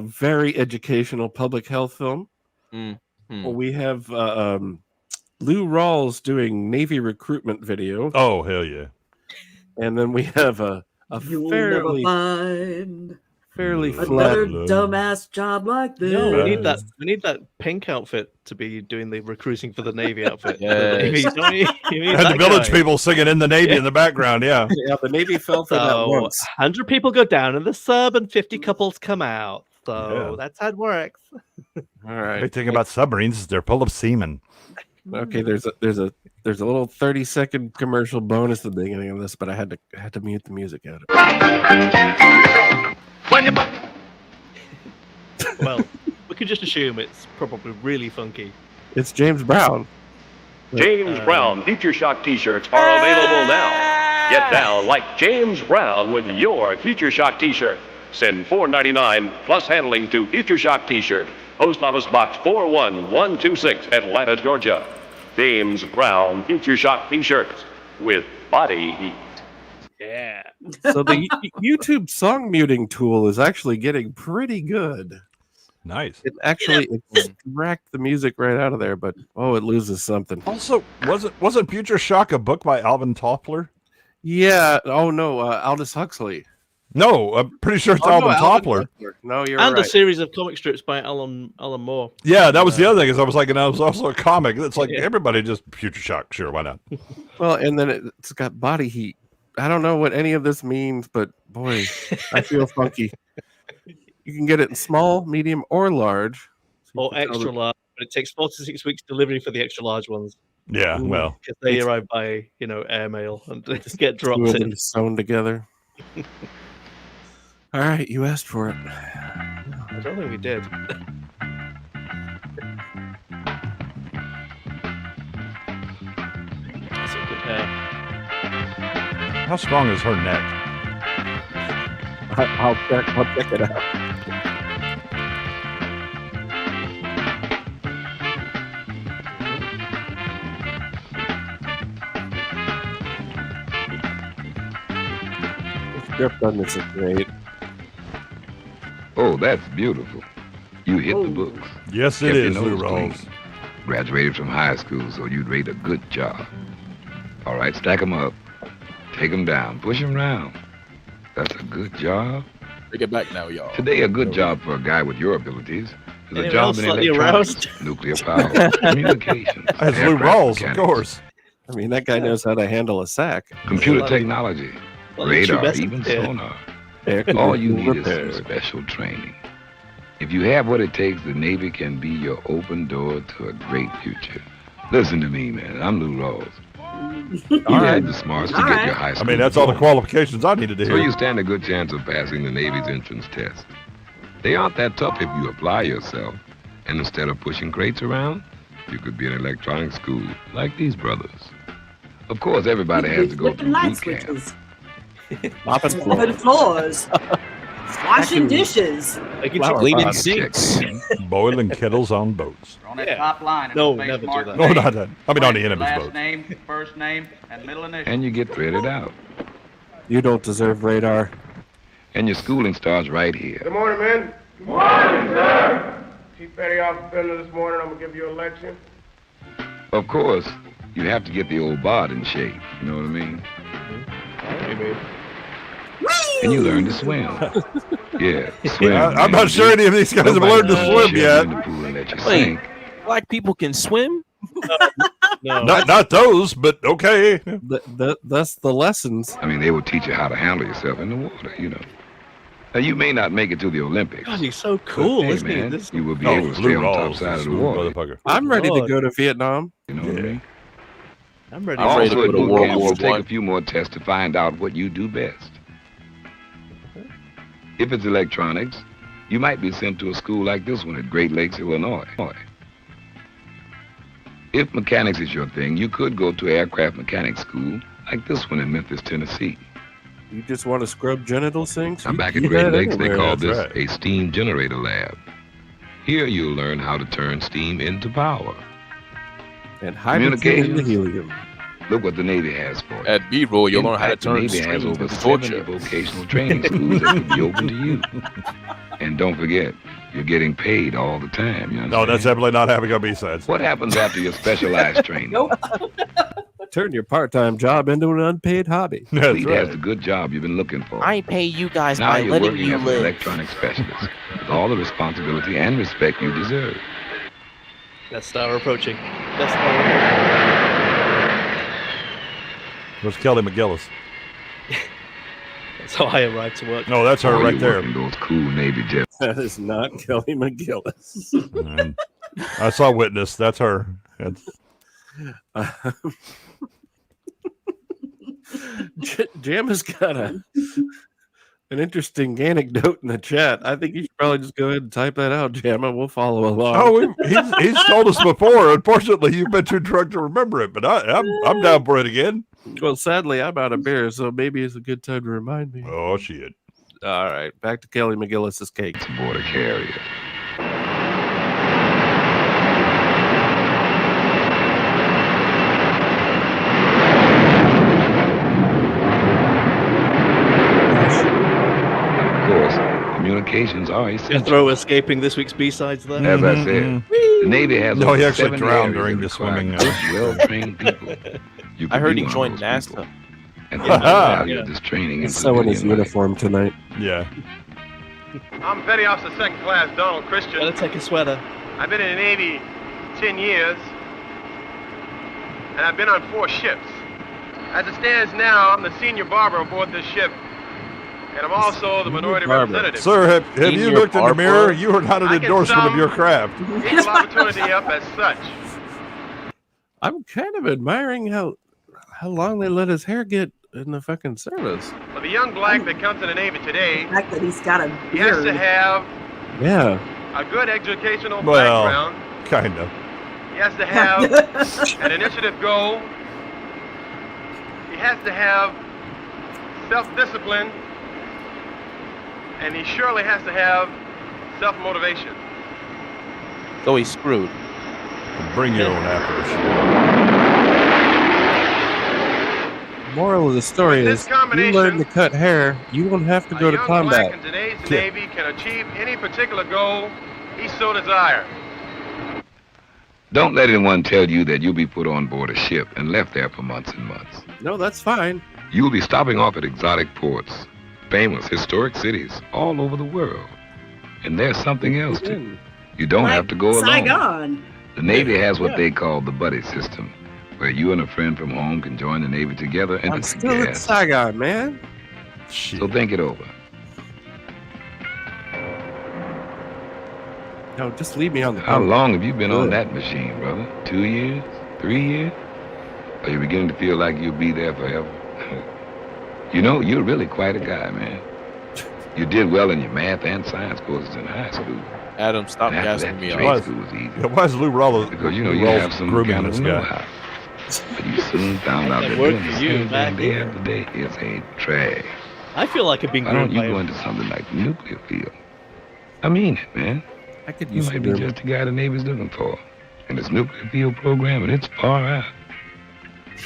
Speaker 1: very educational public health film. Well, we have Lou Rawls doing Navy recruitment video.
Speaker 4: Oh, hell yeah.
Speaker 1: And then we have a
Speaker 6: You'll
Speaker 1: fairly
Speaker 6: never find
Speaker 1: flat
Speaker 6: another dumbass job like this.
Speaker 3: No, we need that pink outfit to be doing the recruiting for the Navy outfit.
Speaker 16: Yes.
Speaker 3: The Navy, don't you? You need
Speaker 4: And the
Speaker 3: that
Speaker 4: village
Speaker 3: guy.
Speaker 4: people singing in the Navy in the background, yeah.
Speaker 1: Yeah, the Navy fell for that
Speaker 3: So,
Speaker 1: once.
Speaker 3: 100 people go down in the sub and 50 couples come out. So
Speaker 4: Yeah.
Speaker 3: that's how it works.
Speaker 1: All right.
Speaker 4: Great thing about submarines is they're full of semen.
Speaker 1: Okay, there's a little 30-second commercial bonus at the beginning of this, but I had to mute the music out.
Speaker 3: Well, we could just assume it's probably really funky.
Speaker 1: It's James Brown.
Speaker 9: James Brown Future Shock t-shirts are available now. Get down like James Brown with your Future Shock t-shirt. Send $4.99 plus handling to Future Shock t-shirt. Post Office Box 41126, Atlanta, Georgia. James Brown Future Shock t-shirts with body heat.
Speaker 3: Yeah.
Speaker 1: So the YouTube song muting tool is actually getting pretty good.
Speaker 4: Nice.
Speaker 1: It actually extracts the music right out of there, but it loses something.
Speaker 4: Also, wasn't Future Shock a book by Alvin Toffler?
Speaker 1: Yeah. Oh no, Aldous Huxley.
Speaker 4: No, I'm pretty sure it's Alvin Toffler.
Speaker 1: No, you're
Speaker 3: And
Speaker 1: right.
Speaker 3: a series of comic strips by Alan Moore.
Speaker 4: Yeah, that was the other thing. Is I was like, and I was also a comic. It's like everybody just Future Shock. Sure, why not?
Speaker 1: Well, and then it's got body heat. I don't know what any of this means, but boy, I feel funky. You can get it in small, medium, or large.
Speaker 3: Or extra large, but it takes 4 to 6 weeks delivery for the extra large ones.
Speaker 4: Yeah, well,
Speaker 3: because they arrive by airmail and they just get dropped
Speaker 1: Two of
Speaker 3: in.
Speaker 1: them sewn together. All right, you asked for it.
Speaker 3: I don't think we did. That's a good hair.
Speaker 4: How strong is her neck?
Speaker 1: I'll check it out. The script on this is great.
Speaker 15: Oh, that's beautiful. You hit the books.
Speaker 4: Yes, it
Speaker 15: Kept your
Speaker 4: is, Lou
Speaker 15: nose clean.
Speaker 4: Rawls.
Speaker 15: Graduated from high school, so you'd rate a good job. All right, stack them up. Take them down. Push them around. That's a good job.
Speaker 16: Take it back now, y'all.
Speaker 15: Today, a good job for a guy with your abilities is a
Speaker 3: Anyone
Speaker 15: job
Speaker 3: else
Speaker 15: in
Speaker 3: slightly
Speaker 15: electronics,
Speaker 3: aroused?
Speaker 15: nuclear power, communications,
Speaker 4: That's Lou
Speaker 15: aircraft
Speaker 4: Rawls, of
Speaker 15: mechanics,
Speaker 4: course.
Speaker 1: I mean, that guy knows how to handle a sack.
Speaker 15: computer technology,
Speaker 3: Well,
Speaker 15: radar,
Speaker 3: true
Speaker 15: even
Speaker 3: best- yeah.
Speaker 15: sonar.
Speaker 1: Air
Speaker 15: All you need
Speaker 1: conditioning
Speaker 15: is some
Speaker 1: repairs.
Speaker 15: special training. If you have what it takes, the Navy can be your open door to a great future. Listen to me, man. I'm Lou Rawls. You had the smarts to get your high
Speaker 4: I
Speaker 15: school
Speaker 4: mean, that's all the
Speaker 15: diploma.
Speaker 4: qualifications I needed to
Speaker 15: So
Speaker 4: hear.
Speaker 15: you stand a good chance of passing the Navy's entrance test. They aren't that tough if you apply yourself. And instead of pushing crates around, you could be in electronics school like these brothers. Of course, everybody has to go
Speaker 6: Flipping
Speaker 15: through
Speaker 6: light
Speaker 15: boot camp.
Speaker 6: switches,
Speaker 1: Mopping
Speaker 6: mopping floors, washing
Speaker 1: Stacking-
Speaker 6: dishes.
Speaker 1: Flower
Speaker 16: Cleaning
Speaker 1: pots.
Speaker 16: sinks.
Speaker 4: Boiling kettles on boats.
Speaker 21: On that top line,
Speaker 3: No,
Speaker 21: it'll say
Speaker 3: never do
Speaker 21: smart
Speaker 3: that.
Speaker 4: No,
Speaker 21: name,
Speaker 4: not that. I mean, on the enemy's
Speaker 21: last
Speaker 4: boats.
Speaker 21: name, first name, and middle initial.
Speaker 15: And you get threaded out.
Speaker 1: You don't deserve radar.
Speaker 15: And your schooling starts right here.
Speaker 24: Good morning, men. Good morning, sir. Chief Petty Officer this morning, I'm going to give you a lecture.
Speaker 15: Of course, you have to get the old bod in shape. You know what I mean? And you learn to swim. Yeah, swim.
Speaker 4: I'm not sure any of these guys have learned to swim yet.
Speaker 15: In the pool and let you
Speaker 16: Wait,
Speaker 15: sink.
Speaker 16: black people can swim?
Speaker 3: No.
Speaker 4: Not those, but okay.
Speaker 1: That's the lessons.
Speaker 15: I mean, they will teach you how to handle yourself in the water, you know. Now, you may not make it to the Olympics.
Speaker 3: God, he's so cool,
Speaker 15: but, hey,
Speaker 3: isn't he?
Speaker 15: man,
Speaker 3: This-
Speaker 15: you will be
Speaker 4: Oh,
Speaker 15: able to stay
Speaker 4: Lou
Speaker 15: on the top
Speaker 4: Rawls,
Speaker 15: side of the
Speaker 4: smooth
Speaker 15: water.
Speaker 4: motherfucker.
Speaker 1: I'm ready to
Speaker 3: Lord.
Speaker 1: go to Vietnam.
Speaker 15: You know what I mean?
Speaker 3: I'm ready.
Speaker 16: I'm ready to
Speaker 15: Also,
Speaker 16: go
Speaker 15: at
Speaker 16: to
Speaker 15: boot
Speaker 16: World
Speaker 15: camp,
Speaker 16: War
Speaker 15: you'll take
Speaker 16: I.
Speaker 15: a few more tests to find out what you do best. If it's electronics, you might be sent to a school like this one at Great Lakes, Illinois. If mechanics is your thing, you could go to aircraft mechanics school like this one in Memphis, Tennessee.
Speaker 1: You just want to scrub genital sinks?
Speaker 15: Now
Speaker 1: You
Speaker 15: back
Speaker 1: can
Speaker 15: at
Speaker 1: do
Speaker 15: Great
Speaker 1: that
Speaker 15: Lakes, they
Speaker 1: anywhere.
Speaker 15: call
Speaker 1: That's
Speaker 15: this a steam generator lab. Here you'll learn how to turn steam into power.
Speaker 1: And hydrogen into helium.
Speaker 15: Look what the Navy has for you.
Speaker 16: At B-roll, you'll
Speaker 15: In
Speaker 16: learn how to
Speaker 15: fact, the
Speaker 16: turn
Speaker 15: Navy has
Speaker 16: streams
Speaker 15: over
Speaker 16: into
Speaker 15: 70
Speaker 16: torture.
Speaker 15: vocational training schools that could be open to you. And don't forget, you're getting paid all the time. You understand?
Speaker 4: No, that's definitely not having a B-sides.
Speaker 15: What happens after your specialized training?
Speaker 1: Turn your part-time job into an unpaid hobby.
Speaker 15: Fleet has the good job you've been looking for.
Speaker 16: I pay you guys
Speaker 15: Now
Speaker 16: by
Speaker 15: you're
Speaker 16: letting
Speaker 15: working
Speaker 16: you
Speaker 15: as an
Speaker 16: live.
Speaker 15: electronic specialist with all the responsibility and respect you deserve.
Speaker 5: Death Star approaching. Death Star approaching.
Speaker 4: Where's Kelly McGillis?
Speaker 5: That's how I arrived to work.
Speaker 4: No, that's her
Speaker 15: Oh,
Speaker 4: right
Speaker 15: you're
Speaker 4: there.
Speaker 15: working those cool Navy jets.
Speaker 1: That is not Kelly McGillis.
Speaker 4: And I saw Witness. That's her. That's...
Speaker 1: Jam has got an interesting anecdote in the chat. I think you should probably just go ahead and type that out, Jam, and we'll follow along.
Speaker 4: Oh, he's told us before. Unfortunately, you've been too drunk to remember it, but I'm down for it again.
Speaker 1: Well, sadly, I'm out of beer, so maybe it's a good time to remind me.
Speaker 4: Oh, shit.
Speaker 1: All right, back to Kelly McGillis's cakes.
Speaker 15: Border carrier. Of course, communications are essential.
Speaker 5: Jethro escaping this week's B-sides there.
Speaker 15: As I said, the Navy has
Speaker 4: No,
Speaker 15: over
Speaker 4: he actually
Speaker 15: 70
Speaker 4: drowned
Speaker 15: areas
Speaker 4: during
Speaker 15: that
Speaker 4: the
Speaker 15: require
Speaker 4: swimming.
Speaker 15: good, well-trained people. You
Speaker 16: I
Speaker 15: could
Speaker 16: heard
Speaker 15: be
Speaker 16: he
Speaker 15: one of
Speaker 16: joined
Speaker 15: those
Speaker 16: NASA.
Speaker 15: And the value of this training in
Speaker 1: He's sewing his
Speaker 15: civilian life.
Speaker 1: uniform tonight.
Speaker 4: Yeah.
Speaker 24: I'm Petty Officer Second Class Donald Christian.
Speaker 5: Gotta take a sweater.
Speaker 24: I've been in the Navy 10 years, and I've been on 4 ships. As it stands now, I'm the senior barber aboard this ship, and I'm also the minority representative.
Speaker 4: Sir, have you
Speaker 16: Senior
Speaker 4: looked in the
Speaker 16: barber?
Speaker 4: mirror? You are not an
Speaker 24: I can
Speaker 4: endorsement of
Speaker 24: sum
Speaker 4: your craft.
Speaker 24: Equal opportunity up as such.
Speaker 1: I'm kind of admiring how long they let his hair get in the fucking service.
Speaker 24: For the young black that comes in the Navy today,
Speaker 6: The fact that he's got a
Speaker 24: he has
Speaker 6: beard.
Speaker 24: to have
Speaker 1: Yeah.
Speaker 24: a good educational
Speaker 4: Well,
Speaker 24: background.
Speaker 4: kind of.
Speaker 24: He has to have an initiative goal. He has to have self-discipline. And he surely has to have self-motivation.
Speaker 16: So he's screwed.
Speaker 4: Bring your own apples.
Speaker 1: Moral of the story
Speaker 24: With
Speaker 1: is,
Speaker 24: this
Speaker 1: you
Speaker 24: combination,
Speaker 1: learn to cut hair, you won't have to go to
Speaker 24: young black
Speaker 1: combat.
Speaker 24: in today's Navy can achieve any particular goal he so desires.
Speaker 15: Don't let anyone tell you that you'll be put on board a ship and left there for months and months.
Speaker 1: No, that's fine.
Speaker 15: You'll be stopping off at exotic ports, famous historic cities all over the world. And there's something else too. You don't have to go alone.
Speaker 6: Saigon.
Speaker 15: The Navy has what they call the buddy system, where you and a friend from home can join the Navy together and
Speaker 1: I'm
Speaker 15: just
Speaker 1: still at
Speaker 15: gas.
Speaker 1: Saigon, man.
Speaker 15: So think it over.
Speaker 1: No, just leave me on the
Speaker 15: How
Speaker 1: boat.
Speaker 15: long have you been on
Speaker 1: Good.
Speaker 15: that machine, brother? 2 years? 3 years? Are you beginning to feel like you'll be there forever? You know, you're really quite a guy, man. You did well in your math and science courses in high school.
Speaker 16: Adam, stop
Speaker 15: And after
Speaker 16: gassing
Speaker 15: that,
Speaker 16: me
Speaker 15: trade
Speaker 16: up.
Speaker 15: school was easy.
Speaker 4: Yeah, why is Lou Rollo?
Speaker 15: Because, you know,
Speaker 4: Lou
Speaker 15: you
Speaker 4: Rollo's
Speaker 15: have some
Speaker 4: grooming
Speaker 15: kind
Speaker 4: this
Speaker 15: of
Speaker 4: guy.
Speaker 15: know-how. But you soon found out
Speaker 5: That
Speaker 15: that
Speaker 5: worked
Speaker 15: doing the
Speaker 5: for you
Speaker 15: same
Speaker 5: back
Speaker 15: thing day
Speaker 5: here.
Speaker 15: after day is a drag.
Speaker 5: I feel like I've been
Speaker 15: Why don't
Speaker 5: groomed
Speaker 15: you
Speaker 5: by
Speaker 15: go
Speaker 5: him.
Speaker 15: into something like the nuclear field? I mean it, man.
Speaker 1: I could
Speaker 15: You
Speaker 1: use
Speaker 15: might
Speaker 1: some
Speaker 15: be
Speaker 1: grooming.
Speaker 15: just the guy the Navy's looking for. And this nuclear field program, and it's far out.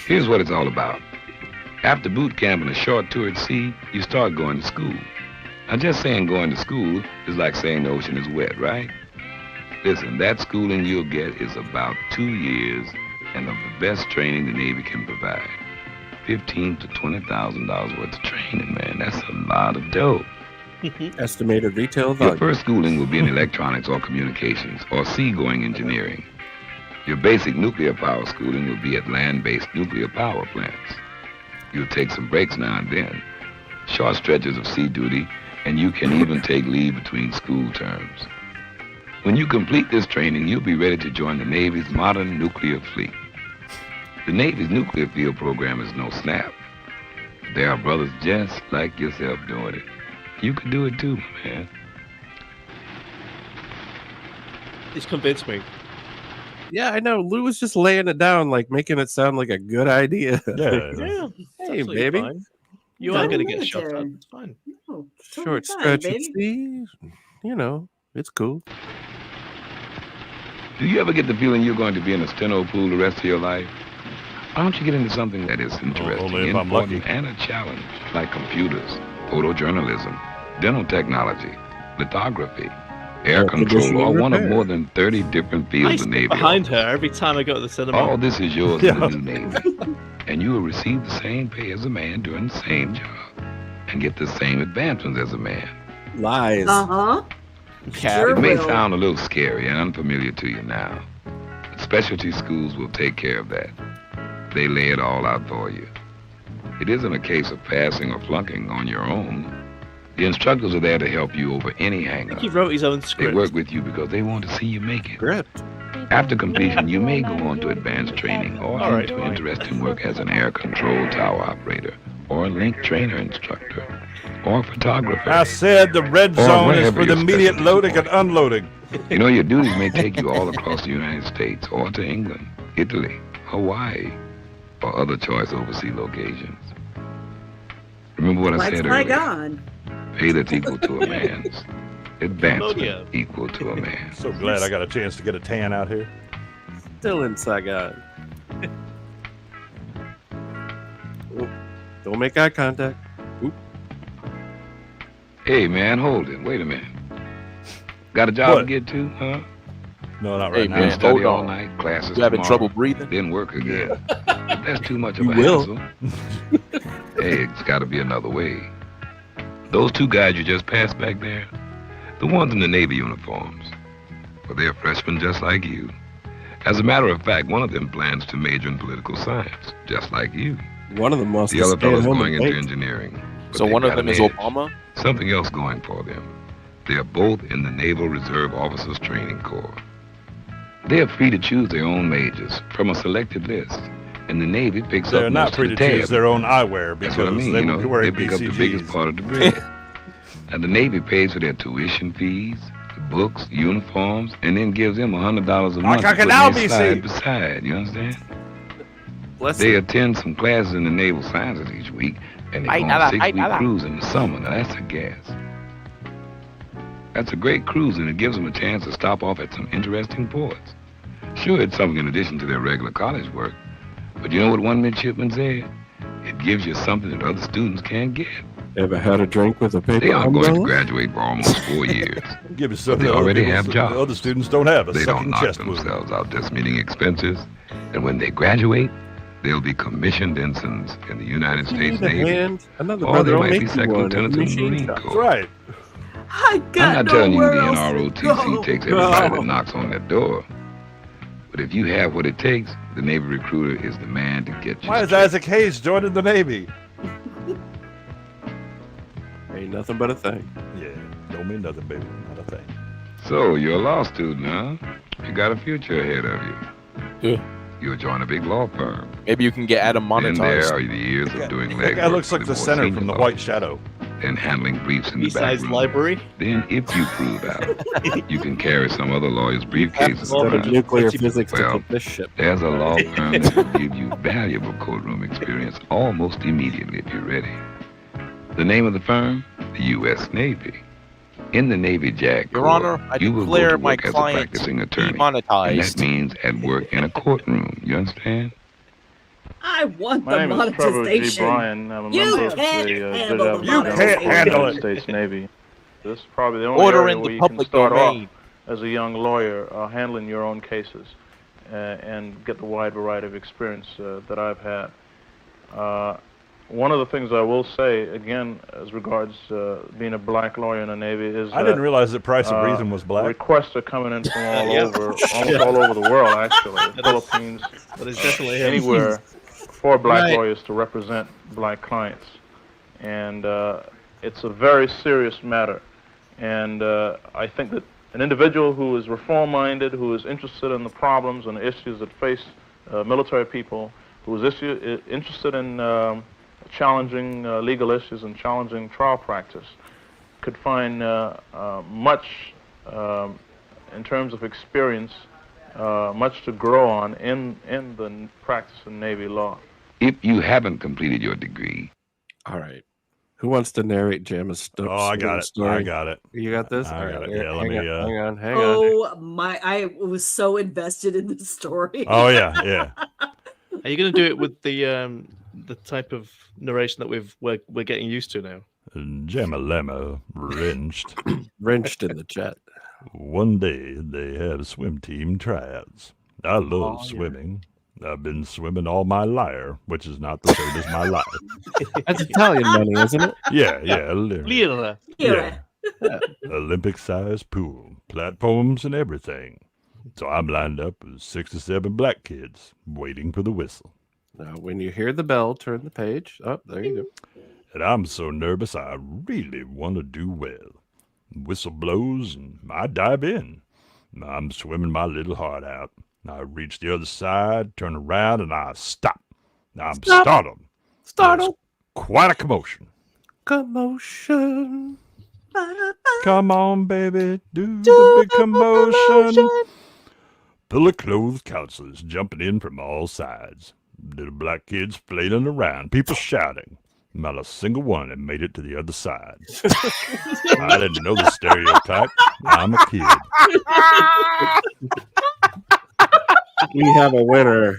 Speaker 15: Here's what it's all about. After boot camp and a short tour at sea, you start going to school. Now, just saying going to school is like saying the ocean is wet, right? Listen, that schooling you'll get is about 2 years and of the best training the Navy can provide. $15,000 to $20,000 worth of training, man. That's a lot of dough.
Speaker 1: Estimated retail
Speaker 15: Your
Speaker 1: value.
Speaker 15: first schooling will be in electronics or communications or seagoing engineering. Your basic nuclear power schooling will be at land-based nuclear power plants. You'll take some breaks now and then, short stretches of sea duty, and you can even take leave between school terms. When you complete this training, you'll be ready to join the Navy's modern nuclear fleet. The Navy's nuclear field program is no snap. There are brothers just like yourself doing it. You could do it too, man.
Speaker 5: He's convinced me.
Speaker 1: Yeah, I know. Lou was just laying it down, like making it sound like a good idea.
Speaker 5: Yeah.
Speaker 1: Hey, baby.
Speaker 5: Fine. You
Speaker 6: Go
Speaker 5: are going to get shot
Speaker 6: military.
Speaker 5: up. It's fine.
Speaker 6: No, totally
Speaker 1: Short
Speaker 6: fine,
Speaker 1: stretch at
Speaker 6: baby.
Speaker 1: sea. You know, it's cool.
Speaker 15: Do you ever get the feeling you're going to be in a steno pool the rest of your life? Why don't you get into something that is interesting,
Speaker 4: only if I'm
Speaker 15: important,
Speaker 4: lucky.
Speaker 15: and a challenge, like computers, photojournalism, dental technology, lithography, air control, or one of more than 30 different
Speaker 5: I
Speaker 15: fields the
Speaker 5: sit
Speaker 15: Navy
Speaker 5: behind
Speaker 15: offers.
Speaker 5: her every time I go to the cinema.
Speaker 15: All this is yours in the new Navy, and you will receive the same pay as a man doing the same job, and get the same advancements as a man.
Speaker 1: Lies.
Speaker 6: Uh-huh. Sure
Speaker 15: It may
Speaker 6: will.
Speaker 15: sound a little scary and unfamiliar to you now, but specialty schools will take care of that. They lay it all out for you. It isn't a case of passing or flunking on your own. The instructors are there to help you over any
Speaker 5: I
Speaker 15: hang-up.
Speaker 5: think he wrote his own
Speaker 15: They
Speaker 5: script.
Speaker 15: work with you because they want to see you make it.
Speaker 1: Great.
Speaker 15: After completion, you may go on to advanced training or
Speaker 5: All right.
Speaker 15: into interesting work as an air control tower operator or a link trainer instructor or photographer.
Speaker 4: I said the red
Speaker 15: Or
Speaker 4: zone is
Speaker 15: wherever
Speaker 4: for the
Speaker 15: your
Speaker 4: immediate
Speaker 15: specialties
Speaker 4: loading and unloading.
Speaker 15: You know, your duties may take you all across the United States or to England, Italy, Hawaii, or other choice overseas locations. Remember what I
Speaker 6: Like
Speaker 15: said
Speaker 6: my
Speaker 15: earlier?
Speaker 6: God.
Speaker 15: Pay that's equal to a man's. Advancement
Speaker 5: Cambodia.
Speaker 15: equal to a man.
Speaker 4: So glad I got a chance to get a tan out here.
Speaker 1: Still in Saigon. Oh, don't make eye contact. Oop.
Speaker 15: Hey, man, hold it. Wait a minute. Got a job
Speaker 4: What?
Speaker 15: to get to, huh?
Speaker 4: No, not
Speaker 16: Hey,
Speaker 4: right
Speaker 16: man,
Speaker 15: Then
Speaker 4: now.
Speaker 15: study
Speaker 16: hold
Speaker 15: all
Speaker 16: on.
Speaker 15: night, classes
Speaker 16: You having
Speaker 15: tomorrow,
Speaker 16: trouble breathing?
Speaker 15: then work again. If that's too much of
Speaker 1: You
Speaker 15: a
Speaker 1: will.
Speaker 15: hassle, hey, it's got to be another way. Those two guys you just passed back there, the ones in the Navy uniforms, well, they're freshmen just like you. As a matter of fact, one of them plans to major in political science, just like you.
Speaker 1: One of them wants
Speaker 15: The
Speaker 1: to
Speaker 15: other
Speaker 1: stay at
Speaker 15: fellow's
Speaker 1: home
Speaker 15: going
Speaker 1: and
Speaker 15: into
Speaker 1: bake.
Speaker 15: engineering. but
Speaker 16: So
Speaker 15: they've
Speaker 16: one of
Speaker 15: got
Speaker 16: them
Speaker 15: an
Speaker 16: is
Speaker 15: edge.
Speaker 16: Obama?
Speaker 15: Something else going for them. They are both in the Naval Reserve Officers Training Corps. They are free to choose their own majors from a selected list, and the Navy picks
Speaker 4: They're
Speaker 15: up
Speaker 4: not
Speaker 15: most
Speaker 4: free
Speaker 15: of
Speaker 4: to
Speaker 15: the
Speaker 4: choose
Speaker 15: tab.
Speaker 4: their own eyewear
Speaker 15: That's
Speaker 4: because
Speaker 15: what I mean.
Speaker 4: they
Speaker 15: You
Speaker 4: will be
Speaker 15: know, they
Speaker 4: wearing
Speaker 15: pick up the biggest
Speaker 4: BCGs.
Speaker 15: part of the bread. And the Navy pays for their tuition fees, the books, uniforms, and then gives them $100 a month to put in
Speaker 4: Crocodile
Speaker 15: their
Speaker 4: BC.
Speaker 15: side beside. You understand?
Speaker 1: Bless
Speaker 15: They
Speaker 1: you.
Speaker 15: attend some classes in the naval sciences each week, and they
Speaker 16: Ay,
Speaker 15: go on
Speaker 16: nada,
Speaker 15: a
Speaker 16: ay,
Speaker 15: 6-week
Speaker 16: nada.
Speaker 15: cruise in the summer. Now that's a gas. That's a great cruise, and it gives them a chance to stop off at some interesting ports. Sure, it's something in addition to their regular college work, but you know what one midshipman said? It gives you something that other students can't get.
Speaker 1: Ever had a drink with a paper
Speaker 15: They aren't going to
Speaker 1: umbrella?
Speaker 15: graduate for almost 4 years.
Speaker 4: Give us
Speaker 15: But
Speaker 4: something
Speaker 15: they
Speaker 4: other
Speaker 15: already
Speaker 4: people-
Speaker 15: have jobs.
Speaker 4: the other students don't have. A
Speaker 15: They don't
Speaker 4: sucking
Speaker 15: knock
Speaker 4: chest wound.
Speaker 15: themselves out just meeting expenses. And when they graduate, they'll be commissioned ensigns in the United
Speaker 1: You
Speaker 15: States
Speaker 1: need a
Speaker 15: Navy.
Speaker 1: hand. Another
Speaker 15: Or
Speaker 1: brother
Speaker 15: they
Speaker 1: will
Speaker 15: might
Speaker 1: make
Speaker 15: be
Speaker 1: you
Speaker 15: second
Speaker 1: one at the
Speaker 15: lieutenants in the
Speaker 1: machine
Speaker 15: Marine
Speaker 1: shop.
Speaker 4: That's
Speaker 15: Corps.
Speaker 4: right.
Speaker 6: I got
Speaker 15: I'm not telling you the
Speaker 6: nowhere else to
Speaker 15: NROTC
Speaker 6: go.
Speaker 15: takes everybody
Speaker 1: No.
Speaker 15: that knocks on that door. But if you have what it takes, the Navy recruiter is the man to get you.
Speaker 4: Why is
Speaker 15: straight.
Speaker 4: Isaac Hayes joining the Navy?
Speaker 1: Ain't nothing but a thing.
Speaker 4: Yeah, don't mean nothing, baby. Not a thing.
Speaker 15: So, you're a law student, huh? You got a future ahead of you.
Speaker 16: Yeah.
Speaker 15: You'll join a big law firm.
Speaker 16: Maybe you can get Adam
Speaker 15: Then there
Speaker 16: monetized.
Speaker 15: are the years of doing
Speaker 4: That guy
Speaker 15: legwork
Speaker 4: looks
Speaker 15: for
Speaker 4: like the
Speaker 15: more
Speaker 4: center
Speaker 15: senior
Speaker 4: from the
Speaker 15: law.
Speaker 4: White Shadow.
Speaker 15: And handling briefs in the back
Speaker 5: B-sides
Speaker 15: room.
Speaker 5: library.
Speaker 15: Then, if you prove out, you can carry some other lawyer's briefcases
Speaker 1: Study
Speaker 15: around.
Speaker 1: nuclear physics to
Speaker 15: Well,
Speaker 1: take this ship.
Speaker 15: there's a law firm that will give you valuable courtroom experience almost immediately if you're ready. The name of the firm? The U.S. Navy. In the Navy JAG
Speaker 16: Your
Speaker 15: Corps,
Speaker 16: Honor, I
Speaker 15: you will go
Speaker 16: declare
Speaker 15: to
Speaker 16: my
Speaker 15: work as a
Speaker 16: client
Speaker 15: practicing attorney. And
Speaker 16: demonetized.
Speaker 15: that means at work in a courtroom. You understand?
Speaker 6: I want
Speaker 21: My
Speaker 6: the
Speaker 21: name is Trevor G.
Speaker 6: monetization.
Speaker 21: Bryan. I'm a
Speaker 6: You
Speaker 21: member of
Speaker 6: can't
Speaker 21: the
Speaker 6: handle
Speaker 21: Judge
Speaker 6: the
Speaker 21: Advocate
Speaker 4: You
Speaker 21: General
Speaker 4: can't
Speaker 21: for the
Speaker 4: handle
Speaker 21: United
Speaker 4: it.
Speaker 21: States Navy. This is probably the only
Speaker 16: Order
Speaker 21: area
Speaker 16: in
Speaker 21: where
Speaker 16: the
Speaker 21: you can
Speaker 16: public
Speaker 21: start
Speaker 16: domain.
Speaker 21: off as a young lawyer handling your own cases and get the wide variety of experience that I've had. One of the things I will say, again, as regards being a black lawyer in the Navy is
Speaker 4: I didn't realize that Price of Reason was black.
Speaker 21: requests are coming in from all
Speaker 5: Yeah.
Speaker 21: over, almost all over the world, actually. The Philippines,
Speaker 5: That is definitely him.
Speaker 21: anywhere for black
Speaker 1: Right.
Speaker 21: lawyers to represent black clients. And it's a very serious matter. And I think that an individual who is reform-minded, who is interested in the problems and the issues that face military people, who is interested in challenging legal issues and challenging trial practice, could find much in terms of experience much to grow on in the practice of Navy law.
Speaker 15: If you haven't completed your degree.
Speaker 1: All right. Who wants to narrate Gemma's story?
Speaker 4: Oh, I got it.
Speaker 1: Story?
Speaker 4: I got it.
Speaker 1: You got this?
Speaker 4: I got it.
Speaker 1: Right,
Speaker 4: Yeah, let me.
Speaker 1: hang on.
Speaker 6: Oh my! I was so invested in the story.
Speaker 4: Oh yeah, yeah.
Speaker 5: Are you going to do it with the type of narration that we're getting used to now?
Speaker 4: Gemma Lemma
Speaker 1: wrenched in the chat.
Speaker 4: One day they have swim team tryouts. I love swimming. I've been swimming all my life, which is not the same as my life.
Speaker 1: That's Italian money, isn't it?
Speaker 4: Yeah, yeah.
Speaker 5: Lira.
Speaker 4: Yeah. Olympic-sized pool, platforms and everything. So I'm lined up with 6 or 7 black kids waiting for the whistle.
Speaker 1: Now, when you hear the bell, turn the page. Oh, there you go.
Speaker 4: And I'm so nervous, I really want to do well. Whistle blows, and I dive in. I'm swimming my little heart out. I reach the other side, turn around, and I stop. I'm startled.
Speaker 1: Startled.
Speaker 4: There's quite a commotion.
Speaker 1: Commotion.
Speaker 4: Come on, baby, do the big commotion. Full of clothed counselors jumping in from all sides. Little black kids flailing around, people shouting. Not a single one had made it to the other side. I didn't know the stereotype. I'm a kid.
Speaker 1: We have a winner.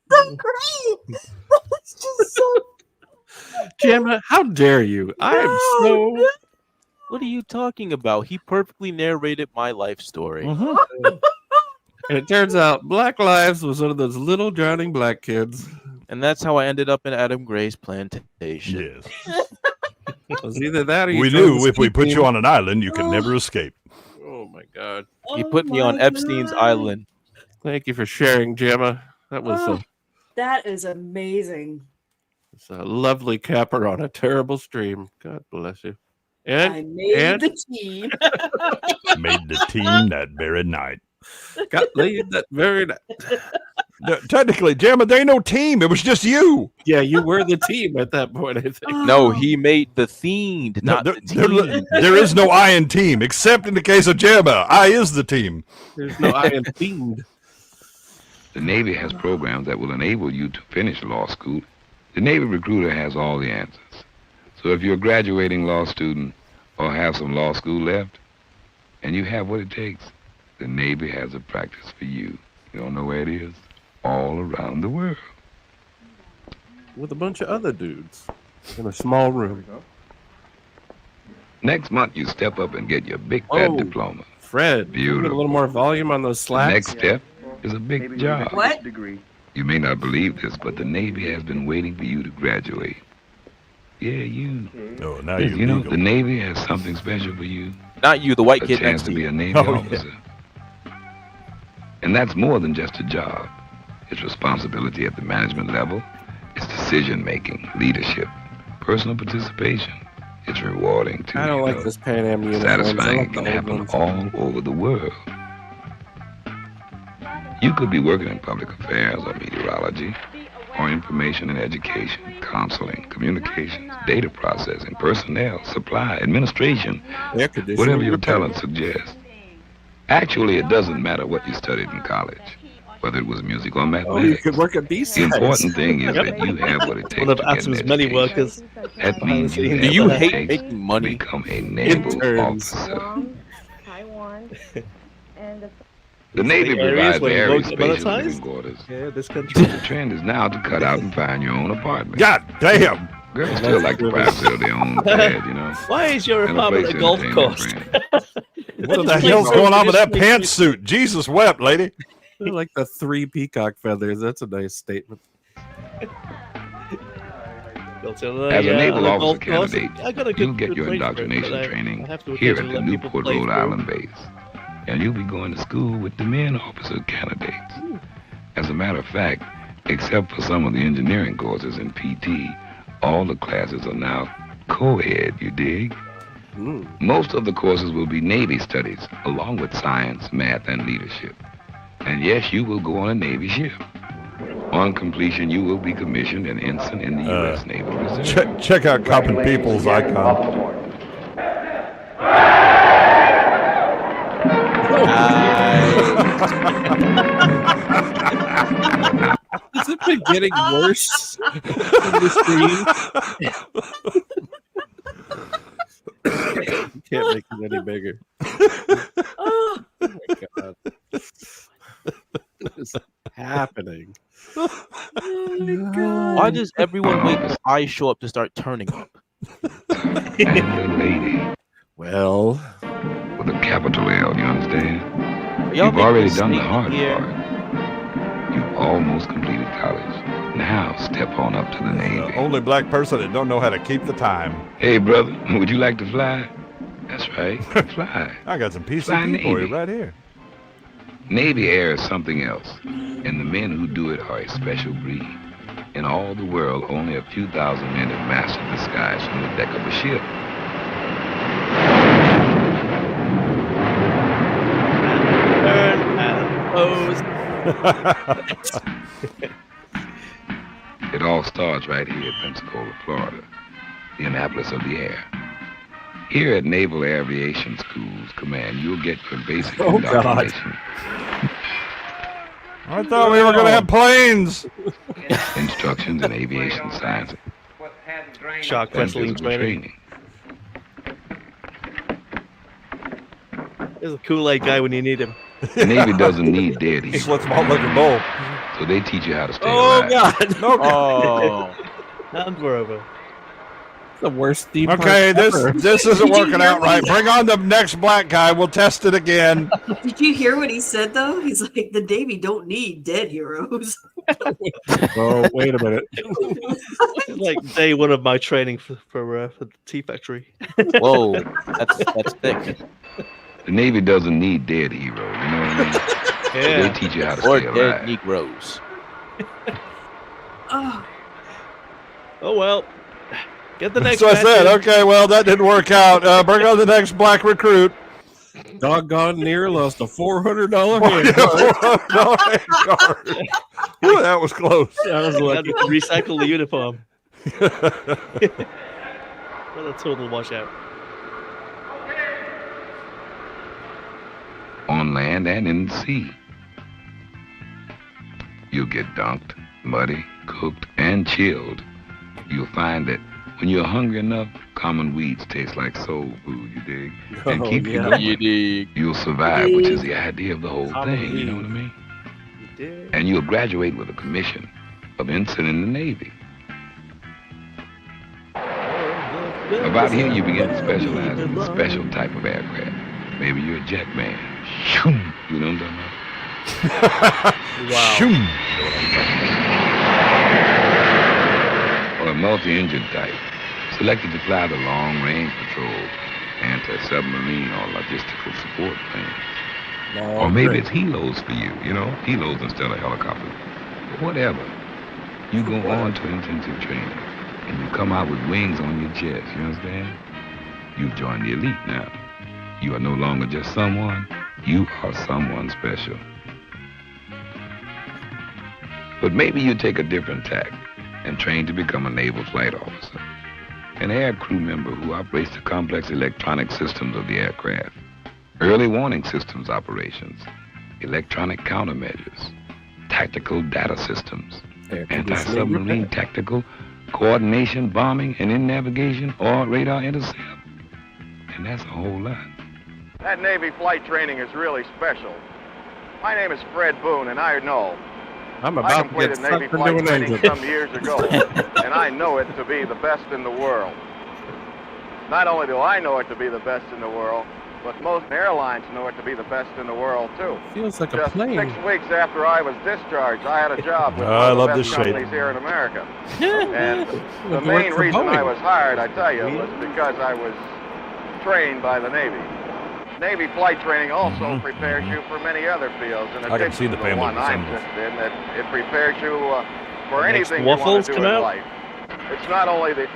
Speaker 6: So great! That's just so.
Speaker 1: Gemma, how dare you? I'm so.
Speaker 16: What are you talking about? He perfectly narrated my life story.
Speaker 1: And it turns out Black Lives was one of those little drowning black kids.
Speaker 16: And that's how I ended up in Adam Gray's plantation.
Speaker 4: Yes.
Speaker 1: It was either that or you
Speaker 4: We
Speaker 1: joined
Speaker 4: knew
Speaker 1: the
Speaker 4: if we
Speaker 1: ski
Speaker 4: put
Speaker 1: team.
Speaker 4: you on an island, you could never escape.
Speaker 1: Oh my God.
Speaker 16: He put me on Epstein's island.
Speaker 1: Thank you for sharing, Gemma. That was
Speaker 6: That is amazing.
Speaker 1: it's a lovely capper on a terrible stream. God bless you. And
Speaker 6: I made the team.
Speaker 4: Made the team that very night.
Speaker 1: got laid that very night.
Speaker 4: Technically, Gemma, there ain't no team. It was just you.
Speaker 1: Yeah, you were the team at that point, I think.
Speaker 16: No, he made the themed, not the team.
Speaker 4: There is no I in team, except in the case of Gemma. I is the team.
Speaker 1: There's no I in themed.
Speaker 15: The Navy has programs that will enable you to finish law school. The Navy recruiter has all the answers. So if you're a graduating law student or have some law school left, and you have what it takes, the Navy has a practice for you. You don't know where it is? All around the world.
Speaker 1: With a bunch of other dudes in a small room.
Speaker 15: Next month, you step up and get your big fat diploma.
Speaker 1: Fred, you put a little more volume on those
Speaker 15: The
Speaker 1: slacks.
Speaker 15: next step is a big job.
Speaker 6: What?
Speaker 15: You may not believe this, but the Navy has been waiting for you to graduate. Yeah, you.
Speaker 4: Oh, now
Speaker 15: You know,
Speaker 4: legal.
Speaker 15: the Navy has something special for you.
Speaker 16: Not you, the white
Speaker 15: A
Speaker 16: kid
Speaker 15: chance
Speaker 16: next
Speaker 15: to
Speaker 16: to
Speaker 15: be
Speaker 16: you.
Speaker 15: a Navy officer. And that's more than just a job. It's responsibility at the management level. It's decision-making, leadership, personal participation. It's rewarding, too.
Speaker 1: I don't
Speaker 15: you
Speaker 1: like
Speaker 15: know.
Speaker 1: this Pan Am uniforms.
Speaker 15: Satisfying.
Speaker 1: I
Speaker 15: It
Speaker 1: like
Speaker 15: can
Speaker 1: the
Speaker 15: happen
Speaker 1: old ones.
Speaker 15: all over the world. You could be working in public affairs or meteorology, or information and education, counseling, communications, data processing, personnel, supply, administration,
Speaker 1: Air conditioning,
Speaker 15: whatever your
Speaker 1: your
Speaker 15: talent suggests. Actually, it doesn't matter what you studied in college, whether it was music or
Speaker 1: Oh, you
Speaker 15: mathematics.
Speaker 1: could work at these
Speaker 15: The
Speaker 1: sites.
Speaker 15: important thing is that you have what it takes
Speaker 5: One of
Speaker 15: to get
Speaker 5: Atom's
Speaker 15: an
Speaker 5: many
Speaker 15: education.
Speaker 5: workers.
Speaker 15: That means you
Speaker 16: Do
Speaker 15: have
Speaker 16: you
Speaker 15: what it
Speaker 16: hate
Speaker 15: takes
Speaker 16: making money?
Speaker 15: to become a naval
Speaker 1: Interns.
Speaker 15: officer.
Speaker 14: Taiwan, and
Speaker 15: The Navy
Speaker 5: The areas
Speaker 15: provides
Speaker 5: where
Speaker 15: very
Speaker 5: roads are
Speaker 15: spacious
Speaker 5: monetized?
Speaker 15: living quarters.
Speaker 5: Yeah, this country.
Speaker 15: The trend is now to cut out and find your own apartment.
Speaker 4: God damn.
Speaker 15: Girls still like to privacy of their own bed, you know.
Speaker 5: Why is your
Speaker 15: And a
Speaker 5: apartment
Speaker 15: place
Speaker 5: a
Speaker 15: to
Speaker 5: golf
Speaker 15: entertain their
Speaker 5: course?
Speaker 15: friends.
Speaker 4: What the hell's going on with that pantsuit? Jesus wept, lady.
Speaker 1: They're like the 3 peacock feathers. That's a nice statement.
Speaker 15: As a naval officer candidate,
Speaker 5: I got a
Speaker 15: you'll
Speaker 5: good
Speaker 15: get your
Speaker 5: place for it,
Speaker 15: indoctrination
Speaker 5: but I
Speaker 15: training
Speaker 5: have to
Speaker 15: here at
Speaker 5: occasionally
Speaker 15: the
Speaker 5: let people
Speaker 15: Newport,
Speaker 5: play
Speaker 15: Rhode
Speaker 5: through.
Speaker 15: Island base. And you'll be going to school with the men officer candidates. As a matter of fact, except for some of the engineering courses in PT, all the classes are now co-ed, you dig? Most of the courses will be Navy studies, along with science, math, and leadership. And yes, you will go on a Navy ship. On completion, you will be commissioned an ensign in the U.S. Naval Reserve.
Speaker 4: Check out Cop and People's icon.
Speaker 1: Has it been getting worse in this scene? You can't make it any bigger. Oh my god. What is happening?
Speaker 6: Oh my god.
Speaker 16: Why does everyone wait till I show up to start turning up?
Speaker 15: And the lady.
Speaker 1: Well,
Speaker 15: with a capital L, you understand?
Speaker 16: Y'all
Speaker 15: You've
Speaker 16: make
Speaker 15: already
Speaker 16: me
Speaker 15: done the
Speaker 16: sneaky
Speaker 15: hard
Speaker 16: here.
Speaker 15: part. You've almost completed college. Now step on up to the Navy.
Speaker 4: The only black person that don't know how to keep the time.
Speaker 15: Hey, brother, would you like to fly? That's right, fly.
Speaker 4: I got some
Speaker 15: Fly
Speaker 4: PCP for you
Speaker 15: Navy.
Speaker 4: right here.
Speaker 15: Navy air is something else, and the men who do it are a special breed. In all the world, only a few thousand men have mastered the skies from the deck of a ship. It all starts right here at Pensacola, Florida, the Annapolis of the air. Here at Naval Aviation Schools Command, you'll get your basic indoctrination.
Speaker 4: I thought we were going to have planes.
Speaker 15: Instructions in aviation science.
Speaker 5: Shark
Speaker 15: and
Speaker 5: wrestling
Speaker 15: physical
Speaker 5: training. There's a Kool-Aid guy when you need him.
Speaker 15: The Navy doesn't need dead heat.
Speaker 4: Just lets them all look at bowl.
Speaker 15: So they teach you how to stay
Speaker 1: oh
Speaker 15: alive.
Speaker 1: god.
Speaker 16: Oh.
Speaker 5: And we're over.
Speaker 1: The worst theme
Speaker 4: Okay,
Speaker 1: park ever.
Speaker 4: this isn't working out right. Bring on the next black guy. We'll test it again.
Speaker 6: Did you hear what he said though? He's like, the Navy don't need dead heroes.
Speaker 1: Oh, wait a minute.
Speaker 5: Like day one of my training for the tea factory.
Speaker 16: Whoa, that's thick.
Speaker 15: The Navy doesn't need dead heroes, you know what I mean? So they teach you how to
Speaker 16: Or
Speaker 15: stay
Speaker 16: dead
Speaker 15: alive.
Speaker 16: Negroes.
Speaker 6: Oh,
Speaker 5: well. Get the next
Speaker 4: So I said, okay, well, that didn't work out. Bring on the next black recruit.
Speaker 1: Doggone near lost a $400
Speaker 4: $400 Ooh, that was close.
Speaker 5: That was lucky. Recycle the uniform. What a total washout.
Speaker 15: On land and in the sea. You'll get dunked, muddy, cooked, and chilled. You'll find that when you're hungry enough, common weeds taste like soul food, you dig? And
Speaker 1: Oh,
Speaker 15: keep you
Speaker 1: yeah.
Speaker 15: going.
Speaker 16: You dig.
Speaker 15: You'll survive, which is the idea of the whole
Speaker 1: Common
Speaker 15: thing, you know what I mean?
Speaker 5: You did.
Speaker 15: And you'll graduate with a commission of ensign in the Navy. About here, you begin to specialize in a special type of aircraft. Maybe you're a jet man. Shoom! You know what I'm talking about?
Speaker 5: Wow.
Speaker 4: Shoom.
Speaker 15: Or a multi-engine type, selected to fly the long-range patrol, anti-submarine, or logistical support planes. Or maybe it's helos for you, you know, helos instead of helicopters. But whatever. You go on to intensive training, and you come out with wings on your chest, you understand? You've joined the elite now. You are no longer just someone, you are someone special. But maybe you take a different tack and train to become a naval flight officer, an air crew member who operates the complex electronic systems of the aircraft, early warning systems operations, electronic countermeasures, tactical data systems, anti-submarine tactical, coordination, bombing, and in navigation or radar intercept. And that's a whole lot.
Speaker 24: That Navy flight training is really special. My name is Fred Boone, and I know.
Speaker 1: I'm
Speaker 24: I
Speaker 1: about to
Speaker 24: completed
Speaker 1: get
Speaker 24: Navy
Speaker 1: sucked into
Speaker 24: flight
Speaker 1: an
Speaker 24: training
Speaker 1: engine.
Speaker 24: some years ago, and I know it to be the best in the world. Not only do I know it to be the best in the world, but most airlines know it to be the best in the world, too.
Speaker 1: Feels like a
Speaker 24: Just
Speaker 1: plane.
Speaker 24: 6 weeks after I was discharged, I had a job with
Speaker 4: I
Speaker 24: one
Speaker 4: love
Speaker 24: of the
Speaker 4: this
Speaker 24: best
Speaker 4: shade.
Speaker 24: companies here in America. And the
Speaker 1: Like
Speaker 24: main
Speaker 1: work from
Speaker 24: reason I
Speaker 1: home.
Speaker 24: was hired, I tell you, was because I was trained by the Navy. Navy flight training also prepares you for many other fields. In
Speaker 4: I can see
Speaker 24: addition
Speaker 4: the
Speaker 24: to
Speaker 4: family
Speaker 24: one I'm
Speaker 4: resemblance.
Speaker 24: interested in, that it prepares you for
Speaker 5: Makes
Speaker 24: anything you want
Speaker 5: waffles
Speaker 24: to do
Speaker 5: come
Speaker 24: in
Speaker 5: out?
Speaker 24: life. It's not only the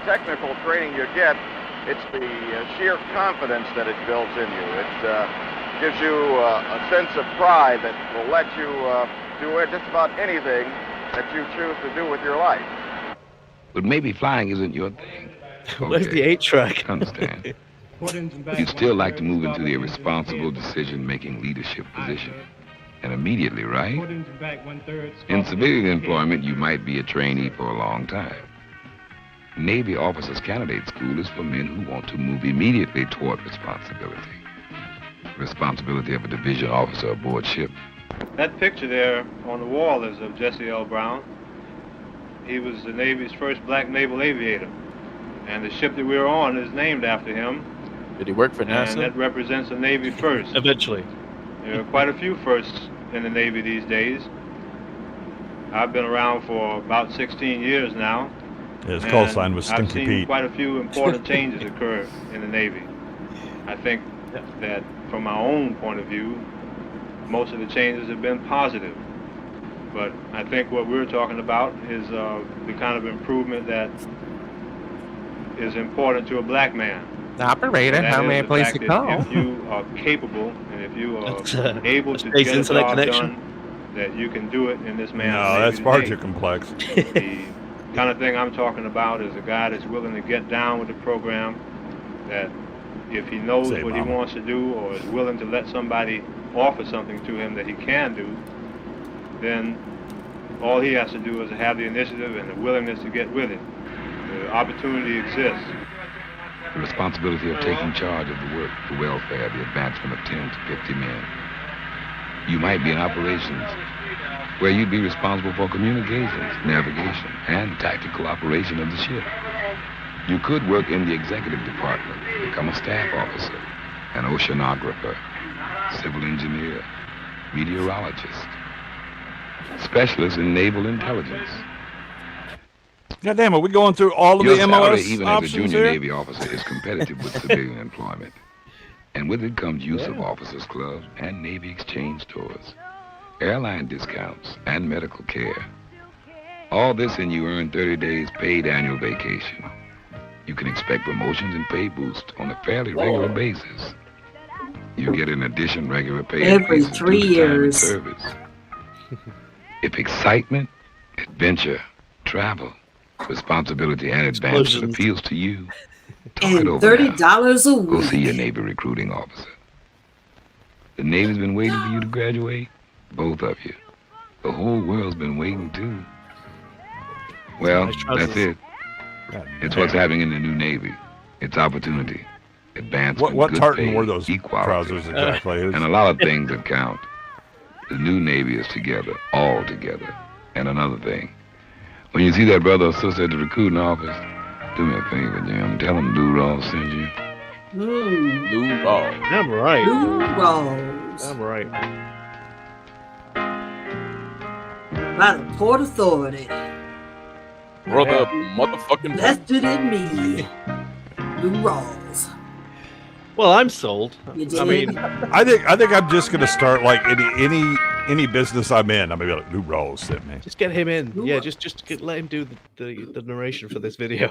Speaker 24: technical training you get, it's the sheer confidence that it builds in you. It gives you a sense of pride that will let you do just about anything that you choose to do with your life.
Speaker 15: But maybe flying isn't your thing.
Speaker 5: Where's the 8-track?
Speaker 15: Understand. You'd still like to move into the responsible decision-making leadership position. and immediately, right? In civilian employment, you might be a trainee for a long time. Navy Officers Candidate School is for men who want to move immediately toward responsibility. Responsibility of a division officer aboard ship.
Speaker 24: That picture there on the wall is of Jesse L. Brown. He was the Navy's first black naval aviator. And the ship that we were on is named after him.
Speaker 16: Did he work for NASA?
Speaker 24: And that represents a Navy first.
Speaker 5: Eventually.
Speaker 24: There are quite a few firsts in the Navy these days. I've been around for about 16 years now.
Speaker 4: Yeah, his call sign was Stinky
Speaker 24: I've seen
Speaker 4: Pete.
Speaker 24: quite a few important changes occur in the Navy. I think that from my own point of view, most of the changes have been positive. But I think what we're talking about is the kind of improvement that is important to a black man.
Speaker 1: Operator, how may I place the call?
Speaker 24: If you are capable and if you are able to get a job done, that you can do it in this man's
Speaker 4: No,
Speaker 24: Navy
Speaker 4: that's far
Speaker 24: today.
Speaker 4: too complex.
Speaker 24: The kind of thing I'm talking about is a guy that's willing to get down with the program, that if he knows
Speaker 4: Say,
Speaker 24: what he
Speaker 4: Mama.
Speaker 24: wants to do or is willing to let somebody offer something to him that he can do, then all he has to do is have the initiative and the willingness to get with it. The opportunity exists.
Speaker 15: The responsibility of taking charge of the work, the welfare, the advancement of 10 to 50 men. You might be in operations where you'd be responsible for communications, navigation, and tactical operation of the ship. You could work in the executive department, become a staff officer, an oceanographer, civil engineer, meteorologist, specialist in naval intelligence.
Speaker 4: God damn, are we going through all of
Speaker 15: Your
Speaker 4: the
Speaker 15: salary,
Speaker 4: MLS
Speaker 15: even as a
Speaker 4: options
Speaker 15: junior
Speaker 4: here?
Speaker 15: Navy officer, is competitive with civilian employment. And with it comes use of officers' clubs and Navy exchange tours, airline discounts, and medical care. All this and you earn 30 days paid annual vacation. You can expect promotions and pay boosts on a fairly regular basis. You get in addition regular pay
Speaker 6: Every
Speaker 15: increases
Speaker 6: 3
Speaker 15: due to time in
Speaker 6: years.
Speaker 15: service. If excitement, adventure, travel, responsibility, and advancement
Speaker 6: Explosions.
Speaker 15: appeals to you, talk it
Speaker 6: And
Speaker 15: over now.
Speaker 6: $30 a
Speaker 15: Go
Speaker 6: week.
Speaker 15: see your Navy recruiting officer. The Navy's been waiting for you to graduate, both of you. The whole world's been waiting too. Well, that's it. It's what's happening in the new Navy. It's opportunity, advancement,
Speaker 4: What
Speaker 15: good
Speaker 4: tartan
Speaker 15: pay,
Speaker 4: were those
Speaker 15: equality,
Speaker 4: trousers exactly?
Speaker 15: and a lot of things that count. The new Navy is together, all together. And another thing, when you see that brother or sister at the recruiting office, do me a favor, Jim. Tell them Lou Ross sent you.
Speaker 16: Lou Ross.
Speaker 5: I'm right.
Speaker 6: Lou Ross.
Speaker 5: I'm right.
Speaker 6: By the Port Authority.
Speaker 16: Brother motherfucking
Speaker 6: Vested in me. Lou Ross.
Speaker 5: Well, I'm sold.
Speaker 6: You
Speaker 5: I
Speaker 6: did?
Speaker 5: mean,
Speaker 4: I think I'm just gonna start like any business I'm in. I'm gonna be like, Lou Rawls sent me.
Speaker 5: just get him in. Yeah, just let him do the narration for this video.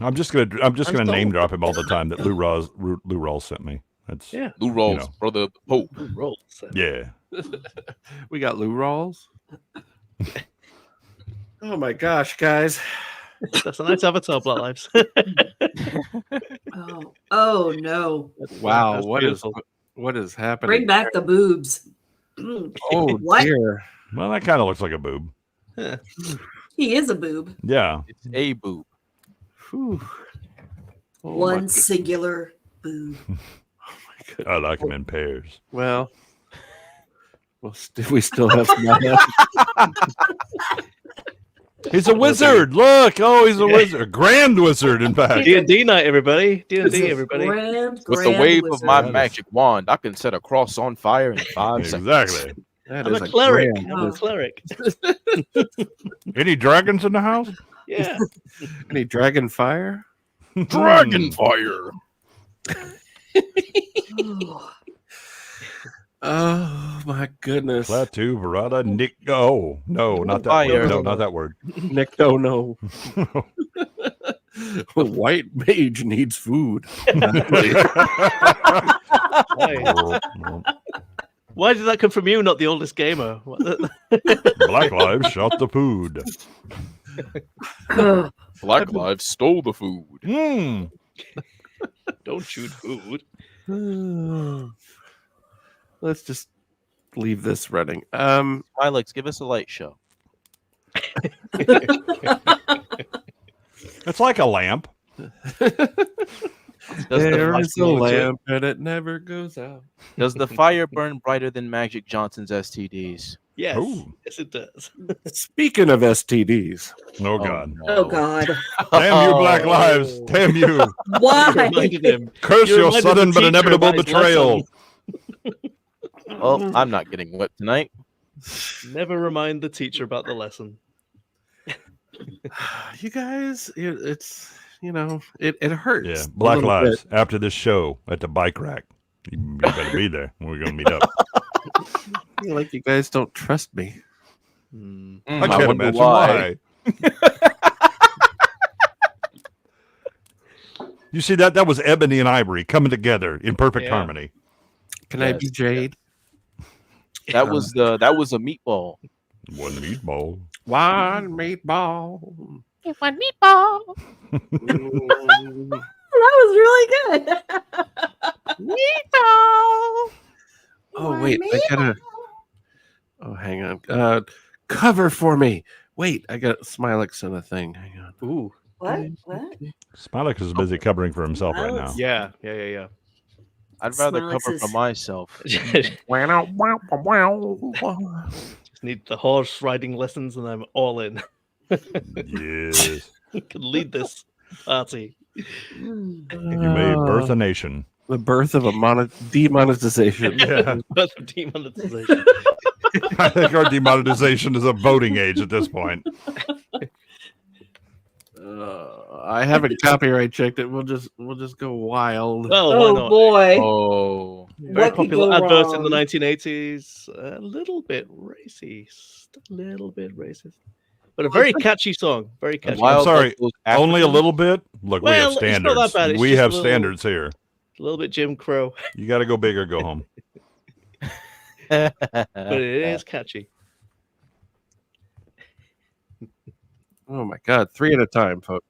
Speaker 4: I'm just gonna name
Speaker 5: sold.
Speaker 4: drop him all the time that Lou Rawls sent me. That's
Speaker 5: Yeah.
Speaker 16: Lou Rawls,
Speaker 4: you know.
Speaker 16: brother Pope.
Speaker 5: Lou Rolls.
Speaker 4: Yeah.
Speaker 1: We got Lou Rawls. Oh my gosh, guys.
Speaker 5: That's a nice avatar, Black Lives.
Speaker 6: Oh no.
Speaker 1: Wow,
Speaker 5: That's
Speaker 1: what is
Speaker 5: beautiful.
Speaker 1: happening?
Speaker 6: Bring back the boobs.
Speaker 1: Oh
Speaker 6: What?
Speaker 1: dear.
Speaker 4: Well, that kind of looks like a boob.
Speaker 6: He is a boob.
Speaker 4: Yeah.
Speaker 16: It's a boob.
Speaker 1: Whew. Oh, my
Speaker 6: One
Speaker 1: goodness.
Speaker 6: singular boob.
Speaker 4: I like them in pairs.
Speaker 1: Well, we still have some.
Speaker 4: He's a wizard. Look, he's a wizard, grand wizard, in fact.
Speaker 5: D&D night, everybody. D&D, everybody.
Speaker 6: Grand,
Speaker 16: With the
Speaker 6: grand
Speaker 16: wave
Speaker 6: wizard.
Speaker 16: of my magic wand, I can set a cross on fire in 5 seconds.
Speaker 4: Exactly.
Speaker 1: That
Speaker 5: I'm
Speaker 1: is
Speaker 5: a cleric.
Speaker 1: grand
Speaker 5: I'm a
Speaker 1: wizard.
Speaker 5: cleric.
Speaker 4: Any dragons in the house?
Speaker 5: Yeah.
Speaker 1: Any dragon fire?
Speaker 16: Dragon fire.
Speaker 1: Oh my goodness.
Speaker 4: Plateau, Verada, Nick. Oh, no, not that
Speaker 16: Fire.
Speaker 4: word. No, not that word.
Speaker 1: Nick, no. A white mage needs food.
Speaker 5: Why did that come from you, not the oldest gamer? What the-
Speaker 4: Black lives shot the food.
Speaker 16: Black lives stole the food.
Speaker 5: Don't shoot food.
Speaker 1: Let's just leave this running.
Speaker 16: Alex, give us a light show.
Speaker 4: It's like a lamp.
Speaker 1: There is a lamp and it never goes out.
Speaker 16: Does the fire burn brighter than Magic Johnson's STDs?
Speaker 5: Yes.
Speaker 4: Ooh.
Speaker 5: Yes, it does.
Speaker 1: Speaking of STDs.
Speaker 4: Oh, God.
Speaker 6: Oh, God.
Speaker 4: Damn you, Black Lives. Damn you.
Speaker 6: Why?
Speaker 5: Reminded him.
Speaker 4: Curse
Speaker 5: You
Speaker 4: your
Speaker 5: reminded
Speaker 4: sudden
Speaker 5: the
Speaker 4: but
Speaker 5: teacher
Speaker 4: inevitable
Speaker 5: about his
Speaker 4: betrayal.
Speaker 16: Oh, I'm not getting whipped tonight.
Speaker 5: Never remind the teacher about the lesson.
Speaker 1: You guys, it's, it hurts.
Speaker 4: Yeah,
Speaker 1: a
Speaker 4: Black
Speaker 1: little
Speaker 4: Lives.
Speaker 1: bit.
Speaker 4: After this show at the bike rack. You better be there. We're going to meet up.
Speaker 1: I feel like you guys don't trust me.
Speaker 4: I can't imagine why. You see that? That was ebony and ivory coming together in perfect harmony.
Speaker 1: Can I be Jade?
Speaker 16: That was a meatball.
Speaker 4: One meatball.
Speaker 1: One meatball.
Speaker 14: One meatball.
Speaker 6: That was really good.
Speaker 14: Meatball.
Speaker 1: Oh, wait. I gotta. Oh, hang on. Cover for me. Wait, I got Smilex in a thing. Hang on.
Speaker 5: Ooh.
Speaker 6: What?
Speaker 4: Smilek is busy covering for himself right now.
Speaker 5: Yeah.
Speaker 16: I'd rather
Speaker 6: Smilex
Speaker 16: cover
Speaker 6: is-
Speaker 16: for myself.
Speaker 5: Just need the horse riding lessons, and I'm all in.
Speaker 4: Yes.
Speaker 5: Can lead this party.
Speaker 4: You may birth a nation.
Speaker 1: The birth of a demonetization.
Speaker 4: Yeah.
Speaker 5: Birth of demonetization.
Speaker 4: I think our demonetization is a voting age at this point.
Speaker 1: I haven't copyright checked it. We'll just go wild.
Speaker 5: Well, why
Speaker 6: Oh,
Speaker 5: not?
Speaker 6: boy.
Speaker 16: Oh.
Speaker 5: Very
Speaker 6: What could
Speaker 5: popular
Speaker 6: go
Speaker 5: adverts in the
Speaker 6: wrong?
Speaker 5: 1980s. A little bit racist. A little bit racist. But a very catchy song. Very catchy.
Speaker 4: I'm sorry, only a little bit? Look, we have
Speaker 5: Well, it's not
Speaker 4: standards.
Speaker 5: that bad. It's
Speaker 4: We
Speaker 5: just a
Speaker 4: have
Speaker 5: little-
Speaker 4: standards here.
Speaker 5: A little bit Jim Crow.
Speaker 4: You got to go big or go home.
Speaker 5: But it is catchy.
Speaker 1: Oh my God, 3 at a time, folks.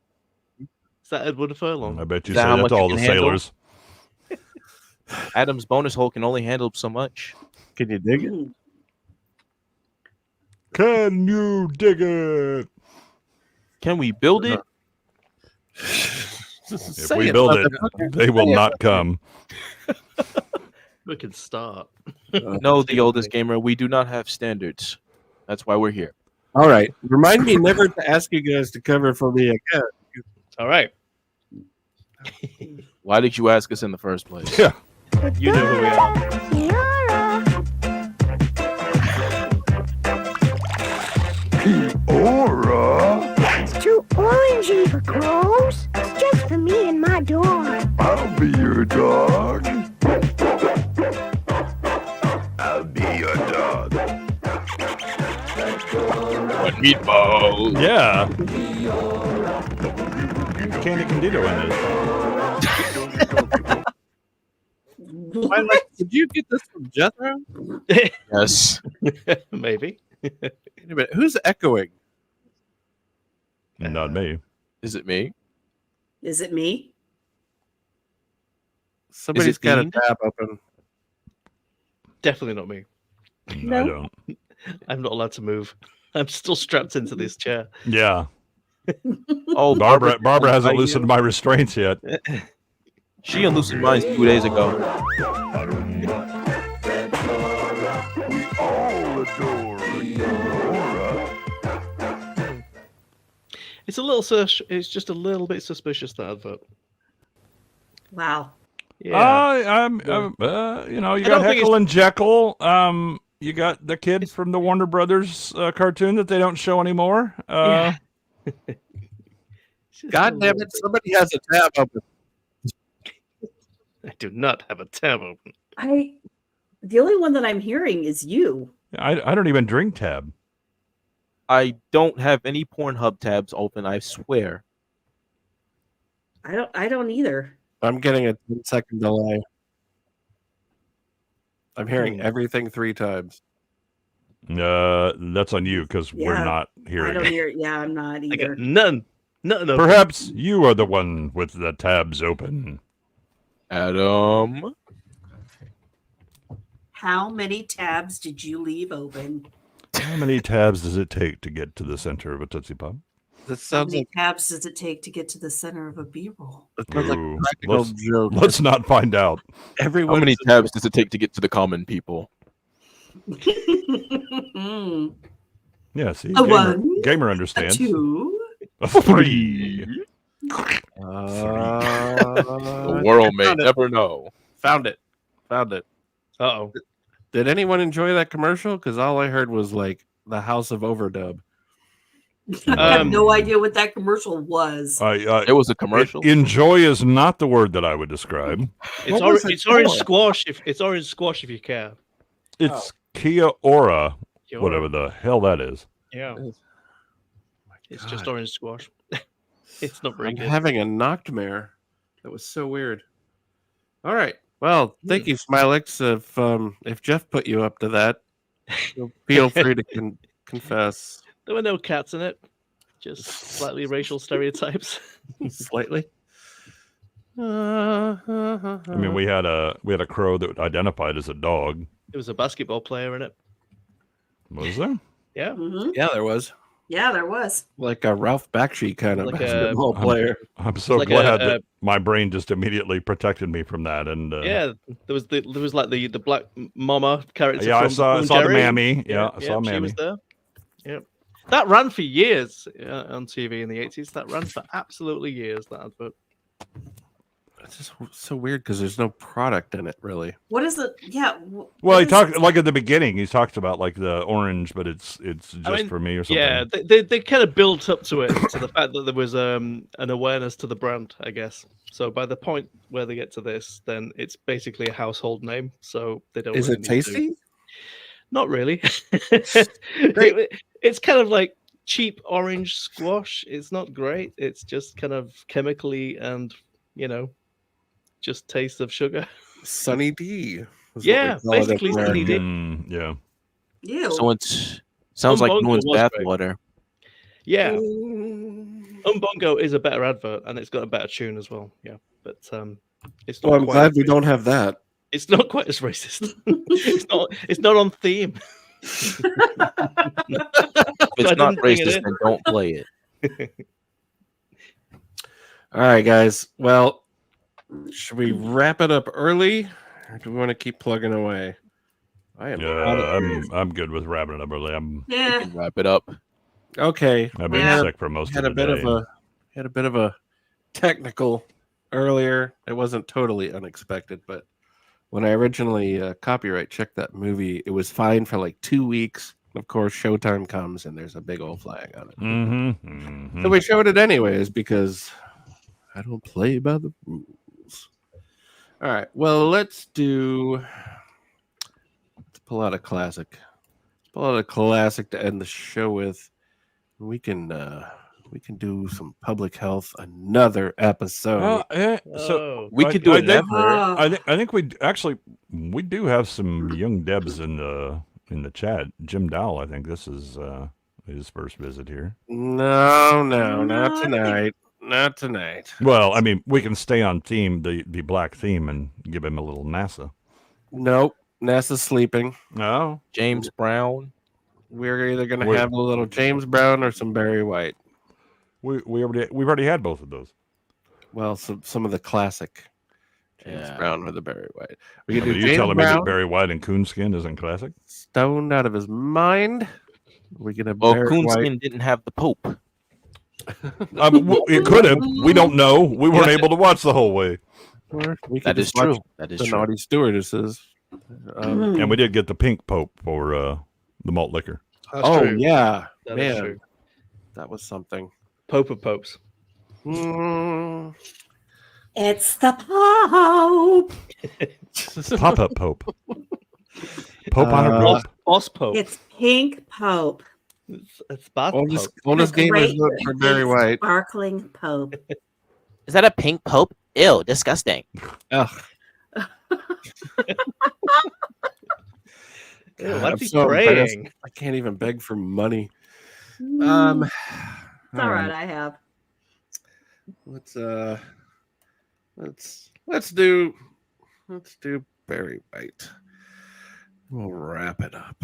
Speaker 5: Is that Edward Furlong?
Speaker 4: I bet you
Speaker 16: Is that
Speaker 4: say
Speaker 16: how
Speaker 4: that
Speaker 16: much
Speaker 4: to
Speaker 16: you
Speaker 4: all the
Speaker 16: can handle?
Speaker 4: sailors.
Speaker 16: Adam's bonus hole can only handle so much.
Speaker 1: Can you dig it?
Speaker 4: Can you dig it?
Speaker 16: Can we build it?
Speaker 4: If we build it, they will not come.
Speaker 5: We can start.
Speaker 16: No, the oldest gamer, we do not have standards. That's why we're here.
Speaker 1: All right. Remind me never to ask you guys to cover for me again.
Speaker 5: All right.
Speaker 16: Why did you ask us in the first place?
Speaker 4: Yeah.
Speaker 5: You know who we are.
Speaker 14: Aura. It's too orangey for crows. It's just for me and my dog.
Speaker 8: I'll be your dog. I'll be your dog.
Speaker 16: Meatball.
Speaker 4: Yeah. Candy Candido in it.
Speaker 1: Did you get this from Jethro?
Speaker 16: Yes.
Speaker 5: Maybe.
Speaker 1: Wait a minute, who's echoing?
Speaker 4: Not me.
Speaker 16: Is it me?
Speaker 6: Is it me?
Speaker 1: Somebody's got a
Speaker 16: Dean?
Speaker 1: tab open.
Speaker 5: Definitely not me.
Speaker 4: No, I don't.
Speaker 5: I'm not allowed to move. I'm still strapped into this chair.
Speaker 4: Yeah.
Speaker 16: Oh,
Speaker 4: Barbara hasn't loosened my restraints yet.
Speaker 16: She unloosened mine 2 days ago.
Speaker 5: It's a little it's just a little bit suspicious, that advert.
Speaker 6: Wow.
Speaker 5: Yeah.
Speaker 4: You got
Speaker 5: don't think
Speaker 4: Heckle and Jekyll. You got the kid from the Warner Brothers cartoon that they don't show anymore.
Speaker 1: God damn it, somebody has a tab open.
Speaker 5: I do not have a tab open.
Speaker 6: The only one that I'm hearing is you.
Speaker 4: I don't even drink tab.
Speaker 16: I don't have any Pornhub tabs open, I swear.
Speaker 6: I don't either.
Speaker 1: I'm getting a 10-second delay. I'm hearing everything 3 times.
Speaker 4: That's on you because we're
Speaker 6: Yeah,
Speaker 4: not
Speaker 6: I
Speaker 4: hearing
Speaker 6: don't
Speaker 4: it.
Speaker 6: hear. Yeah, I'm not
Speaker 5: I
Speaker 6: either.
Speaker 5: got none. None of
Speaker 4: Perhaps you are the one with the tabs open.
Speaker 16: Adam.
Speaker 6: How many tabs did you leave open?
Speaker 4: How many tabs does it take to get to the center of a Tootsie Pop?
Speaker 1: That
Speaker 6: How
Speaker 1: sounds
Speaker 6: many
Speaker 1: like
Speaker 6: tabs does it take to get to the center of a B-roll?
Speaker 1: that sounds like a
Speaker 4: Ooh,
Speaker 1: practical joke.
Speaker 4: let's not find out.
Speaker 16: How
Speaker 1: Everyone
Speaker 16: many tabs does it take to get to the common people?
Speaker 4: Yeah, see,
Speaker 6: A one,
Speaker 4: gamer
Speaker 6: a
Speaker 4: understands.
Speaker 6: 2.
Speaker 4: A 3.
Speaker 16: The world may
Speaker 1: found it.
Speaker 16: never know.
Speaker 1: Found it.
Speaker 5: Uh-oh.
Speaker 1: Did anyone enjoy that commercial? Because all I heard was like the House of Overdub.
Speaker 6: I have no idea what that commercial was.
Speaker 16: It was a commercial.
Speaker 4: Enjoy is not the word that I would describe.
Speaker 5: It's,
Speaker 1: What was it
Speaker 5: it's orange
Speaker 1: for?
Speaker 5: squash. It's orange squash if you care.
Speaker 4: It's Kia Ora,
Speaker 5: Kia
Speaker 4: whatever
Speaker 5: Ora.
Speaker 4: the hell that is.
Speaker 5: Yeah. It's just
Speaker 1: God.
Speaker 5: orange squash. It's not very
Speaker 1: I'm
Speaker 5: good.
Speaker 1: having a noctmare. That was so weird. All right. Well, thank you, Smilix. If Jeff put you up to that, feel free to confess.
Speaker 5: There were no cats in it. Just slightly racial stereotypes.
Speaker 1: Slightly.
Speaker 4: I mean, we had a crow that identified as a dog.
Speaker 5: There was a basketball player in it.
Speaker 4: Was there?
Speaker 5: Yeah.
Speaker 6: Mhm.
Speaker 1: Yeah, there was.
Speaker 6: Yeah, there was.
Speaker 1: Like a Ralph Bakshi kind of
Speaker 5: Like a-
Speaker 1: basketball player.
Speaker 4: I'm so
Speaker 5: like
Speaker 4: glad
Speaker 5: a-
Speaker 4: that my brain just immediately protected me from that. And
Speaker 5: Yeah, there was like the black mama character.
Speaker 4: Yeah, I
Speaker 5: from
Speaker 4: saw
Speaker 5: Tom and
Speaker 4: the
Speaker 5: Jerry.
Speaker 4: mammy. Yeah, I saw
Speaker 5: She
Speaker 4: mammy.
Speaker 5: was there. Yeah, that ran for years on TV in the 80s. That ran for absolutely years. That advert.
Speaker 1: It's just so weird because there's no product in it, really.
Speaker 6: What is it? Yeah.
Speaker 4: Well, he talked like at the beginning. He talked about like the orange, but it's just for me or something.
Speaker 5: Yeah, they kind of built up to it, to the fact that there was an awareness to the brand, I guess. So by the point where they get to this, then it's basically a household name. So they don't.
Speaker 1: Is
Speaker 5: really
Speaker 1: it
Speaker 5: need to-
Speaker 1: tasty?
Speaker 5: Not really. It's kind of like cheap orange squash. It's not great. It's just kind of chemically and just taste of sugar.
Speaker 1: Sunny D. is what we
Speaker 5: Yeah,
Speaker 1: call it up
Speaker 5: basically
Speaker 1: there.
Speaker 5: Sunny D.
Speaker 4: Yeah.
Speaker 6: Ew.
Speaker 16: So it sounds like
Speaker 5: Umbongo
Speaker 16: no one's
Speaker 5: was great.
Speaker 16: bathwater.
Speaker 5: Yeah. Umbongo is a better advert, and it's got a better tune as well. Yeah, but it's not.
Speaker 1: Well, I'm
Speaker 5: quite
Speaker 1: glad
Speaker 5: as
Speaker 1: we
Speaker 5: racist.
Speaker 1: don't have that.
Speaker 5: It's not quite as racist. It's not on theme.
Speaker 16: If
Speaker 5: I
Speaker 16: it's not
Speaker 5: didn't bring it
Speaker 16: racist,
Speaker 5: in.
Speaker 16: then don't play it.
Speaker 1: All right, guys. Well, should we wrap it up early, or do we want to keep plugging away? I am. out of here.
Speaker 4: I'm good with wrapping it up early.
Speaker 6: Yeah.
Speaker 16: Wrap it up.
Speaker 1: Okay.
Speaker 4: I've been
Speaker 6: Yeah.
Speaker 4: sick for most
Speaker 1: Had
Speaker 4: of
Speaker 1: a
Speaker 4: the
Speaker 1: bit
Speaker 4: day.
Speaker 1: had a bit of a technical earlier. It wasn't totally unexpected, but when I originally copyright checked that movie, it was fine for like 2 weeks. Of course, Showtime comes and there's a big old flag on it.
Speaker 4: Mm-hmm.
Speaker 1: So we showed it anyways because I don't play by the rules. All right. Well, let's pull out a classic. Let's pull out a classic to end the show with. We can do some public health another episode.
Speaker 4: So
Speaker 16: We could do it never.
Speaker 4: I think we do have some young Debs in the chat. Jim Dowell, I think this is his first visit here.
Speaker 1: No, not tonight. Not tonight.
Speaker 4: Well, I mean, we can stay on theme, the black theme, and give him a little NASA.
Speaker 1: Nope. NASA's sleeping.
Speaker 4: No.
Speaker 16: James Brown.
Speaker 1: We're either going to
Speaker 4: Wait.
Speaker 1: have a little James Brown or some Barry White.
Speaker 4: We've already had both of those.
Speaker 1: Well, some of the classic James Brown or the Barry White. We can
Speaker 4: I
Speaker 1: do
Speaker 4: mean, you
Speaker 1: James
Speaker 4: telling me that
Speaker 1: Brown,
Speaker 4: Barry White and Coonskin isn't classic?
Speaker 1: stoned out of his mind. We can have
Speaker 16: Well,
Speaker 1: Barry
Speaker 16: Coonskin
Speaker 1: White.
Speaker 16: didn't have the Pope.
Speaker 4: It could have. We don't know. We weren't able to watch the whole way.
Speaker 1: Or we
Speaker 16: That
Speaker 1: could
Speaker 16: is
Speaker 1: just watch
Speaker 16: true. That is
Speaker 1: the
Speaker 16: true.
Speaker 1: Naughty Stewardesses.
Speaker 4: And we did get the pink Pope for the malt liquor.
Speaker 5: That's
Speaker 1: Oh
Speaker 5: true.
Speaker 1: yeah,
Speaker 5: That is
Speaker 1: man,
Speaker 5: true.
Speaker 1: that was something.
Speaker 5: Pope of Popes.
Speaker 1: Mm.
Speaker 6: It's the Pope.
Speaker 4: Papa Pope. Pope on a rope.
Speaker 5: Boss Pope.
Speaker 6: It's Pink Pope.
Speaker 5: It's bad
Speaker 1: Oldest
Speaker 5: Pope.
Speaker 1: gamers
Speaker 6: Great
Speaker 1: vote for Barry
Speaker 6: big
Speaker 1: White.
Speaker 6: Sparkling Pope.
Speaker 16: Is that a pink Pope? Ew, disgusting.
Speaker 1: Ugh.
Speaker 5: Ew,
Speaker 1: God,
Speaker 5: what's
Speaker 1: I'm
Speaker 5: he
Speaker 1: so embarrassed.
Speaker 5: praying?
Speaker 1: I can't even beg for money.
Speaker 6: It's all
Speaker 1: all
Speaker 6: right. I have.
Speaker 1: Let's do Barry White. We'll wrap it up.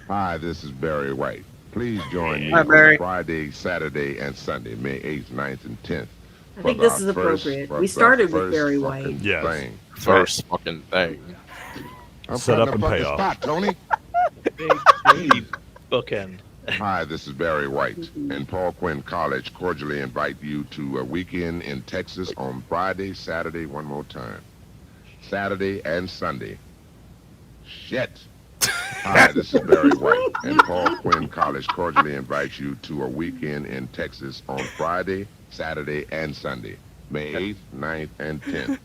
Speaker 7: Hi, this is Barry White. Please join me
Speaker 1: Hi,
Speaker 7: on
Speaker 1: Barry.
Speaker 7: Friday, Saturday, and Sunday, May 8th, 9th, and 10th.
Speaker 6: I think this is appropriate. We started with Barry White.
Speaker 4: Yes.
Speaker 16: First fucking thing.
Speaker 7: I'm
Speaker 4: Set up
Speaker 7: cutting
Speaker 4: and
Speaker 7: a
Speaker 4: pay
Speaker 7: fucking
Speaker 4: off.
Speaker 7: spot, Tony.
Speaker 5: Big bookend.
Speaker 7: Hi, this is Barry White, and Paul Quinn College cordially invite you to a weekend in Texas on Friday, Saturday, one more time. Saturday and Sunday. Shit. Hi, this is Barry White, and Paul Quinn College cordially invites you to a weekend in Texas on Friday, Saturday, and Sunday, May 8th, 9th, and 10th.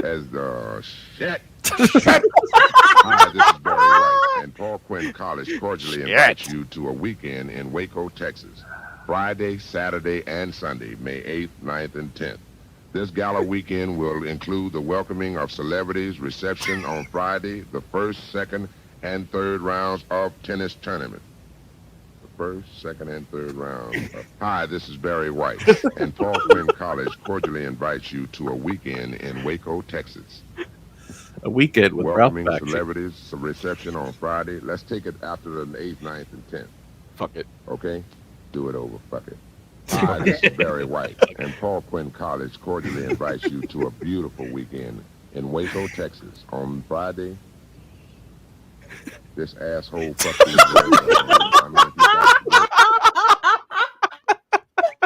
Speaker 7: As the shit. Hi, this is Barry White, and Paul Quinn College cordially invites you to a weekend in Waco, Texas, Friday, Saturday, and Sunday, May 8th, 9th, and 10th. This gala weekend will include the welcoming of celebrities, reception on Friday, the first, second, and third rounds of tennis tournament. The first, second, and third rounds. Hi, this is Barry White, and Paul Quinn College cordially invites you to a weekend in Waco, Texas.
Speaker 1: A weekend with Ralph
Speaker 7: Welcoming
Speaker 1: Bakshi.
Speaker 7: celebrities, some reception on Friday. Let's take it after the 8th, 9th, and 10th.
Speaker 16: Fuck it.
Speaker 7: Okay? Do it over. Fuck it. Hi, this is Barry White, and Paul Quinn College cordially invites you to a beautiful weekend in Waco, Texas on Friday. This asshole fucking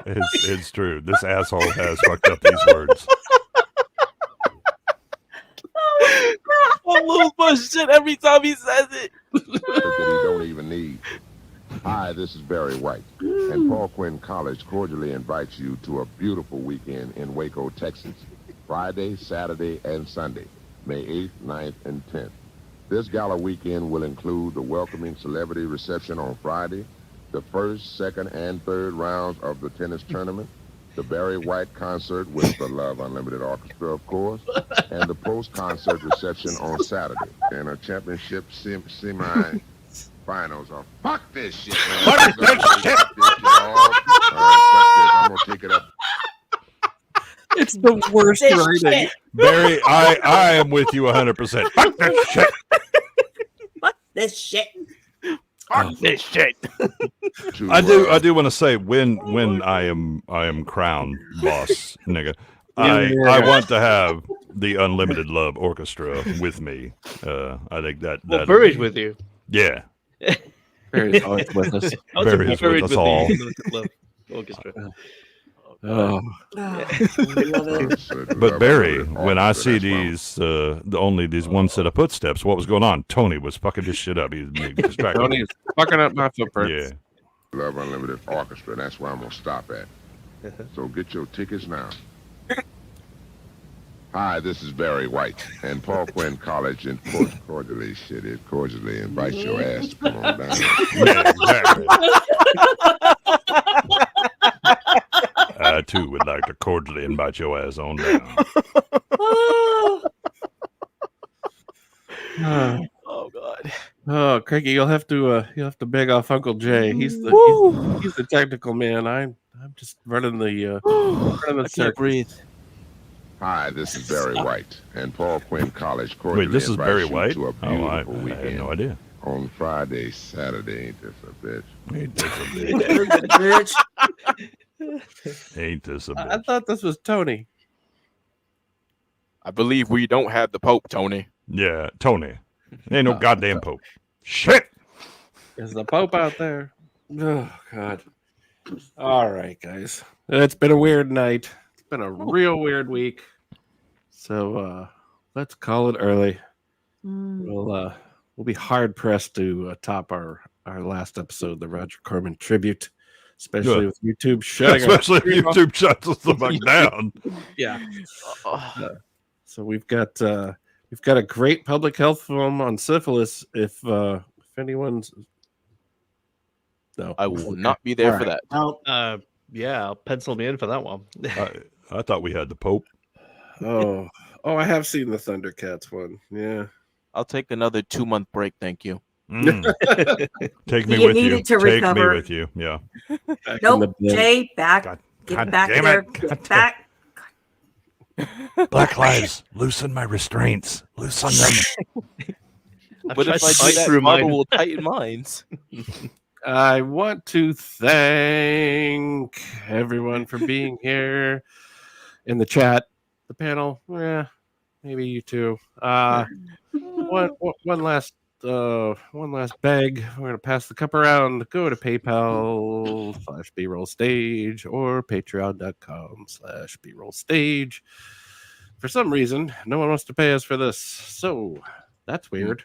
Speaker 4: It's true. This asshole has fucked up these words.
Speaker 16: I lose my shit every time he says it.
Speaker 7: that he don't even need. Hi, this is Barry White, and Paul Quinn College cordially invites you to a beautiful weekend in Waco, Texas, Friday, Saturday, and Sunday, May 8th, 9th, and 10th. This gala weekend will include the welcoming celebrity reception on Friday, the first, second, and third rounds of the tennis tournament, the Barry White concert with the Love Unlimited Orchestra, of course, and the post-concert reception on Saturday, and a championship semi-finals of fuck this shit, man. Fuck this shit! All right, I'm gonna take it up.
Speaker 1: It's the worst writing.
Speaker 4: Barry, I am with you 100%. Fuck this shit.
Speaker 6: Fuck this shit.
Speaker 5: Fuck this shit.
Speaker 4: I do want to say when I am crowned boss, nigga, I want to have the Unlimited Love Orchestra with me. I think that
Speaker 5: Barry's with you.
Speaker 4: Yeah.
Speaker 1: Barry's always with us.
Speaker 4: Barry is with us all.
Speaker 5: Love Orchestra.
Speaker 1: Oh.
Speaker 4: But Barry, when I see these these one set of footsteps, what was going on? Tony was fucking this shit up. He was distracted.
Speaker 1: Tony's fucking up my footprints.
Speaker 4: Yeah.
Speaker 7: Love Unlimited Orchestra. That's where I'm gonna stop at. So get your tickets now. Hi, this is Barry White, and Paul Quinn College in cordially invites your ass to come on down.
Speaker 4: Yeah, exactly. I too would like to cordially invite your ass on down.
Speaker 16: Oh God.
Speaker 1: Oh, Craigie, you'll have to beg off Uncle Jay. He's the technical man. I'm just running the
Speaker 16: I can't breathe.
Speaker 7: Hi, this is Barry White, and Paul Quinn College cordially
Speaker 4: Wait, this is Barry
Speaker 7: invites you
Speaker 4: White?
Speaker 7: to a beautiful
Speaker 4: I
Speaker 7: weekend.
Speaker 4: had no idea.
Speaker 7: On Friday, Saturday, ain't this a bitch?
Speaker 4: Ain't this a
Speaker 6: bitch.
Speaker 4: Ain't this a
Speaker 1: I
Speaker 4: bitch?
Speaker 1: thought this was Tony.
Speaker 16: I believe we don't have the Pope, Tony.
Speaker 4: Yeah, Tony. Ain't no goddamn Pope. Shit.
Speaker 1: Is the Pope out there? Oh God. All right, guys. It's been a weird night. It's been a real weird week. So let's call it early. We'll be hard pressed to top our last episode, the Roger Corman tribute, especially with YouTube shutting.
Speaker 4: Especially if YouTube shuts us the fuck down.
Speaker 1: Yeah. So we've got a great public health film on syphilis. If anyone's
Speaker 16: I will not be there for that.
Speaker 5: Yeah, I'll pencil me in for that one.
Speaker 4: I thought we had the Pope.
Speaker 1: Oh, I have seen the Thundercats one. Yeah.
Speaker 16: I'll take another 2-month break, thank you.
Speaker 4: Take me
Speaker 6: You
Speaker 4: with you.
Speaker 6: needed to
Speaker 4: Take
Speaker 6: recover.
Speaker 4: me with you. Yeah.
Speaker 6: Nope, Jay, back. Get back
Speaker 4: damn
Speaker 6: there.
Speaker 4: it.
Speaker 6: Get back.
Speaker 4: Black lives, loosen my restraints. Loosen them.
Speaker 16: But if I do that, Barbara will tighten minds.
Speaker 1: I want to thank everyone for being here in the chat, the panel. Maybe you too. One last beg. We're gonna pass the cup around. Go to PayPal/BRollStage or Patreon.com/BRollStage. For some reason, no one wants to pay us for this, so that's weird.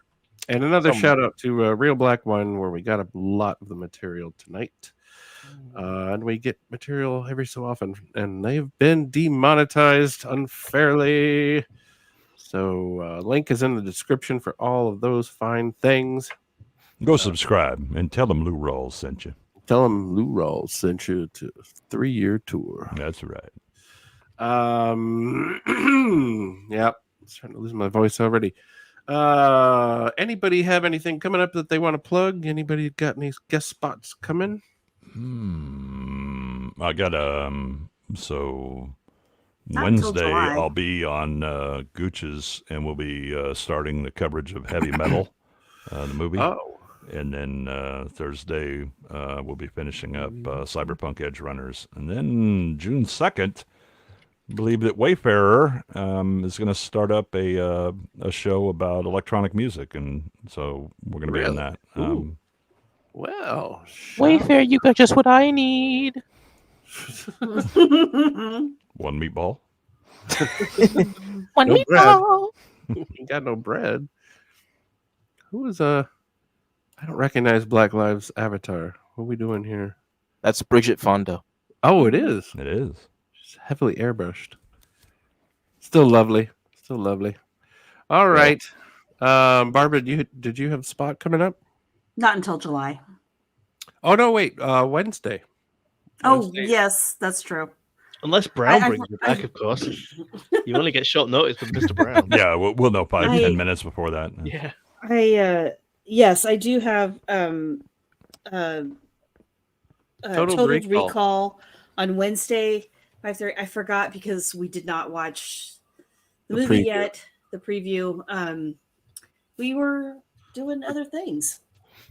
Speaker 1: And another shout out to Real Black One, where we got a lot of the material tonight. And we get material every so often, and they've been demonetized unfairly. So link is in the description for all of those fine things.
Speaker 4: Go subscribe and tell them Lou Rawls sent you.
Speaker 1: Tell them Lou Rawls sent you to a 3-year tour.
Speaker 4: That's right.
Speaker 1: Yep. I'm starting to lose my voice already. Anybody have anything coming up that they want to plug? Anybody got any guest spots coming?
Speaker 4: I got so
Speaker 6: Not until
Speaker 4: Wednesday
Speaker 6: July.
Speaker 4: I'll be on Gooch's, and we'll be starting the coverage of Heavy Metal, the movie.
Speaker 1: Oh.
Speaker 4: And then Thursday we'll be finishing up Cyberpunk Edge Runners, and then June 2nd. I believe that Wayfarer is going to start up a show about electronic music, and so we're going to be on that.
Speaker 1: Well,
Speaker 16: Wayfarer, you got just what I need.
Speaker 4: One meatball.
Speaker 16: One
Speaker 1: No
Speaker 16: meatball.
Speaker 1: You got no bread. Who is I don't recognize Black Lives Avatar. What are we doing here?
Speaker 16: That's Bridget Fonda.
Speaker 1: Oh, it is.
Speaker 4: It is.
Speaker 1: She's heavily airbrushed. Still lovely. Still lovely. All right. Barbara, did you have a spot coming up?
Speaker 6: Not until July.
Speaker 1: Oh no, wait. Wednesday.
Speaker 6: Oh, yes, that's true.
Speaker 5: Unless Brown
Speaker 6: I-
Speaker 5: brings you back, of course. You only get short notice with Mr. Brown.
Speaker 4: Yeah, we'll know 5
Speaker 6: I-
Speaker 4: 10 minutes before that.
Speaker 5: Yeah.
Speaker 6: Yes, I do have Total Recall on Wednesday, 5:30. I forgot because we did not watch the movie
Speaker 1: preview.
Speaker 6: yet. The preview. We were doing other things.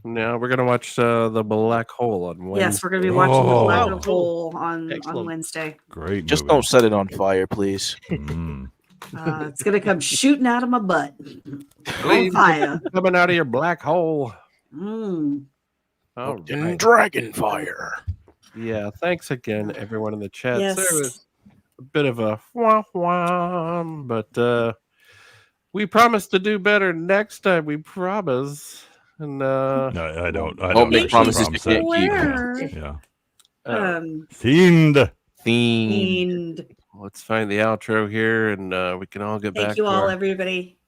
Speaker 1: Now we're gonna watch the Black Hole on Wednesday.
Speaker 6: Yes, we're going to be watching the
Speaker 4: Oh.
Speaker 6: Black Hole on
Speaker 1: Excellent.
Speaker 6: Wednesday.
Speaker 4: Great.
Speaker 16: Just
Speaker 4: movie.
Speaker 16: don't set it on fire, please.
Speaker 6: It's going to come shooting out of my butt. On
Speaker 1: Please,
Speaker 6: fire.
Speaker 1: coming out of your black hole.
Speaker 6: Mm.
Speaker 1: All right.
Speaker 16: Dragon fire.
Speaker 1: Yeah, thanks again, everyone in the chat.
Speaker 6: Yes.
Speaker 1: There was a bit of a wah, but we promise to do better next time. We promise. And
Speaker 4: No, I don't. I
Speaker 16: Don't
Speaker 4: don't
Speaker 16: make
Speaker 4: actually
Speaker 16: promises you
Speaker 4: promise
Speaker 16: can't
Speaker 4: that.
Speaker 16: keep.
Speaker 4: Yeah.
Speaker 6: Um,
Speaker 4: Fiend.
Speaker 1: Let's find the outro here, and we can all get back.
Speaker 6: Thank you
Speaker 1: to
Speaker 6: all,
Speaker 1: our-
Speaker 6: everybody.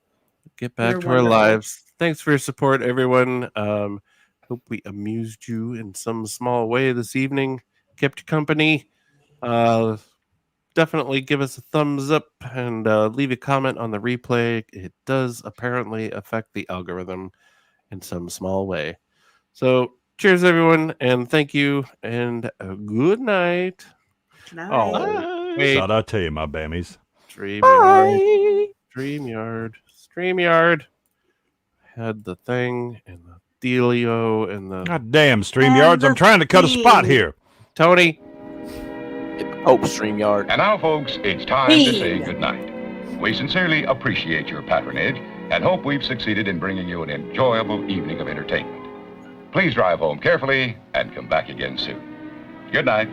Speaker 1: Get back
Speaker 6: You're
Speaker 1: to our
Speaker 6: wonderful.
Speaker 1: lives. Thanks for your support, everyone. Hope we amused you in some small way this evening. Kept you company. Definitely give us a thumbs up and leave a comment on the replay. It does apparently affect the algorithm in some small way. So cheers, everyone, and thank you, and good night. Oh, wait.
Speaker 4: Shout out to you, my bammies.
Speaker 1: StreamYard. Had the thing and the dealio and the.
Speaker 4: God damn, StreamYards. I'm trying to cut a spot here.
Speaker 1: Tony.
Speaker 16: Oh, StreamYard.
Speaker 12: And now, folks, it's time to say goodnight. We sincerely appreciate your patronage and hope we've succeeded in bringing you an enjoyable evening of entertainment. Please drive home carefully and come back again soon. Good night.